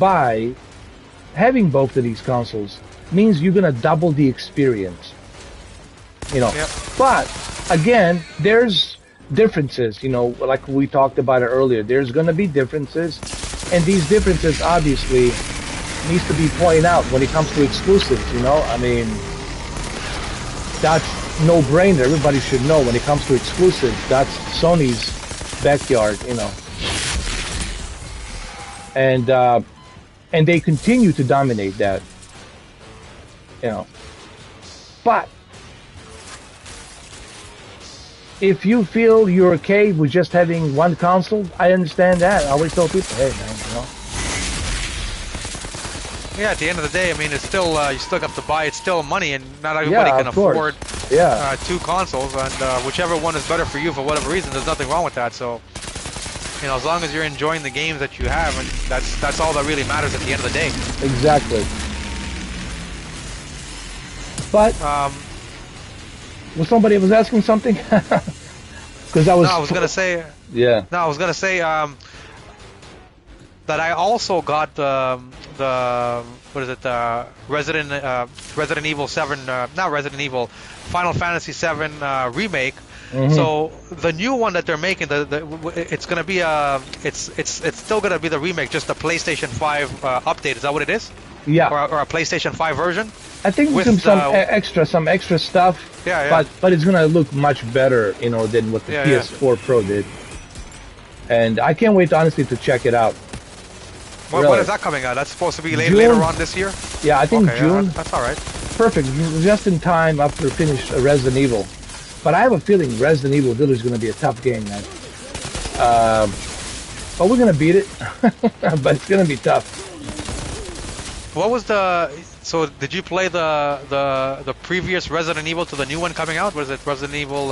by having both of these consoles. Means you're gonna double the experience. But again, there's differences. Like we talked about it earlier. There's gonna be differences, and these differences obviously needs to be pointed out when it comes to exclusives. I mean, that's no-brainer. Everybody should know when it comes to exclusives, that's Sony's backyard. And they continue to dominate that. But if you feel you're okay with just having one console, I understand that. I always tell people, hey, man, Yeah, at the end of the day, I mean, it's still you still have to buy. It's still money, and not everybody can afford 2 consoles. And whichever one is better for you for whatever reason, there's nothing wrong with that. So, as long as you're enjoying the games that you have, and that's all that really matters at the end of the day. Exactly. But somebody was asking something because I was gonna say. Yeah. No, I was gonna say that I also got the what is it? Resident Evil 7, not Resident Evil, Final Fantasy 7 remake. Mm-hmm. So the new one that they're making, it's gonna be it's still gonna be the remake, just the PlayStation 5 update. Is that what it is? Yeah. Or a PlayStation 5 version. I think with some extra stuff. Yeah. But it's gonna look much better, than what the PS4 Pro did. And I can't wait, honestly, to check it out. When is that coming out? That's supposed to be later on this year? Yeah, I think Okay, June. that's all right. Perfect, just in time after finish Resident Evil. But I have a feeling Resident Evil Village is going to be a tough game, man. But we're going to beat it. But it's going to be tough. What was the? So did you play the previous Resident Evil to the new one coming out? Was it Resident Evil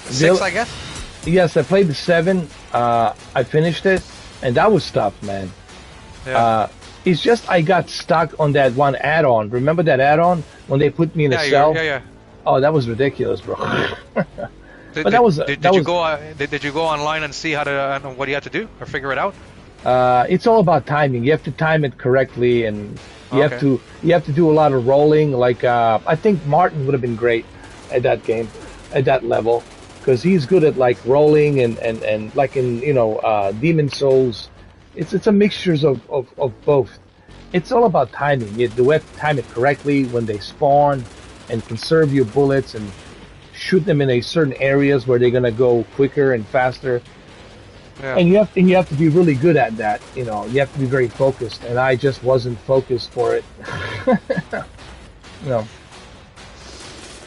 6? I guess. Yes, I played the 7. I finished it, and that was tough, man. Yeah. It's just I got stuck on that one add-on. Remember that add-on when they put me in a cell? Yeah. Oh, that was ridiculous, bro. Did you go online and see how to what you had to do or figure it out? It's all about timing. You have to time it correctly, and you have to do a lot of rolling. Like I think Martin would have been great at that game, at that level, because he's good at like rolling and like in Demon Souls. It's a mixture of both. It's all about timing. You have to time it correctly when they spawn, and conserve your bullets and shoot them in a certain areas where they're gonna go quicker and faster. Yeah. And you have to be really good at that. You have to be very focused, and I just wasn't focused for it. No.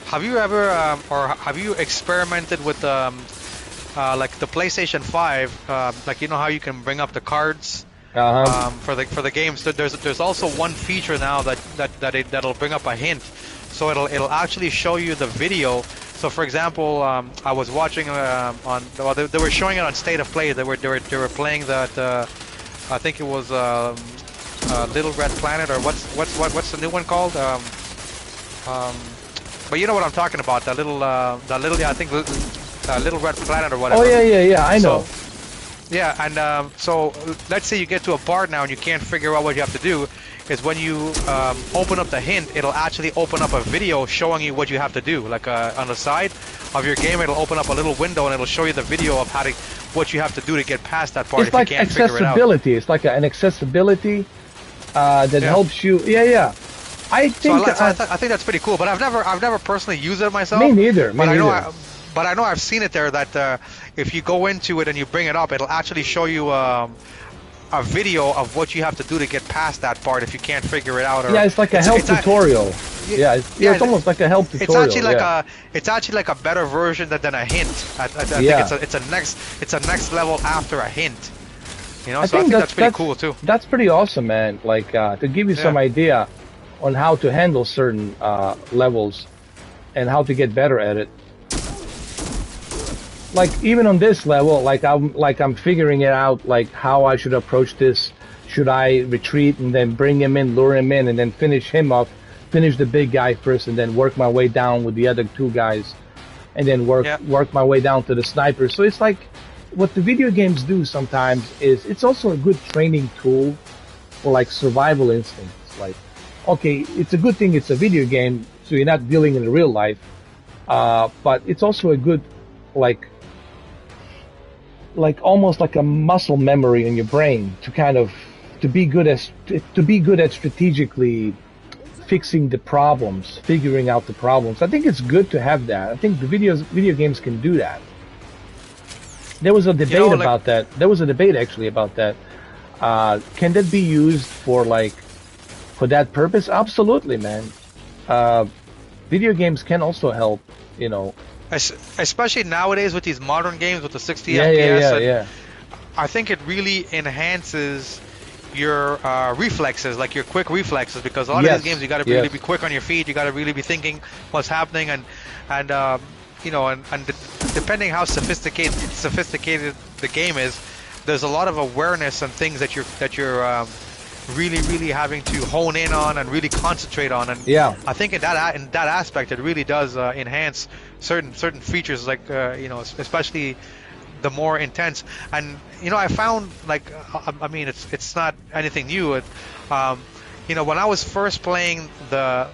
Have you ever or have you experimented with like the PlayStation 5? Like how you can bring up the cards for the games. So there's also one feature now that'll bring up a hint. So it'll actually show you the video. So for example, I was watching they were showing it on State of Play. They were playing that. I think it was Little Red Planet, or what's the new one called? But you know what I'm talking about. That little I think Little Red Planet or whatever. Oh yeah. I know. Yeah, and so let's say you get to a part now and you can't figure out what you have to do. Is when you open up the hint, it'll actually open up a video showing you what you have to do. Like on the side of your game, it'll open up a little window and it'll show you the video of what you have to do to get past that part. It's like accessibility. It's like an accessibility that helps you. Yeah. I think I think that's pretty cool. But I've never personally used it myself. Me neither. But I know I've seen it there that if you go into it and you bring it up, it'll actually show you a video of what you have to do to get past that part if you can't figure it out. Or it's like a help tutorial. It's almost like a help tutorial. It's actually like a better version than a hint. I think it's a next level after a hint. So I think that's pretty cool too. That's pretty awesome, man. Like to give you some idea on how to handle certain levels and how to get better at it. Like even on this level, I'm figuring it out, like how I should approach this. Should I retreat and then bring him in, lure him in, and then finish him off, finish the big guy first, and then work my way down with the other two guys, and then work my way down to the sniper. So it's like what the video games do sometimes is it's also a good training tool for like survival instincts. Like, okay, it's a good thing it's a video game, so you're not dealing in real life, but it's also a good like almost like a muscle memory in your brain to be good at strategically fixing the problems, figuring out the problems. I think it's good to have that. I think the video games can do that. There was a debate about that. There was a debate actually about that. Can that be used for that purpose? Absolutely, man. Video games can also help, Especially nowadays with these modern games with the 60 FPS. Yeah. I think it really enhances your reflexes, like your quick reflexes, because a lot of these games you got to really be quick on your feet. You got to really be thinking what's happening, and depending how sophisticated the game is, there's a lot of awareness and things that you're really having to hone in on and really concentrate on. And I think in that aspect, it really does enhance certain features, like especially the more intense. And I found it's not anything new. When I was first playing the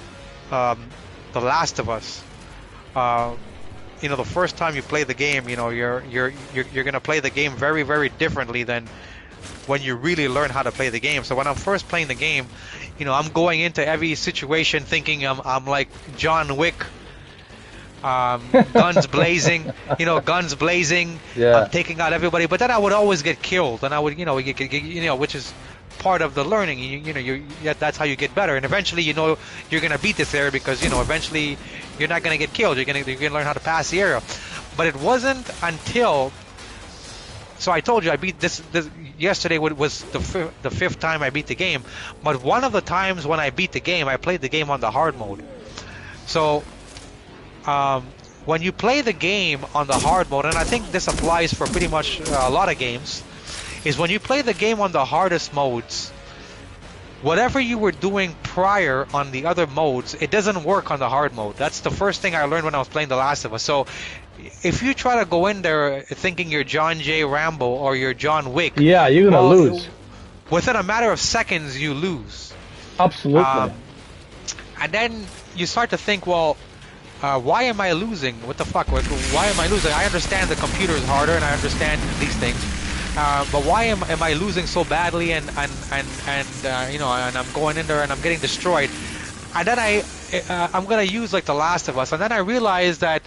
Last of Us, the first time you play the game, you're gonna play the game very, very differently than when you really learn how to play the game. So when I'm first playing the game, I'm going into every situation thinking I'm like John Wick, guns blazing, I'm taking out everybody. But then I would always get killed, and I would, which is part of the learning. That's how you get better, and eventually you're gonna beat this area because eventually you're not gonna get killed. You're gonna learn how to pass the area. But it wasn't until, so I told you I beat this yesterday was the fifth time I beat the game. But one of the times when I beat the game, I played the game on the hard mode. So when you play the game on the hard mode, and I think this applies for pretty much a lot of games, is when you play the game on the hardest modes, whatever you were doing prior on the other modes, it doesn't work on the hard mode. That's the first thing I learned when I was playing The Last of Us. So if you try to go in there thinking you're John J. Rambo or you're John Wick, yeah, you're gonna lose. Within a matter of seconds, you lose. Absolutely. And then you start to think, well, why am I losing? What the fuck? Why am I losing? I understand the computer is harder, and I understand these things. But why am I losing so badly? And I'm going in there and I'm getting destroyed. And then I'm gonna use like The Last of Us, and then I realized that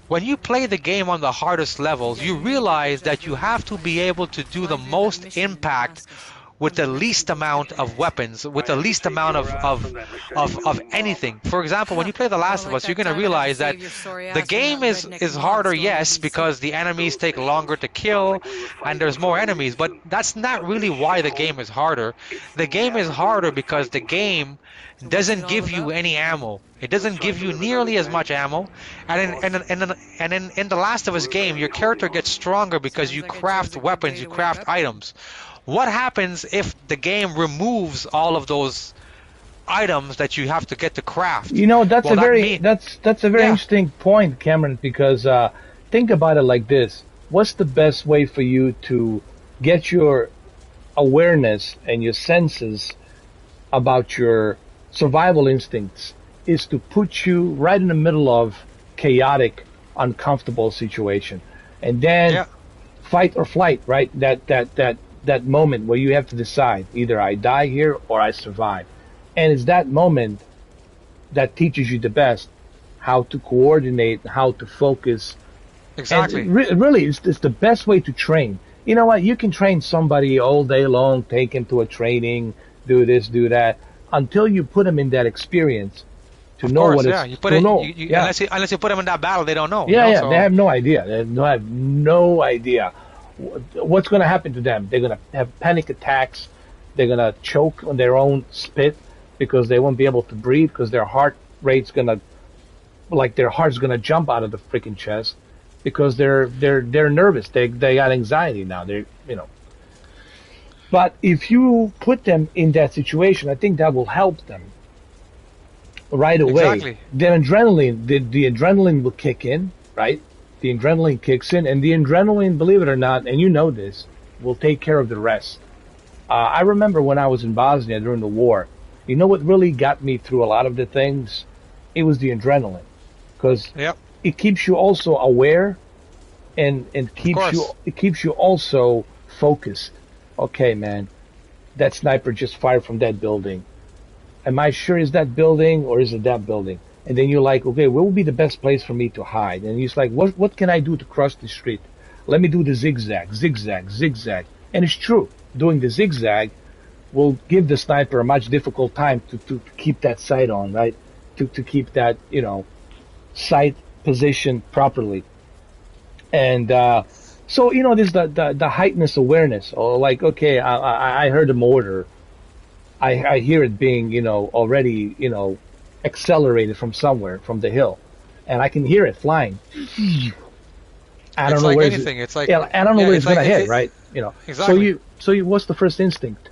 when you play the game on the hardest levels, you realize that you have to be able to do the most impact with the least amount of weapons, with the least amount of anything. For example, when you play The Last of Us, you're going to realize that the game is harder, yes, because the enemies take longer to kill and there's more enemies, but that's not really why the game is harder. The game is harder because the game doesn't give you any ammo. It doesn't give you nearly as much ammo. And in The Last of Us game, your character gets stronger because you craft weapons, you craft items. What happens if the game removes all of those items that you have to get to craft? That's a very interesting point, Cameron, because think about it like this. What's the best way for you to get your awareness and your senses about your survival instincts is to put you right in the middle of chaotic, uncomfortable situation, and then fight or flight, right? That moment where you have to decide, either I die here or I survive. And it's that moment that teaches you the best how to coordinate, how to focus. Exactly. And really, it's the best way to train. You know what? You can train somebody all day long, take him to a training, do this, do that, until you put them in that experience to know what it's you put it, know. Unless you put them in that battle, they don't know. So. They have no idea. They have no idea what's going to happen to them. They're going to have panic attacks. They're going to choke on their own spit because they won't be able to breathe because their heart rate's going to, like their heart's going to jump out of the freaking chest because they're nervous. They got anxiety now. But if you put them in that situation, I think that will help them right away. Exactly. The adrenaline will kick in, right? The adrenaline kicks in, and the adrenaline, believe it or not, and you know this, will take care of the rest. I remember when I was in Bosnia during the war, you know what really got me through a lot of the things? It was the adrenaline, because it keeps you also aware, and it keeps you also focused. Okay, man, that sniper just fired from that building. Am I sure is that building or is it that building? And then you're like, okay, what would be the best place for me to hide? And he's like, what can I do to cross the street? Let me do the zigzag, zigzag, zigzag. And it's true. Doing the zigzag will give the sniper a much difficult time to keep that sight on, right? To keep that, sight position properly. And so, there's the heightened awareness. Or like, okay, I heard a mortar. I hear it being, already, accelerated from somewhere, from the hill, and I can hear it flying. I don't know where it's like it's gonna hit, right? Exactly. So what's the first instinct?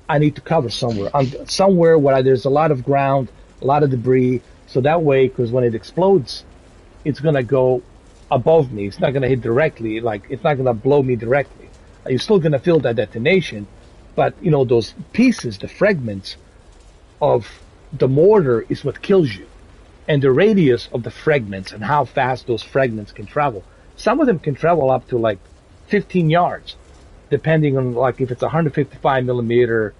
I need to cover somewhere. Somewhere where there's a lot of ground, a lot of debris, so that way, because when it explodes, it's gonna go above me. It's not gonna hit directly. Like it's not gonna blow me directly. You're still gonna feel that detonation, but those pieces, the fragments of the mortar is what kills you, and the radius of the fragments and how fast those fragments can travel. Some of them can travel up to like 15 yards, depending on like if it's 155 millimeter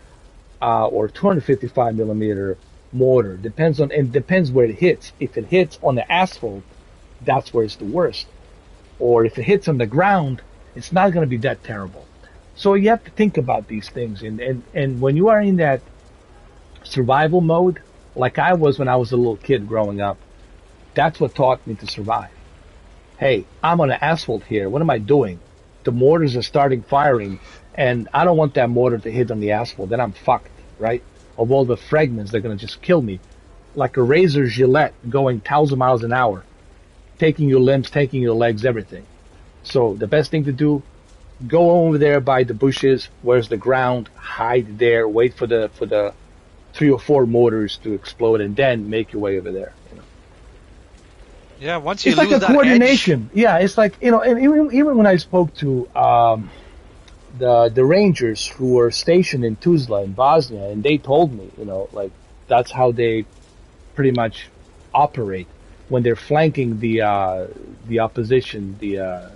or 255 millimeter mortar. Depends where it hits. If it hits on the asphalt, that's where it's the worst. Or if it hits on the ground, it's not going to be that terrible. So you have to think about these things, and when you are in that survival mode, like I was when I was a little kid growing up, that's what taught me to survive. Hey, I'm on an asphalt here. What am I doing? The mortars are starting firing, and I don't want that mortar to hit on the asphalt. Then I'm fucked, right? Of all the fragments, they're gonna just kill me, like a razor Gillette going 1,000 miles an hour, taking your limbs, taking your legs, everything. So the best thing to do, go over there by the bushes, where's the ground, hide there, wait for the 3 or 4 mortars to explode, and then make your way over there. You know? Yeah, once you It's lose like a that coordination. Yeah, it's like, you know, and even when I spoke to the Rangers who were stationed in Tuzla in Bosnia, and they told me, you know, like that's how they pretty much operate when they're flanking the opposition, the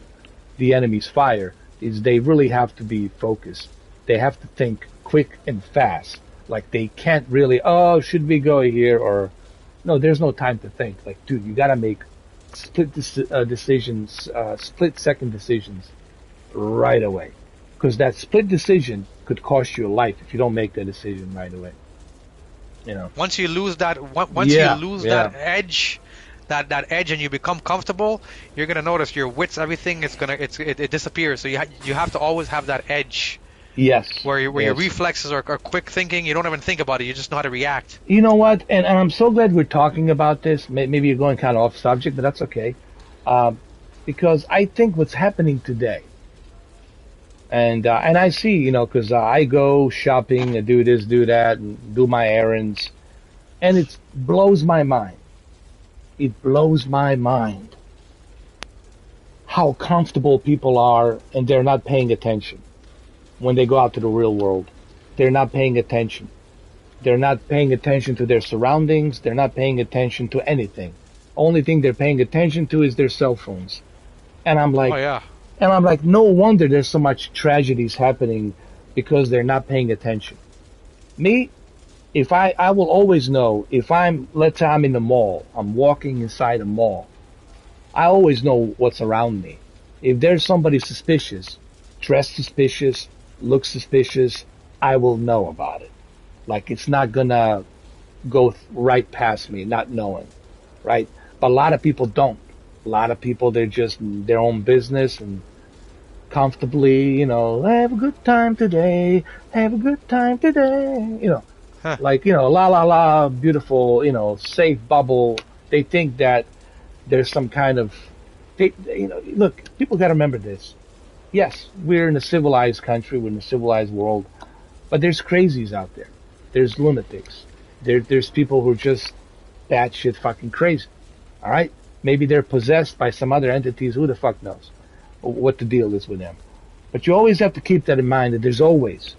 enemy's fire. Is they really have to be focused. They have to think quick and fast. Like they can't really, oh, should we go here, or no, there's no time to think. Like, dude, you gotta make decisions, split-second decisions right away, because that split decision could cost you a life if you don't make that decision right away. You know. once you lose that that edge, that edge, and you become comfortable, you're gonna notice your wits, everything is gonna it disappears. So you have to always have that edge. Yes. Where your reflexes are quick thinking. You don't even think about it. You just know how to react. You know what? And I'm so glad we're talking about this. Maybe you're going kind of off subject, but that's okay. Because I think what's happening today, and I see, you know, because I go shopping, I do this, do that, and do my errands, and it blows my mind. It blows my mind how comfortable people are, and they're not paying attention. When they go out to the real world, they're not paying attention. They're not paying attention to their surroundings. They're not paying attention to anything. Only thing they're paying attention to is their cell phones. And I'm like, oh yeah. And I'm like, no wonder there's so much tragedies happening, because they're not paying attention. Me, if I will always know, if let's say I'm in the mall, I'm walking inside a mall, I always know what's around me. If there's somebody suspicious, dressed suspicious, looks suspicious, I will know about it. Like, it's not gonna go right past me, not knowing, right? But a lot of people don't. A lot of people, they're just in their own business and comfortably, you know, have a good time today, have a good time today, you know. Like, you know, la la la, beautiful, you know, safe bubble. They think that there's some kind of, you know, look, people gotta remember this. Yes, we're in a civilized country, we're in a civilized world, but there's crazies out there. There's lunatics. There's people who are just batshit fucking crazy. All right? Maybe they're possessed by some other entities. Who the fuck knows what the deal is with them? But you always have to keep that in mind, that there's always,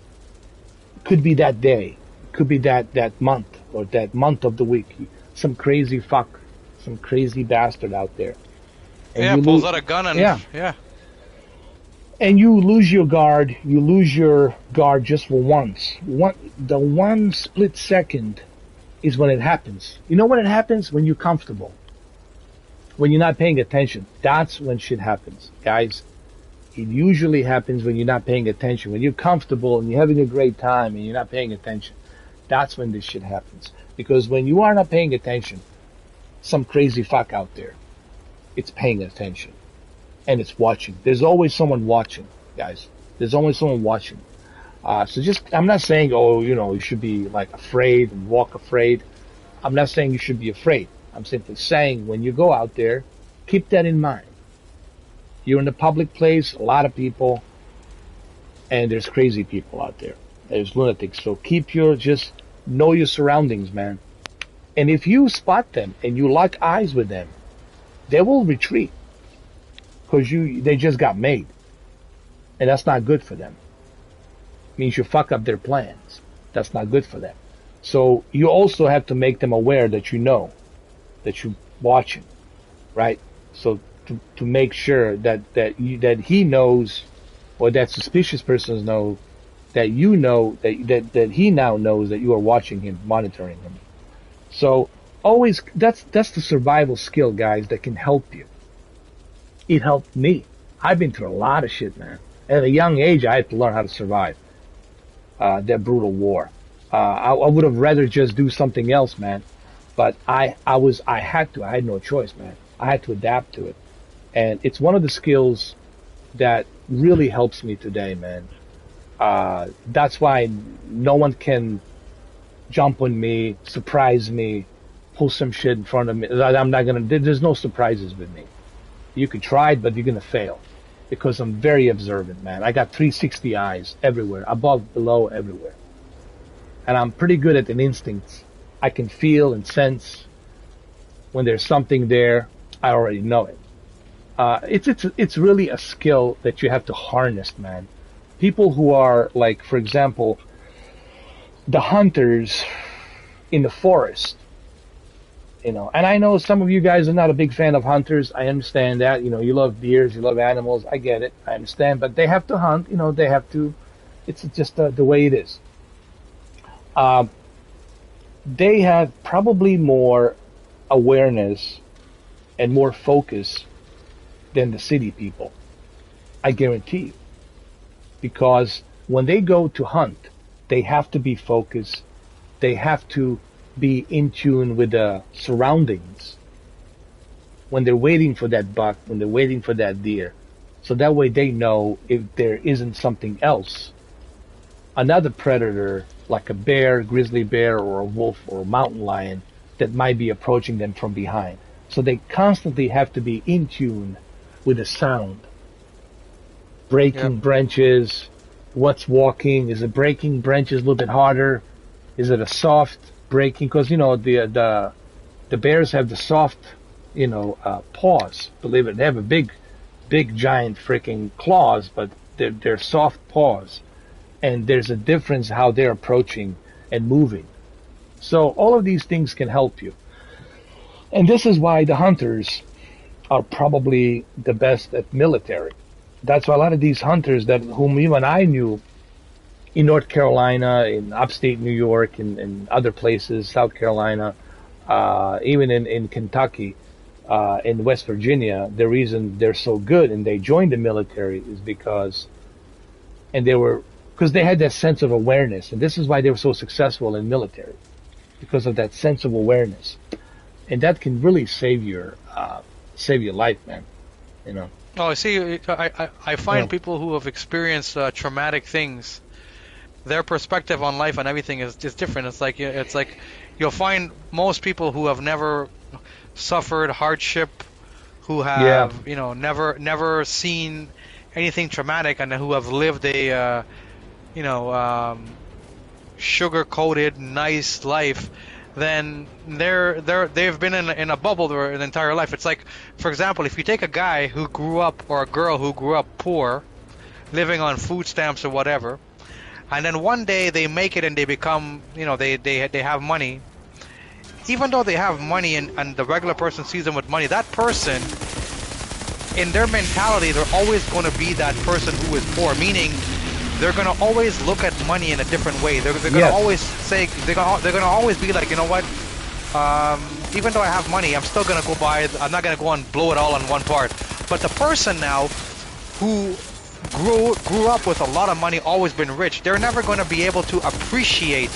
could be that day, could be that month, or that month of the week, some crazy fuck, some crazy bastard out there. And pulls out a gun and yeah. And you lose your guard. You lose your guard just for once. The one split second is when it happens. You know when it happens? When you're comfortable. When you're not paying attention. That's when shit happens. Guys, it usually happens when you're not paying attention. When you're comfortable and you're having a great time and you're not paying attention. That's when this shit happens. Because when you are not paying attention, some crazy fuck out there, it's paying attention. And it's watching. There's always someone watching, guys. There's always someone watching. So just, I'm not saying, oh, you know, you should be like afraid and walk afraid. I'm not saying you should be afraid. I'm simply saying when you go out there, keep that in mind. You're in a public place, a lot of people, and there's crazy people out there. There's lunatics. So just know your surroundings, man. And if you spot them and you lock eyes with them, they will retreat. Because they just got made. And that's not good for them. It means you fuck up their plans. That's not good for them. So you also have to make them aware that you know, that you're watching, right? So to make sure that he knows, or that suspicious person knows, that you know, that he now knows that you are watching him, monitoring him. So always, that's the survival skill, guys, that can help you. It helped me. I've been through a lot of shit, man. At a young age, I had to learn how to survive that brutal war. I would have rather just do something else, man. But I had to. I had no choice, man. I had to adapt to it, and it's one of the skills that really helps me today, man. That's why no one can jump on me, surprise me, pull some shit in front of me. I'm not gonna. There's no surprises with me. You could try it, but you're gonna fail because I'm very observant, man. I got 360 eyes everywhere, above, below, everywhere, and I'm pretty good at an instinct. I can feel and sense when there's something there. I already know it. It's really a skill that you have to harness, man. People who are like, for example, the hunters in the forest, and I know some of you guys are not a big fan of hunters. I understand that. You love deers, you love animals. I get it. I understand, but they have to hunt. They have to. It's just the way it is. They have probably more awareness and more focus than the city people. I guarantee you. Because when they go to hunt, they have to be focused. They have to be in tune with the surroundings when they're waiting for that buck, when they're waiting for that deer. So that way they know if there isn't something else, another predator like a bear, grizzly bear, or a wolf or a mountain lion that might be approaching them from behind. So they constantly have to be in tune with the sound. Breaking branches, what's walking, is it breaking branches a little bit harder? Is it a soft breaking? Because the bears have the soft paws. Believe it, they have a big giant freaking claws, but they're soft paws, and there's a difference how they're approaching and moving. So all of these things can help you, and this is why the hunters are probably the best at military. That's why a lot of these hunters whom even I knew in North Carolina, in upstate New York, and other places, South Carolina, even in Kentucky, in West Virginia, the reason they're so good and they joined the military is because they had that sense of awareness, and this is why they were so successful in military, because of that sense of awareness, and that can really save your life, man. Oh, see, I find people who have experienced traumatic things, their perspective on life and everything is different. It's like you'll find most people who have never suffered hardship, who have never seen anything traumatic, and who have lived a sugar-coated nice life, then they've been in a bubble their entire life. It's like, for example, if you take a guy who grew up, or a girl who grew up poor, living on food stamps or whatever, and then one day they make it and they become, they have money. Even though they have money and the regular person sees them with money, that person, in their mentality, they're always going to be that person who is poor, meaning they're going to always look at money in a different way. They're going to always say, they're going to always be like, you know what, even though I have money, I'm still going to go buy, I'm not going to go and blow it all on one part. But the person now who grew up with a lot of money, always been rich, they're never going to be able to appreciate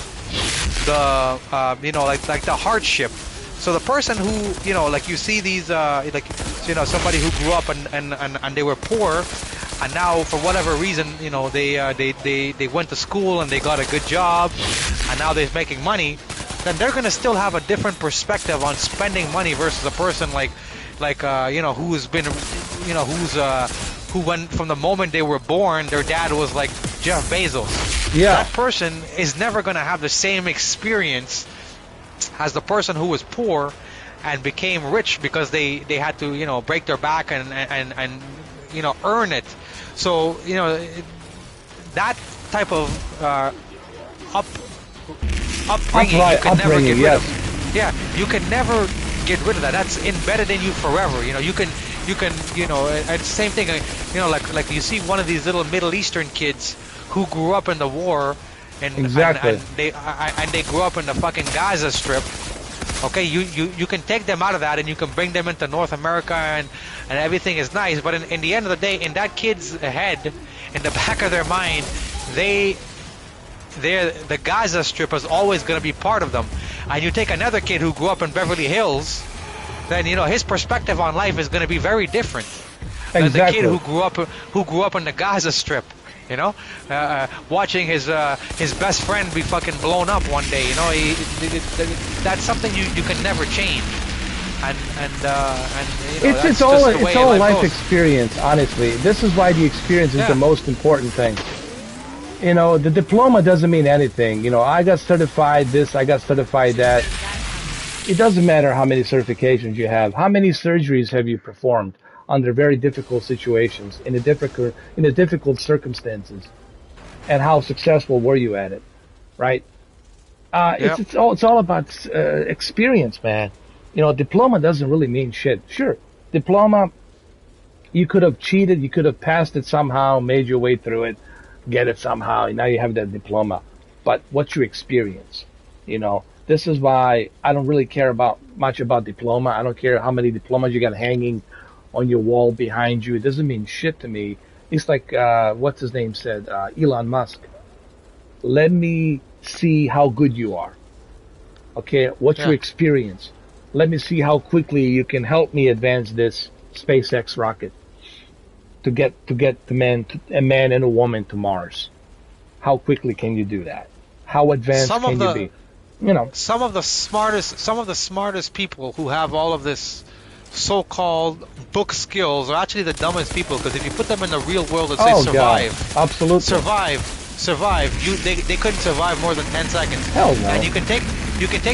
the, like the hardship. So the person who, like you see these, somebody who grew up and they were poor, and now for whatever reason, they went to school and they got a good job, and now they're making money, then they're gonna still have a different perspective on spending money versus a person who's been, who went from the moment they were born, their dad was like Jeff Bezos. Yeah. That person is never gonna have the same experience as the person who was poor and became rich because they had to break their back and earn it. So that type of upbringing you can never get rid of. Yeah, you can never get rid of that. That's embedded in you forever. You can it's the same thing. Like you see one of these little Middle Eastern kids who grew up in the war. And they grew up in the fucking Gaza Strip. Okay, you can take them out of that and you can bring them into North America and everything is nice. But in the end of the day, in that kid's head, in the back of their mind, the Gaza Strip is always going to be part of them. And you take another kid who grew up in Beverly Hills, then his perspective on life is going to be very different than the kid who grew up in the Gaza Strip. Watching his best friend be fucking blown up one day. That's something you can never change. It's all life experience. Honestly, this is why the experience is the most important thing. The diploma doesn't mean anything. I got certified this, I got certified that. It doesn't matter how many certifications you have. How many surgeries have you performed under very difficult situations, in a difficult circumstances, and how successful were you at it, right? It's all about experience, man. Diploma doesn't really mean shit. Sure, diploma, you could have cheated, you could have passed it somehow, made your way through it, get it somehow, and now you have that diploma. But what's your experience? This is why I don't really care much about diploma. I don't care how many diplomas you got hanging on your wall behind you. It doesn't mean shit to me. It's like, what's his name said, Elon Musk. Let me see how good you are. Okay, what's your experience? Let me see how quickly you can help me advance this SpaceX rocket to get a man and a woman to Mars. How quickly can you do that? How advanced can you be? Some of the smartest people who have all of this so-called book skills are actually the dumbest people, because if you put them in the real world and say survive, God. Absolutely, survive, they couldn't survive more than 10 seconds. Hell no. And you can take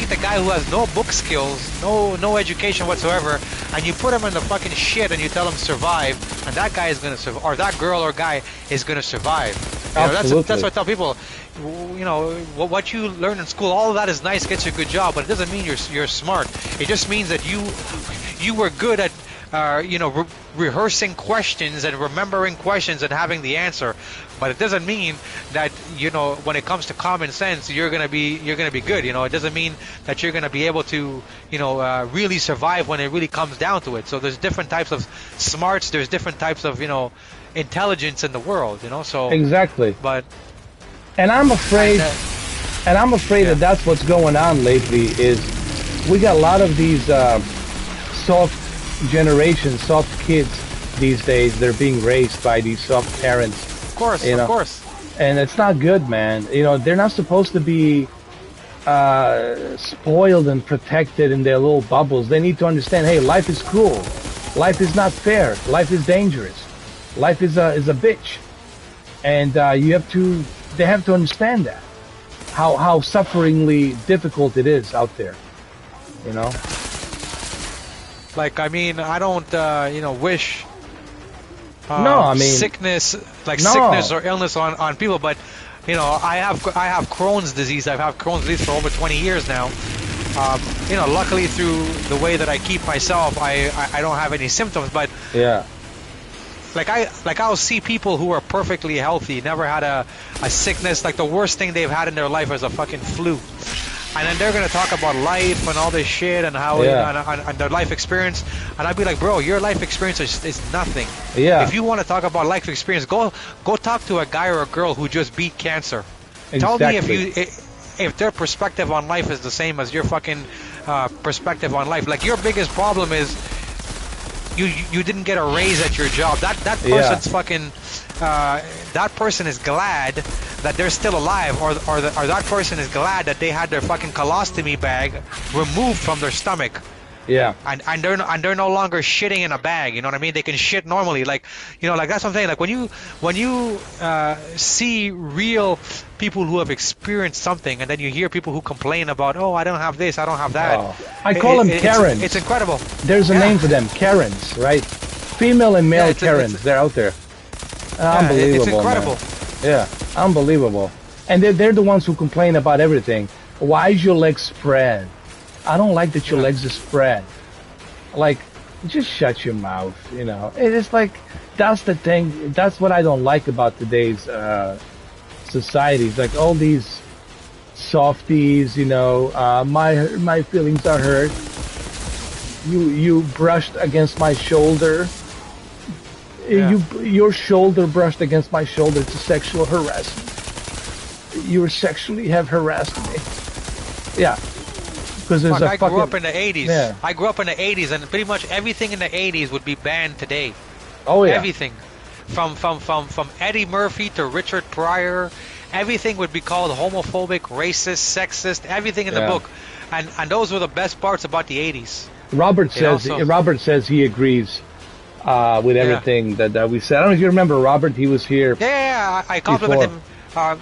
the guy who has no book skills, no education whatsoever, and you put him in the fucking shit and you tell him survive, and that guy is going to survive, or that girl or guy is going to survive. That's what I tell people. What you learn in school, all of that is nice, gets you a good job, but it doesn't mean you're smart. It just means that you were good at rehearsing questions and remembering questions and having the answer. But it doesn't mean that when it comes to common sense, you're gonna be good. It doesn't mean that you're gonna be able to really survive when it really comes down to it. So there's different types of smarts. There's different types of intelligence in the world. So exactly. And I'm afraid that that's what's going on lately. Is we got a lot of these soft generations, soft kids these days. They're being raised by these soft parents. Of course. And it's not good, man. They're not supposed to be spoiled and protected in their little bubbles. They need to understand, hey, life is cruel. Life is not fair. Life is dangerous. Life is a bitch. And they have to understand that. How sufferingly difficult it is out there. I don't, wish sickness or illness on people, but I have Crohn's disease. I've had Crohn's disease for over 20 years now. Luckily through the way that I keep myself, I don't have any symptoms, but I'll see people who are perfectly healthy, never had a sickness. Like the worst thing they've had in their life is a fucking flu. And then they're gonna talk about life and all this shit and how and their life experience, and I'd be like, bro, your life experience is nothing. Yeah. If you want to talk about life experience, go talk to a guy or a girl who just beat cancer. Exactly. Tell me if their perspective on life is the same as your fucking perspective on life. Like your biggest problem is you didn't get a raise at your job. That person's fucking. That person is glad that they're still alive, or that person is glad that they had their fucking colostomy bag removed from their stomach. Yeah. And they're no longer shitting in a bag. You know what I mean? They can shit normally. Like that's what I'm saying. Like when you see real people who have experienced something, and then you hear people who complain about, I don't have this, I don't have that. Oh. I call them Karens. It's incredible. There's a name for them, Karens, right? Female and male Karens. They're out there. Unbelievable, it's incredible. Man. Yeah, unbelievable. And they're the ones who complain about everything. Why is your leg spread? I don't like that your legs are spread. Like, just shut your mouth, It's like, that's the thing. That's what I don't like about today's societies. Like all these softies, my feelings are hurt. You brushed against my shoulder. Your shoulder brushed against my shoulder. It's a sexual harassment. You sexually have harassed me. Yeah, because there's I grew up in the 80s. Yeah. I grew up in the 80s, and pretty much everything in the 80s would be banned today. Oh yeah. Everything, from Eddie Murphy to Richard Pryor, everything would be called homophobic, racist, sexist. Everything in the book, and those were the best parts about the 80s. Robert says he agrees with everything that we said. I don't know if you remember Robert. He was here. Yeah, I complimented him.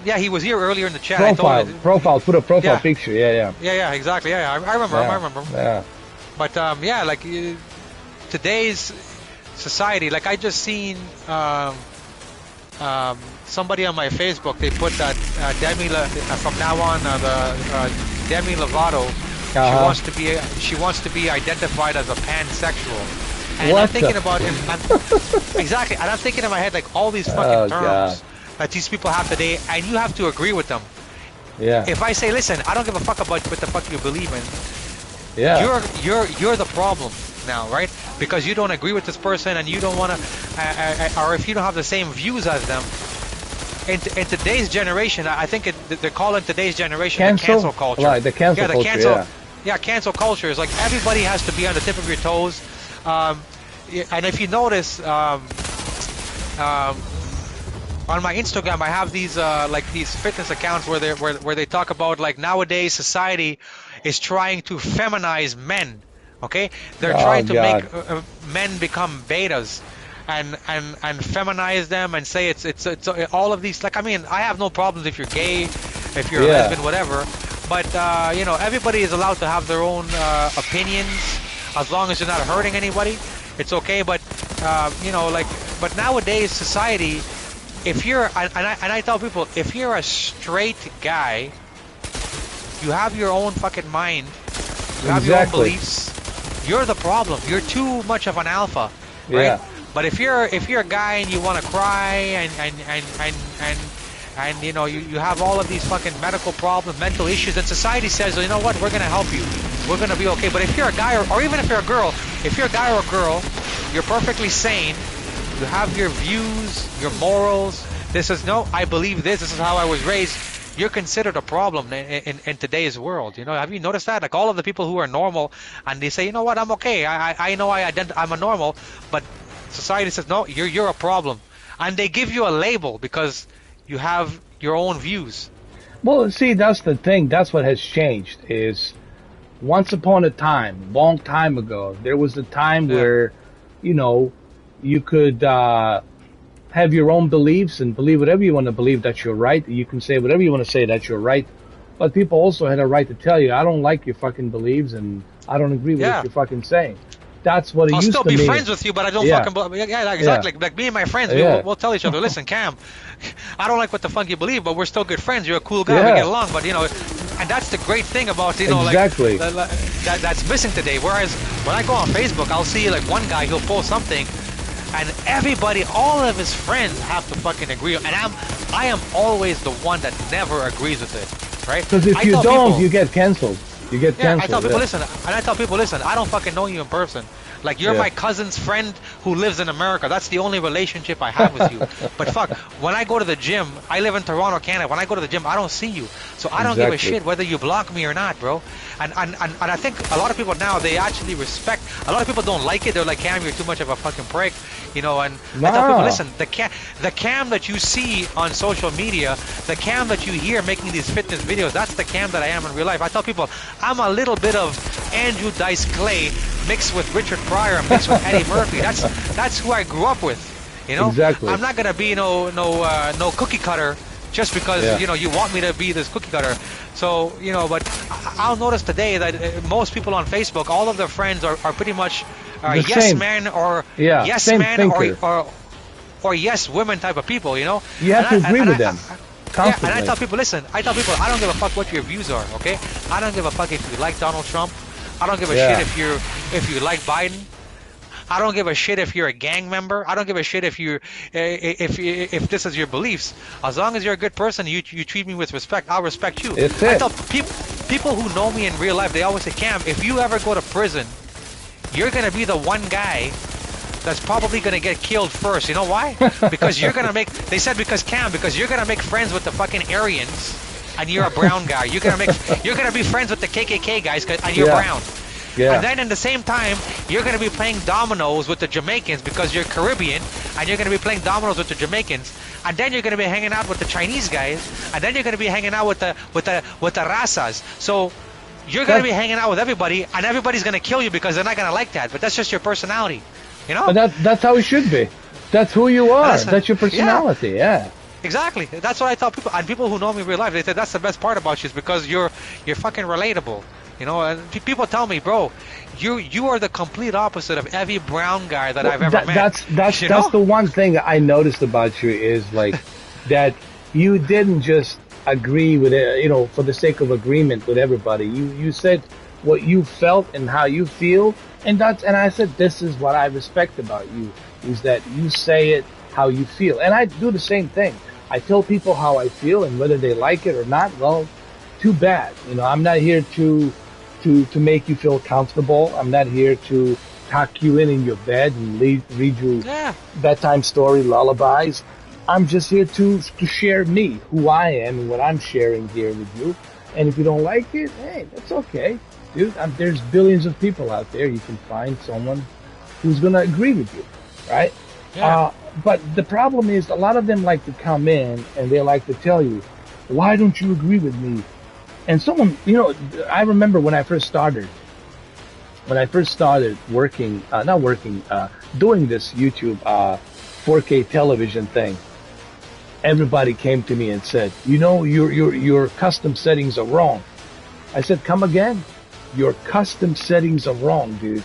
Yeah, he was here earlier in the chat. Profile, put a profile picture. Yeah, exactly. Yeah, I remember him. I remember him. Yeah. But yeah, like today's society, like I just seen somebody on my Facebook. They put that from now on the Demi Lovato. She wants to be identified as a pansexual. And I'm thinking about him. Exactly, and I'm thinking in my head like all these fucking terms that these people have today, and you have to agree with them. Yeah. If I say, listen, I don't give a fuck about what the fuck you believe in. Yeah. You're the problem now, right? Because you don't agree with this person, and you don't want to, or if you don't have the same views as them. In today's generation, I think they're calling today's generation the cancel culture. Right, the cancel culture. Yeah, cancel culture is like everybody has to be on the tip of your toes. And if you notice, on my Instagram, I have these like these fitness accounts where they talk about like nowadays society is trying to feminize men. Okay, they're trying to make men become betas and feminize them and say it's all of these. Like, I mean, I have no problems if you're gay, if you're a lesbian, whatever. But you know, everybody is allowed to have their own opinions as long as you're not hurting anybody. It's okay. But you know, like, but nowadays society. If you're, and I tell people, if you're a straight guy, you have your own fucking mind, you have your own beliefs, you're the problem. You're too much of an alpha, right? Yeah. But if you're a guy and you want to cry and you know you have all of these fucking medical problems, mental issues, then society says, well, you know what, we're gonna help you, we're gonna be okay. But if you're a guy or even if you're a girl, if you're a guy or a girl, you're perfectly sane. You have your views, your morals. This is, no, I believe this. This is how I was raised. You're considered a problem in today's world. You know, have you noticed that? Like all of the people who are normal and they say, you know what, I'm okay. I know I'm a normal, but society says, no, you're a problem. And they give you a label because you have your own views. Well, see, that's the thing. That's what has changed is once upon a time, long time ago, there was a time where, you know, you could have your own beliefs and believe whatever you want to believe that you're right. You can say whatever you want to say that you're right. But people also had a right to tell you, I don't like your fucking beliefs and I don't agree with what you're fucking saying. That's what it used to mean. I'll still be friends with you, but I don't fucking believe. Yeah, exactly. Like me and my friends, we'll tell each other, listen, Cam, I don't like what the fuck you believe, but we're still good friends. You're a cool guy. We get along. But, you know, and that's the great thing about, you know, like that's missing today. Whereas when I go on Facebook, I'll see like one guy, he'll post something, and everybody, all of his friends have to fucking agree. And I am always the one that never agrees with it, right? Because if you don't, you get canceled. You get canceled. I tell people, listen, and I tell people, listen, I don't fucking know you in person. Like, you're my cousin's friend who lives in America. That's the only relationship I have with you. But fuck, when I go to the gym, I live in Toronto, Canada. When I go to the gym, I don't see you. So I don't give a shit whether you block me or not, bro. And I think a lot of people now, they actually respect. A lot of people don't like it. They're like, Cam, you're too much of a fucking prick. You know, and I tell people, listen, the Cam that you see on social media, the Cam that you hear making these fitness videos, that's the Cam that I am in real life. I tell people, I'm a little bit of Andrew Dice Clay mixed with Richard Pryor, mixed with Eddie Murphy. That's who I grew up with. You know, I'm not gonna be no cookie cutter just because you know you want me to be this cookie cutter. So you know, but I'll notice today that most people on Facebook, all of their friends are pretty much yes men or yes men or yes women type of people. You know, you have to agree with them. Yeah, and I tell people, listen, I don't give a fuck what your views are, okay? I don't give a fuck if you like Donald Trump. I don't give a shit if you like Biden. I don't give a shit if you're a gang member. I don't give a shit if if this is your beliefs. As long as you're a good person, you treat me with respect, I'll respect you. I tell people who know me in real life, they always say, Cam, if you ever go to prison, you're gonna be the one guy that's probably going to get killed first. You know why? Because you're going to make, they said because you're going to make friends with the fucking Aryans and you're a brown guy. You're going to be friends with the KKK guys and you're brown. Yeah. And then in the same time, you're going to be playing dominoes with the Jamaicans because you're Caribbean, and you're going to be playing dominoes with the Jamaicans, and then you're going to be hanging out with the Chinese guys, and then you're going to be hanging out with the Rasas. So you're going to be hanging out with everybody, and everybody's going to kill you because they're not going to like that. But that's just your personality, you know? But that's how it should be. That's who you are. That's your personality. Yeah. Exactly. That's what I tell people, and people who know me in real life, they say that's the best part about you is because you're fucking relatable. You know, and people tell me, bro, you are the complete opposite of every brown guy that I've ever met. That's the one thing I noticed about you is like that you didn't just agree with it, you know, for the sake of agreement with everybody. You said what you felt and how you feel, and I said this is what I respect about you is that you say it how you feel, and I do the same thing. I tell people how I feel, and whether they like it or not, well, too bad. You know, I'm not here to make you feel comfortable. I'm not here to tuck you in your bed and read you bedtime story lullabies. I'm just here to share me, who I am, and what I'm sharing here with you. And if you don't like it, hey, that's okay, dude. There's billions of people out there. You can find someone who's gonna agree with you, right? Yeah. But the problem is, a lot of them like to come in and they like to tell you, why don't you agree with me? And someone, you know, I remember when I first started working, doing this YouTube 4K television thing, everybody came to me and said, you know, your custom settings are wrong. I said, come again? Your custom settings are wrong, dude.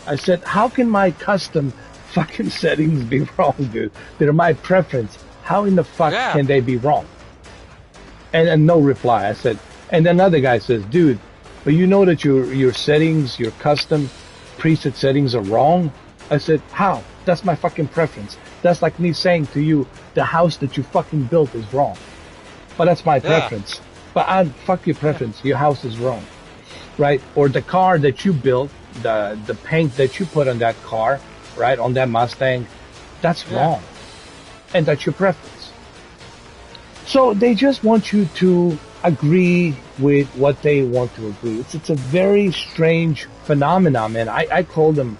I said, how can my custom fucking settings be wrong, dude? They're my preference. How in the fuck can they be wrong? And no reply. I said, and another guy says, dude, but you know that your settings, your custom preset settings are wrong? I said, how? That's my fucking preference. That's like me saying to you, the house that you fucking built is wrong. But that's my preference. But fuck your preference. Your house is wrong. Right? Or the car that you built, the paint that you put on that car, right, on that Mustang, that's wrong. And that's your preference. So they just want you to agree with what they want to agree. It's a very strange phenomenon, man. I call them.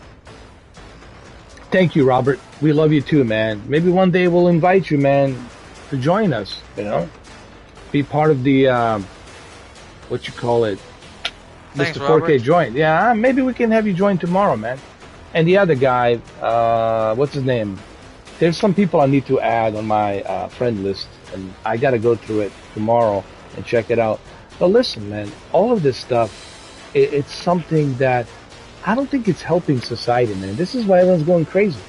Thank you, Robert. We love you too, man. Maybe one day we'll invite you, man, to join us. You know, be part of the what you call it, Thanks, Mr. 4K Robert. join. Yeah, maybe we can have you join tomorrow, man. And the other guy, what's his name? There's some people I need to add on my friend list, and I got to go through it tomorrow and check it out. But listen, man, all of this stuff, it's something that I don't think it's helping society, man. This is why everyone's going crazy.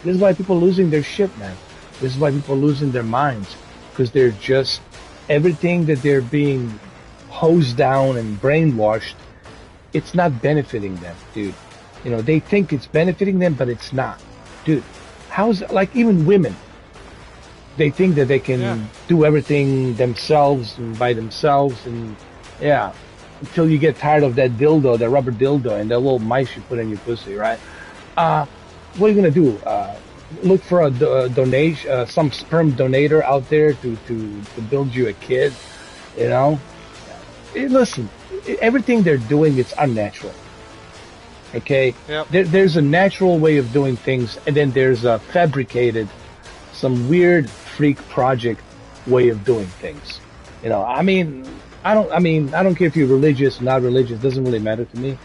This is why people are losing their shit, man. This is why people are losing their minds, because they're just, everything that they're being hosed down and brainwashed, it's not benefiting them, dude. You know, they think it's benefiting them, but it's not. Dude, how's, like, even women, they think that they can do everything themselves and by themselves, and until you get tired of that dildo, that rubber dildo, and that little mice you put in your pussy, right? What are you gonna do? Look for a donation, some sperm donator out there to build you a kid, you know? Listen, everything they're doing is unnatural. Okay? Yep. There's a natural way of doing things, and then there's a fabricated, some weird freak project way of doing things. You know, I don't care if you're religious or not religious, doesn't really matter to me.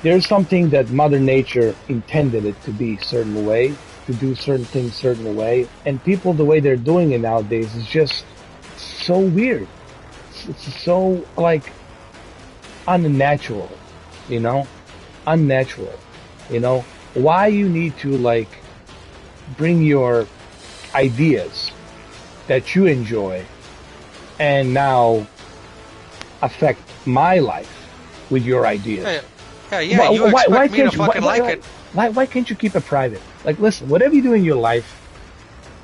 There's something that Mother Nature intended it to be a certain way, to do certain things a certain way, and people, the way they're doing it nowadays is just so weird. It's so, like, unnatural, you know? Unnatural, you know? Why you need to, like, bring your ideas that you enjoy and now affect my life with your ideas. You expect me to fucking like it. Why can't you keep it private? Like, listen, whatever you do in your life,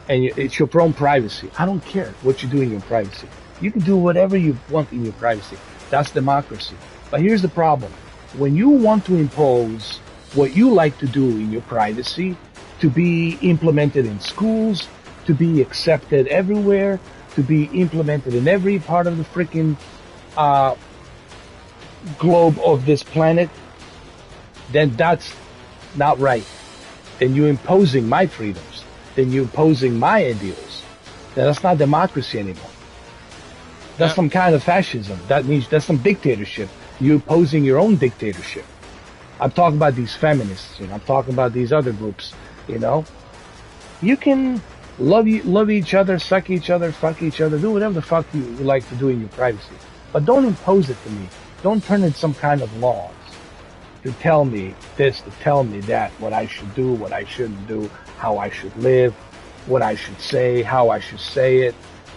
and it's your own privacy. I don't care what you do in your privacy. You can do whatever you want in your privacy. That's democracy. But here's the problem. When you want to impose what you like to do in your privacy to be implemented in schools, to be accepted everywhere, to be implemented in every part of the freaking globe of this planet, then that's not right. Then you're imposing my freedoms. Then you're imposing my ideals. Then that's not democracy anymore. That's some kind of fascism. That means that's some dictatorship. You're imposing your own dictatorship. I'm talking about these feminists, I'm talking about these other groups, You can love each other, suck each other, fuck each other, do whatever the fuck you like to do in your privacy. But don't impose it to me. Don't turn it some kind of laws to tell me this, to tell me that, what I should do, what I shouldn't do, how I should live, what I should say, how I should say it,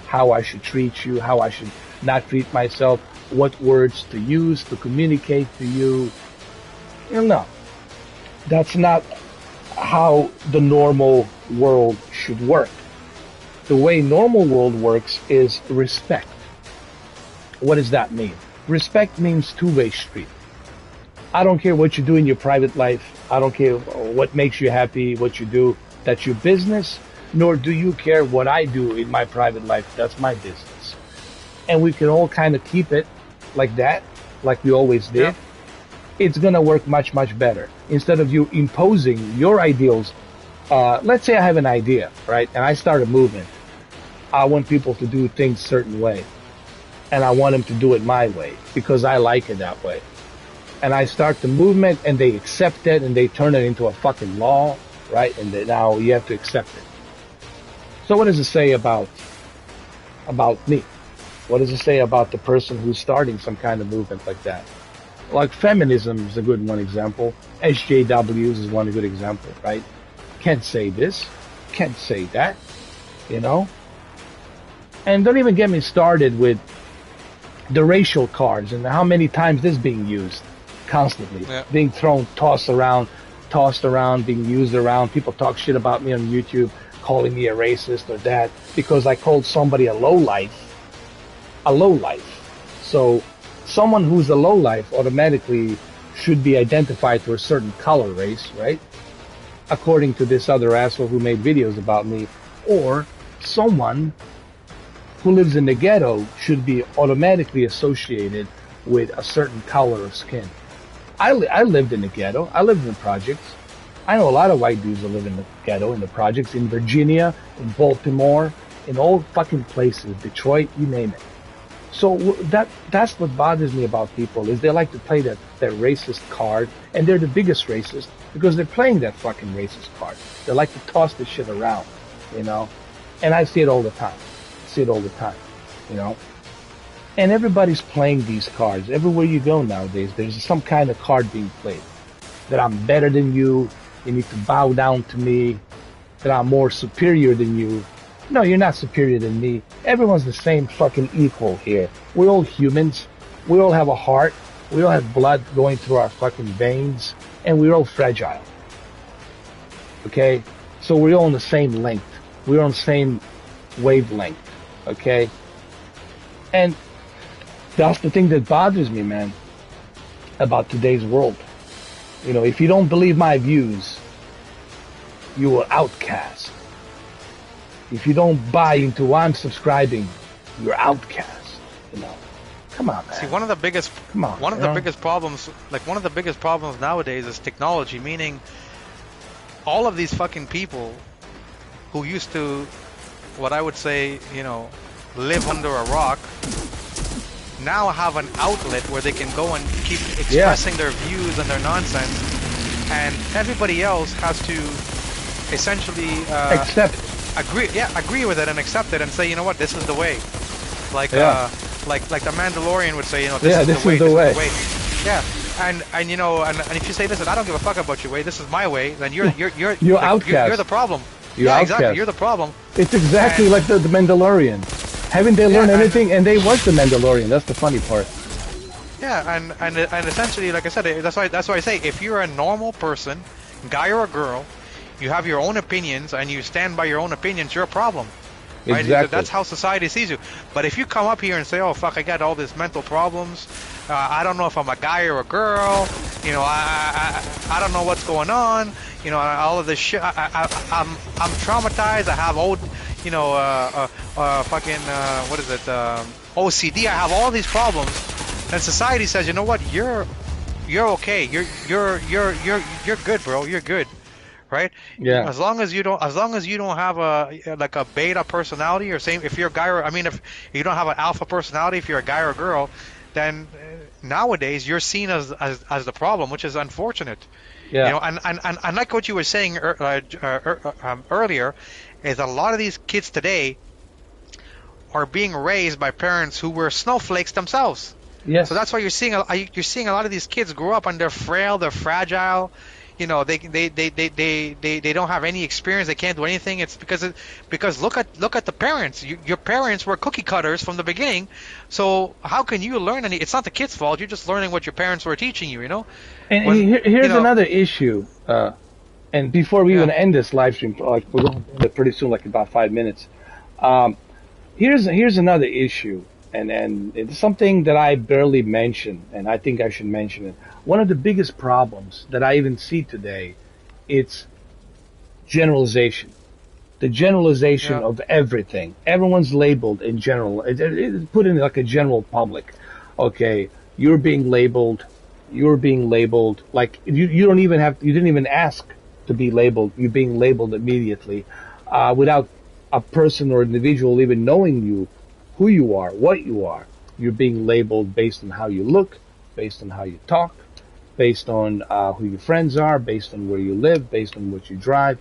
how I should treat you, how I should not treat myself, what words to use to communicate to you. No, that's not how the normal world should work. The way normal world works is respect. What does that mean? Respect means two-way street. I don't care what you do in your private life. I don't care what makes you happy, what you do. That's your business. Nor do you care what I do in my private life. That's my business. And we can all kind of keep it like that, like we always did. Yeah. It's going to work much, much better. Instead of you imposing your ideals, let's say I have an idea, right? And I start a movement. I want people to do things a certain way. And I want them to do it my way because I like it that way. And I start the movement and they accept it and they turn it into a fucking law, right? And now you have to accept it. So what does it say about me? What does it say about the person who's starting some kind of movement like that? Like feminism is a good one example. SJWs is one good example, right? Can't say this, can't say that, And don't even get me started with the racial cards and how many times this is being used constantly, being thrown, tossed around, being used around. People talk shit about me on YouTube, calling me a racist or that because I called somebody a lowlife. So someone who's a lowlife automatically should be identified to a certain color race, right? According to this other asshole who made videos about me. Or someone who lives in the ghetto should be automatically associated with a certain color of skin. I lived in the ghetto. I lived in the projects. I know a lot of white dudes that live in the ghetto, in the projects, in Virginia, in Baltimore, in all fucking places, Detroit, you name it. So that's what bothers me about people, is they like to play that racist card, and they're the biggest racist because they're playing that fucking racist card. They like to toss this shit around, And I see it all the time. And everybody's playing these cards. Everywhere you go nowadays, there's some kind of card being played. That I'm better than you, you need to bow down to me, that I'm more superior than you. No, you're not superior than me. Everyone's the same fucking equal here. We're all humans. We all have a heart. We all have blood going through our fucking veins. And we're all fragile. Okay? So we're all on the same length. We're on the same wavelength. Okay? And that's the thing that bothers me, man, about today's world. If you don't believe my views, you are outcast. If you don't buy into why I'm subscribing, you're outcast. Come on, man. See, one of the biggest problems nowadays is technology, meaning all of these fucking people who used to, what I would say, live under a rock, now have an outlet where they can go and keep expressing their views and their nonsense, and everybody else has to essentially agree with it and accept it and say, you know what, this is the way. Like the Mandalorian would say, this is the way. Yeah, and if you say, listen, I don't give a fuck about your way, this is my way, then you're outcast. You're the problem. Exactly. You're the problem. It's exactly like the Mandalorian. Haven't they learned anything? And they was the Mandalorian. That's the funny part. Yeah, and essentially, like I said, that's why I say, if you're a normal person, guy or a girl, you have your own opinions and you stand by your own opinions, you're a problem. Right? Exactly. That's how society sees you. But if you come up here and say, oh fuck, I got all these mental problems, I don't know if I'm a guy or a girl, I don't know what's going on. You know, all of this shit. I'm traumatized. I have old, you know, fucking what is it? OCD. I have all these problems, and society says, you know what? You're okay. You're good, bro. You're good, right? Yeah. As long as you don't have like a beta personality, or same if you're a guy, or I mean, if you don't have an alpha personality, if you're a guy or a girl, then nowadays you're seen as the problem, which is unfortunate. Yeah. You know, and like what you were saying earlier, is a lot of these kids today are being raised by parents who were snowflakes themselves. Yes. So that's why you're seeing a lot of these kids grow up and they're frail, they're fragile. You know, they don't have any experience. They can't do anything. It's because look at the parents. Your parents were cookie cutters from the beginning. So how can you learn any? It's not the kid's fault. You're just learning what your parents were teaching you. You know. And here's another issue. And before we even end this live stream, like we're going to end it pretty soon, like about 5 minutes. Here's another issue, and it's something that I barely mentioned, and I think I should mention it. One of the biggest problems that I even see today, it's generalization. The generalization of everything. Everyone's labeled in general. It's put in like a general public. Okay, you're being labeled. Like you don't even have. You didn't even ask to be labeled. You're being labeled immediately, without a person or individual even knowing you, who you are, what you are. You're being labeled based on how you look, based on how you talk, based on who your friends are, based on where you live, based on what you drive.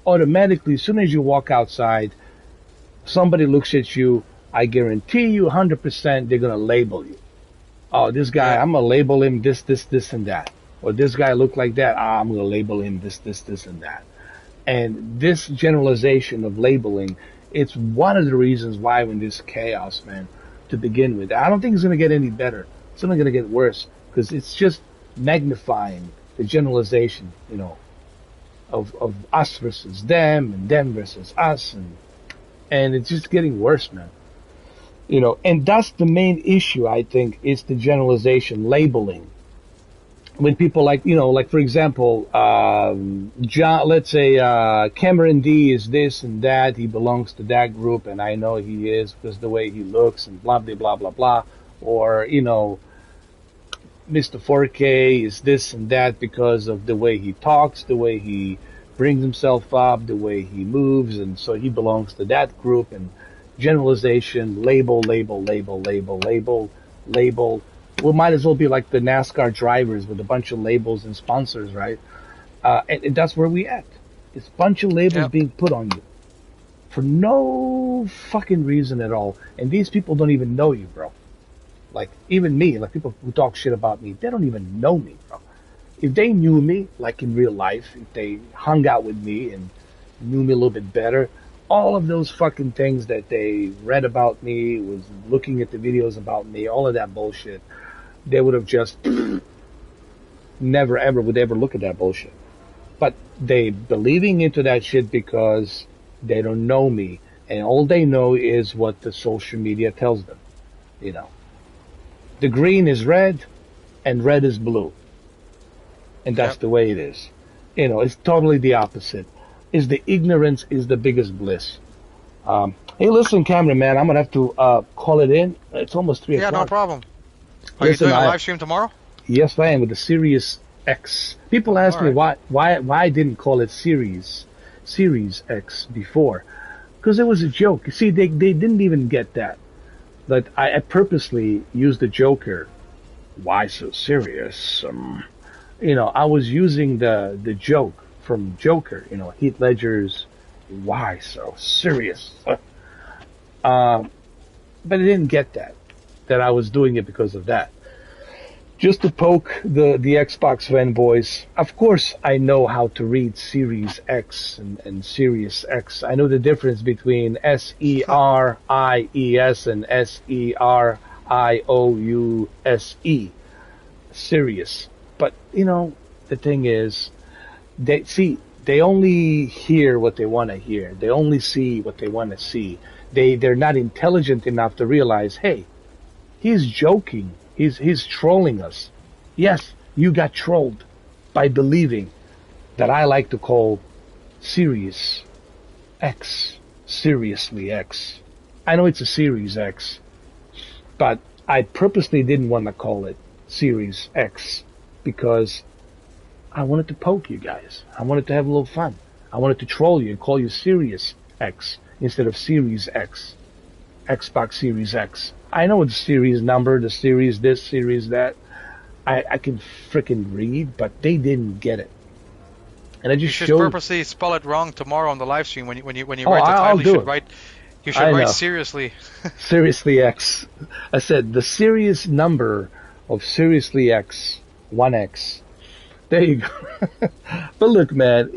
Automatically, as soon as you walk outside, somebody looks at you, I guarantee you 100% they're going to label you. Oh, this guy, I'm going to label him this, and that. Or this guy look like that, I'm going to label him this, and that. And this generalization of labeling, it's one of the reasons why we're in this chaos, man, to begin with. I don't think it's going to get any better. It's only going to get worse, because it's just magnifying the generalization, you know, of us versus them and them versus us, and it's just getting worse, man. You know, and that's the main issue, I think, is the generalization, labeling. When people like, you know, like for example, John, let's say Cameron D is this and that, he belongs to that group, and I know he is because the way he looks and blah blah blah blah blah, or you know, Mr. 4K is this and that because of the way he talks, the way he brings himself up, the way he moves, and so he belongs to that group. And generalization, label. We might as well be like the NASCAR drivers with a bunch of labels and sponsors, right? And that's where we at. It's a bunch of labels being put on you for no fucking reason at all. And these people don't even know you, bro. Like, even me, like people who talk shit about me, they don't even know me, bro. If they knew me, like in real life, if they hung out with me and knew me a little bit better, all of those fucking things that they read about me, was looking at the videos about me, all of that bullshit, they would have just never ever would ever look at that bullshit. But they believing into that shit because they don't know me, and all they know is what the social media tells them, you know. The green is red, and red is blue. And that's the way it is. You know, it's totally the opposite. Is the ignorance is the biggest bliss. Hey, listen, Cameron, man, I'm going to have to call it in. It's almost 3 o'clock. Yeah, no problem. Are you doing a live stream tomorrow? Yes, I am, with the Series X. People ask me why I didn't call it Series X before. Because it was a joke. You see, they didn't even get that. But I purposely used the Joker. Why so serious? You know, I was using the joke from Joker. You know, Heath Ledger's "Why so serious?" But I didn't get that I was doing it because of that. Just to poke the Xbox fanboys. Of course, I know how to read Series X and Series X. I know the difference between SERIES and SERIOUSE. Serious. But, you know, the thing is, they only hear what they want to hear. They only see what they want to see. They're not intelligent enough to realize, hey, he's joking. He's trolling us. Yes, you got trolled by believing that I like to call Series X seriously X. I know it's a Series X, but I purposely didn't want to call it Series X because I wanted to poke you guys. I wanted to have a little fun. I wanted to troll you and call you Series X instead of Series X. Xbox Series X. I know it's series number, the series this, series that. I can frickin' read, but they didn't get it. And I just You should purposely spell it wrong tomorrow on the live stream when you write the title. You should write seriously. Seriously X. I said the series number of Seriously X, 1X. There you go. But look, man,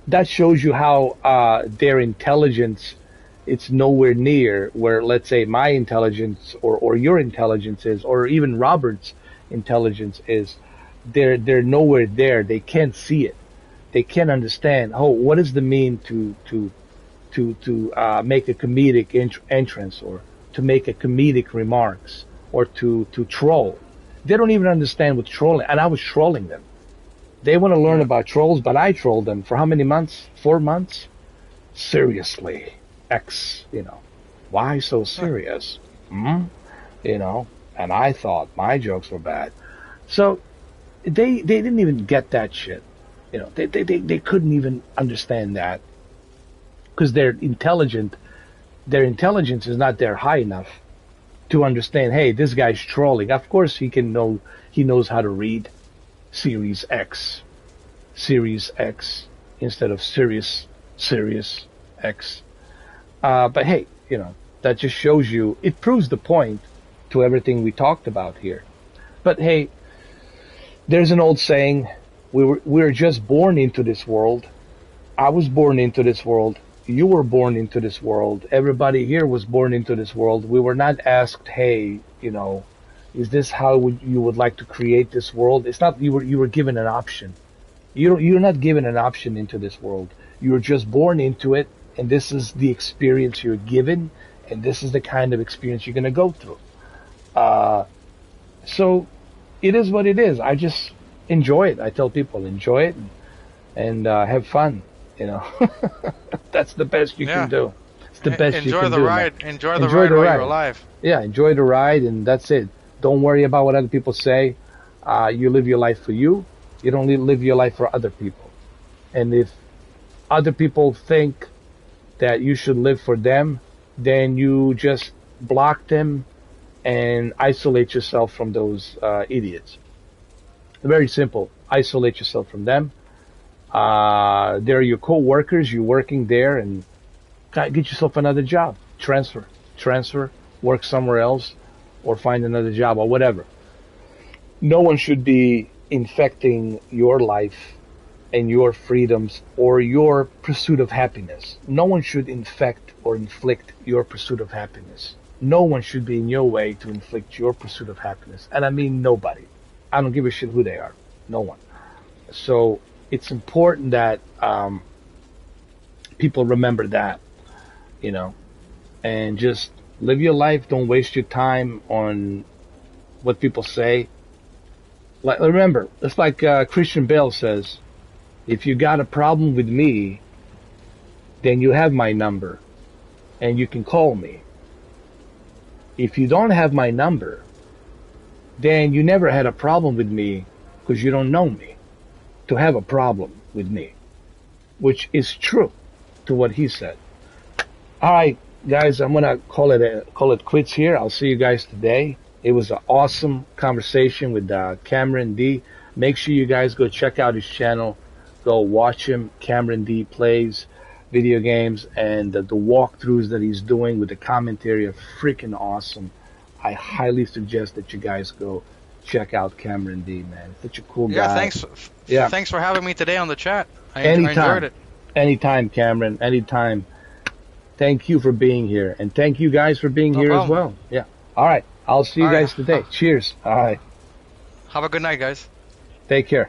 that shows you how their intelligence, it's nowhere near where, let's say, my intelligence or your intelligence is, or even Robert's intelligence is. They're nowhere there. They can't see it. They can't understand. Oh, what does it mean to make a comedic entrance, or to make a comedic remarks, or to troll? They don't even understand what trolling. And I was trolling them. They want to learn about trolls, but I trolled them for how many months? 4 months? Seriously, X. Why so serious? And I thought my jokes were bad. So they didn't even get that shit. They couldn't even understand that because they're intelligent. Their intelligence is not there high enough to understand. Hey, this guy's trolling. Of course, he knows how to read Series X instead of Serious X. But hey, that just shows you. It proves the point to everything we talked about here. But hey, there's an old saying. We're just born into this world. I was born into this world. You were born into this world. Everybody here was born into this world. We were not asked, hey, is this how you would like to create this world? It's not. You were given an option. You're not given an option into this world. You were just born into it, and this is the experience you're given, and this is the kind of experience you're going to go through. So it is what it is. I just enjoy it. I tell people, enjoy it and have fun. That's the best you can do. It's the best you can do. Enjoy the ride. Enjoy the ride while you're alive. Yeah, enjoy the ride, and that's it. Don't worry about what other people say. You live your life for you. You don't live your life for other people. And if other people think that you should live for them, then you just block them and isolate yourself from those idiots. Very simple. Isolate yourself from them. They're your co-workers. You're working there, and get yourself another job. Transfer, work somewhere else, or find another job, or whatever. No one should be infecting your life and your freedoms or your pursuit of happiness. No one should infect or inflict your pursuit of happiness. No one should be in your way to inflict your pursuit of happiness. And I mean nobody. I don't give a shit who they are. No one. So it's important that people remember that, and just live your life. Don't waste your time on what people say. Like, remember, it's like Christian Bale says, if you got a problem with me, then you have my number, and you can call me. If you don't have my number, then you never had a problem with me because you don't know me to have a problem with me, which is true to what he said. All right, guys, I'm gonna call it quits here. I'll see you guys today. It was an awesome conversation with Cameron D. Make sure you guys go check out his channel. Go watch him. Cameron D plays video games, and the walkthroughs that he's doing with the commentary are freaking awesome. I highly suggest that you guys go check out Cameron D, man. Such a cool guy. Thanks for having me today on the chat. I enjoyed it. Anytime, Cameron. Anytime. Thank you for being here, and thank you guys for being here as well. Yeah. All right. I'll see you guys today. Cheers. All right. Have a good night, guys. Take care.